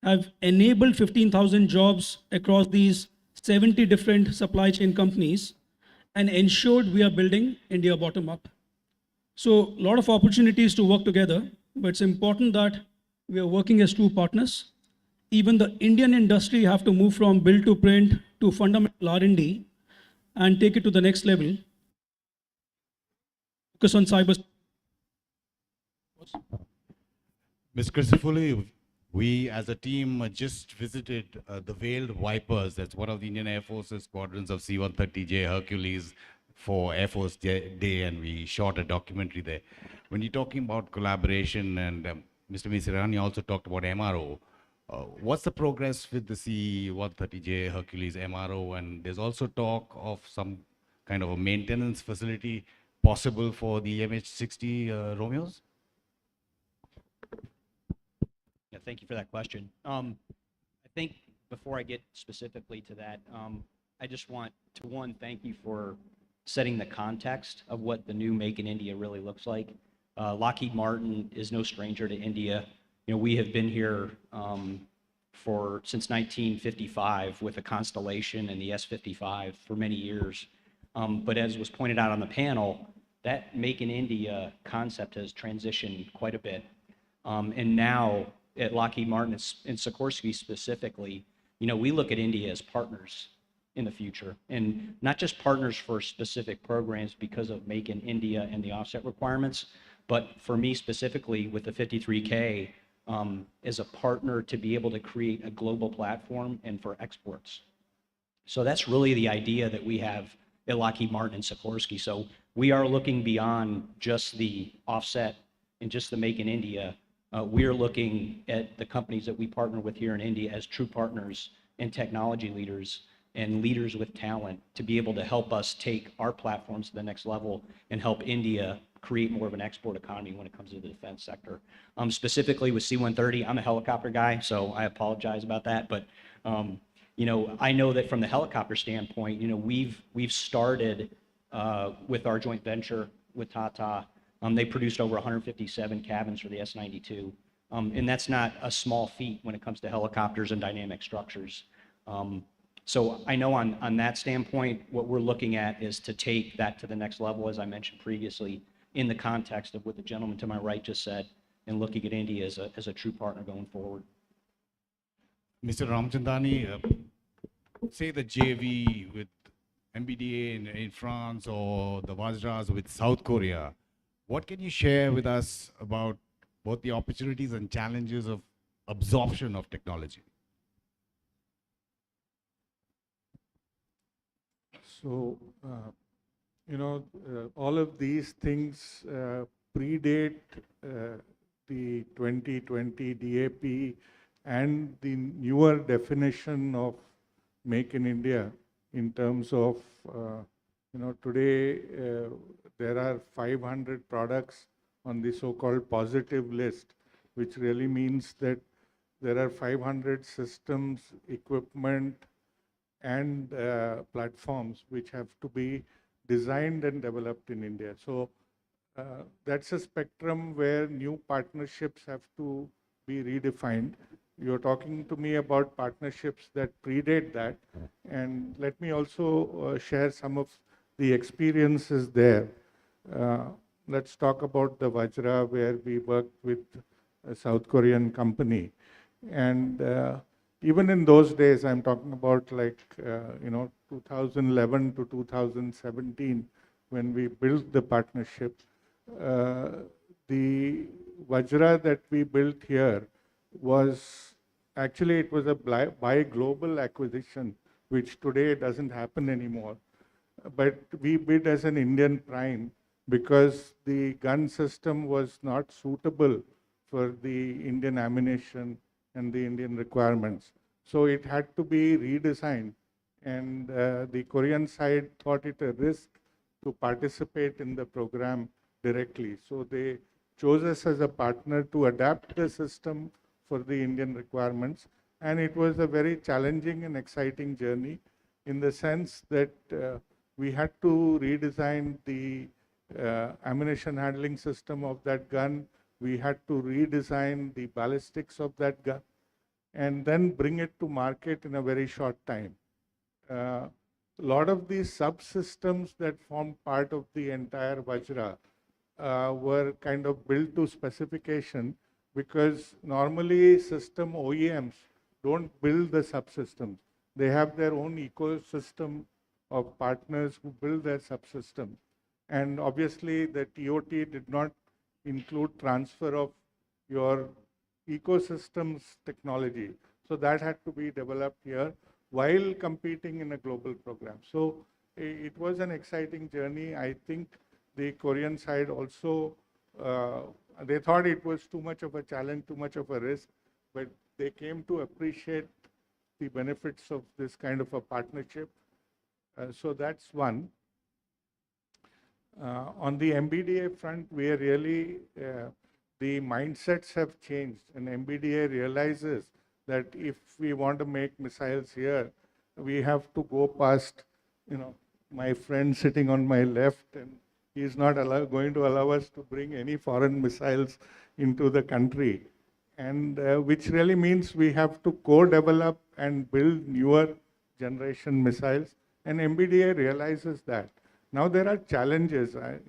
have enabled 15,000 jobs across these 70 different supply chain companies, and ensured we are building India bottom up. So a lot of opportunities to work together, but it's important that we are working as true partners. Even the Indian industry have to move from build to print to fundamental R&D and take it to the next level. Focus on cyber. Ms. Crisafulli, We, as a team, just visited the Veiled Vipers. That's one of the Indian Air Force's squadrons of C-130J Hercules for Air Force Day, and we shot a documentary there. When you're talking about collaboration, and Mr. Misirani also talked about MRO, what's the progress with the C-130J Hercules MRO? And there's also talk of some kind of a maintenance facility possible for the MH-60 Romeos? Yeah, thank you for that question. I think before I get specifically to that, I just want to, one, thank you for setting the context of what the new Make in India really looks like. Lockheed Martin is no stranger to India. You know, we have been here since 1955 with the Constellation and the S-55 for many years. But as was pointed out on the panel, that Make in India concept has transitioned quite a bit. And now at Lockheed Martin and Sikorsky specifically, you know, we look at India as partners in the future, and not just partners for specific programs because of Make in India and the offset requirements, but for me specifically with the 53K as a partner to be able to create a global platform and for exports. So that's really the idea that we have at Lockheed Martin and Sikorsky. So we are looking beyond just the offset and just the Make in India. We are looking at the companies that we partner with here in India as true partners and technology leaders and leaders with talent to be able to help us take our platforms to the next level and help India create more of an export economy when it comes to the defense sector. Specifically with C-130, I'm a helicopter guy, so I apologize about that. But you know, I know that from the helicopter standpoint, you know, we've started with our joint venture with Tata. They produced over 157 cabins for the S-92. And that's not a small feat when it comes to helicopters and dynamic structures. So I know on that standpoint, what we're looking at is to take that to the next level, as I mentioned previously, in the context of what the gentleman to my right just said, and looking at India as a true partner going forward. Mr. Ramchandani, say the JV with MBDA in France or the Vajras with South Korea. What can you share with us about both the opportunities and challenges of absorption of technology? So, you know, all of these things predate the 2020 DAP and the newer definition of Make in India in terms of, you know, today there are 500 products on the so-called positive list, which really means that there are 500 systems, equipment, and platforms which have to be designed and developed in India. So that's a spectrum where new partnerships have to be redefined. You're talking to me about partnerships that predate that. And let me also share some of the experiences there. Let's talk about the Vajra, where we worked with a South Korean company. And even in those days, I'm talking about like, you know, 2011 to 2017, when we built the partnership, the Vajra that we built here was, actually it was a by global acquisition, which today doesn't happen anymore. But we bid as an Indian prime because the gun system was not suitable for the Indian ammunition and the Indian requirements. So it had to be redesigned. And the Korean side thought it a risk to participate in the program directly. So they chose us as a partner to adapt the system for the Indian requirements. And it was a very challenging and exciting journey in the sense that we had to redesign the ammunition handling system of that gun. We had to redesign the ballistics of that gun and then bring it to market in a very short time. A lot of these subsystems that formed part of the entire Vajra were kind of built to specification, because normally system OEMs don't build the subsystems. They have their own ecosystem of partners who build their subsystems. And obviously the TOT did not include transfer of your ecosystems technology. So that had to be developed here while competing in a global program. So it was an exciting journey. I think the Korean side also, they thought it was too much of a challenge, too much of a risk, but they came to appreciate the benefits of this kind of a partnership. So that's one. On the MBDA front, we are really, the mindsets have changed, and MBDA realizes that if we want to make missiles here, we have to go past, my friend sitting on my left, and he is not going to allow us to bring any foreign missiles into the country. And which really means we have to co-develop and build newer generation missiles, and MBDA realizes that. Now there are challenges, a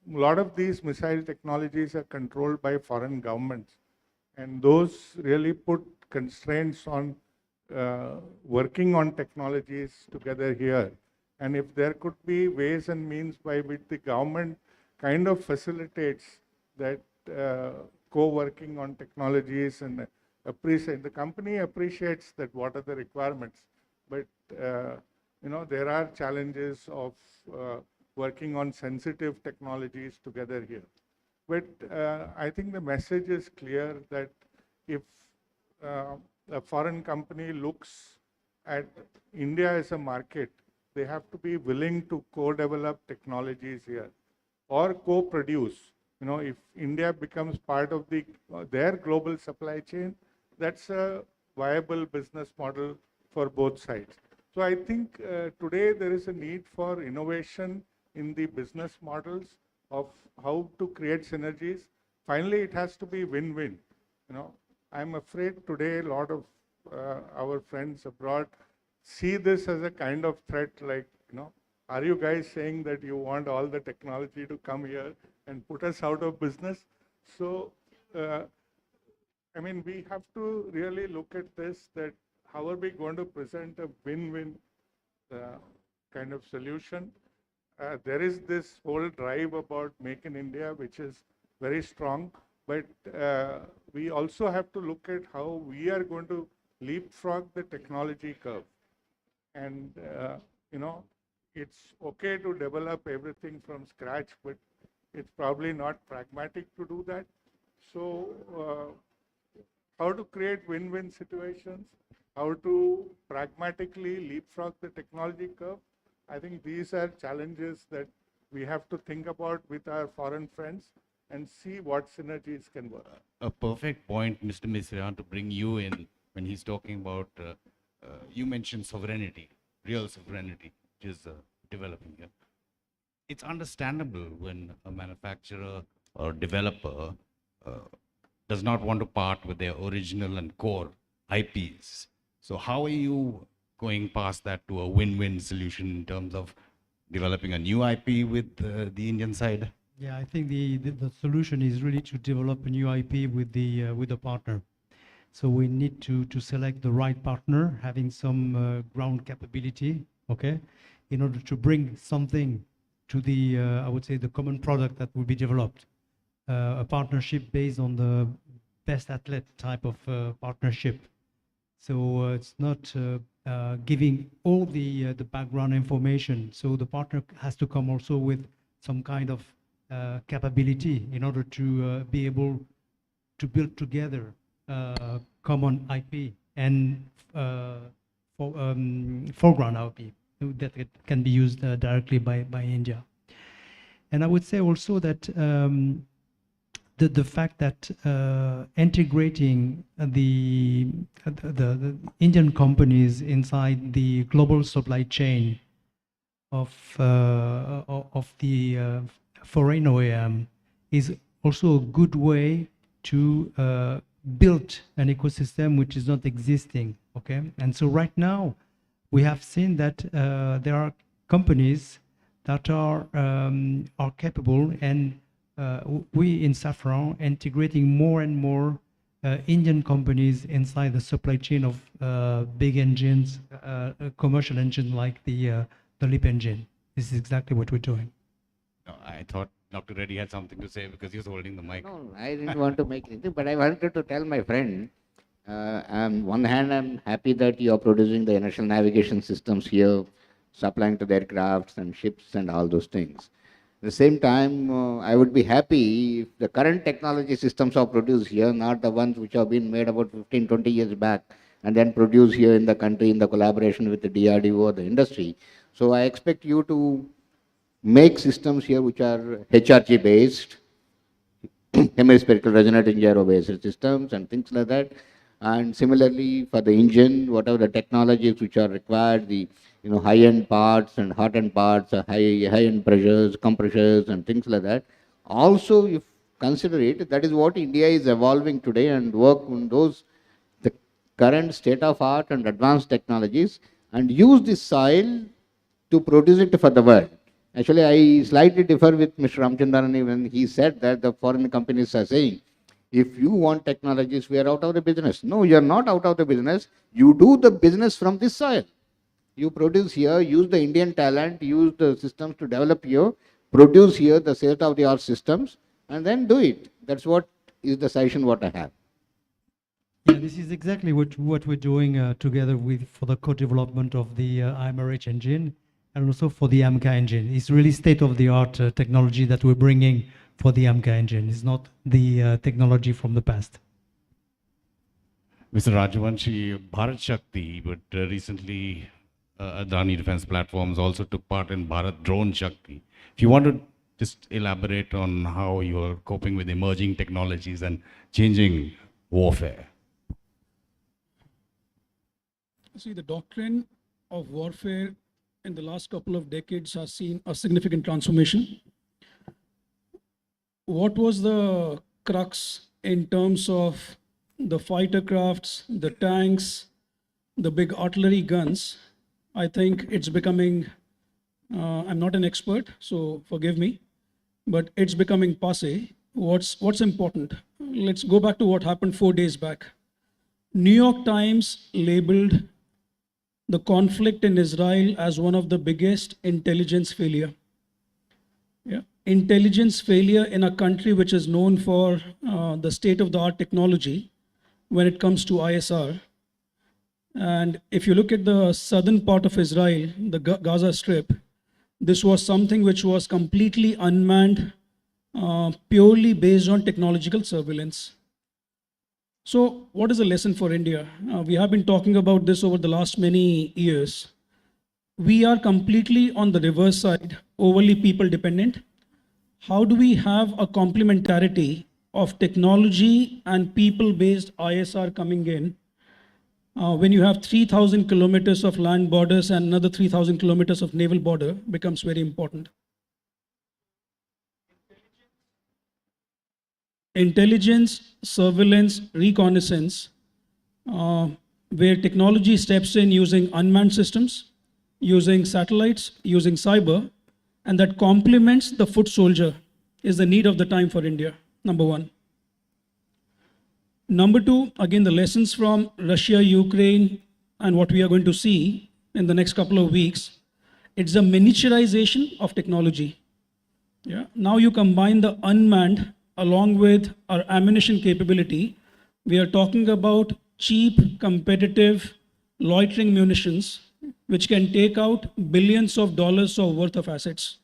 lot of these missile technologies are controlled by foreign governments, and those really put constraints on working on technologies together here. And if there could be ways and means by which the government kind of facilitates that co-working on technologies and the company appreciates that what are the requirements, but there are challenges of working on sensitive technologies together here. But I think the message is clear that if a foreign company looks at India as a market, they have to be willing to co-develop technologies here or co-produce. If India becomes part of their global supply chain, that's a viable business model for both sides. So I think today there is a need for innovation in the business models of how to create synergies. Finally, it has to be win-win. I'm afraid today a lot of our friends abroad see this as a kind of threat, like, are you guys saying that you want all the technology to come here and put us out of business? So, we have to really look at this, that how are we going to present a win-win kind of solution? There is this whole drive about Make in India, which is very strong, but we also have to look at how we are going to leapfrog the technology curve. And, it's okay to develop everything from scratch, but it's probably not pragmatic to do that. So, how to create win-win situations, how to pragmatically leapfrog the technology curve, I think these are challenges that we have to think about with our foreign friends and see what synergies can work. A perfect point, Mr. Misra, to bring you in when he's talking about, you mentioned sovereignty, real sovereignty, which is developing here. It's understandable when a manufacturer or developer does not want to part with their original and core IPs. So how are you going past that to a win-win solution in terms of developing a new IP with the Indian side? Yeah, I think the solution is really to develop a new IP with the partner. So we need to select the right partner, having some ground capability, okay, in order to bring something to the, I would say, the common product that will be developed. A partnership based on the best athlete type of partnership. So it's not giving all the background information. So the partner has to come also with some kind of capability in order to be able to build together common IP and foreground IP that it can be used directly by India. And I would say also that the fact that integrating the Indian companies inside the global supply chain of the foreign OEM is also a good way to build an ecosystem which is not existing. Okay, and so right now we have seen that there are companies that are capable, and we in Safran integrating more and more Indian companies inside the supply chain of big engines, commercial engines like the LEAP engine. This is exactly what we're doing. No, I thought Dr. Reddy had something to say because he was holding the mic. No, I didn't want to make anything, but I wanted to tell my friend, on one hand, I'm happy that you are producing the inertial navigation systems here, supplying to the aircrafts and ships and all those things. At the same time, I would be happy if the current technology systems are produced here, not the ones which have been made about 15, 20 years back, and then produced here in the country in the collaboration with the DRDO or the industry. So I expect you to make systems here which are HRG based, hemispherical resonant gyro based systems and things like that. And similarly for the engine, whatever the technologies which are required, the high-end parts and hot-end parts, high-end pressures, compressors and things like that. Also, if consider it, that is what India is evolving today, and work on those, the current state of art and advanced technologies, and use this soil to produce it for the world. Actually, I slightly differ with Mr. Ramchandran when he said that the foreign companies are saying, if you want technologies, we are out of the business. No, you are not out of the business. You do the business from this soil. You produce here, use the Indian talent, use the systems to develop here, produce here the state-of-the-art systems, and then do it. That's what is the suggestion what I have. Yeah, this is exactly what we're doing together for the co-development of the IMRH engine and also for the AMCA engine. It's really state-of-the-art technology that we're bringing for the AMCA engine. It's not the technology from the past. Mr. Rajavanshi, Bharat Shakti, but recently Adani Defense Platforms also took part in Bharat Drone Shakti. If you want to just elaborate on how you're coping with emerging technologies and changing warfare. See, the doctrine of warfare in the last couple of decades has seen a significant transformation. What was the crux in terms of the fighter crafts, the tanks, the big artillery guns? I think it's becoming, I'm not an expert, so forgive me, but it's becoming passé. What's important? Let's go back to what happened 4 days back. New York Times labeled the conflict in Israel as one of the biggest intelligence failure. Yeah. Intelligence failure in a country which is known for the state-of-the-art technology when it comes to ISR. And if you look at the southern part of Israel, the Gaza Strip, this was something which was completely unmanned, purely based on technological surveillance. So what is the lesson for India? We have been talking about this over the last many years. We are completely on the reverse side, overly people dependent. How do we have a complementarity of technology and people-based ISR coming in when you have 3,000 kilometers of land borders and another 3,000 kilometers of naval border becomes very important. Intelligence, surveillance, reconnaissance, where technology steps in using unmanned systems, using satellites, using cyber, and that complements the foot soldier is the need of the time for India, number one. Number two, again, the lessons from Russia, Ukraine, and what we are going to see in the next couple of weeks, it's a miniaturization of technology. Yeah. Now you combine the unmanned along with our ammunition capability. We are talking about cheap, competitive, loitering munitions, which can take out billions of dollars of worth of assets.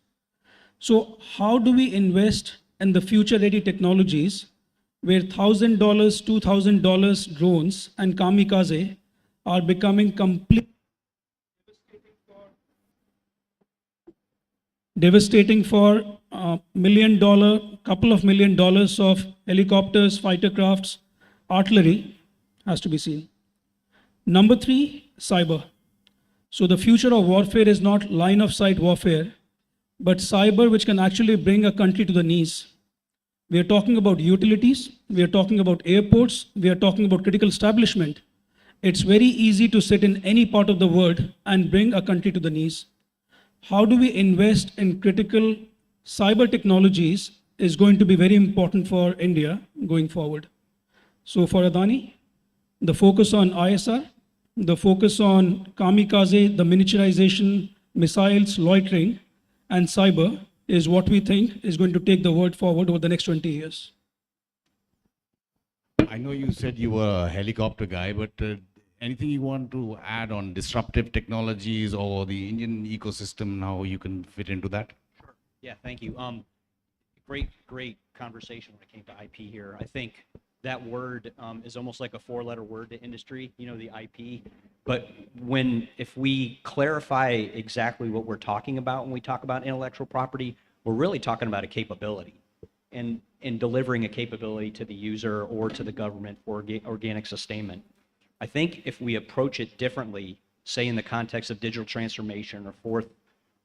So how do we invest in the future-ready technologies where $1,000, $2,000 drones and kamikaze are becoming completely devastating for $1 million, couple of $1 million of helicopters, fighter crafts, artillery has to be seen. Number three, cyber. So the future of warfare is not line of sight warfare, but cyber which can actually bring a country to the knees. We are talking about utilities, we are talking about airports, we are talking about critical establishment. It's very easy to sit in any part of the world and bring a country to the knees. How do we invest in critical cyber technologies is going to be very important for India going forward. So for Adani, the focus on ISR, the focus on kamikaze, the miniaturization, missiles, loitering, and cyber is what we think is going to take the world forward over the next 20 years. I know you said you were a helicopter guy, but anything you want to add on disruptive technologies or the Indian ecosystem, how you can fit into that? Sure. Yeah, thank you. Great conversation when it came to IP here. I think that word is almost like a four-letter word to industry, you know, the IP. But if we clarify exactly what we're talking about when we talk about intellectual property, we're really talking about a capability and delivering a capability to the user or to the government for organic sustainment. I think if we approach it differently, say in the context of digital transformation or fourth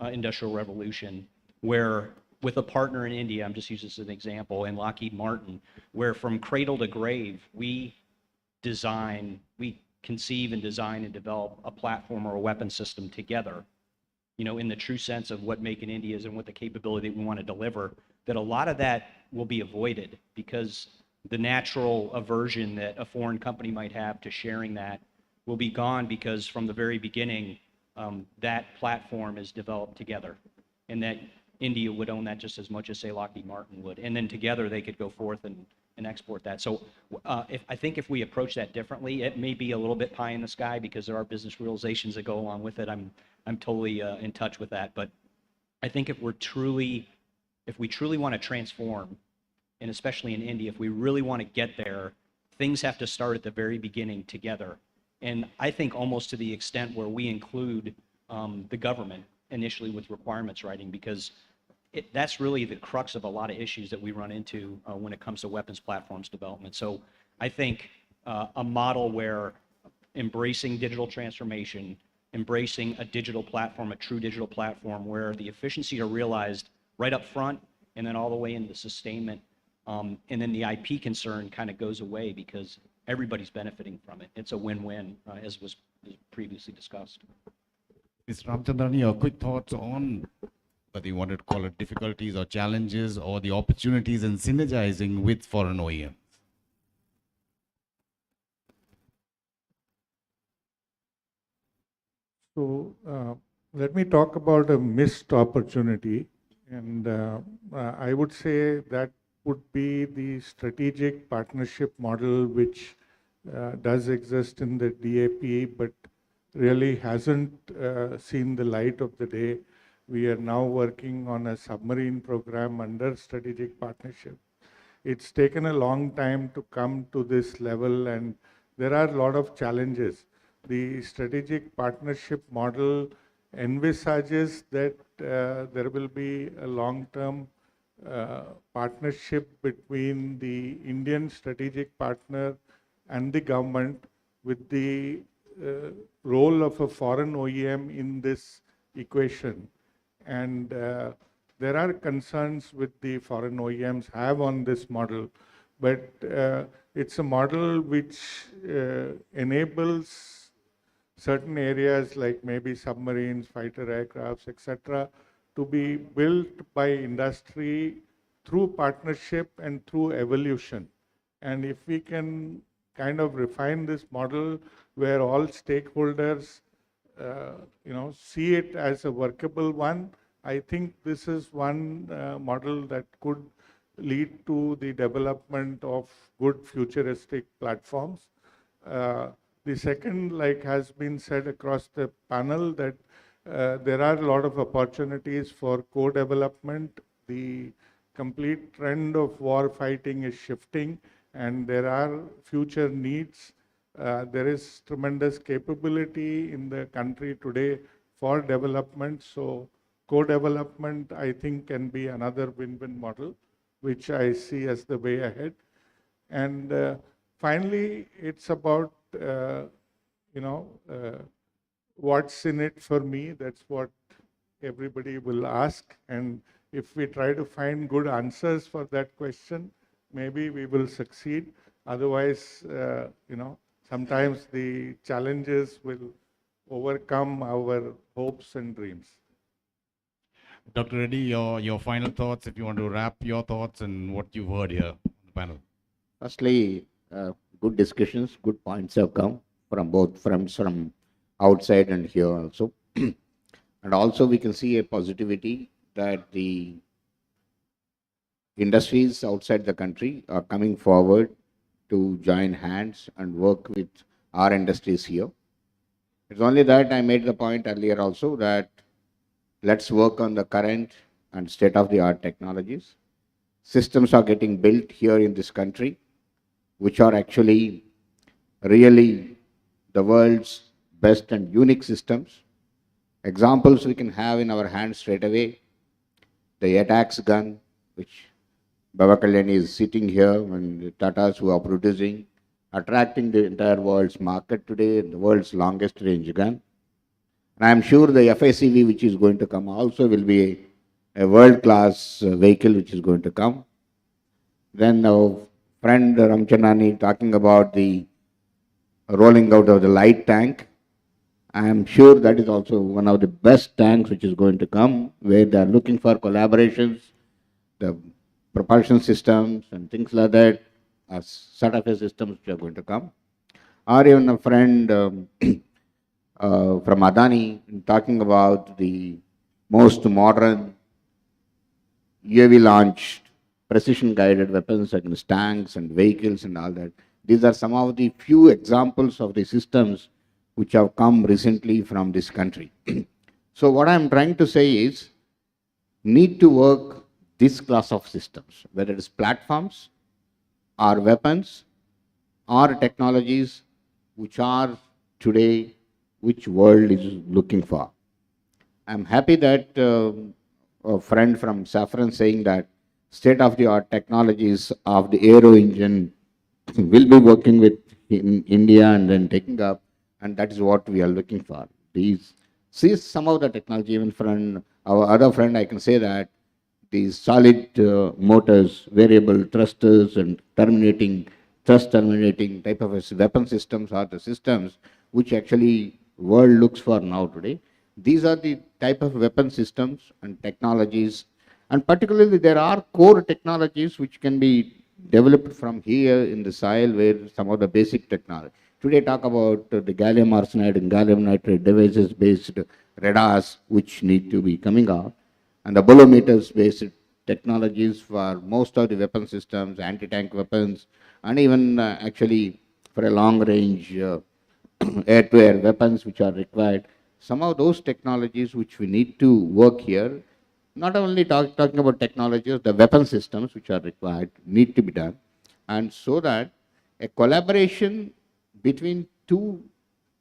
industrial revolution, where with a partner in India, I'm just using this as an example, and Lockheed Martin, where from cradle to grave, we conceive and design and develop a platform or a weapon system together, you know, in the true sense of what Make in India is and what the capability we want to deliver, that a lot of that will be avoided because the natural aversion that a foreign company might have to sharing that will be gone because from the very beginning, that platform is developed together and that India would own that just as much as, say, Lockheed Martin would. And then together they could go forth and export that. So I think if we approach that differently, it may be a little bit pie in the sky because there are business realizations that go along with it. I'm totally in touch with that. But I think if we truly want to transform, and especially in India, if we really want to get there, things have to start at the very beginning together. And I think almost to the extent where we include the government initially with requirements writing, because that's really the crux of a lot of issues that we run into when it comes to weapons platforms development. So I think a model where embracing digital transformation, embracing a digital platform, a true digital platform where the efficiencies are realized right up front and then all the way into sustainment, and then the IP concern kind of goes away because everybody's benefiting from it. It's a win-win, as was previously discussed. Mr. Ramchandran, your quick thoughts on whether you wanted to call it difficulties or challenges or the opportunities in synergizing with foreign OEMs? So let me talk about a missed opportunity. And I would say that would be the strategic partnership model, which does exist in the DAP, but really hasn't seen the light of the day. We are now working on a submarine program under strategic partnership. It's taken a long time to come to this level, and there are a lot of challenges. The strategic partnership model envisages that there will be a long-term partnership between the Indian strategic partner and the government, with the role of a foreign OEM in this equation. And there are concerns with the foreign OEMs have on this model, but it's a model which enables certain areas like maybe submarines, fighter aircrafts, etc., to be built by industry through partnership and through evolution. And if we can kind of refine this model where all stakeholders see it as a workable one, I think this is one model that could lead to the development of good futuristic platforms. The second, like has been said across the panel, that there are a lot of opportunities for co-development. The complete trend of war fighting is shifting, and there are future needs. There is tremendous capability in the country today for development. So co-development, I think, can be another win-win model, which I see as the way ahead. And finally, it's about, what's in it for me? That's what everybody will ask. And if we try to find good answers for that question, maybe we will succeed. Otherwise, sometimes the challenges will overcome our hopes and dreams. Dr. Reddy, your final thoughts, if you want to wrap your thoughts and what you've heard here on the panel. Firstly, good discussions, good points have come from both from outside and here also. And also we can see a positivity that the industries outside the country are coming forward to join hands and work with our industries here. It's only that I made the point earlier also that let's work on the current and state-of-the-art technologies. Systems are getting built here in this country, which are actually really the world's best and unique systems. Examples we can have in our hands straight away. The attacks gun, which Baba Kalyani is sitting here, and the Tatas who are producing, attracting the entire world's market today, the world's longest range gun. And I am sure the FACV which is going to come also will be a world-class vehicle which is going to come. Then our friend Ramchandani talking about the rolling out of the light tank. I am sure that is also one of the best tanks which is going to come, where they are looking for collaborations, the propulsion systems and things like that, are sort of a systems which are going to come. Or even a friend from Adani talking about the most modern UAV launched precision guided weapons against tanks and vehicles and all that. These are some of the few examples of the systems which have come recently from this country. So what I am trying to say is, need to work this class of systems, whether it is platforms or weapons or technologies which are today, which world is looking for. I'm happy that a friend from Saffron saying that state-of-the-art technologies of the aero engine will be working with in India and then taking up, and that is what we are looking for. These, see some of the technology, even from our other friend, I can say that these solid motors, variable thrusters and thrust terminating type of weapon systems are the systems which actually world looks for now today. These are the type of weapon systems and technologies, and particularly there are core technologies which can be developed from here in the soil, where some of the basic technology. Today talk about the gallium arsenide and gallium nitride devices based radars which need to be coming out, and the bolometers based technologies for most of the weapon systems, anti-tank weapons, and even actually for a long range air-to-air weapons which are required. Some of those technologies which we need to work here, not only talking about technologies, the weapon systems which are required need to be done. And so that a collaboration between two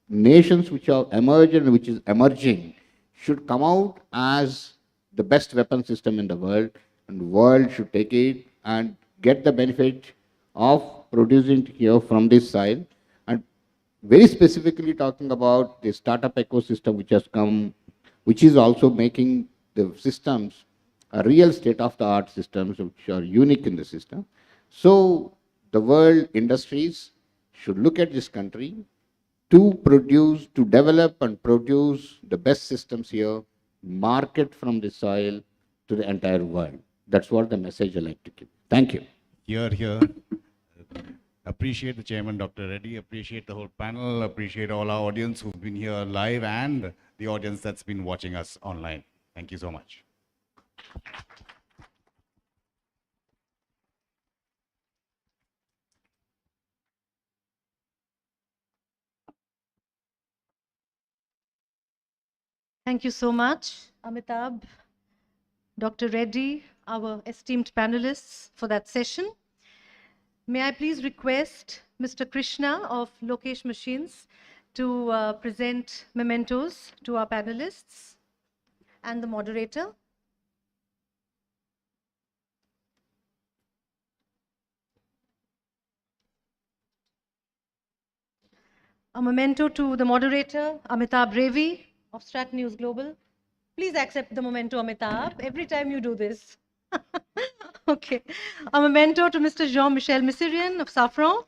nations which are emerged and which is emerging should come out as the best weapon system in the world, and the world should take it and get the benefit of producing it here from this side. And very specifically talking about the startup ecosystem which has come, which is also making the systems a real state-of-the-art systems which are unique in the system. So the world industries should look at this country to produce, to develop and produce the best systems here, market from the soil to the entire world. That's what the message I like to give. Thank you. Here. Appreciate the chairman, Dr. Reddy, appreciate the whole panel, appreciate all our audience who've been here live and the audience that's been watching us online. Thank you so much. Thank you so much, Amitabh, Dr. Reddy, our esteemed panelists for that session. May I please request Mr. Krishna of Lokesh Machines to present mementos to our panelists and the moderator. A memento to the moderator, Amitabh Revi of StratNewsGlobal. Please accept the memento, Amitabh, every time you do this. Okay. A memento to Mr. Jean-Michel Missirian of Safran.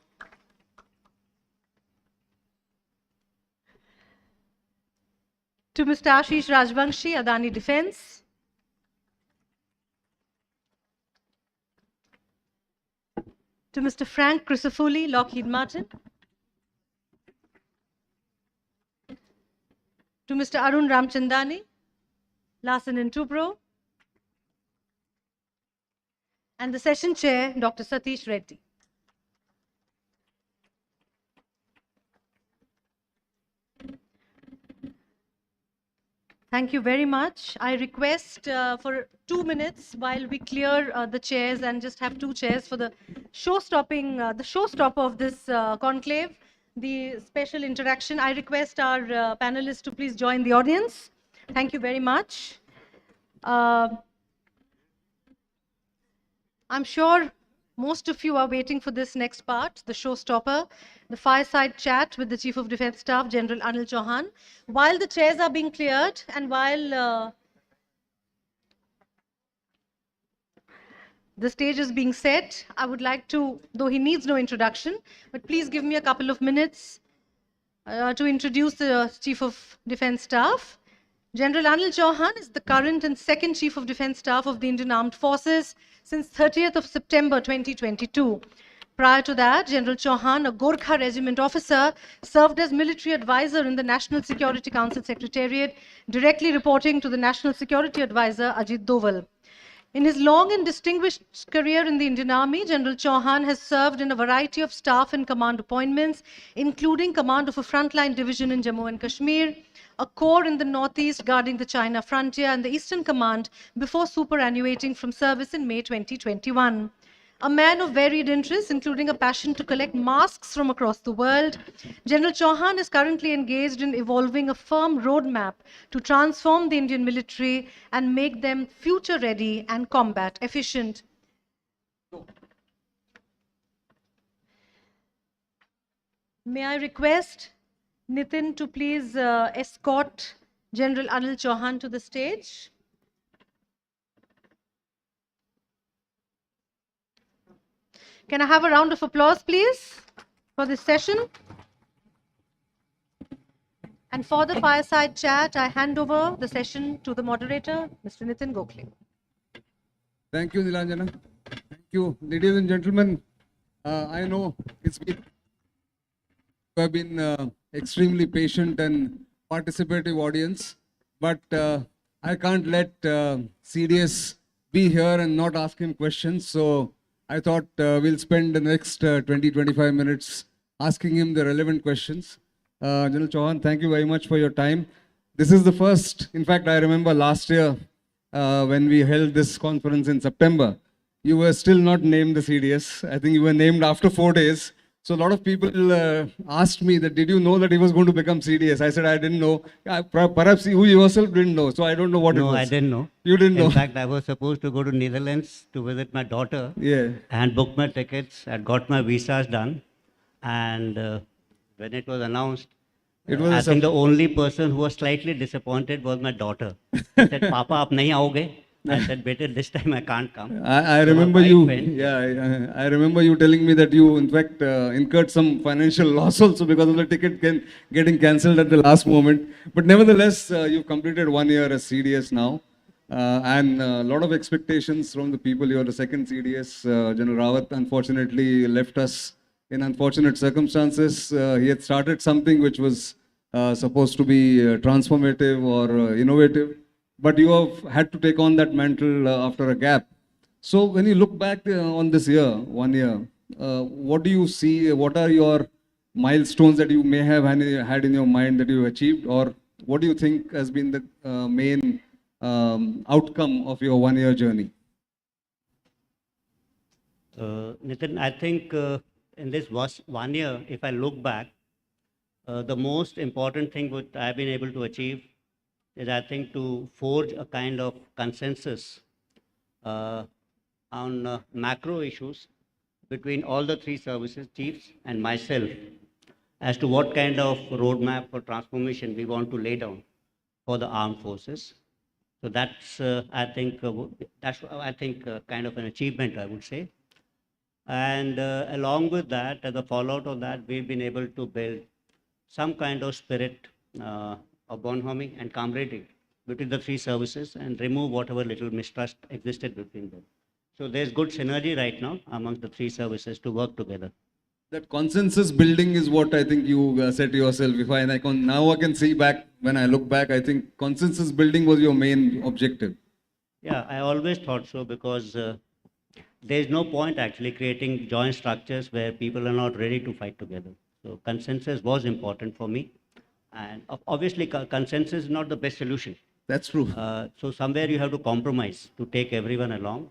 To Mr. Ashish Rajvanshi, Adani Defence. To Mr. Frank Crisafulli, Lockheed Martin. To Mr. Arun Ramchandani, Larsen & Toubro. and the session chair, Dr. Satish Reddy. Thank you very much. I request for 2 minutes while we clear the chairs and just have 2 chairs for the showstopper of this conclave, the special interaction. I request our panelists to please join the audience. Thank you very much. I'm sure most of you are waiting for this next part, the showstopper, the fireside chat with the Chief of Defence Staff, General Anil Chauhan. While the chairs are being cleared and while the stage is being set, I would like to, though he needs no introduction, but please give me a couple of minutes to introduce the Chief of Defence Staff. General Anil Chauhan is the current and second Chief of Defence Staff of the Indian Armed Forces since 30th of September 2022. Prior to that, General Chauhan, a Gorkha Regiment officer, served as military advisor in the National Security Council Secretariat, directly reporting to the National Security Advisor Ajit Doval. In his long and distinguished career in the Indian Army, General Chauhan has served in a variety of staff and command appointments, including command of a frontline division in Jammu and Kashmir, a corps in the northeast guarding the China frontier, and the Eastern Command before superannuating from service in May 2021. A man of varied interests, including a passion to collect masks from across the world, General Chauhan is currently engaged in evolving a firm roadmap to transform the Indian military and make them future-ready and combat efficient. May I request Nitin to please escort General Anil Chauhan to the stage. Can I have a round of applause, please, for this session? And for the fireside chat, I hand over the session to the moderator, Mr. Nitin Gokhale. Thank you, Nilanjana. Thank you, ladies and gentlemen. I know you have been extremely patient and participative audience, but I can't let CDS be here and not ask him questions. So I thought we'll spend the next 20-25 minutes asking him the relevant questions. General Chauhan, thank you very much for your time. This is the first, in fact, I remember last year when we held this conference in September, you were still not named the CDS. I think you were named after 4 days. So a lot of people asked me that, did you know that he was going to become CDS? I said, I didn't know. Perhaps you yourself didn't know. So I don't know what it was. No, I didn't know. You didn't know. In fact, I was supposed to go to Netherlands to visit my daughter. Yeah. And book my tickets. I got my visas done. And when it was announced, I think the only person who was slightly disappointed was my daughter. She said, Papa, aap nahi aoge? I said, better this time I can't come. I remember you. Yeah, I remember you telling me that you, in fact, incurred some financial loss also because of the ticket getting cancelled at the last moment. But nevertheless, you've completed 1 year as CDS now, and a lot of expectations from the people. You're the second CDS. General Rawat unfortunately left us in unfortunate circumstances. He had started something which was supposed to be transformative or innovative. But you have had to take on that mantle after a gap. So when you look back on this year, 1 year, what do you see? What are your milestones that you may have had in your mind that you achieved? Or what do you think has been the main outcome of your 1 year journey? Nitin, I think in this 1 year, if I look back, the most important thing what I've been able to achieve is, I think, to forge a kind of consensus on macro issues between all the 3 services chiefs and myself as to what kind of roadmap for transformation we want to lay down for the armed forces. So that's, I think, kind of an achievement, I would say. And along with that, as a fallout of that, we've been able to build some kind of spirit of bonhoming and camaraderie between the 3 services and remove whatever little mistrust existed between them. So there's good synergy right now amongst the 3 services to work together. That consensus building is what I think you said to yourself. Now I can see back, when I look back, I think consensus building was your main objective. Yeah, I always thought so, because there's no point actually creating joint structures where people are not ready to fight together. So consensus was important for me. And obviously, consensus is not the best solution. That's true. So somewhere you have to compromise to take everyone along.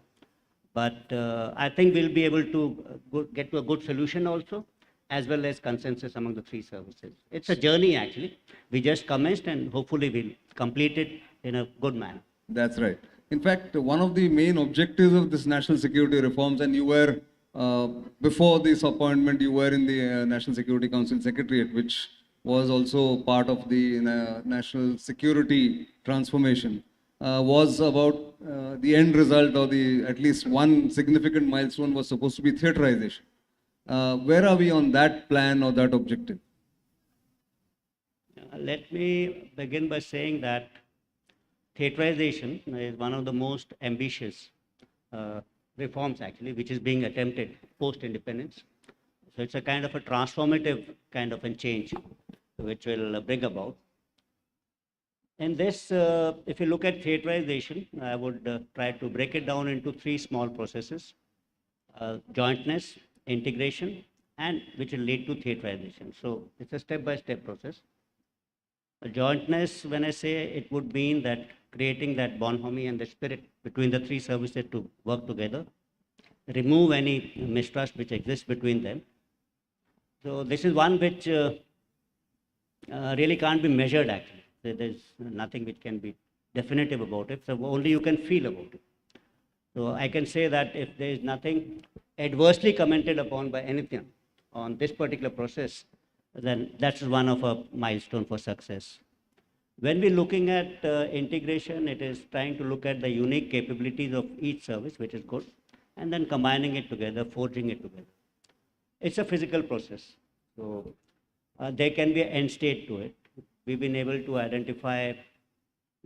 But I think we'll be able to get to a good solution also, as well as consensus among the three services. It's a journey actually. We just commenced and hopefully we'll complete it in a good manner. That's right. In fact, one of the main objectives of this national security reforms, and you were, before this appointment, you were in the National Security Council Secretariat, which was also part of the national security transformation, was about the end result, or the at least one significant milestone was supposed to be theaterization. Where are we on that plan or that objective? Let me begin by saying that theaterization is one of the most ambitious reforms actually, which is being attempted post-independence. So it's a kind of a transformative kind of a change which will bring about. In this, if you look at theaterization, I would try to break it down into three small processes: jointness, integration, and which will lead to theaterization. So it's a step-by-step process. Jointness, when I say, it would mean that creating that bonhomie and the spirit between the three services to work together, remove any mistrust which exists between them. So this is one which really can't be measured actually. There's nothing which can be definitive about it, so only you can feel about it. So I can say that if there is nothing adversely commented upon by anything on this particular process, then that's one of a milestone for success. When we're looking at integration, it is trying to look at the unique capabilities of each service, which is good, and then combining it together, forging it together. It's a physical process, so there can be an end state to it. We've been able to identify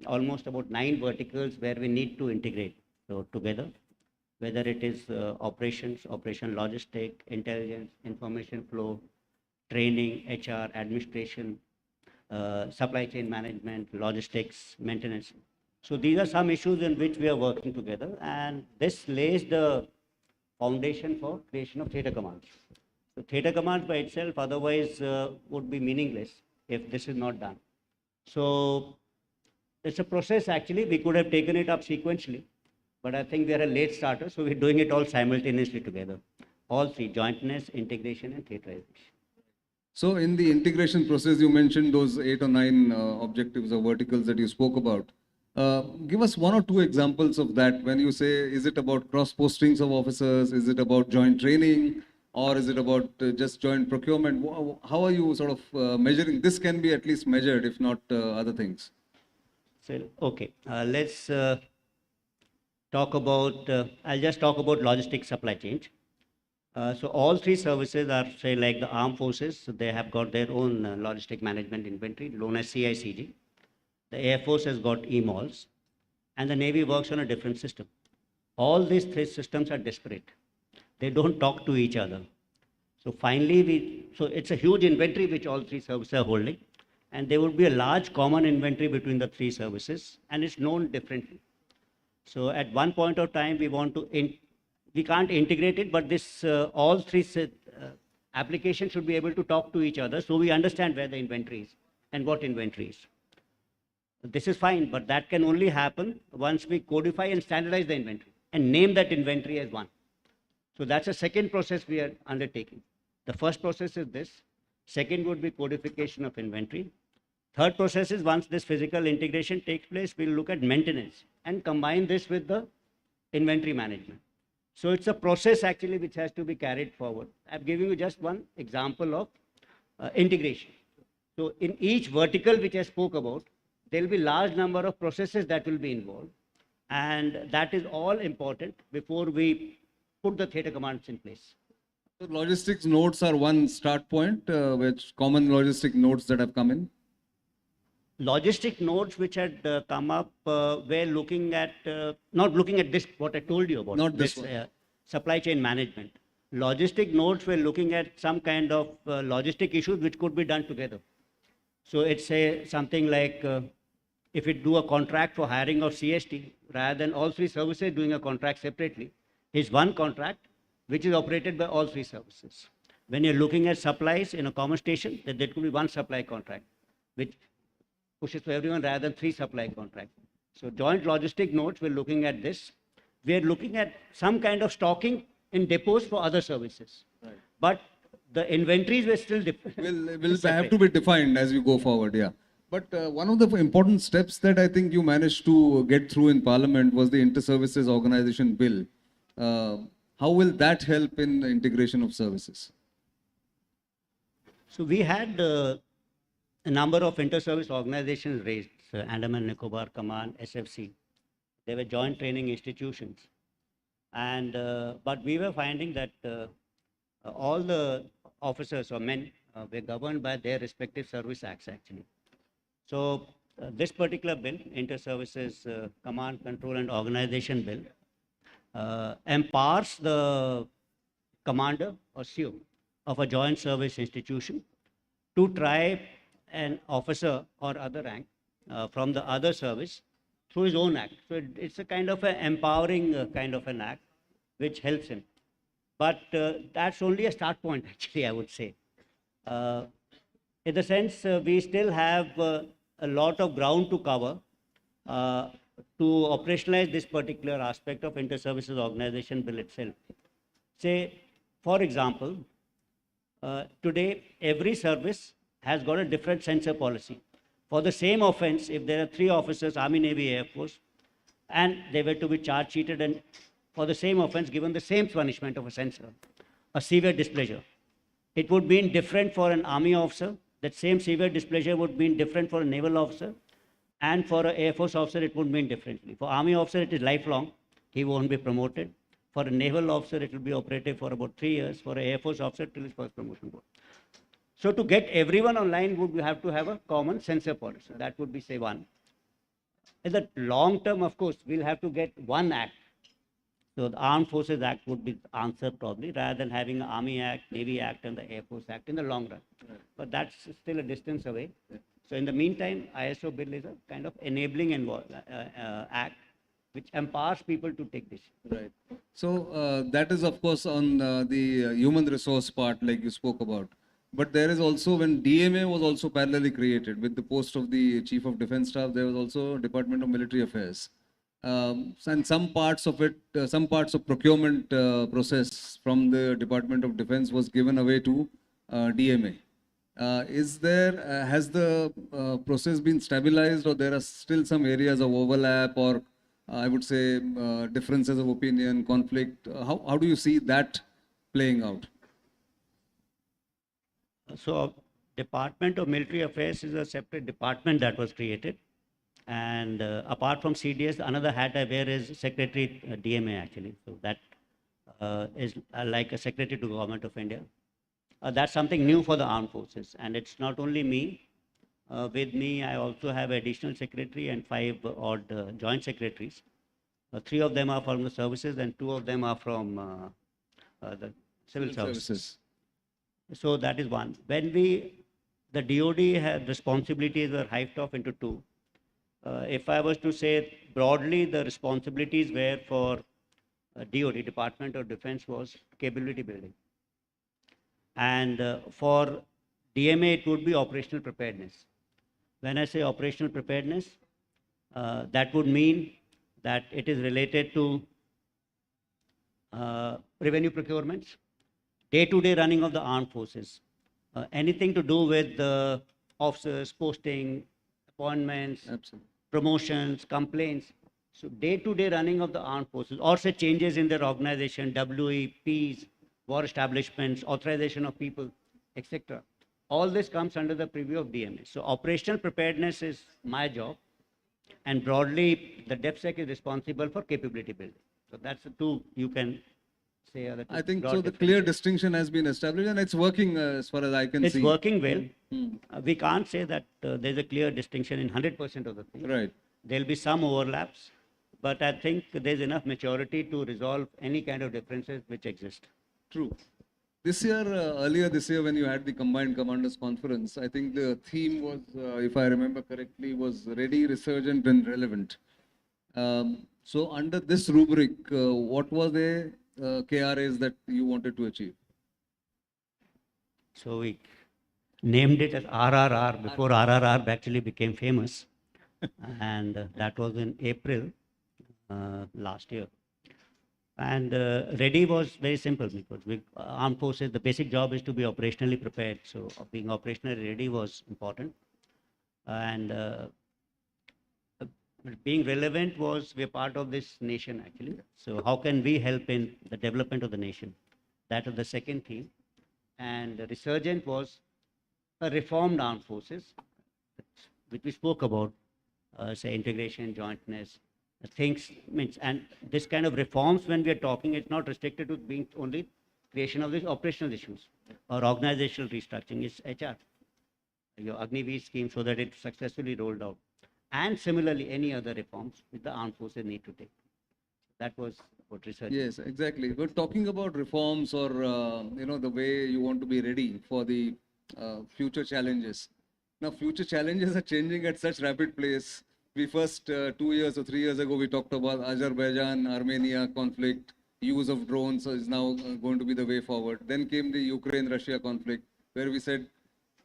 almost about 9 verticals where we need to integrate together, whether it is operations, operation logistic, intelligence, information flow, training, HR, administration, supply chain management, logistics, maintenance. So these are some issues in which we are working together, and this lays the foundation for creation of theater commands. So theater commands by itself otherwise would be meaningless if this is not done. So it's a process actually. We could have taken it up sequentially, but I think we are a late starter, so we're doing it all simultaneously together. All three: jointness, integration, and theaterization. So in the integration process, you mentioned those 8 or 9 objectives or verticals that you spoke about. Give us 1 or 2 examples of that. When you say, is it about cross postings of officers? Is it about joint training? Or is it about just joint procurement? How are you sort of measuring? This can be at least measured, if not other things. So, okay, let's talk about, I'll just talk about logistic supply chain. So all three services are, say, like the armed forces. So they have got their own logistic management inventory, known as CICG. The Air Force has got EMOLs, and the Navy works on a different system. All these three systems are disparate. They don't talk to each other. So finally, so it's a huge inventory which all three services are holding, and there would be a large common inventory between the three services, and it's known differently. So at one point of time, we want to, we can't integrate it, but this all three applications should be able to talk to each other, so we understand where the inventory is and what inventory is. This is fine, but that can only happen once we codify and standardize the inventory and name that inventory as one. So that's a second process we are undertaking. The first process is this. Second would be codification of inventory. Third process is, once this physical integration takes place, we'll look at maintenance and combine this with the inventory management. So it's a process actually which has to be carried forward. I'm giving you just one example of integration. So in each vertical which I spoke about, there will be large number of processes that will be involved, and that is all important before we put the theater commands in place. So logistics nodes are one start point, which common logistic nodes that have come in. Logistic nodes which had come up were looking at, not looking at this, what I told you about, not this supply chain management. Logistic nodes were looking at some kind of logistic issues which could be done together. So it's something like, if we do a contract for hiring of CST, rather than all three services doing a contract separately, is one contract which is operated by all three services. When you're looking at supplies in a common station, then there could be one supply contract, which pushes for everyone rather than three supply contracts. So joint logistic nodes, we're looking at this. We're looking at some kind of stocking in depots for other services. Right. But the inventories were still will have to be defined as we go forward, yeah. But one of the important steps that I think you managed to get through in Parliament was the Inter-Services Organization Bill. How will that help in the integration of services? So we had a number of inter-service organizations raised, Andaman Nicobar Command, SFC. They were joint training institutions. And, but we were finding that all the officers or men were governed by their respective service acts actually. So this particular bill, Inter-Services Command, Control and Organization Bill, empowers the commander or CO of a joint service institution to try an officer or other rank from the other service through his own act. So it's a kind of an empowering kind of an act which helps him. But that's only a start point actually, I would say. In the sense, we still have a lot of ground to cover to operationalize this particular aspect of Inter-Services Organization Bill itself. Say, for example, today every service has got a different censor policy. For the same offense, if there are 3 officers, Army, Navy, Air Force, and they were to be charge sheeted and for the same offense given the same punishment of a censor, a severe displeasure, it would be different for an Army officer. That same severe displeasure would be different for a naval officer, and for an Air Force officer, it would mean differently. For Army officer, it is lifelong. He won't be promoted. For a naval officer, it will be operative for about 3 years. For an Air Force officer, till his first promotion board. So to get everyone online, we have to have a common censor policy. That would be, say, one. In the long term, of course, we'll have to get one act. So the Armed Forces Act would be the answer probably, rather than having an Army Act, Navy Act, and the Air Force Act in the long run. Right. But that's still a distance away. Yeah. So in the meantime, ISO bill is a kind of enabling act which empowers people to take this. Right. So that is, of course, on the human resource part, like you spoke about. But there is also, when DMA was also parallelly created with the post of the Chief of Defence Staff, there was also Department of Military Affairs. And some parts of it, some parts of procurement process from the Department of Defense was given away to DMA. Has the process been stabilized, or there are still some areas of overlap, or I would say differences of opinion, conflict? How do you see that playing out? So Department of Military Affairs is a separate department that was created. And apart from CDS, another hat I wear is Secretary DMA actually. So that is like a Secretary to Government of India. That's something new for the armed forces. And it's not only me. With me, I also have additional secretary and 5 odd joint secretaries. 3 of them are from the services and 2 of them are from the civil services. So that is one. When the DOD had responsibilities were hived off into 2. If I was to say broadly, the responsibilities were for DOD, Department of Defense, was capability building. And for DMA, it would be operational preparedness. When I say operational preparedness, that would mean that it is related to revenue procurements, day-to-day running of the armed forces, anything to do with the officers, posting, appointments, Absolutely. Promotions, complaints. So day-to-day running of the armed forces, or say changes in their organization, WEPs, war establishments, authorization of people, etc. All this comes under the purview of DMA. So operational preparedness is my job, and broadly the DefSec is responsible for capability building. So that's the 2 you can say. I think so. The clear distinction has been established, and it's working as far as I can see. It's working well. We can't say that there's a clear distinction in 100% of the things. Right. There'll be some overlaps, but I think there's enough maturity to resolve any kind of differences which exist. True. This year, earlier this year, when you had the Combined Commanders Conference, I think the theme was, if I remember correctly, was ready, resurgent, and relevant. So under this rubric, what were they KRAs that you wanted to achieve? So we named it as RRR before RRR actually became famous. And that was in April last year. And ready was very simple because armed forces, the basic job is to be operationally prepared. So being operationally ready was important. And being relevant was, we're part of this nation actually. So how can we help in the development of the nation? That was the second theme. And the resurgent was a reformed armed forces, which we spoke about, say integration, jointness, things, means, and this kind of reforms when we are talking, it's not restricted to being only creation of these operational issues or organizational restructuring, it's HR, your Agniveer scheme, so that it's successfully rolled out. And similarly, any other reforms which the armed forces need to take. That was what research. Yes, exactly. We're talking about reforms or, the way you want to be ready for the future challenges. Now, future challenges are changing at such rapid pace. We first, 2 years or 3 years ago, we talked about Azerbaijan, Armenia conflict, use of drones is now going to be the way forward. Then came the Ukraine-Russia conflict, where we said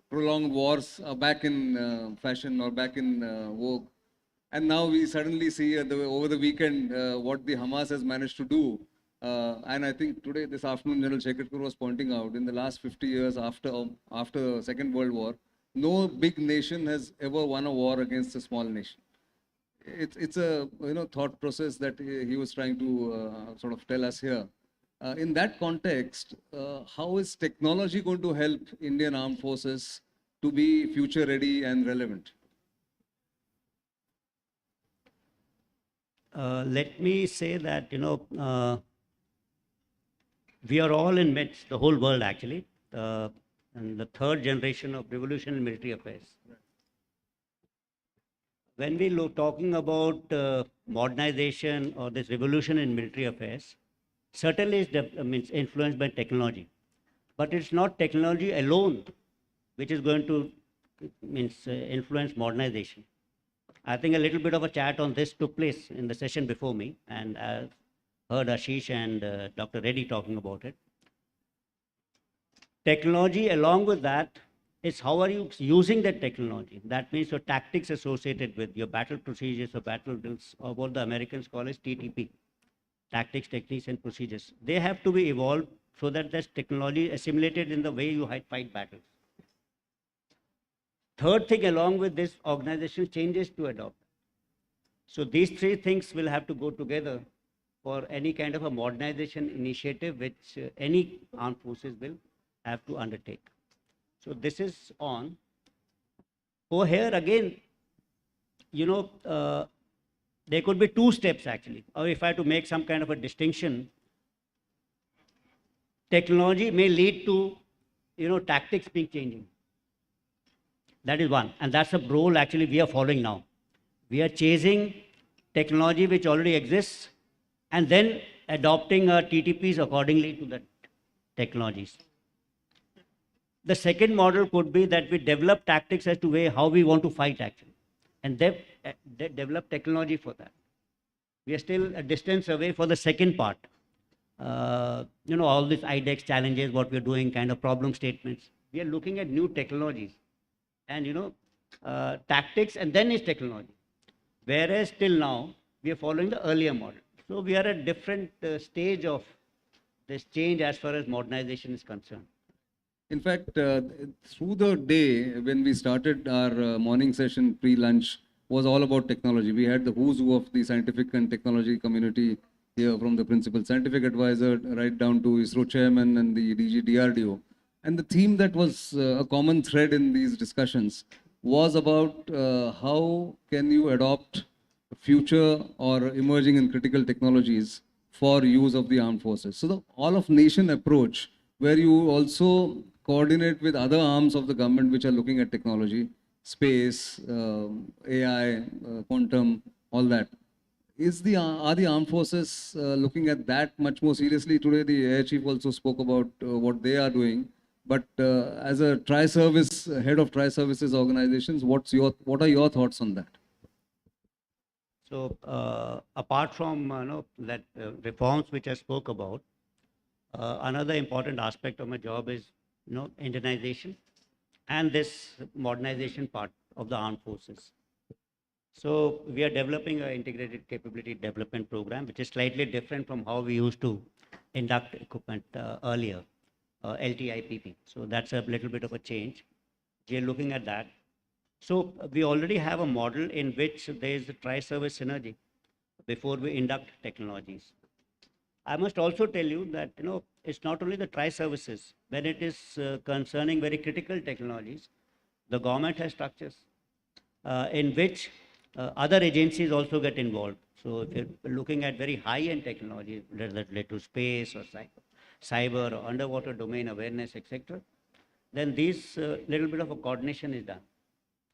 prolonged wars are back in fashion or back in vogue. And now we suddenly see over the weekend what the Hamas has managed to do. And I think today, this afternoon, General Secretary was pointing out, in the last 50 years after the Second World War, no big nation has ever won a war against a small nation. It's a thought process that he was trying to sort of tell us here. In that context, how is technology going to help Indian armed forces to be future ready and relevant? Let me say that, we are all in midst, the whole world actually, in the third generation of revolution in military affairs. When we talking about modernization or this revolution in military affairs, certainly it's influenced by technology, but it's not technology alone which is going to influence modernization. I think a little bit of a chat on this took place in the session before me, and I've heard Ashish and Dr. Reddy talking about it. Technology, along with that, is how are you using that technology. That means your tactics associated with your battle procedures or battle drills, or what the Americans call as TTP, tactics, techniques, and procedures. They have to be evolved so that there's technology assimilated in the way you fight battles. Third thing, along with this, organizational changes to adopt. So these three things will have to go together for any kind of a modernization initiative which any armed forces will have to undertake. So this is on. Over here again, there could be two steps actually. Or if I have to make some kind of a distinction, technology may lead to, tactics being changing. That is one, and that's a role actually we are following now. We are chasing technology which already exists and then adopting our TTPs accordingly to the technologies. The second model could be that we develop tactics as to how we want to fight actually, and they develop technology for that. We are still a distance away for the second part. All these IDEX challenges, what we're doing, kind of problem statements. We are looking at new technologies. And tactics, and then is technology. Whereas till now, we are following the earlier model. So we are at different stage of this change as far as modernization is concerned. In fact, through the day, when we started our morning session pre-lunch, was all about technology. We had the who's who of the scientific and technology community here, from the principal scientific advisor right down to ISRO chairman and the DG DRDO. And the theme that was a common thread in these discussions was about how can you adopt future or emerging and critical technologies for use of the armed forces. So the all-of-nation approach, where you also coordinate with other arms of the government which are looking at technology, space, AI, quantum, all that. Are the armed forces looking at that much more seriously? Today, the Air Chief also spoke about what they are doing. But as a tri-service, head of tri-services organizations, what are your thoughts on that? So apart from that reforms which I spoke about, Another important aspect of my job is, Indianization and this modernization part of the armed forces. So we are developing an integrated capability development program, which is slightly different from how we used to induct equipment earlier, LTIPP. So that's a little bit of a change. We are looking at that. So we already have a model in which there is a tri-service synergy before we induct technologies. I must also tell you that, it's not only the tri-services. When it is concerning very critical technologies, the government has structures in which other agencies also get involved. So if you're looking at very high-end technology related to space or cyber or underwater domain awareness, etc., then these little bit of a coordination is done.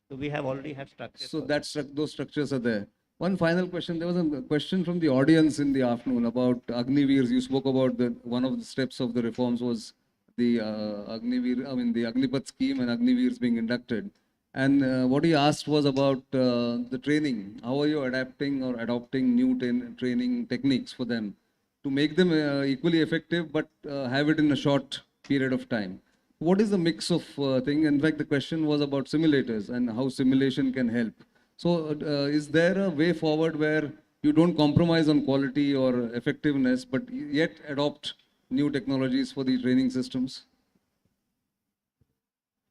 So we already have structures. So those structures are there. One final question. There was a question from the audience in the afternoon about Agniveers. You spoke about one of the steps of the reforms was the the Agnipath scheme and Agniveers being inducted. And what he asked was about the training. How are you adapting or adopting new training techniques for them to make them equally effective, but have it in a short period of time? What is the mix of thing? In fact, the question was about simulators and how simulation can help. So is there a way forward where you don't compromise on quality or effectiveness, but yet adopt new technologies for the training systems?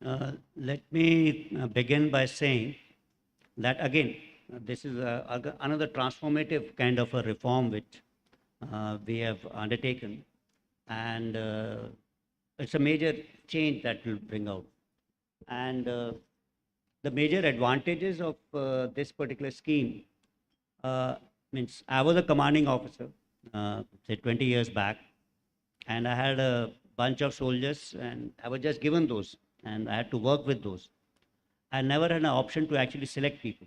Let me begin by saying that, again, this is another transformative kind of a reform which we have undertaken. And it's a major change that will bring out. And the major advantages of this particular scheme means I was a commanding officer, say 20 years back, and I had a bunch of soldiers, and I was just given those, and I had to work with those. I never had an option to actually select people.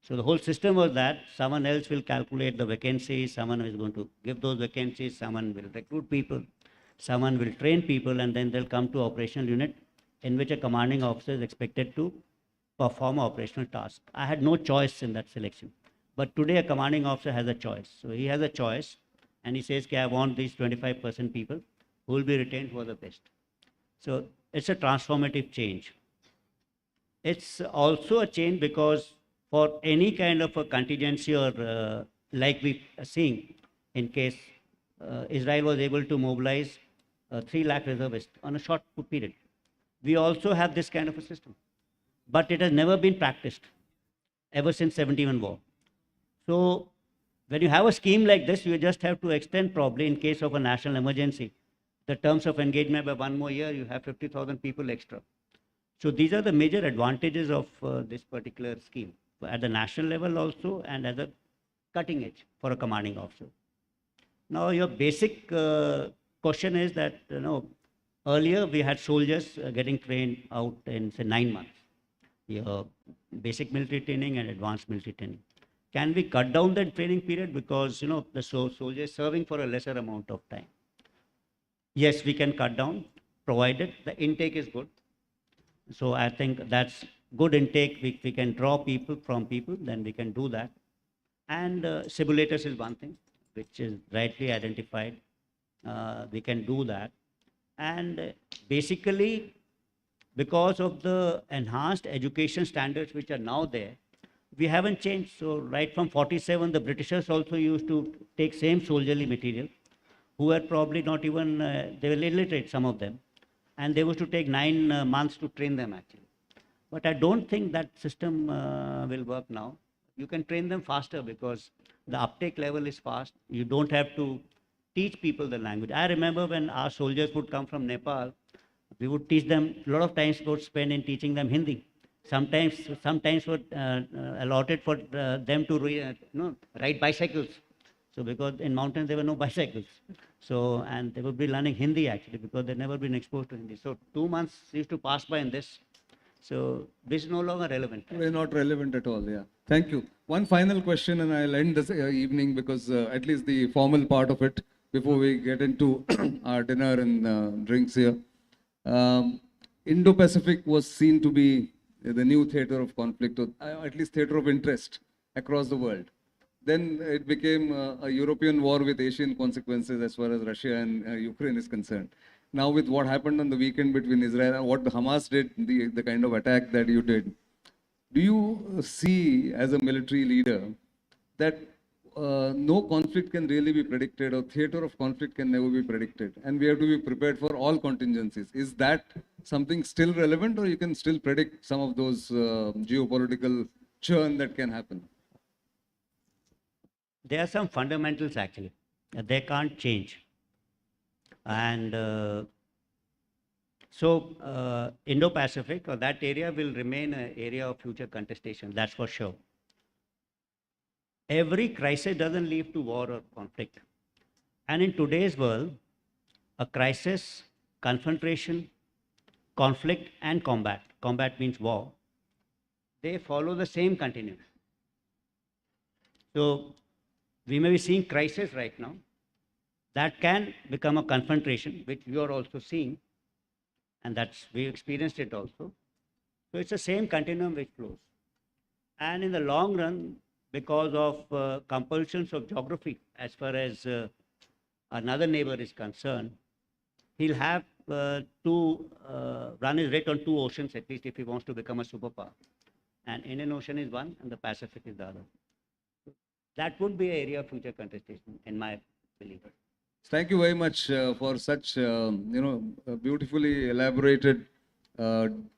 So the whole system was that someone else will calculate the vacancies, someone is going to give those vacancies, someone will recruit people, someone will train people, and then they'll come to operational unit in which a commanding officer is expected to perform operational tasks. I had no choice in that selection. But today a commanding officer has a choice. So he has a choice and he says, okay, I want these 25% people who will be retained who are the best. So it's a transformative change. It's also a change because for any kind of a contingency or like we are seeing in case Israel was able to mobilize 3 lakh reservists on a short period. We also have this kind of a system, but it has never been practiced ever since 71 war. So when you have a scheme like this, you just have to extend probably in case of a national emergency, the terms of engagement by 1 more year, you have 50,000 people extra. So these are the major advantages of this particular scheme at the national level also and as a cutting edge for a commanding officer. Now your basic question is that, earlier we had soldiers getting trained out in say 9 months. Your basic military training and advanced military training. Can we cut down that training period because the soldiers serving for a lesser amount of time? Yes, we can cut down provided the intake is good. So I think that's good intake. We can draw people from people, then we can do that. And simulators is one thing which is rightly identified. We can do that. And basically, because of the enhanced education standards which are now there, we haven't changed. So right from 47, the Britishers also used to take same soldierly material, who were probably not even, they were illiterate, some of them. And they used to take 9 months to train them actually. But I don't think that system will work now. You can train them faster because the uptake level is fast. You don't have to teach people the language. I remember when our soldiers would come from Nepal, we would teach them, a lot of times we would spend in teaching them Hindi. Sometimes were allotted for them to ride bicycles. So because in mountains there were no bicycles. So, and they would be learning Hindi actually because they'd never been exposed to Hindi. So 2 months used to pass by in this. So this is no longer relevant. We're not relevant at all, yeah. Thank you. One final question and I'll end this evening because at least the formal part of it before we get into our dinner and drinks here. Indo-Pacific was seen to be the new theater of conflict, or at least theater of interest across the world. then it became a European war with Asian consequences as far as Russia and Ukraine is concerned. Now with what happened on the weekend between Israel and what Hamas did, the kind of attack that you did, do you see as a military leader that no conflict can really be predicted, or theater of conflict can never be predicted, and we have to be prepared for all contingencies? Is that something still relevant, or you can still predict some of those geopolitical churn that can happen? There are some fundamentals actually. They can't change. And so Indo-Pacific, or that area, will remain an area of future contestation, that's for sure. Every crisis doesn't lead to war or conflict. And in today's world, a crisis, confrontation, conflict, and combat. Combat means war. They follow the same continuum. So we may be seeing crisis right now. That can become a confrontation, which you are also seeing. And we experienced it also. So it's the same continuum which flows. And in the long run, because of compulsions of geography, as far as another neighbor is concerned, he'll have to run his rate on two oceans, at least if he wants to become a superpower. And Indian Ocean is one, and the Pacific is the other. That would be an area of future contestation, in my belief. Thank you very much for such beautifully elaborated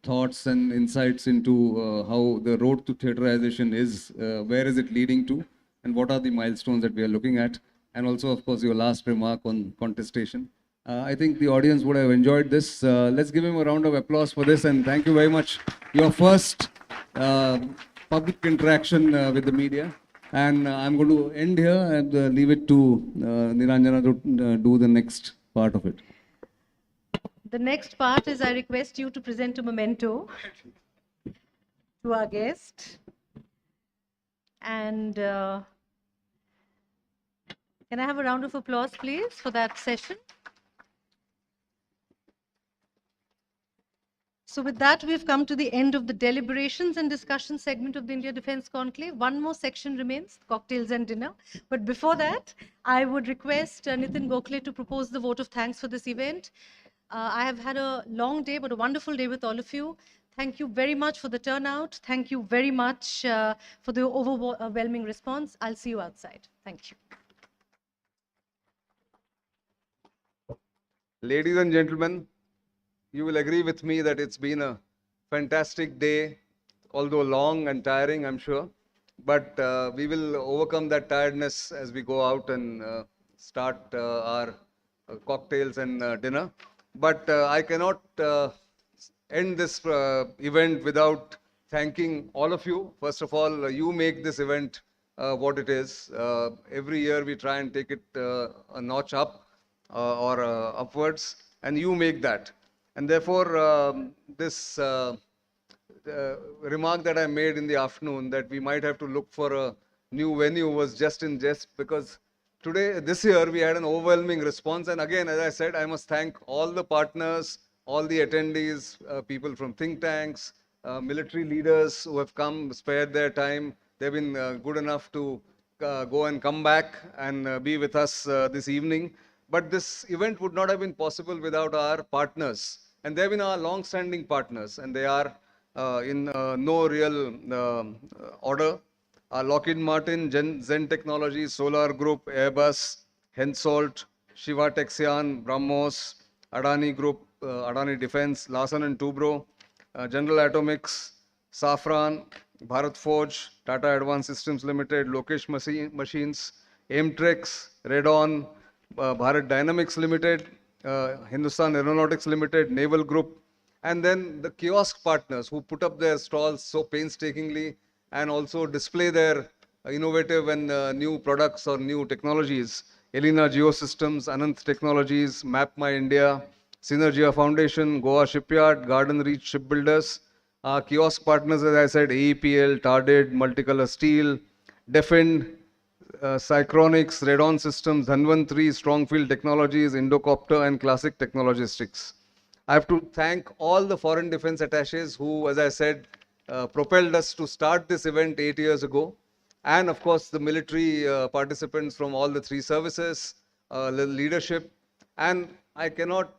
thoughts and insights into how the road to theaterization is, where is it leading to, and what are the milestones that we are looking at, and also, of course, your last remark on contestation. I think the audience would have enjoyed this. Let's give him a round of applause for this, and thank you very much. Your first public interaction with the media. And I'm going to end here and leave it to Niranjana to do the next part of it. The next part is I request you to present a memento to our guest. And can I have a round of applause, please, for that session? So with that, we've come to the end of the deliberations and discussion segment of the India Defence Conclave. One more section remains, cocktails and dinner. But before that, I would request Nitin Gokhale to propose the vote of thanks for this event. I have had a long day, but a wonderful day with all of you. Thank you very much for the turnout. Thank you very much for the overwhelming response. I'll see you outside. Thank you. Ladies and gentlemen, you will agree with me that it's been a fantastic day, although long and tiring, I'm sure. But we will overcome that tiredness as we go out and start our cocktails and dinner. But I cannot end this event without thanking all of you. First of all, you make this event what it is. Every year we try and take it a notch up or upwards, and you make that. And therefore, this remark that I made in the afternoon that we might have to look for a new venue was just in jest, because this year, we had an overwhelming response. And again, as I said, I must thank all the partners, all the attendees, people from think tanks, military leaders who have come, spared their time. They've been good enough to go and come back and be with us this evening. But this event would not have been possible without our partners. And they've been our long-standing partners, and they are in no real order. Lockheed Martin, Zen Technologies, Solar Group, Airbus, Hensoldt, Shiva Texian, BrahMos, Adani Group, Adani Defence, Larsen & Toubro, General Atomics, Safran, Bharat Forge, Tata Advanced Systems Limited, Lokesh Machines, Aimtrex, Redon, Bharat Dynamics Limited, Hindustan Aeronautics Limited, Naval Group, and then the kiosk partners who put up their stalls so painstakingly and also display their innovative and new products or new technologies. Elena Geosystems, Anant Technologies, Map My India, Synergia Foundation, Goa Shipyard, Garden Reach Shipbuilders. Our kiosk partners, as I said, AEPL, Tardid, Multicolor Steel, Defend, Sychronics, Redon Systems, Dhanvantri, Strongfield Technologies, Indocopter, and Classic Technologistics. I have to thank all the foreign defense attaches who, as I said, propelled us to start this event 8 years ago. and of course the military participants from all the three services, the leadership. And I cannot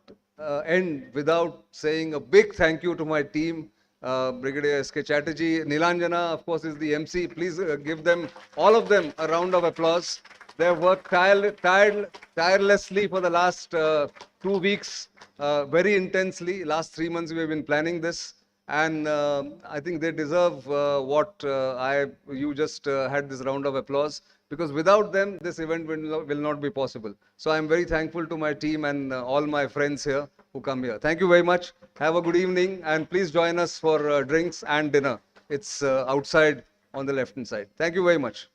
end without saying a big thank you to my team, Brigadier S.K. Chatterjee. Nilanjana, of course, is the MC. Please give them, all of them, a round of applause. They have worked tirelessly for the last 2 weeks, very intensely. Last 3 months we have been planning this. And I think they deserve what you just had this round of applause, because without them, this event will not be possible. So I'm very thankful to my team and all my friends here who come here. Thank you very much. Have a good evening, and please join us for drinks and dinner. It's outside on the left-hand side. Thank you very much.